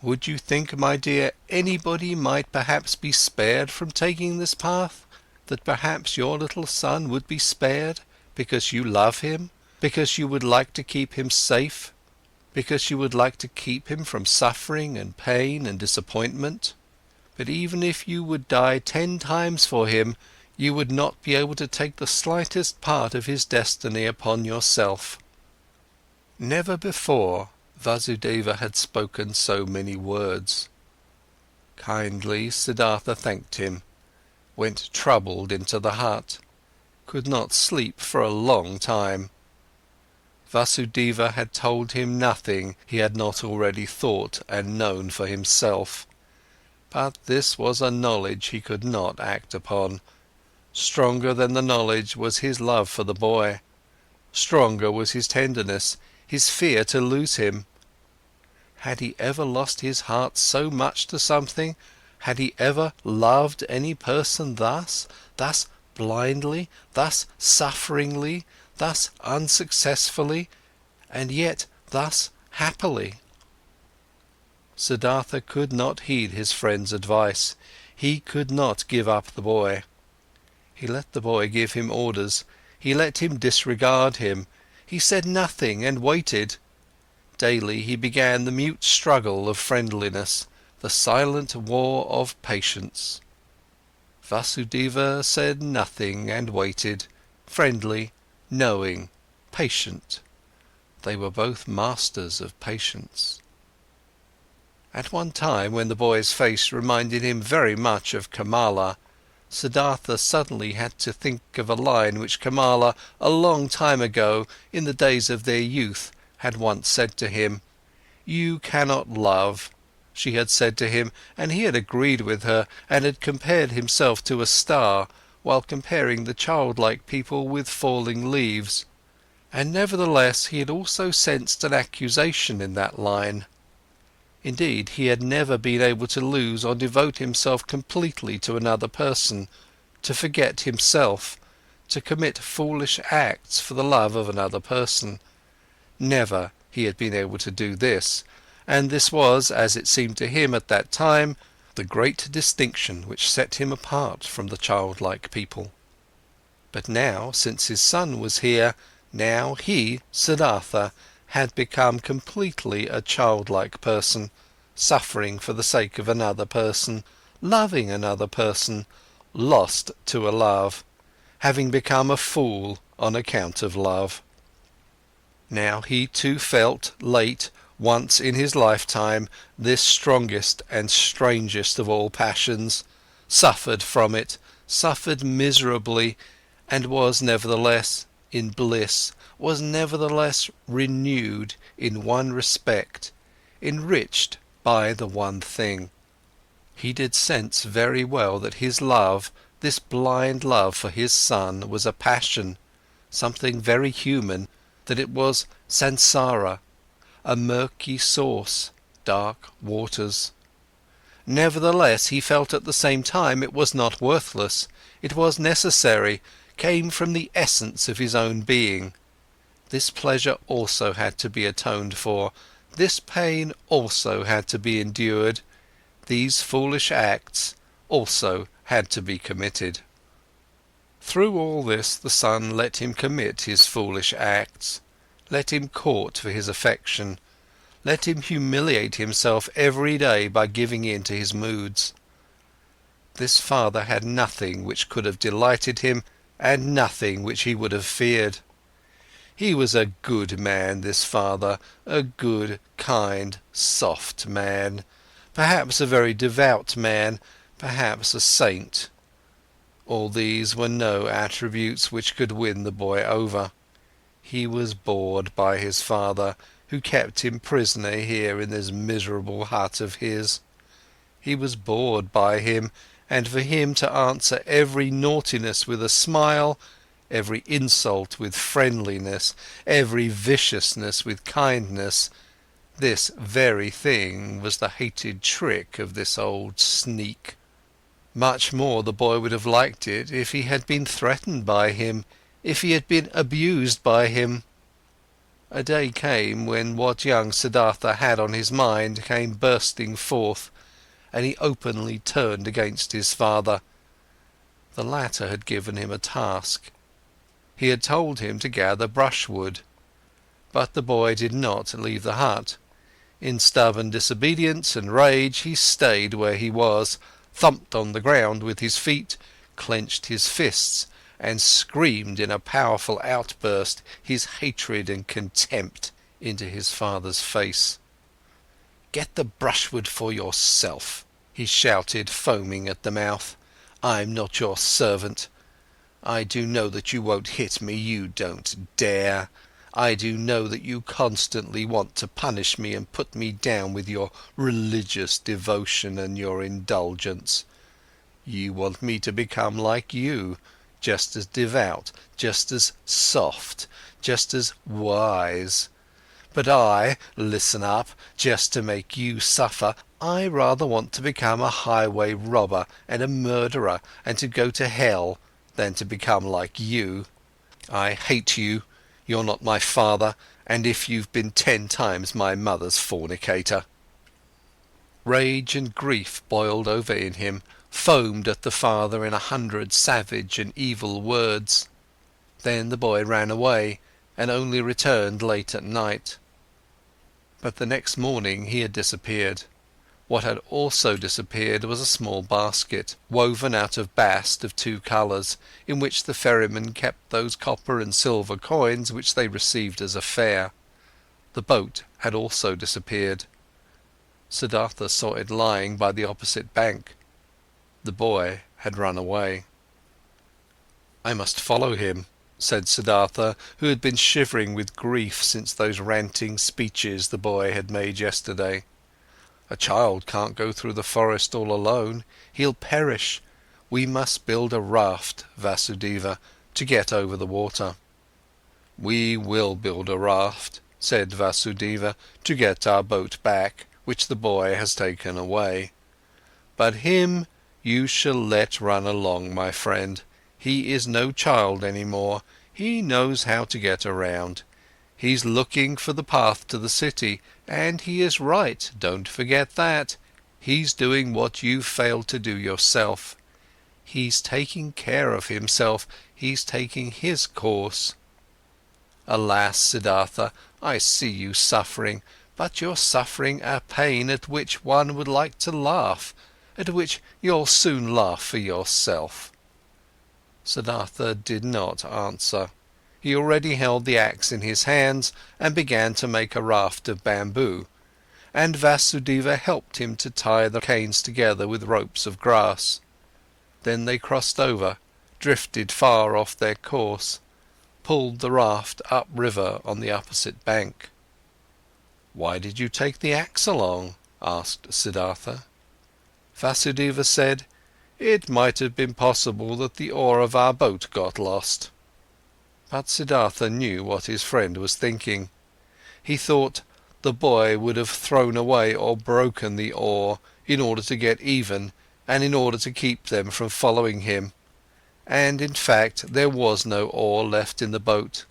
Would you think, my dear, anybody might perhaps be spared from taking this path? That perhaps your little son would be spared, because you love him, because you would like to keep him safe, because you would like to keep him from suffering and pain and disappointment? But even if you would die 10 times for him, you would not be able to take the slightest part of his destiny upon yourself." Never before Vasudeva had spoken so many words. Kindly Siddhartha thanked him, went troubled into the hut, could not sleep for a long time. Vasudeva had told him nothing he had not already thought and known for himself, but this was a knowledge he could not act upon. Stronger than the knowledge was his love for the boy, stronger was his tenderness, his fear to lose him. Had he ever lost his heart so much to something? Had he ever loved any person thus blindly, thus sufferingly, thus unsuccessfully, and yet thus happily? Siddhartha could not heed his friend's advice, he could not give up the boy. He let the boy give him orders, he let him disregard him, he said nothing and waited. Daily he began the mute struggle of friendliness, the silent war of patience. Vasudeva said nothing and waited, friendly, knowing, patient. They were both masters of patience. At one time, when the boy's face reminded him very much of Kamala, Siddhartha suddenly had to think of a line which Kamala, a long time ago, in the days of their youth, had once said to him. "You cannot love," she had said to him, and he had agreed with her and had compared himself to a star, while comparing the childlike people with falling leaves. And nevertheless he had also sensed an accusation in that line. Indeed, he had never been able to lose or devote himself completely to another person, to forget himself, to commit foolish acts for the love of another person. Never he had been able to do this, and this was, as it seemed to him at that time, the great distinction which set him apart from the childlike people. But now, since his son was here, now he, Siddhartha, had become completely a childlike person, suffering for the sake of another person, loving another person, lost to a love, having become a fool on account of love. Now he too felt, late, once in his lifetime, this strongest and strangest of all passions, suffered from it, suffered miserably, and was nevertheless in bliss, was nevertheless renewed in one respect, enriched by the one thing. He did sense very well that his love, this blind love for his son, was a passion, something very human, that it was Sansara, a murky source, dark waters. Nevertheless, he felt at the same time it was not worthless, it was necessary, came from the essence of his own being. This pleasure also had to be atoned for, this pain also had to be endured, these foolish acts also had to be committed. Through all this the son let him commit his foolish acts, let him court for his affection, let him humiliate himself every day by giving in to his moods. This father had nothing which could have delighted him and nothing which he would have feared. He was a good man, this father, a good, kind, soft man, perhaps a very devout man, perhaps a saint. All these were no attributes which could win the boy over. He was bored by his father, who kept him prisoner here in this miserable hut of his. He was bored by him, and for him to answer every naughtiness with a smile, every insult with friendliness, every viciousness with kindness, this very thing was the hated trick of this old sneak. Much more the boy would have liked it if he had been threatened by him, if he had been abused by him. A day came when what young Siddhartha had on his mind came bursting forth, and he openly turned against his father. The latter had given him a task. He had told him to gather brushwood, but the boy did not leave the hut. In stubborn disobedience and rage he stayed where he was, thumped on the ground with his feet, clenched his fists and screamed in a powerful outburst his hatred and contempt into his father's face. "Get the brushwood for yourself," he shouted, foaming at the mouth. "I'm not your servant. I do know that you won't hit me, you don't dare. I do know that you constantly want to punish me and put me down with your religious devotion and your indulgence. You want me to become like you, just as devout, just as soft, just as wise. But I, listen up, just to make you suffer, I rather want to become a highway robber and a murderer and to go to hell than to become like you. I hate you, you're not my father, and if you've been 10 times my mother's fornicator." Rage and grief boiled over in him, foamed at the father in 100 savage and evil words. Then the boy ran away and only returned late at night. But the next morning he had disappeared. What had also disappeared was a small basket, woven out of bast of 2 colours, in which the ferrymen kept those copper and silver coins which they received as a fare. The boat had also disappeared. Siddhartha saw it lying by the opposite bank. The boy had run away. "I must follow him," said Siddhartha, who had been shivering with grief since those ranting speeches the boy had made yesterday. "A child can't go through the forest all alone. He'll perish. We must build a raft, Vasudeva, to get over the water." "We will build a raft," said Vasudeva, "to get our boat back, which the boy has taken away. But him you shall let run along, my friend. He is no child any more. He knows how to get around. He's looking for the path to the city, and he is right, don't forget that. He's doing what you've failed to do yourself. He's taking care of himself, he's taking his course. Alas, Siddhartha, I see you suffering, but you're suffering a pain at which one would like to laugh, at which you'll soon laugh for yourself." Siddhartha did not answer. He already held the axe in his hands and began to make a raft of bamboo, and Vasudeva helped him to tie the canes together with ropes of grass. Then they crossed over, drifted far off their course, pulled the raft upriver on the opposite bank. "Why did you take the axe along?" asked Siddhartha. Vasudeva said, "It might have been possible that the oar of our boat got lost." But Siddhartha knew what his friend was thinking. He thought the boy would have thrown away or broken the oar in order to get even and in order to keep them from following him. And in fact there was no oar left in the boat.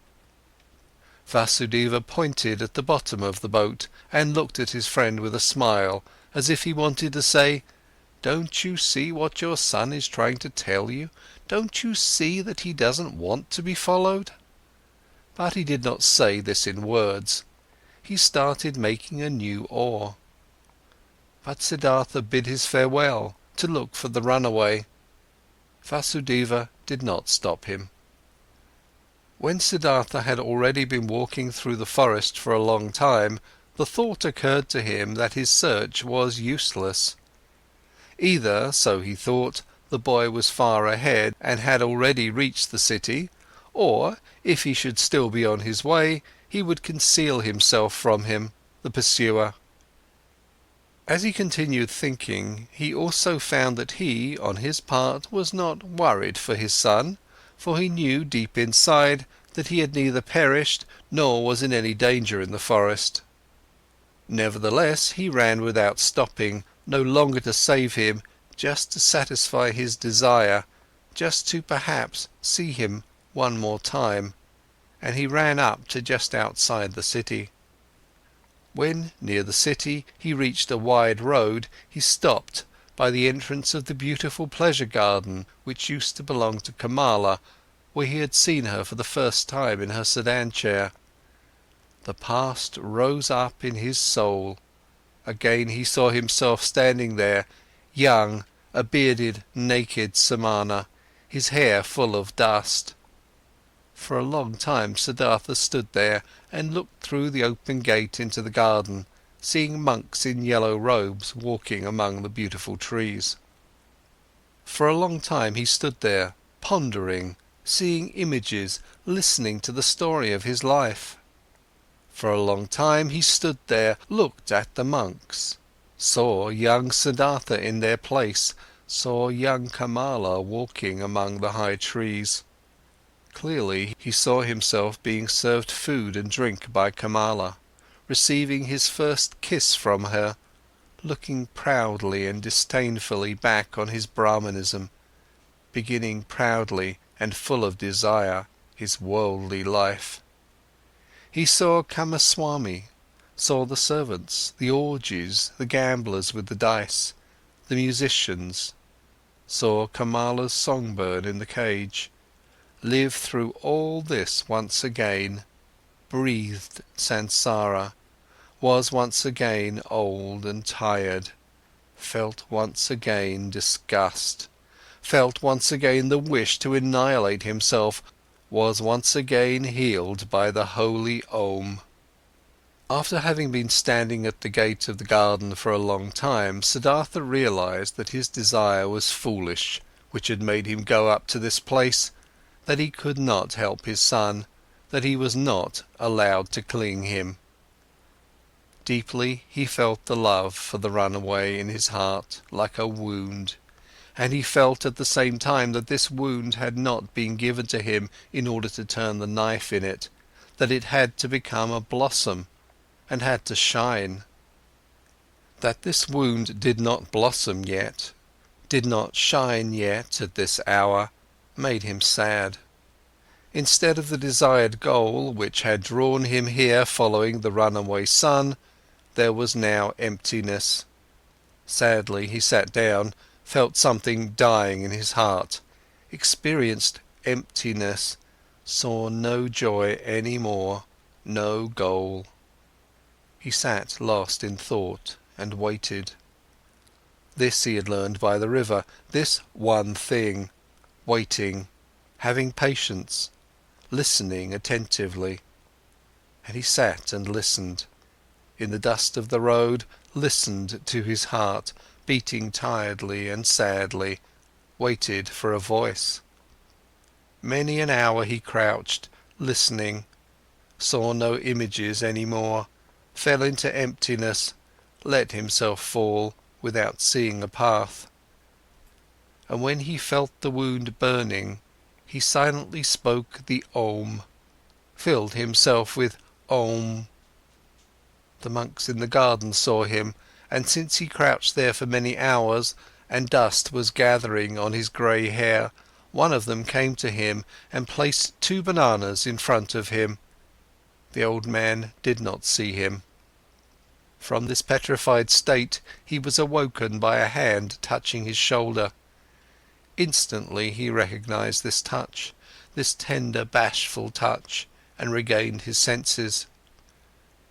Vasudeva pointed at the bottom of the boat and looked at his friend with a smile, as if he wanted to say, "Don't you see what your son is trying to tell you? Don't you see that he doesn't want to be followed?" But he did not say this in words. He started making a new oar. But Siddhartha bid his farewell to look for the runaway. Vasudeva did not stop him. When Siddhartha had already been walking through the forest for a long time, the thought occurred to him that his search was useless. Either, so he thought, the boy was far ahead and had already reached the city, or, if he should still be on his way, he would conceal himself from him, the pursuer. As he continued thinking, he also found that he, on his part, was not worried for his son, for he knew deep inside that he had neither perished nor was in any danger in the forest. Nevertheless, he ran without stopping, no longer to save him, just to satisfy his desire, just to perhaps see him one more time, and he ran up to just outside the city. When near the city he reached a wide road, he stopped by the entrance of the beautiful pleasure garden which used to belong to Kamala, where he had seen her for the first time in her sedan chair. The past rose up in his soul. Again he saw himself standing there, young, a bearded, naked Samana, his hair full of dust. For a long time Siddhartha stood there and looked through the open gate into the garden, seeing monks in yellow robes walking among the beautiful trees. For a long time he stood there, pondering, seeing images, listening to the story of his life. For a long time he stood there, looked at the monks, saw young Siddhartha in their place, saw young Kamala walking among the high trees. Clearly he saw himself being served food and drink by Kamala, receiving his first kiss from her, looking proudly and disdainfully back on his Brahmanism, beginning proudly and full of desire his worldly life. He saw Kamaswami, saw the servants, the orgies, the gamblers with the dice, the musicians, saw Kamala's songbird in the cage, lived through all this once again, breathed Sansara, was once again old and tired, felt once again disgust, felt once again the wish to annihilate himself, was once again healed by the holy Om. After having been standing at the gate of the garden for a long time, Siddhartha realized that his desire was foolish, which had made him go up to this place, that he could not help his son, that he was not allowed to cling him. Deeply he felt the love for the runaway in his heart, like a wound, and he felt at the same time that this wound had not been given to him in order to turn the knife in it, that it had to become a blossom and had to shine. That this wound did not blossom yet, did not shine yet at this hour, made him sad. Instead of the desired goal which had drawn him here following the runaway son, there was now emptiness. Sadly he sat down, felt something dying in his heart, experienced emptiness, saw no joy any more, no goal. He sat lost in thought and waited. This he had learned by the river, this one thing, waiting, having patience, listening attentively. And he sat and listened, in the dust of the road, listened to his heart, beating tiredly and sadly, waited for a voice. Many an hour he crouched, listening, saw no images any more, fell into emptiness, let himself fall without seeing a path. And when he felt the wound burning, he silently spoke the Om, filled himself with Om. The monks in the garden saw him, and since he crouched there for many hours, and dust was gathering on his grey hair, one of them came to him and placed 2 bananas in front of him. The old man did not see him. From this petrified state, he was awoken by a hand touching his shoulder. Instantly he recognized this touch, this tender, bashful touch, and regained his senses.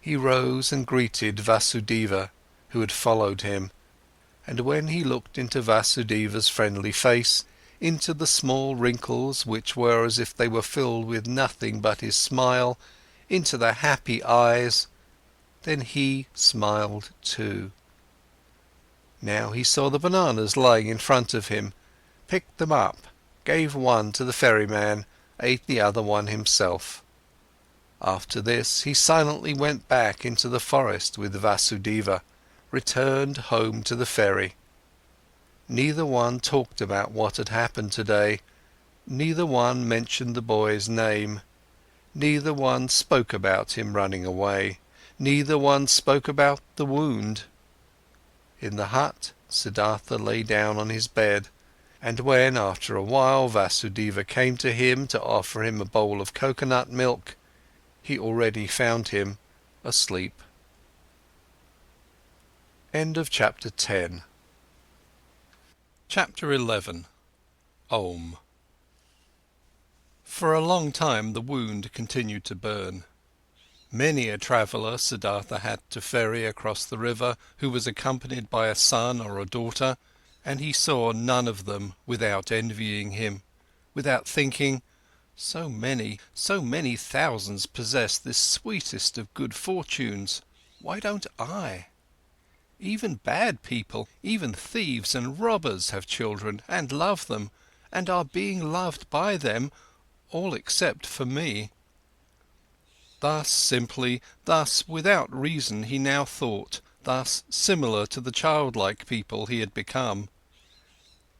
He rose and greeted Vasudeva, who had followed him, and when he looked into Vasudeva's friendly face, into the small wrinkles which were as if they were filled with nothing but his smile, into the happy eyes, then he smiled too. Now he saw the bananas lying in front of him, picked them up, gave one to the ferryman, ate the other one himself. After this, he silently went back into the forest with Vasudeva, returned home to the ferry. Neither one talked about what had happened today, neither one mentioned the boy's name, neither one spoke about him running away, neither one spoke about the wound. In the hut, Siddhartha lay down on his bed, and when after a while Vasudeva came to him to offer him a bowl of coconut milk, he already found him asleep. End of chapter 10. Chapter 11. Om. For a long time the wound continued to burn. Many a traveller Siddhartha had to ferry across the river who was accompanied by a son or a daughter, and he saw none of them without envying him. without thinking, so many thousands possess this sweetest of good fortunes, why don't I? Even bad people, even thieves and robbers have children and love them, and are being loved by them, all except for me. Thus simply, thus without reason he now thought, thus similar to the childlike people he had become.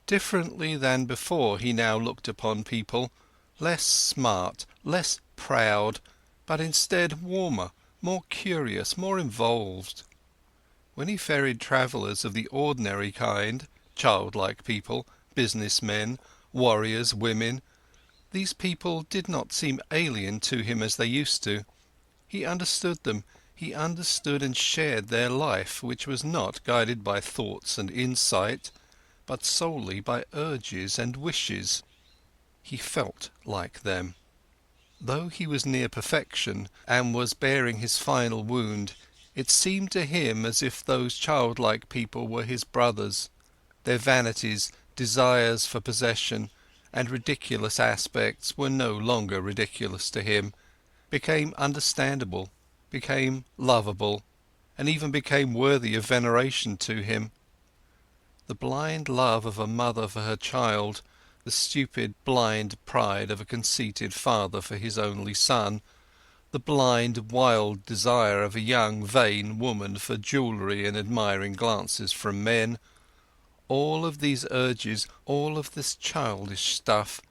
Differently than before he now looked upon people, less smart, less proud, but instead warmer, more curious, more involved. When he ferried travellers of the ordinary kind, childlike people, businessmen, warriors, women, these people did not seem alien to him as they used to. He understood them, he understood and shared their life, which was not guided by thoughts and insight, but solely by urges and wishes. He felt like them. Though he was near perfection and was bearing his final wound, it seemed to him as if those childlike people were his brothers. Their vanities, desires for possession, and ridiculous aspects were no longer ridiculous to him, became understandable, became lovable, and even became worthy of veneration to him. The blind love of a mother for her child, the stupid, blind pride of a conceited father for his only son, the blind, wild desire of a young, vain woman for jewellery and admiring glances from men, all of these urges, all of this childish stuff,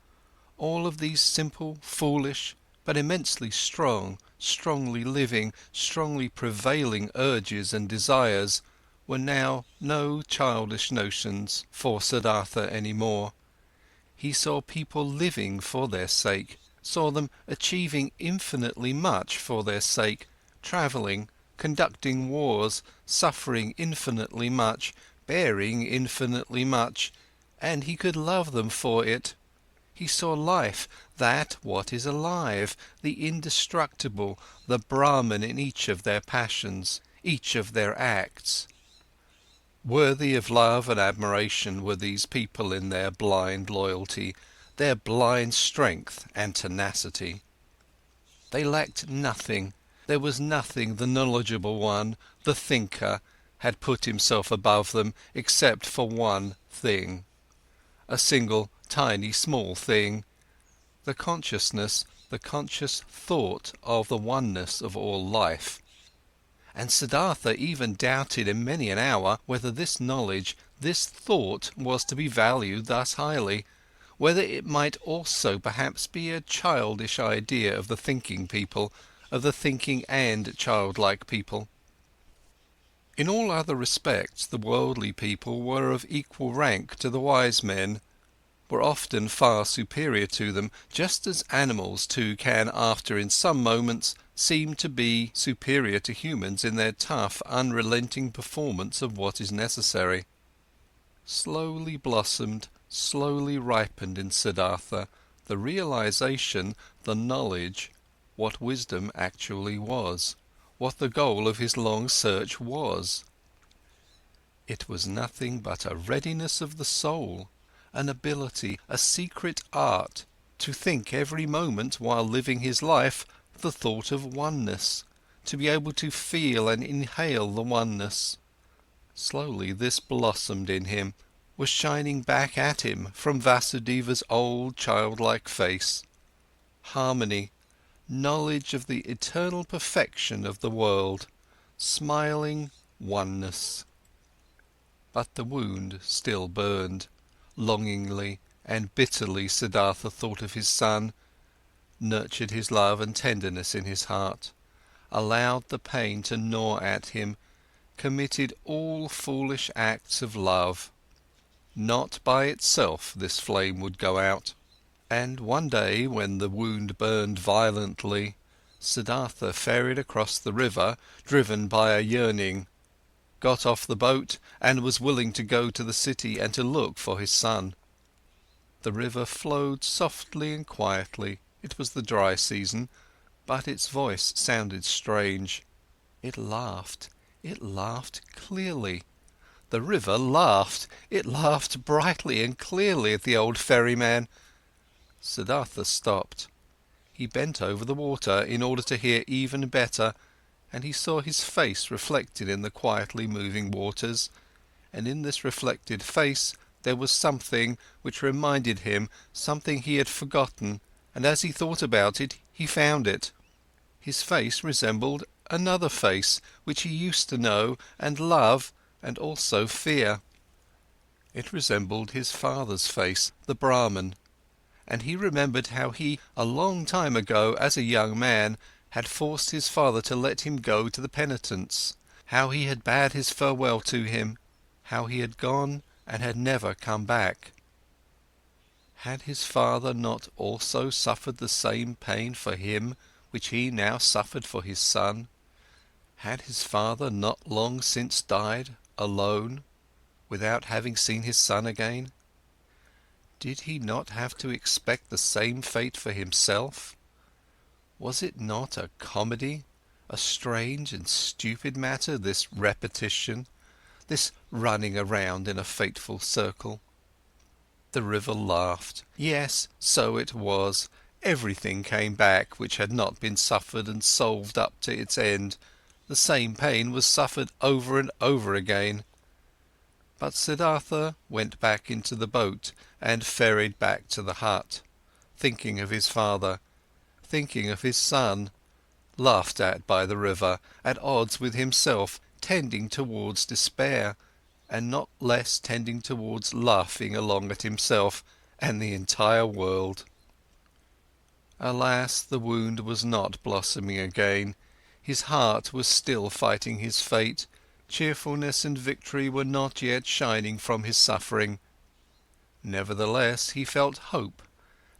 all of these simple, foolish, but immensely strong, strongly living, strongly prevailing urges and desires were now no childish notions for Siddhartha any more. He saw people living for their sake, saw them achieving infinitely much for their sake, travelling, conducting wars, suffering infinitely much, bearing infinitely much, and he could love them for it. He saw life, that what is alive, the indestructible, the Brahman in each of their passions, each of their acts. Worthy of love and admiration were these people in their blind loyalty, their blind strength and tenacity. They lacked nothing, there was nothing the knowledgeable one, the thinker, had put himself above them except for one thing. A single, tiny, small thing, the consciousness, the conscious thought of the oneness of all life. And Siddhartha even doubted in many an hour whether this knowledge, this thought was to be valued thus highly, whether it might also perhaps be a childish idea of the thinking people, of the thinking and childlike people. In all other respects the worldly people were of equal rank to the wise men, were often far superior to them, just as animals too can after in some moments seem to be superior to humans in their tough, unrelenting performance of what is necessary. Slowly blossomed, slowly ripened in Siddhartha the realization, the knowledge, what wisdom actually was, what the goal of his long search was. It was nothing but a readiness of the soul, an ability, a secret art, to think every moment while living his life the thought of oneness, to be able to feel and inhale the oneness. Slowly this blossomed in him, was shining back at him from Vasudeva's old childlike face. Harmony, knowledge of the eternal perfection of the world, smiling oneness. But the wound still burned. Longingly and bitterly Siddhartha thought of his son, nurtured his love and tenderness in his heart, allowed the pain to gnaw at him, committed all foolish acts of love. Not by itself this flame would go out. And one day, when the wound burned violently, Siddhartha ferried across the river, driven by a yearning, got off the boat and was willing to go to the city and to look for his son. The river flowed softly and quietly, it was the dry season, but its voice sounded strange. It laughed clearly. The river laughed, it laughed brightly and clearly at the old ferryman. Siddhartha stopped. He bent over the water in order to hear even better, and he saw his face reflected in the quietly moving waters, and in this reflected face there was something which reminded him something he had forgotten, and as he thought about it, he found it. His face resembled another face which he used to know and love and also fear. It resembled his father's face, the Brahman, and he remembered how he, a long time ago as a young man, had forced his father to let him go to the penitents, how he had bade his farewell to him, how he had gone and had never come back. Had his father not also suffered the same pain for him which he now suffered for his son? Had his father not long since died, alone, without having seen his son again? Did he not have to expect the same fate for himself? Was it not a comedy, a strange and stupid matter, this repetition, this running around in a fateful circle? The river laughed. Yes, so it was. Everything came back which had not been suffered and solved up to its end. The same pain was suffered over and over again. But Siddhartha went back into the boat and ferried back to the hut, thinking of his father, thinking of his son, laughed at by the river, at odds with himself, tending towards despair, and not less tending towards laughing along at himself and the entire world. Alas, the wound was not blossoming again, his heart was still fighting his fate, cheerfulness and victory were not yet shining from his suffering. Nevertheless, he felt hope,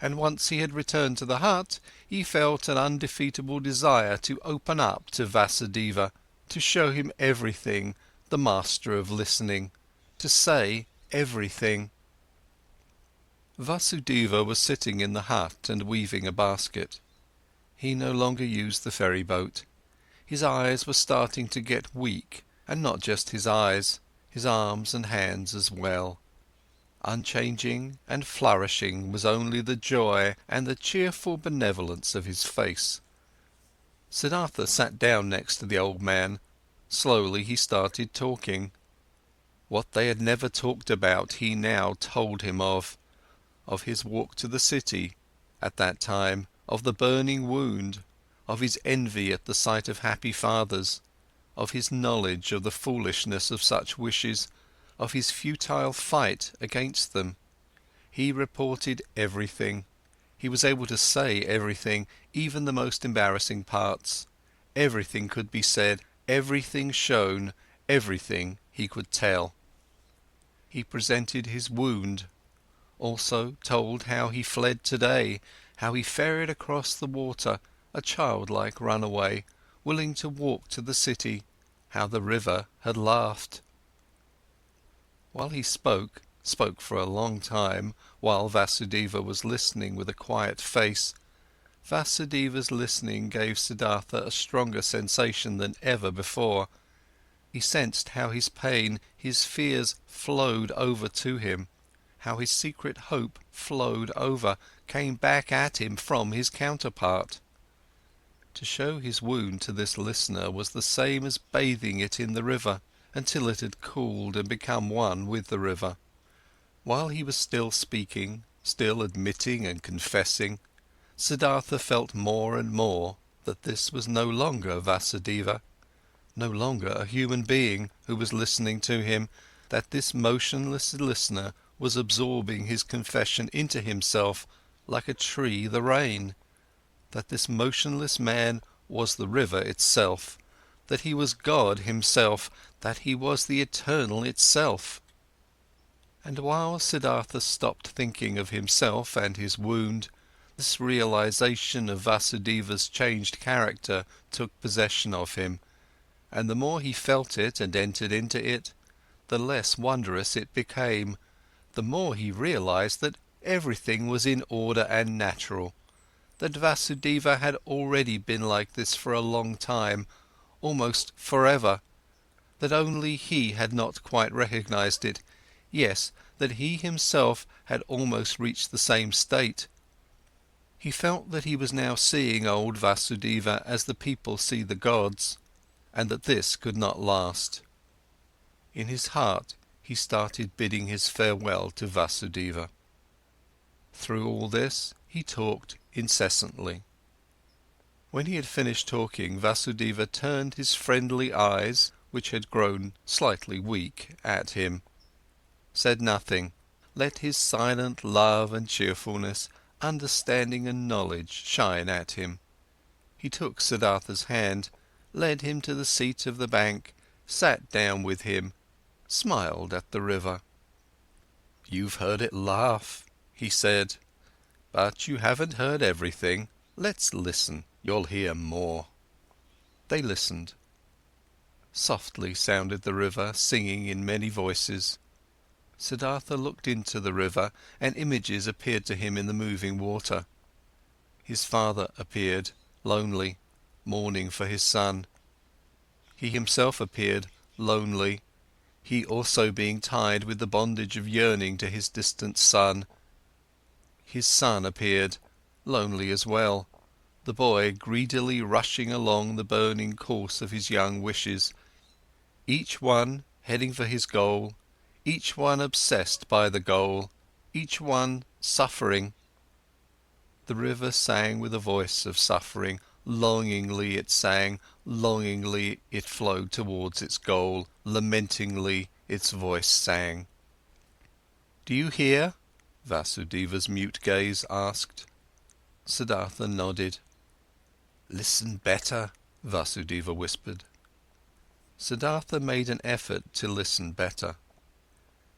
and once he had returned to the hut, he felt an undefeatable desire to open up to Vasudeva, to show him everything, the master of listening, to say everything. Vasudeva was sitting in the hut and weaving a basket. He no longer used the ferry boat. His eyes were starting to get weak, and not just his eyes, his arms and hands as well. Unchanging and flourishing was only the joy and the cheerful benevolence of his face. Siddhartha sat down next to the old man. Slowly he started talking. What they had never talked about he now told him of his walk to the city at that time, of the burning wound, of his envy at the sight of happy fathers, of his knowledge of the foolishness of such wishes, of his futile fight against them. He reported everything. He was able to say everything, even the most embarrassing parts. Everything could be said, everything shown, everything he could tell. He presented his wound, also told how he fled today, how he ferried across the water, a childlike runaway, willing to walk to the city, how the river had laughed. While he spoke for a long time, while Vasudeva was listening with a quiet face, Vasudeva's listening gave Siddhartha a stronger sensation than ever before. He sensed how his pain, his fears flowed over to him, how his secret hope flowed over, came back at him from his counterpart. To show his wound to this listener was the same as bathing it in the river, until it had cooled and become one with the river. While he was still speaking, still admitting and confessing, Siddhartha felt more and more that this was no longer Vasudeva, no longer a human being who was listening to him, that this motionless listener was absorbing his confession into himself like a tree the rain, that this motionless man was the river itself, that he was God himself, that he was the eternal itself. And while Siddhartha stopped thinking of himself and his wound, this realization of Vasudeva's changed character took possession of him, and the more he felt it and entered into it, the less wondrous it became, the more he realized that everything was in order and natural, that Vasudeva had already been like this for a long time, almost forever, that only he had not quite recognized it, yes, that he himself had almost reached the same state, He felt that he was now seeing old Vasudeva as the people see the gods, and that this could not last. In his heart, he started bidding his farewell to Vasudeva. Through all this, he talked incessantly. When he had finished talking, Vasudeva turned his friendly eyes, which had grown slightly weak, at him, said nothing, let his silent love and cheerfulness, understanding and knowledge shine at him. He took Siddhartha's hand, led him to the seat of the bank, sat down with him, smiled at the river. "You've heard it laugh," he said, "but you haven't heard everything. Let's listen, you'll hear more." They listened. Softly sounded the river, singing in many voices. Siddhartha looked into the river, and images appeared to him in the moving water. His father appeared, lonely, mourning for his son. He himself appeared, lonely, he also being tied with the bondage of yearning to his distant son. His son appeared, lonely as well, the boy greedily rushing along the burning course of his young wishes, each one heading for his goal, each one obsessed by the goal, each one suffering. The river sang with a voice of suffering, longingly it sang, longingly it flowed towards its goal, lamentingly its voice sang. "Do you hear?" Vasudeva's mute gaze asked. Siddhartha nodded. "Listen better," Vasudeva whispered. Siddhartha made an effort to listen better.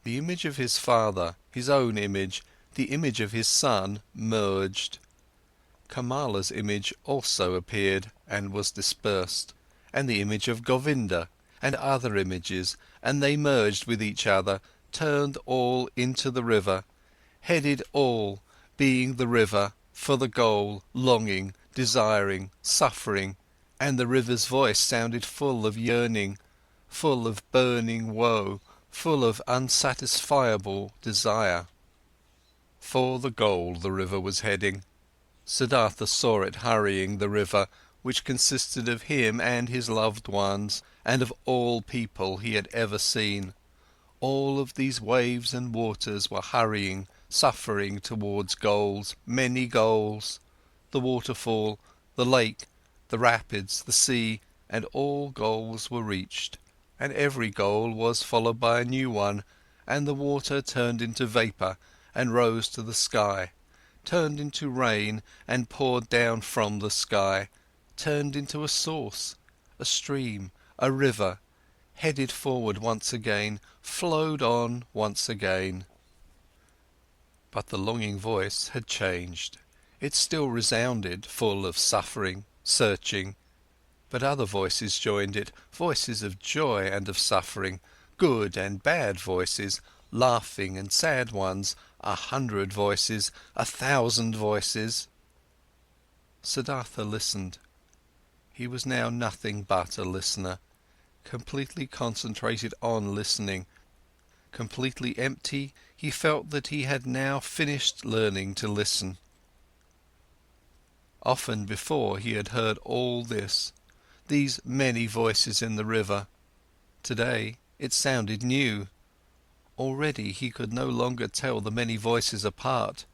The image of his father, his own image, the image of his son merged. Kamala's image also appeared and was dispersed, and the image of Govinda, and other images, and they merged with each other, turned all into the river, headed all, being the river, for the goal, longing, desiring, suffering, and the river's voice sounded full of yearning, full of burning woe, full of unsatisfiable desire. For the goal the river was heading. Siddhartha saw it hurrying the river, which consisted of him and his loved ones, and of all people he had ever seen. All of these waves and waters were hurrying, suffering towards goals, many goals. The waterfall, the lake, the rapids, the sea, and all goals were reached. And every goal was followed by a new one, and the water turned into vapour and rose to the sky, turned into rain and poured down from the sky, turned into a source, a stream, a river, headed forward once again, flowed on once again. But the longing voice had changed. It still resounded, full of suffering, searching, but other voices joined it, voices of joy and of suffering, good and bad voices, laughing and sad ones, 100 voices, 1,000 voices. Siddhartha listened. He was now nothing but a listener, completely concentrated on listening. Completely empty, he felt that he had now finished learning to listen. Often before he had heard all this, these many voices in the river. Today it sounded new. Already he could no longer tell the many voices apart,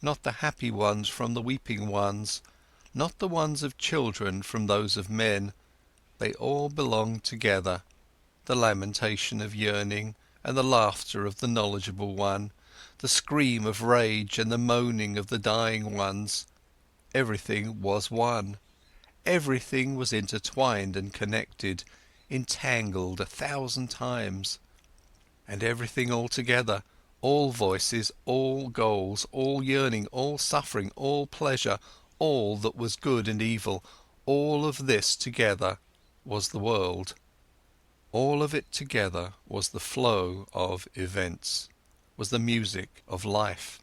not the happy ones from the weeping ones, not the ones of children from those of men. They all belonged together, the lamentation of yearning and the laughter of the knowledgeable one, the scream of rage and the moaning of the dying ones. Everything was one. Everything was intertwined and connected, entangled 1,000 times. And everything all together, all voices, all goals, all yearning, all suffering, all pleasure, all that was good and evil, all of this together was the world. All of it together was the flow of events, was the music of life.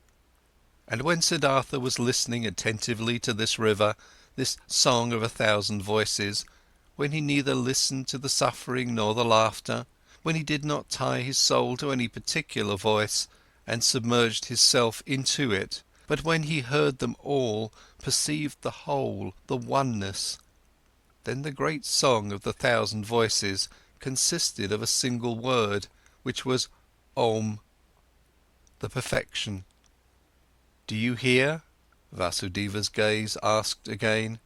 And when Siddhartha was listening attentively to this river, this song of 1,000 voices, when he neither listened to the suffering nor the laughter, when he did not tie his soul to any particular voice and submerged his self into it, but when he heard them all, perceived the whole, the oneness, then the great song of the 1,000 voices consisted of a single word, which was Om, the perfection. "Do you hear?" Vasudeva's gaze asked again.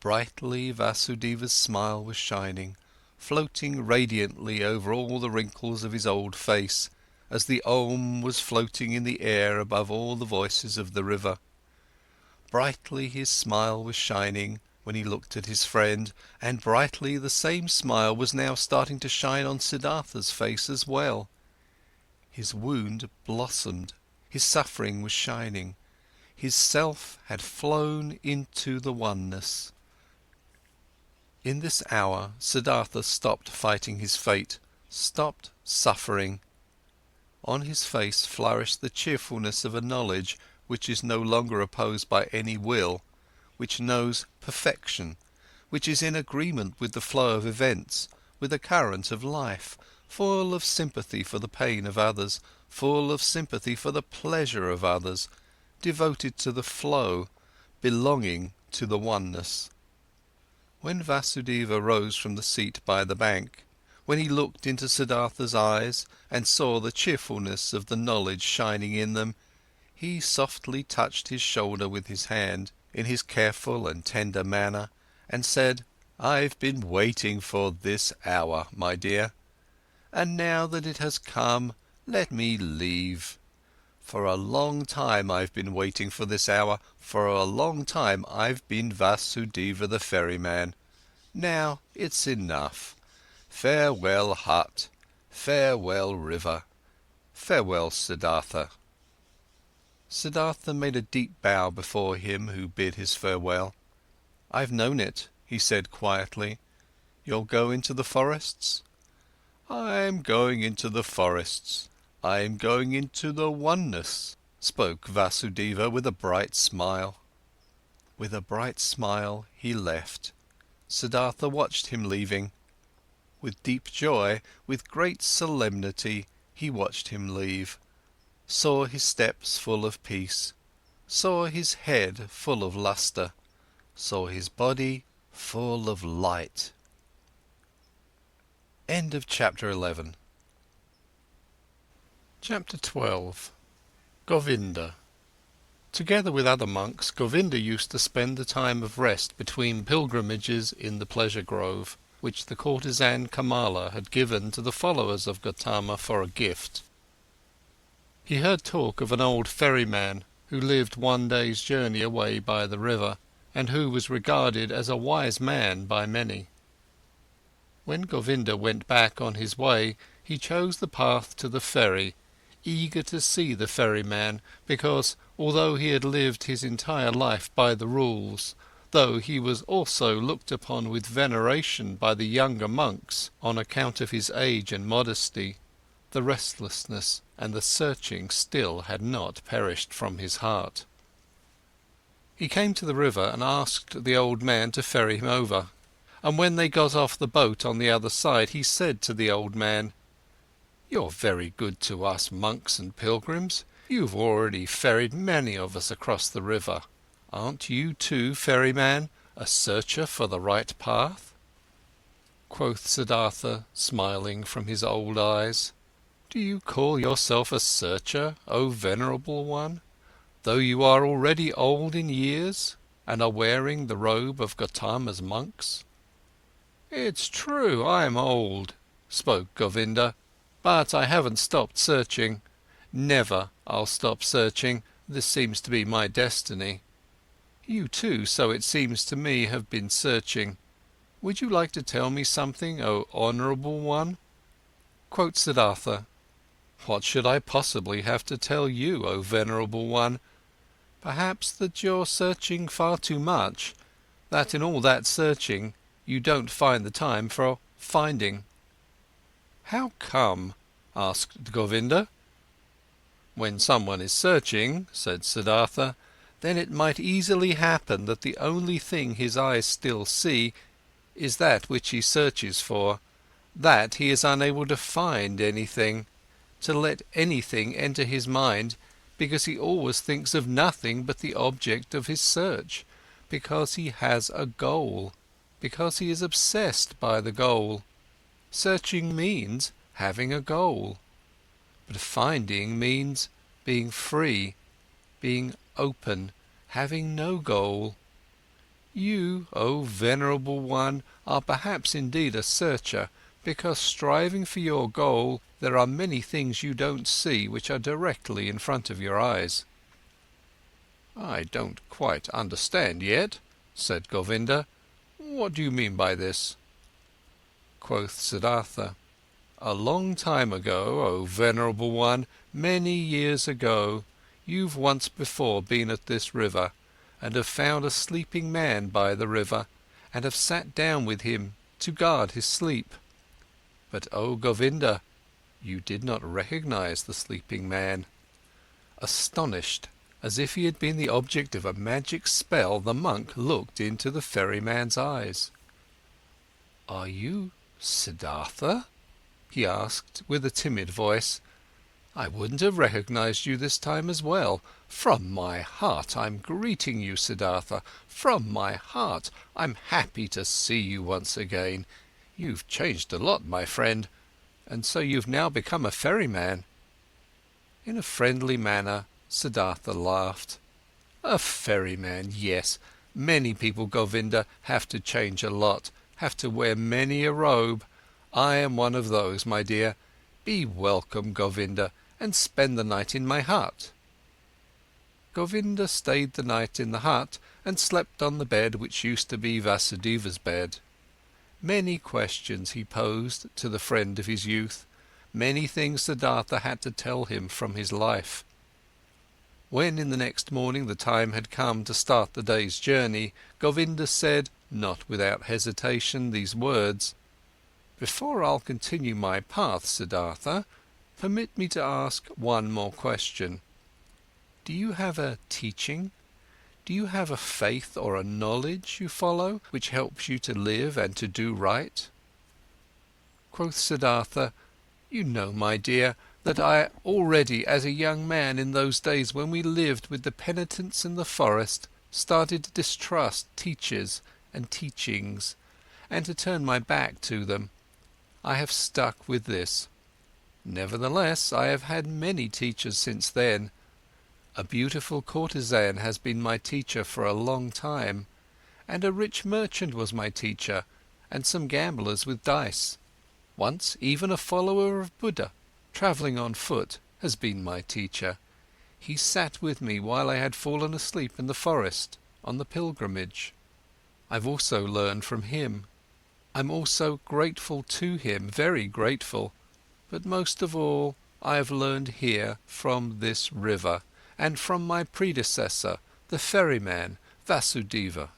Brightly Vasudeva's smile was shining, floating radiantly over all the wrinkles of his old face, as the Om was floating in the air above all the voices of the river. Brightly his smile was shining when he looked at his friend, and brightly the same smile was now starting to shine on Siddhartha's face as well. His wound blossomed, his suffering was shining, his self had flown into the oneness. In this hour, Siddhartha stopped fighting his fate, stopped suffering. On his face flourished the cheerfulness of a knowledge which is no longer opposed by any will, which knows perfection, which is in agreement with the flow of events, with the current of life, full of sympathy for the pain of others, full of sympathy for the pleasure of others, devoted to the flow, belonging to the oneness. When Vasudeva rose from the seat by the bank, when he looked into Siddhartha's eyes and saw the cheerfulness of the knowledge shining in them, he softly touched his shoulder with his hand, in his careful and tender manner, and said, "I've been waiting for this hour, my dear. And now that it has come, let me leave. For a long time I've been waiting for this hour, for a long time I've been Vasudeva the ferryman. Now it's enough. Farewell hut, farewell river, farewell Siddhartha." Siddhartha made a deep bow before him who bid his farewell. "I've known it," he said quietly. "You'll go into the forests?" "I'm going into the forests. I'm going into the oneness," spoke Vasudeva with a bright smile. With a bright smile he left. Siddhartha watched him leaving. With deep joy, with great solemnity, he watched him leave, saw his steps full of peace, saw his head full of lustre, saw his body full of light. End of chapter 11. Chapter 12. Govinda. Together with other monks, Govinda used to spend the time of rest between pilgrimages in the pleasure grove, which the courtesan Kamala had given to the followers of Gotama for a gift. He heard talk of an old ferryman who lived one day's journey away by the river, and who was regarded as a wise man by many. When Govinda went back on his way, he chose the path to the ferry, eager to see the ferryman, because, although he had lived his entire life by the rules, though he was also looked upon with veneration by the younger monks on account of his age and modesty, the restlessness and the searching still had not perished from his heart. He came to the river and asked the old man to ferry him over, and when they got off the boat on the other side, he said to the old man, "You're very good to us monks and pilgrims. You've already ferried many of us across the river. Aren't you too, ferryman, a searcher for the right path?" Quoth Siddhartha, smiling from his old eyes, "Do you call yourself a searcher, O venerable one, though you are already old in years and are wearing the robe of Gotama's monks?" "It's true, I'm old," spoke Govinda, "but I haven't stopped searching. Never I'll stop searching, this seems to be my destiny. You too, so it seems to me, have been searching. Would you like to tell me something, O honourable one?" Quoth Siddhartha, "What should I possibly have to tell you, O venerable one? Perhaps that you're searching far too much, that in all that searching you don't find the time for finding." "How come?" asked Govinda. "When someone is searching," said Siddhartha, "then it might easily happen that the only thing his eyes still see is that which he searches for, that he is unable to find anything, to let anything enter his mind, because he always thinks of nothing but the object of his search, because he has a goal, because he is obsessed by the goal. Searching means having a goal, but finding means being free, being open, having no goal. You, O venerable one, are perhaps indeed a searcher, because striving for your goal, there are many things you don't see which are directly in front of your eyes." "I don't quite understand yet," said Govinda. "What do you mean by this?" Quoth Siddhartha, "A long time ago, O venerable one, many years ago, you've once before been at this river, and have found a sleeping man by the river, and have sat down with him to guard his sleep. But, O Govinda, you did not recognize the sleeping man." Astonished, as if he had been the object of a magic spell, the monk looked into the ferryman's eyes. "Are you Siddhartha?" he asked with a timid voice. "I wouldn't have recognized you this time as well. From my heart I'm greeting you, Siddhartha. From my heart I'm happy to see you once again. You've changed a lot, my friend. And so you've now become a ferryman." In a friendly manner, Siddhartha laughed. "A ferryman, yes. Many people, Govinda, have to change a lot, have to wear many a robe. I am one of those, my dear. Be welcome, Govinda, and spend the night in my hut." Govinda stayed the night in the hut and slept on the bed which used to be Vasudeva's bed. Many questions he posed to the friend of his youth, many things Siddhartha had to tell him from his life. When in the next morning the time had come to start the day's journey, Govinda said, not without hesitation, these words: "Before I'll continue my path, Siddhartha, permit me to ask one more question. Do you have a teaching? Do you have a faith or a knowledge you follow, which helps you to live and to do right?" Quoth Siddhartha, "You know, my dear, that I already as a young man in those days when we lived with the penitents in the forest, started to distrust teachers and teachings, and to turn my back to them. I have stuck with this. Nevertheless, I have had many teachers since then. A beautiful courtesan has been my teacher for a long time, and a rich merchant was my teacher, and some gamblers with dice. Once even a follower of Buddha, travelling on foot, has been my teacher. He sat with me while I had fallen asleep in the forest, on the pilgrimage. I've also learned from him. I'm also grateful to him, very grateful, but most of all I have learned here from this river, and from my predecessor, the ferryman, Vasudeva.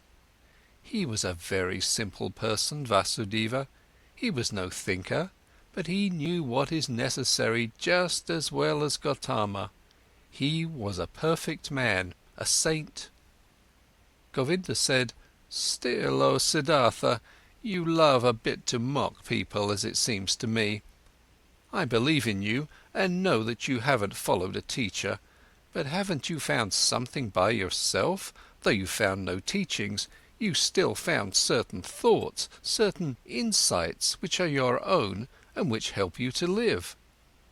He was a very simple person, Vasudeva. He was no thinker, but he knew what is necessary just as well as Gotama. He was a perfect man, a saint." Govinda said, "Still, O Siddhartha, you love a bit to mock people, as it seems to me. I believe in you, and know that you haven't followed a teacher, but haven't you found something by yourself? Though you found no teachings, you still found certain thoughts, certain insights which are your own and which help you to live.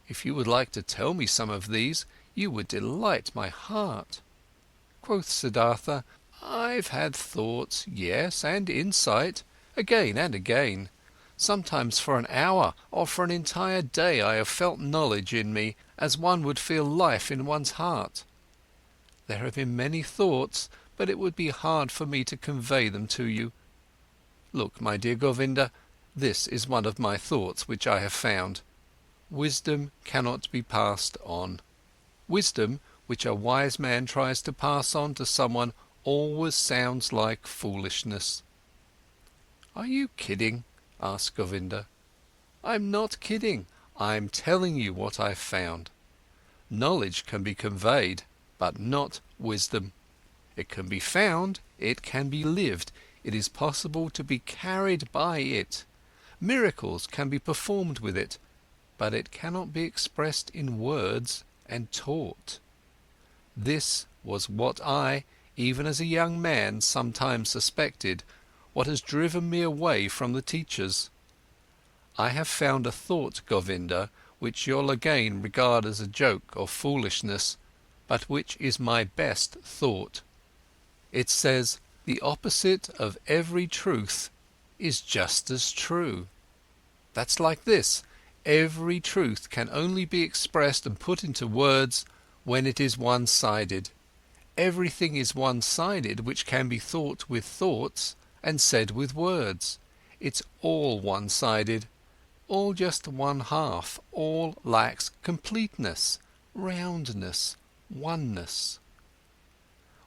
If you would like to tell me some of these, you would delight my heart." Quoth Siddhartha, "I've had thoughts, yes, and insight, again and again. Sometimes for an hour or for an entire day I have felt knowledge in me, as one would feel life in one's heart. There have been many thoughts, but it would be hard for me to convey them to you. Look, my dear Govinda, this is one of my thoughts which I have found. Wisdom cannot be passed on. Wisdom, which a wise man tries to pass on to someone, always sounds like foolishness." "Are you kidding?" asked Govinda. "I'm not kidding. I'm telling you what I've found. Knowledge can be conveyed, but not wisdom. It can be found, it can be lived, it is possible to be carried by it. Miracles can be performed with it, but it cannot be expressed in words and taught. This was what I, even as a young man, sometimes suspected, what has driven me away from the teachers. I have found a thought, Govinda, which you'll again regard as a joke or foolishness, but which is my best thought. It says, the opposite of every truth is just as true. That's like this: every truth can only be expressed and put into words when it is one-sided. Everything is one-sided which can be thought with thoughts and said with words. It's all one-sided, all just one half, all lacks completeness, roundness, oneness.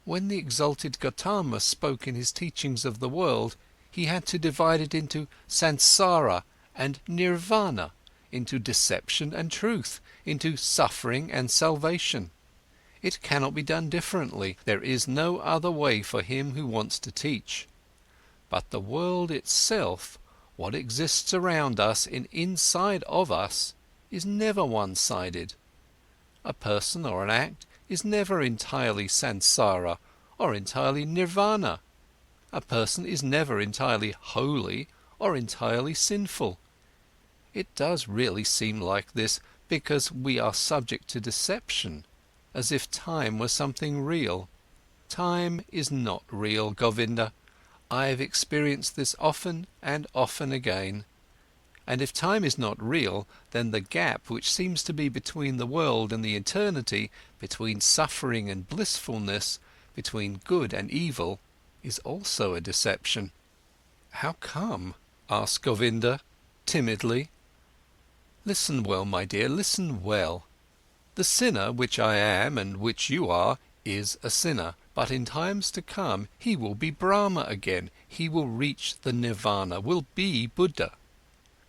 When the exalted Gotama spoke in his teachings of the world, he had to divide it into Sansara and Nirvana, into deception and truth, into suffering and salvation. It cannot be done differently, there is no other way for him who wants to teach. But the world itself, what exists around us and inside of us, is never one-sided. A person or an act is never entirely Sansara or entirely Nirvana. A person is never entirely holy or entirely sinful. It does really seem like this because we are subject to deception, as if time was something real. Time is not real, Govinda. I've experienced this often and often again. And if time is not real, then the gap which seems to be between the world and the eternity, between suffering and blissfulness, between good and evil, is also a deception. How come? Asked Govinda, timidly. Listen well, my dear, listen well. The sinner, which I am and which you are, is a sinner, but in times to come he will be Brahma again, he will reach the Nirvana, will be Buddha.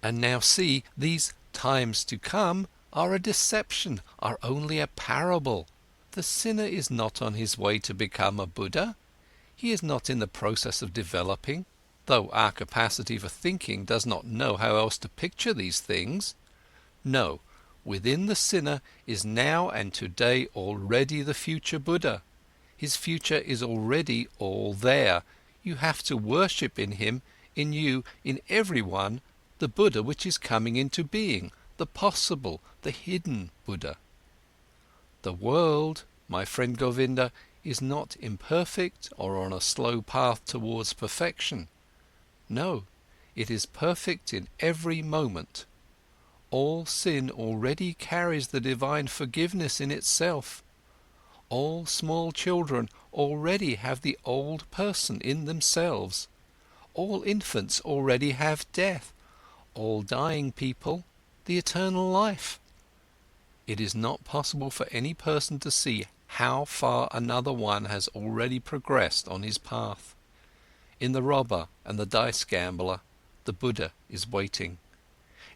And now see, these times to come are a deception, are only a parable. The sinner is not on his way to become a Buddha. He is not in the process of developing, though our capacity for thinking does not know how else to picture these things. No, within the sinner is now and today already the future Buddha. His future is already all there. You have to worship in him, in you, in everyone, the Buddha which is coming into being, the possible, the hidden Buddha. The world, my friend Govinda, is not imperfect or on a slow path towards perfection. No, it is perfect in every moment. All sin already carries the divine forgiveness in itself. All small children already have the old person in themselves. All infants already have death. All dying people, the eternal life. It is not possible for any person to see how far another one has already progressed on his path. In the robber and the dice gambler, the Buddha is waiting.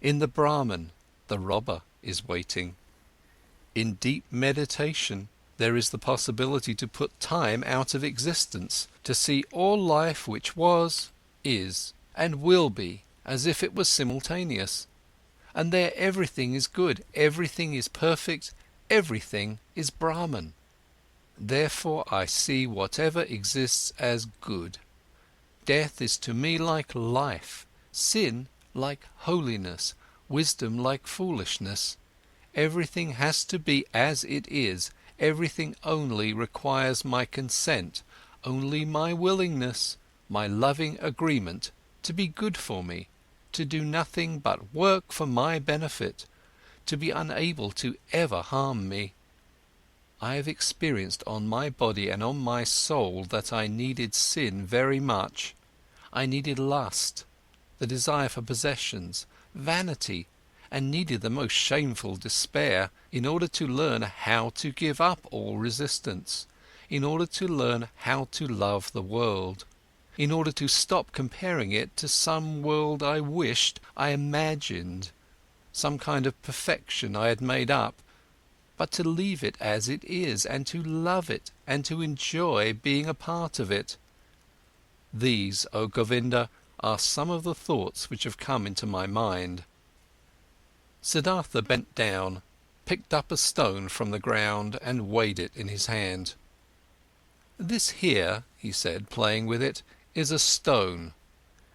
In the Brahman, the robber is waiting. In deep meditation, there is the possibility to put time out of existence, to see all life which was, is, and will be, as if it was simultaneous. And there everything is good, everything is perfect, everything is Brahman. Therefore I see whatever exists as good. Death is to me like life, sin like holiness, wisdom like foolishness. Everything has to be as it is, everything only requires my consent, only my willingness, my loving agreement to be good for me, to do nothing but work for my benefit, to be unable to ever harm me. I have experienced on my body and on my soul that I needed sin very much. I needed lust, the desire for possessions, vanity, and needed the most shameful despair in order to learn how to give up all resistance, in order to learn how to love the world, in order to stop comparing it to some world I wished, I imagined, some kind of perfection I had made up, but to leave it as it is and to love it and to enjoy being a part of it. These, O Govinda, are some of the thoughts which have come into my mind. Siddhartha bent down, picked up a stone from the ground and weighed it in his hand. "This here," he said, playing with it, "is a stone,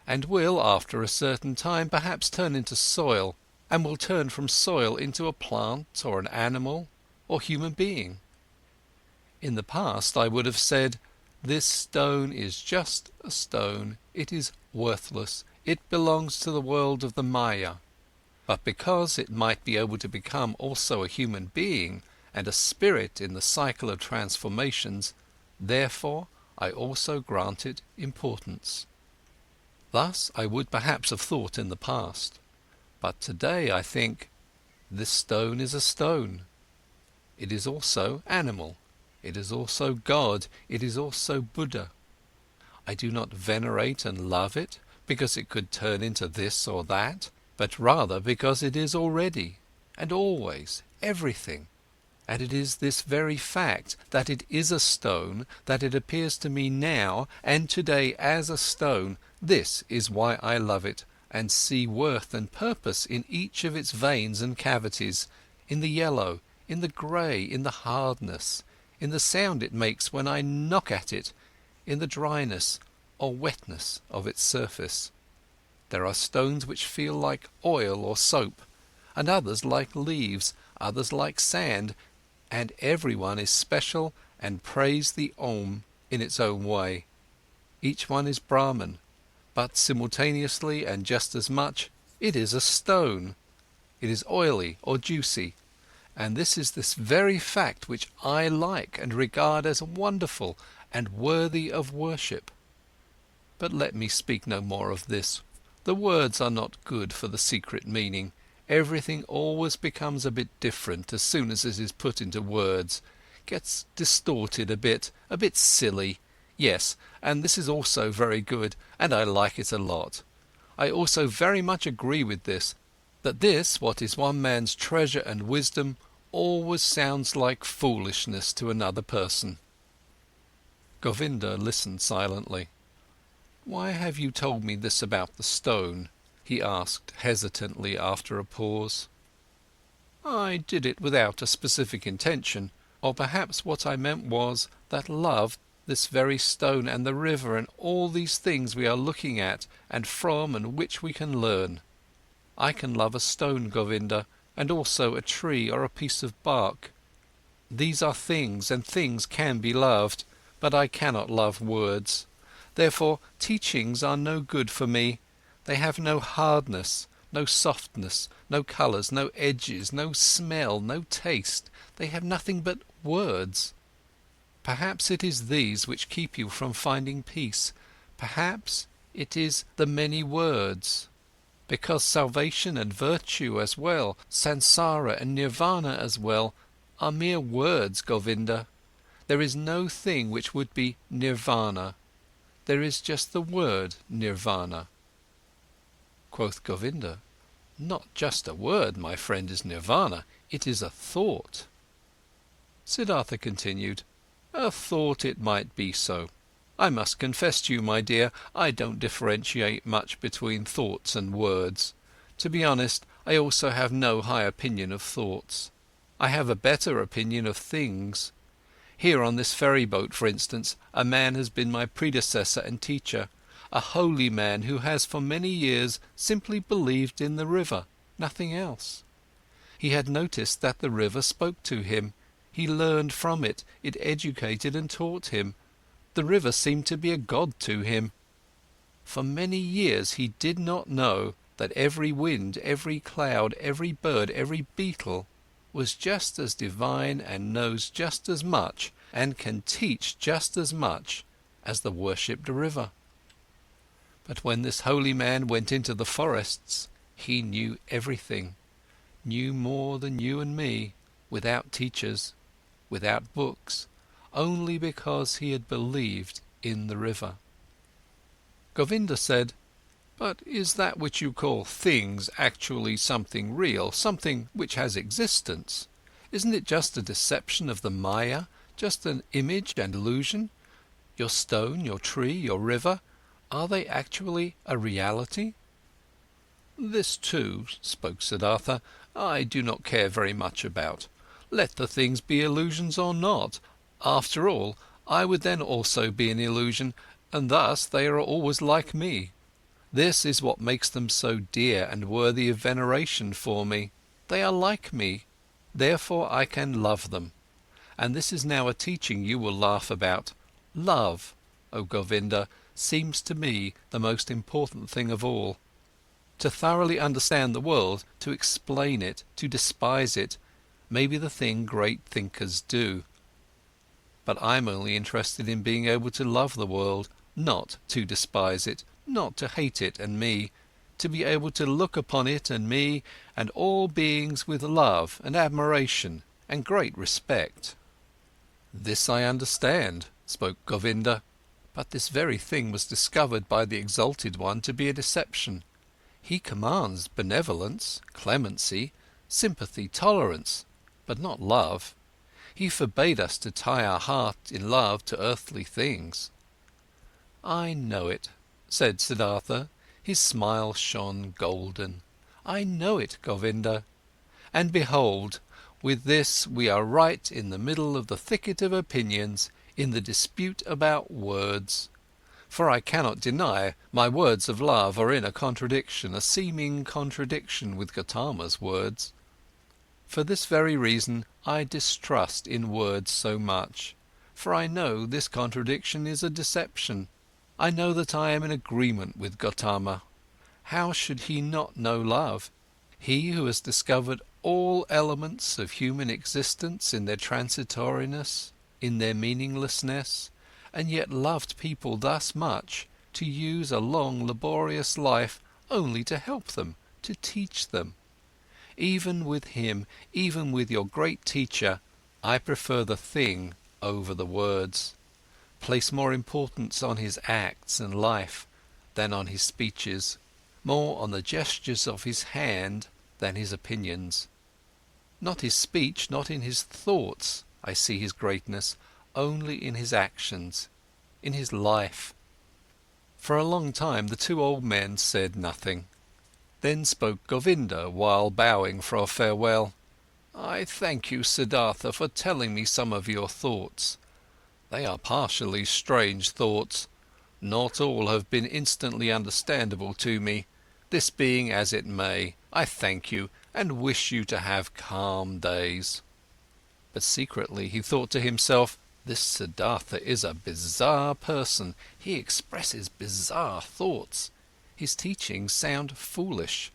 and will, after a certain time, perhaps turn into soil, and will turn from soil into a plant or an animal or human being. In the past I would have said, this stone is just a stone, it is worthless, it belongs to the world of the Maya. But because it might be able to become also a human being and a spirit in the cycle of transformations, therefore I also grant it importance. Thus I would perhaps have thought in the past. But today I think, this stone is a stone. It is also animal, it is also God, it is also Buddha. I do not venerate and love it because it could turn into this or that, but rather because it is already and always everything. And it is this very fact that it is a stone, that it appears to me now and today as a stone, this is why I love it and see worth and purpose in each of its veins and cavities, in the yellow, in the grey, in the hardness, in the sound it makes when I knock at it, in the dryness or wetness of its surface. There are stones which feel like oil or soap, and others like leaves, others like sand, and everyone is special and praise the Om in its own way. Each one is Brahman, but simultaneously and just as much, it is a stone. It is oily or juicy, and this is this very fact which I like and regard as wonderful and worthy of worship. But let me speak no more of this. The words are not good for the secret meaning. Everything always becomes a bit different as soon as it is put into words, gets distorted a bit silly. Yes, and this is also very good, and I like it a lot. I also very much agree with this, that this, what is one man's treasure and wisdom, always sounds like foolishness to another person. Govinda listened silently. "Why have you told me this about the stone?" he asked hesitantly after a pause. "I did it without a specific intention, or perhaps what I meant was that love, this very stone and the river and all these things we are looking at and from and which we can learn. I can love a stone, Govinda, and also a tree or a piece of bark. These are things, and things can be loved, but I cannot love words. Therefore teachings are no good for me. They have no hardness, no softness, no colours, no edges, no smell, no taste. They have nothing but words. Perhaps it is these which keep you from finding peace. Perhaps it is the many words. Because salvation and virtue as well, Sansara and Nirvana as well, are mere words, Govinda. There is no thing which would be Nirvana. There is just the word Nirvana." Quoth Govinda, "Not just a word, my friend, is Nirvana, it is a thought." Siddhartha continued, "A thought it might be so. I must confess to you, my dear, I don't differentiate much between thoughts and words. To be honest, I also have no high opinion of thoughts. I have a better opinion of things. Here on this ferry boat, for instance, a man has been my predecessor and teacher, a holy man who has for many years simply believed in the river, nothing else. He had noticed that the river spoke to him, he learned from it, it educated and taught him. The river seemed to be a god to him. For many years he did not know that every wind, every cloud, every bird, every beetle was just as divine and knows just as much and can teach just as much as the worshipped river. But when this holy man went into the forests, he knew everything, knew more than you and me, without teachers, without books, only because he had believed in the river." Govinda said, "But is that which you call things actually something real, something which has existence? Isn't it just a deception of the Maya, just an image and illusion? Your stone, your tree, your river, are they actually a reality?" "This too," spoke Siddhartha, I do not care very much about. Let the things be illusions or not. After all, I would then also be an illusion, and thus they are always like me. This is what makes them so dear and worthy of veneration for me. They are like me, therefore I can love them. And this is now a teaching you will laugh about. Love, O Govinda, seems to me the most important thing of all. To thoroughly understand the world, to explain it, to despise it, may be the thing great thinkers do. But I'm only interested in being able to love the world, not to despise it, not to hate it and me, to be able to look upon it and me and all beings with love and admiration and great respect. This I understand, spoke Govinda, but this very thing was discovered by the Exalted One to be a deception. He commands benevolence, clemency, sympathy, tolerance, but not love. He forbade us to tie our heart in love to earthly things. I know it, said Siddhartha. His smile shone golden. I know it, Govinda. And behold, with this we are right in the middle of the thicket of opinions, in the dispute about words. For I cannot deny my words of love are in a contradiction, a seeming contradiction with Gotama's words. For this very reason I distrust in words so much, for I know this contradiction is a deception. I know that I am in agreement with Gotama. How should he not know love? He who has discovered all elements of human existence in their transitoriness, in their meaninglessness, and yet loved people thus much, to use a long laborious life only to help them, to teach them. Even with him, even with your great teacher, I prefer the thing over the words, place more importance on his acts and life than on his speeches, more on the gestures of his hand than his opinions. Not his speech, not in his thoughts, I see his greatness, only in his actions, in his life. For a long time the two old men said nothing. Then spoke Govinda while bowing for a farewell. I thank you, Siddhartha, for telling me some of your thoughts. They are partially strange thoughts. Not all have been instantly understandable to me. This being as it may, I thank you and wish you to have calm days. But secretly he thought to himself, this Siddhartha is a bizarre person. He expresses bizarre thoughts. His teachings sound foolish.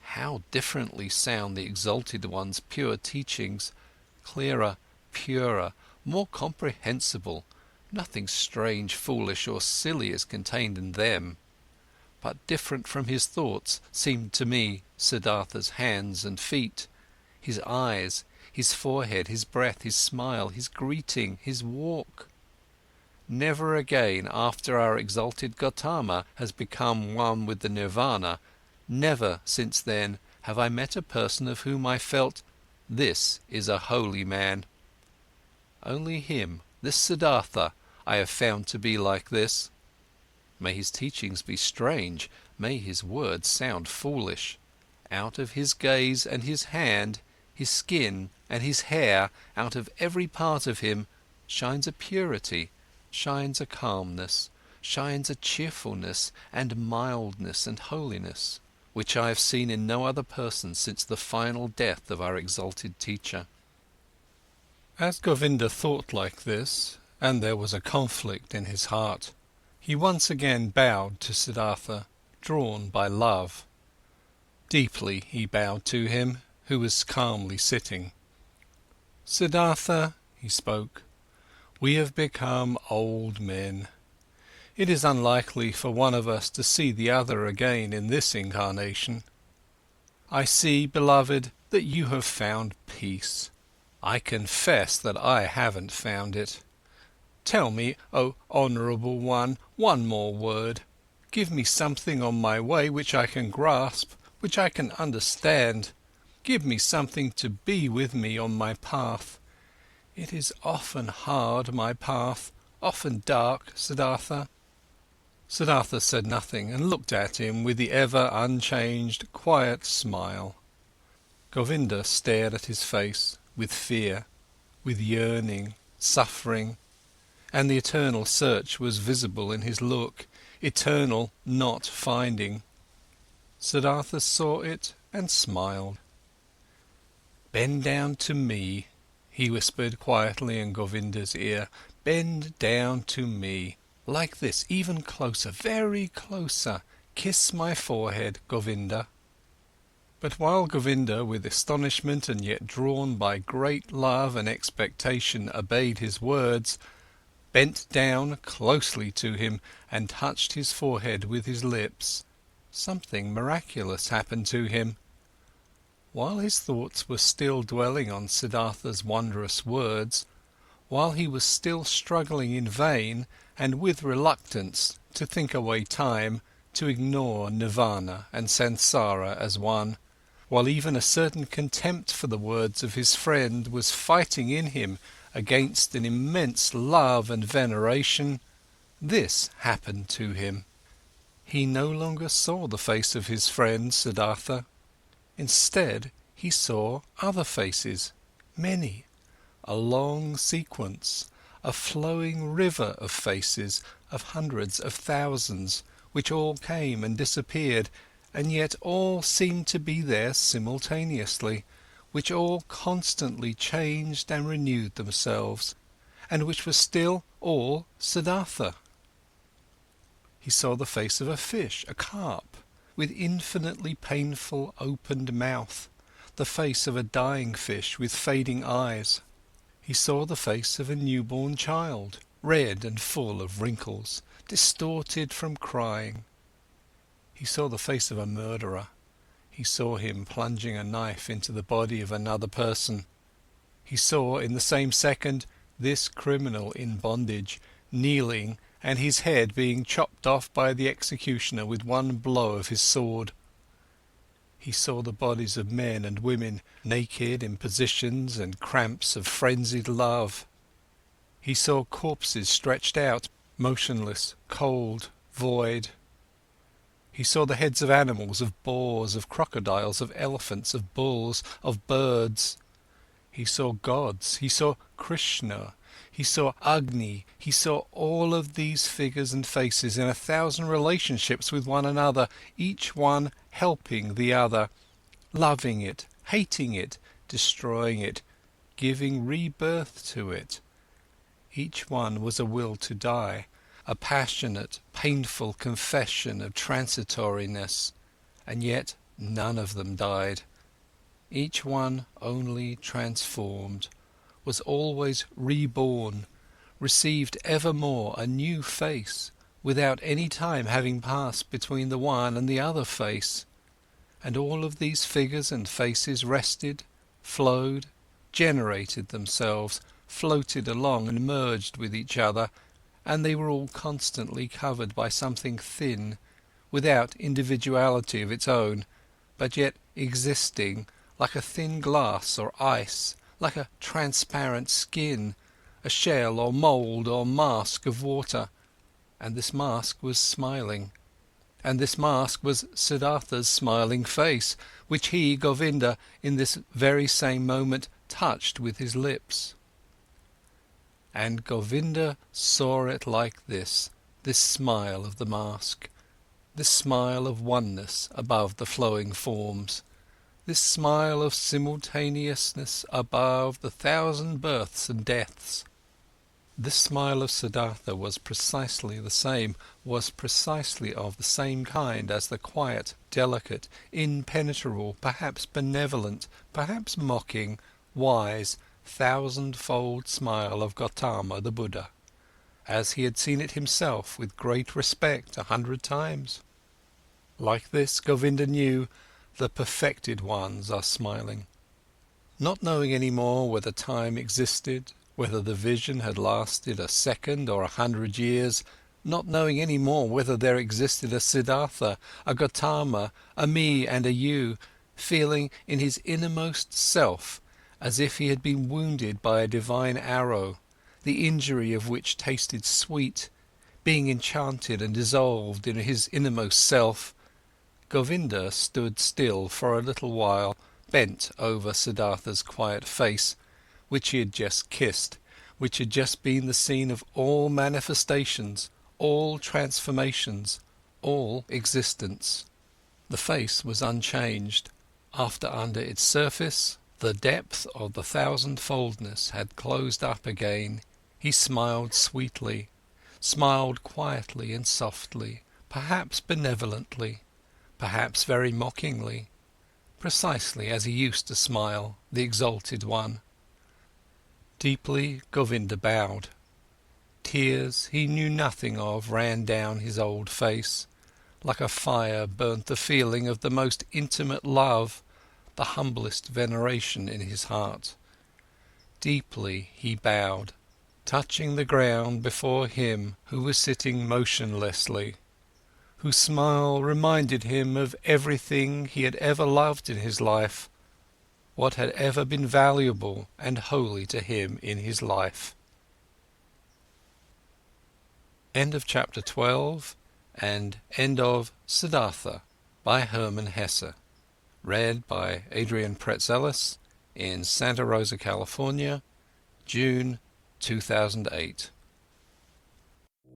How differently sound the Exalted One's pure teachings, clearer, purer, more comprehensible. Nothing strange, foolish or silly is contained in them. But different from his thoughts seemed to me Siddhartha's hands and feet, his eyes, his forehead, his breath, his smile, his greeting, his walk. Never again after our exalted Gotama has become one with the nirvana, never since then have I met a person of whom I felt, this is a holy man. Only him, this Siddhartha, I have found to be like this. May his teachings be strange, may his words sound foolish. Out of his gaze and his hand, his skin and his hair, out of every part of him, shines a purity, shines a calmness, shines a cheerfulness and mildness and holiness, which I have seen in no other person since the final death of our exalted teacher. As Govinda thought like this, and there was a conflict in his heart, he once again bowed to Siddhartha, drawn by love. Deeply he bowed to him, who was calmly sitting. Siddhartha, he spoke, we have become old men. It is unlikely for one of us to see the other again in this incarnation. I see, beloved, that you have found peace. I confess that I haven't found it. Tell me, O honourable one, one more word. Give me something on my way which I can grasp, which I can understand. Give me something to be with me on my path. It is often hard, my path, often dark, Siddhartha. Siddhartha said nothing and looked at him with the ever unchanged, quiet smile. Govinda stared at his face with fear, with yearning, suffering, and the eternal search was visible in his look, eternal not finding. Siddhartha saw it and smiled. "Bend down to me," he whispered quietly in Govinda's ear. "Bend down to me. Like this, even closer, very closer. Kiss my forehead, Govinda." But while Govinda, with astonishment and yet drawn by great love and expectation, obeyed his words, bent down closely to him and touched his forehead with his lips, something miraculous happened to him. While his thoughts were still dwelling on Siddhartha's wondrous words, while he was still struggling in vain and with reluctance to think away time, to ignore nirvana and Sansara as one, while even a certain contempt for the words of his friend was fighting in him against an immense love and veneration, this happened to him. He no longer saw the face of his friend Siddhartha. Instead, he saw other faces, many, a long sequence, a flowing river of faces, of hundreds of thousands, which all came and disappeared, and yet all seemed to be there simultaneously, which all constantly changed and renewed themselves, and which were still all Siddhartha. He saw the face of a fish, a carp, with infinitely painful opened mouth, the face of a dying fish with fading eyes. He saw the face of a newborn child, red and full of wrinkles, distorted from crying. He saw the face of a murderer. He saw him plunging a knife into the body of another person. He saw, in the same second, this criminal in bondage, kneeling, and his head being chopped off by the executioner with one blow of his sword. He saw the bodies of men and women, naked in positions and cramps of frenzied love. He saw corpses stretched out, motionless, cold, void. He saw the heads of animals, of boars, of crocodiles, of elephants, of bulls, of birds. He saw gods, he saw Krishna, he saw Agni, he saw all of these figures and faces in 1,000 relationships with one another, each one helping the other, loving it, hating it, destroying it, giving rebirth to it. Each one was a will to die, a passionate, painful confession of transitoriness, and yet none of them died. Each one only transformed, was always reborn, received evermore a new face, without any time having passed between the one and the other face. And all of these figures and faces rested, flowed, generated themselves, floated along and merged with each other, and they were all constantly covered by something thin, without individuality of its own, but yet existing, like a thin glass or ice, like a transparent skin, a shell or mould or mask of water. And this mask was smiling. And this mask was Siddhartha's smiling face, which he, Govinda, in this very same moment touched with his lips. And Govinda saw it like this smile of the mask, this smile of oneness above the flowing forms, this smile of simultaneousness above the 1,000 births and deaths. This smile of Siddhartha was precisely the same, was precisely of the same kind as the quiet, delicate, impenetrable, perhaps benevolent, perhaps mocking, wise, 1,000-fold smile of Gotama the Buddha, as he had seen it himself with great respect 100 times. Like this, Govinda knew, the perfected ones are smiling. Not knowing any more whether time existed, whether the vision had lasted a second or 100 years, not knowing any more whether there existed a Siddhartha, a Gotama, a me and a you, feeling in his innermost self as if he had been wounded by a divine arrow, the injury of which tasted sweet, being enchanted and dissolved in his innermost self, Govinda stood still for a little while, bent over Siddhartha's quiet face, which he had just kissed, which had just been the scene of all manifestations, all transformations, all existence. The face was unchanged, after under its surface the depth of the thousandfoldness had closed up again. He smiled sweetly, smiled quietly and softly, perhaps benevolently, perhaps very mockingly, precisely as he used to smile, the exalted one. Deeply Govinda bowed. Tears he knew nothing of ran down his old face. Like a fire burnt the feeling of the most intimate love, the humblest veneration in his heart. Deeply he bowed, touching the ground before him who was sitting motionlessly, whose smile reminded him of everything he had ever loved in his life, what had ever been valuable and holy to him in his life. End of chapter 12 and end of Siddhartha by Hermann Hesse. Read by Adrian Praetzellis in Santa Rosa, California, June 2008.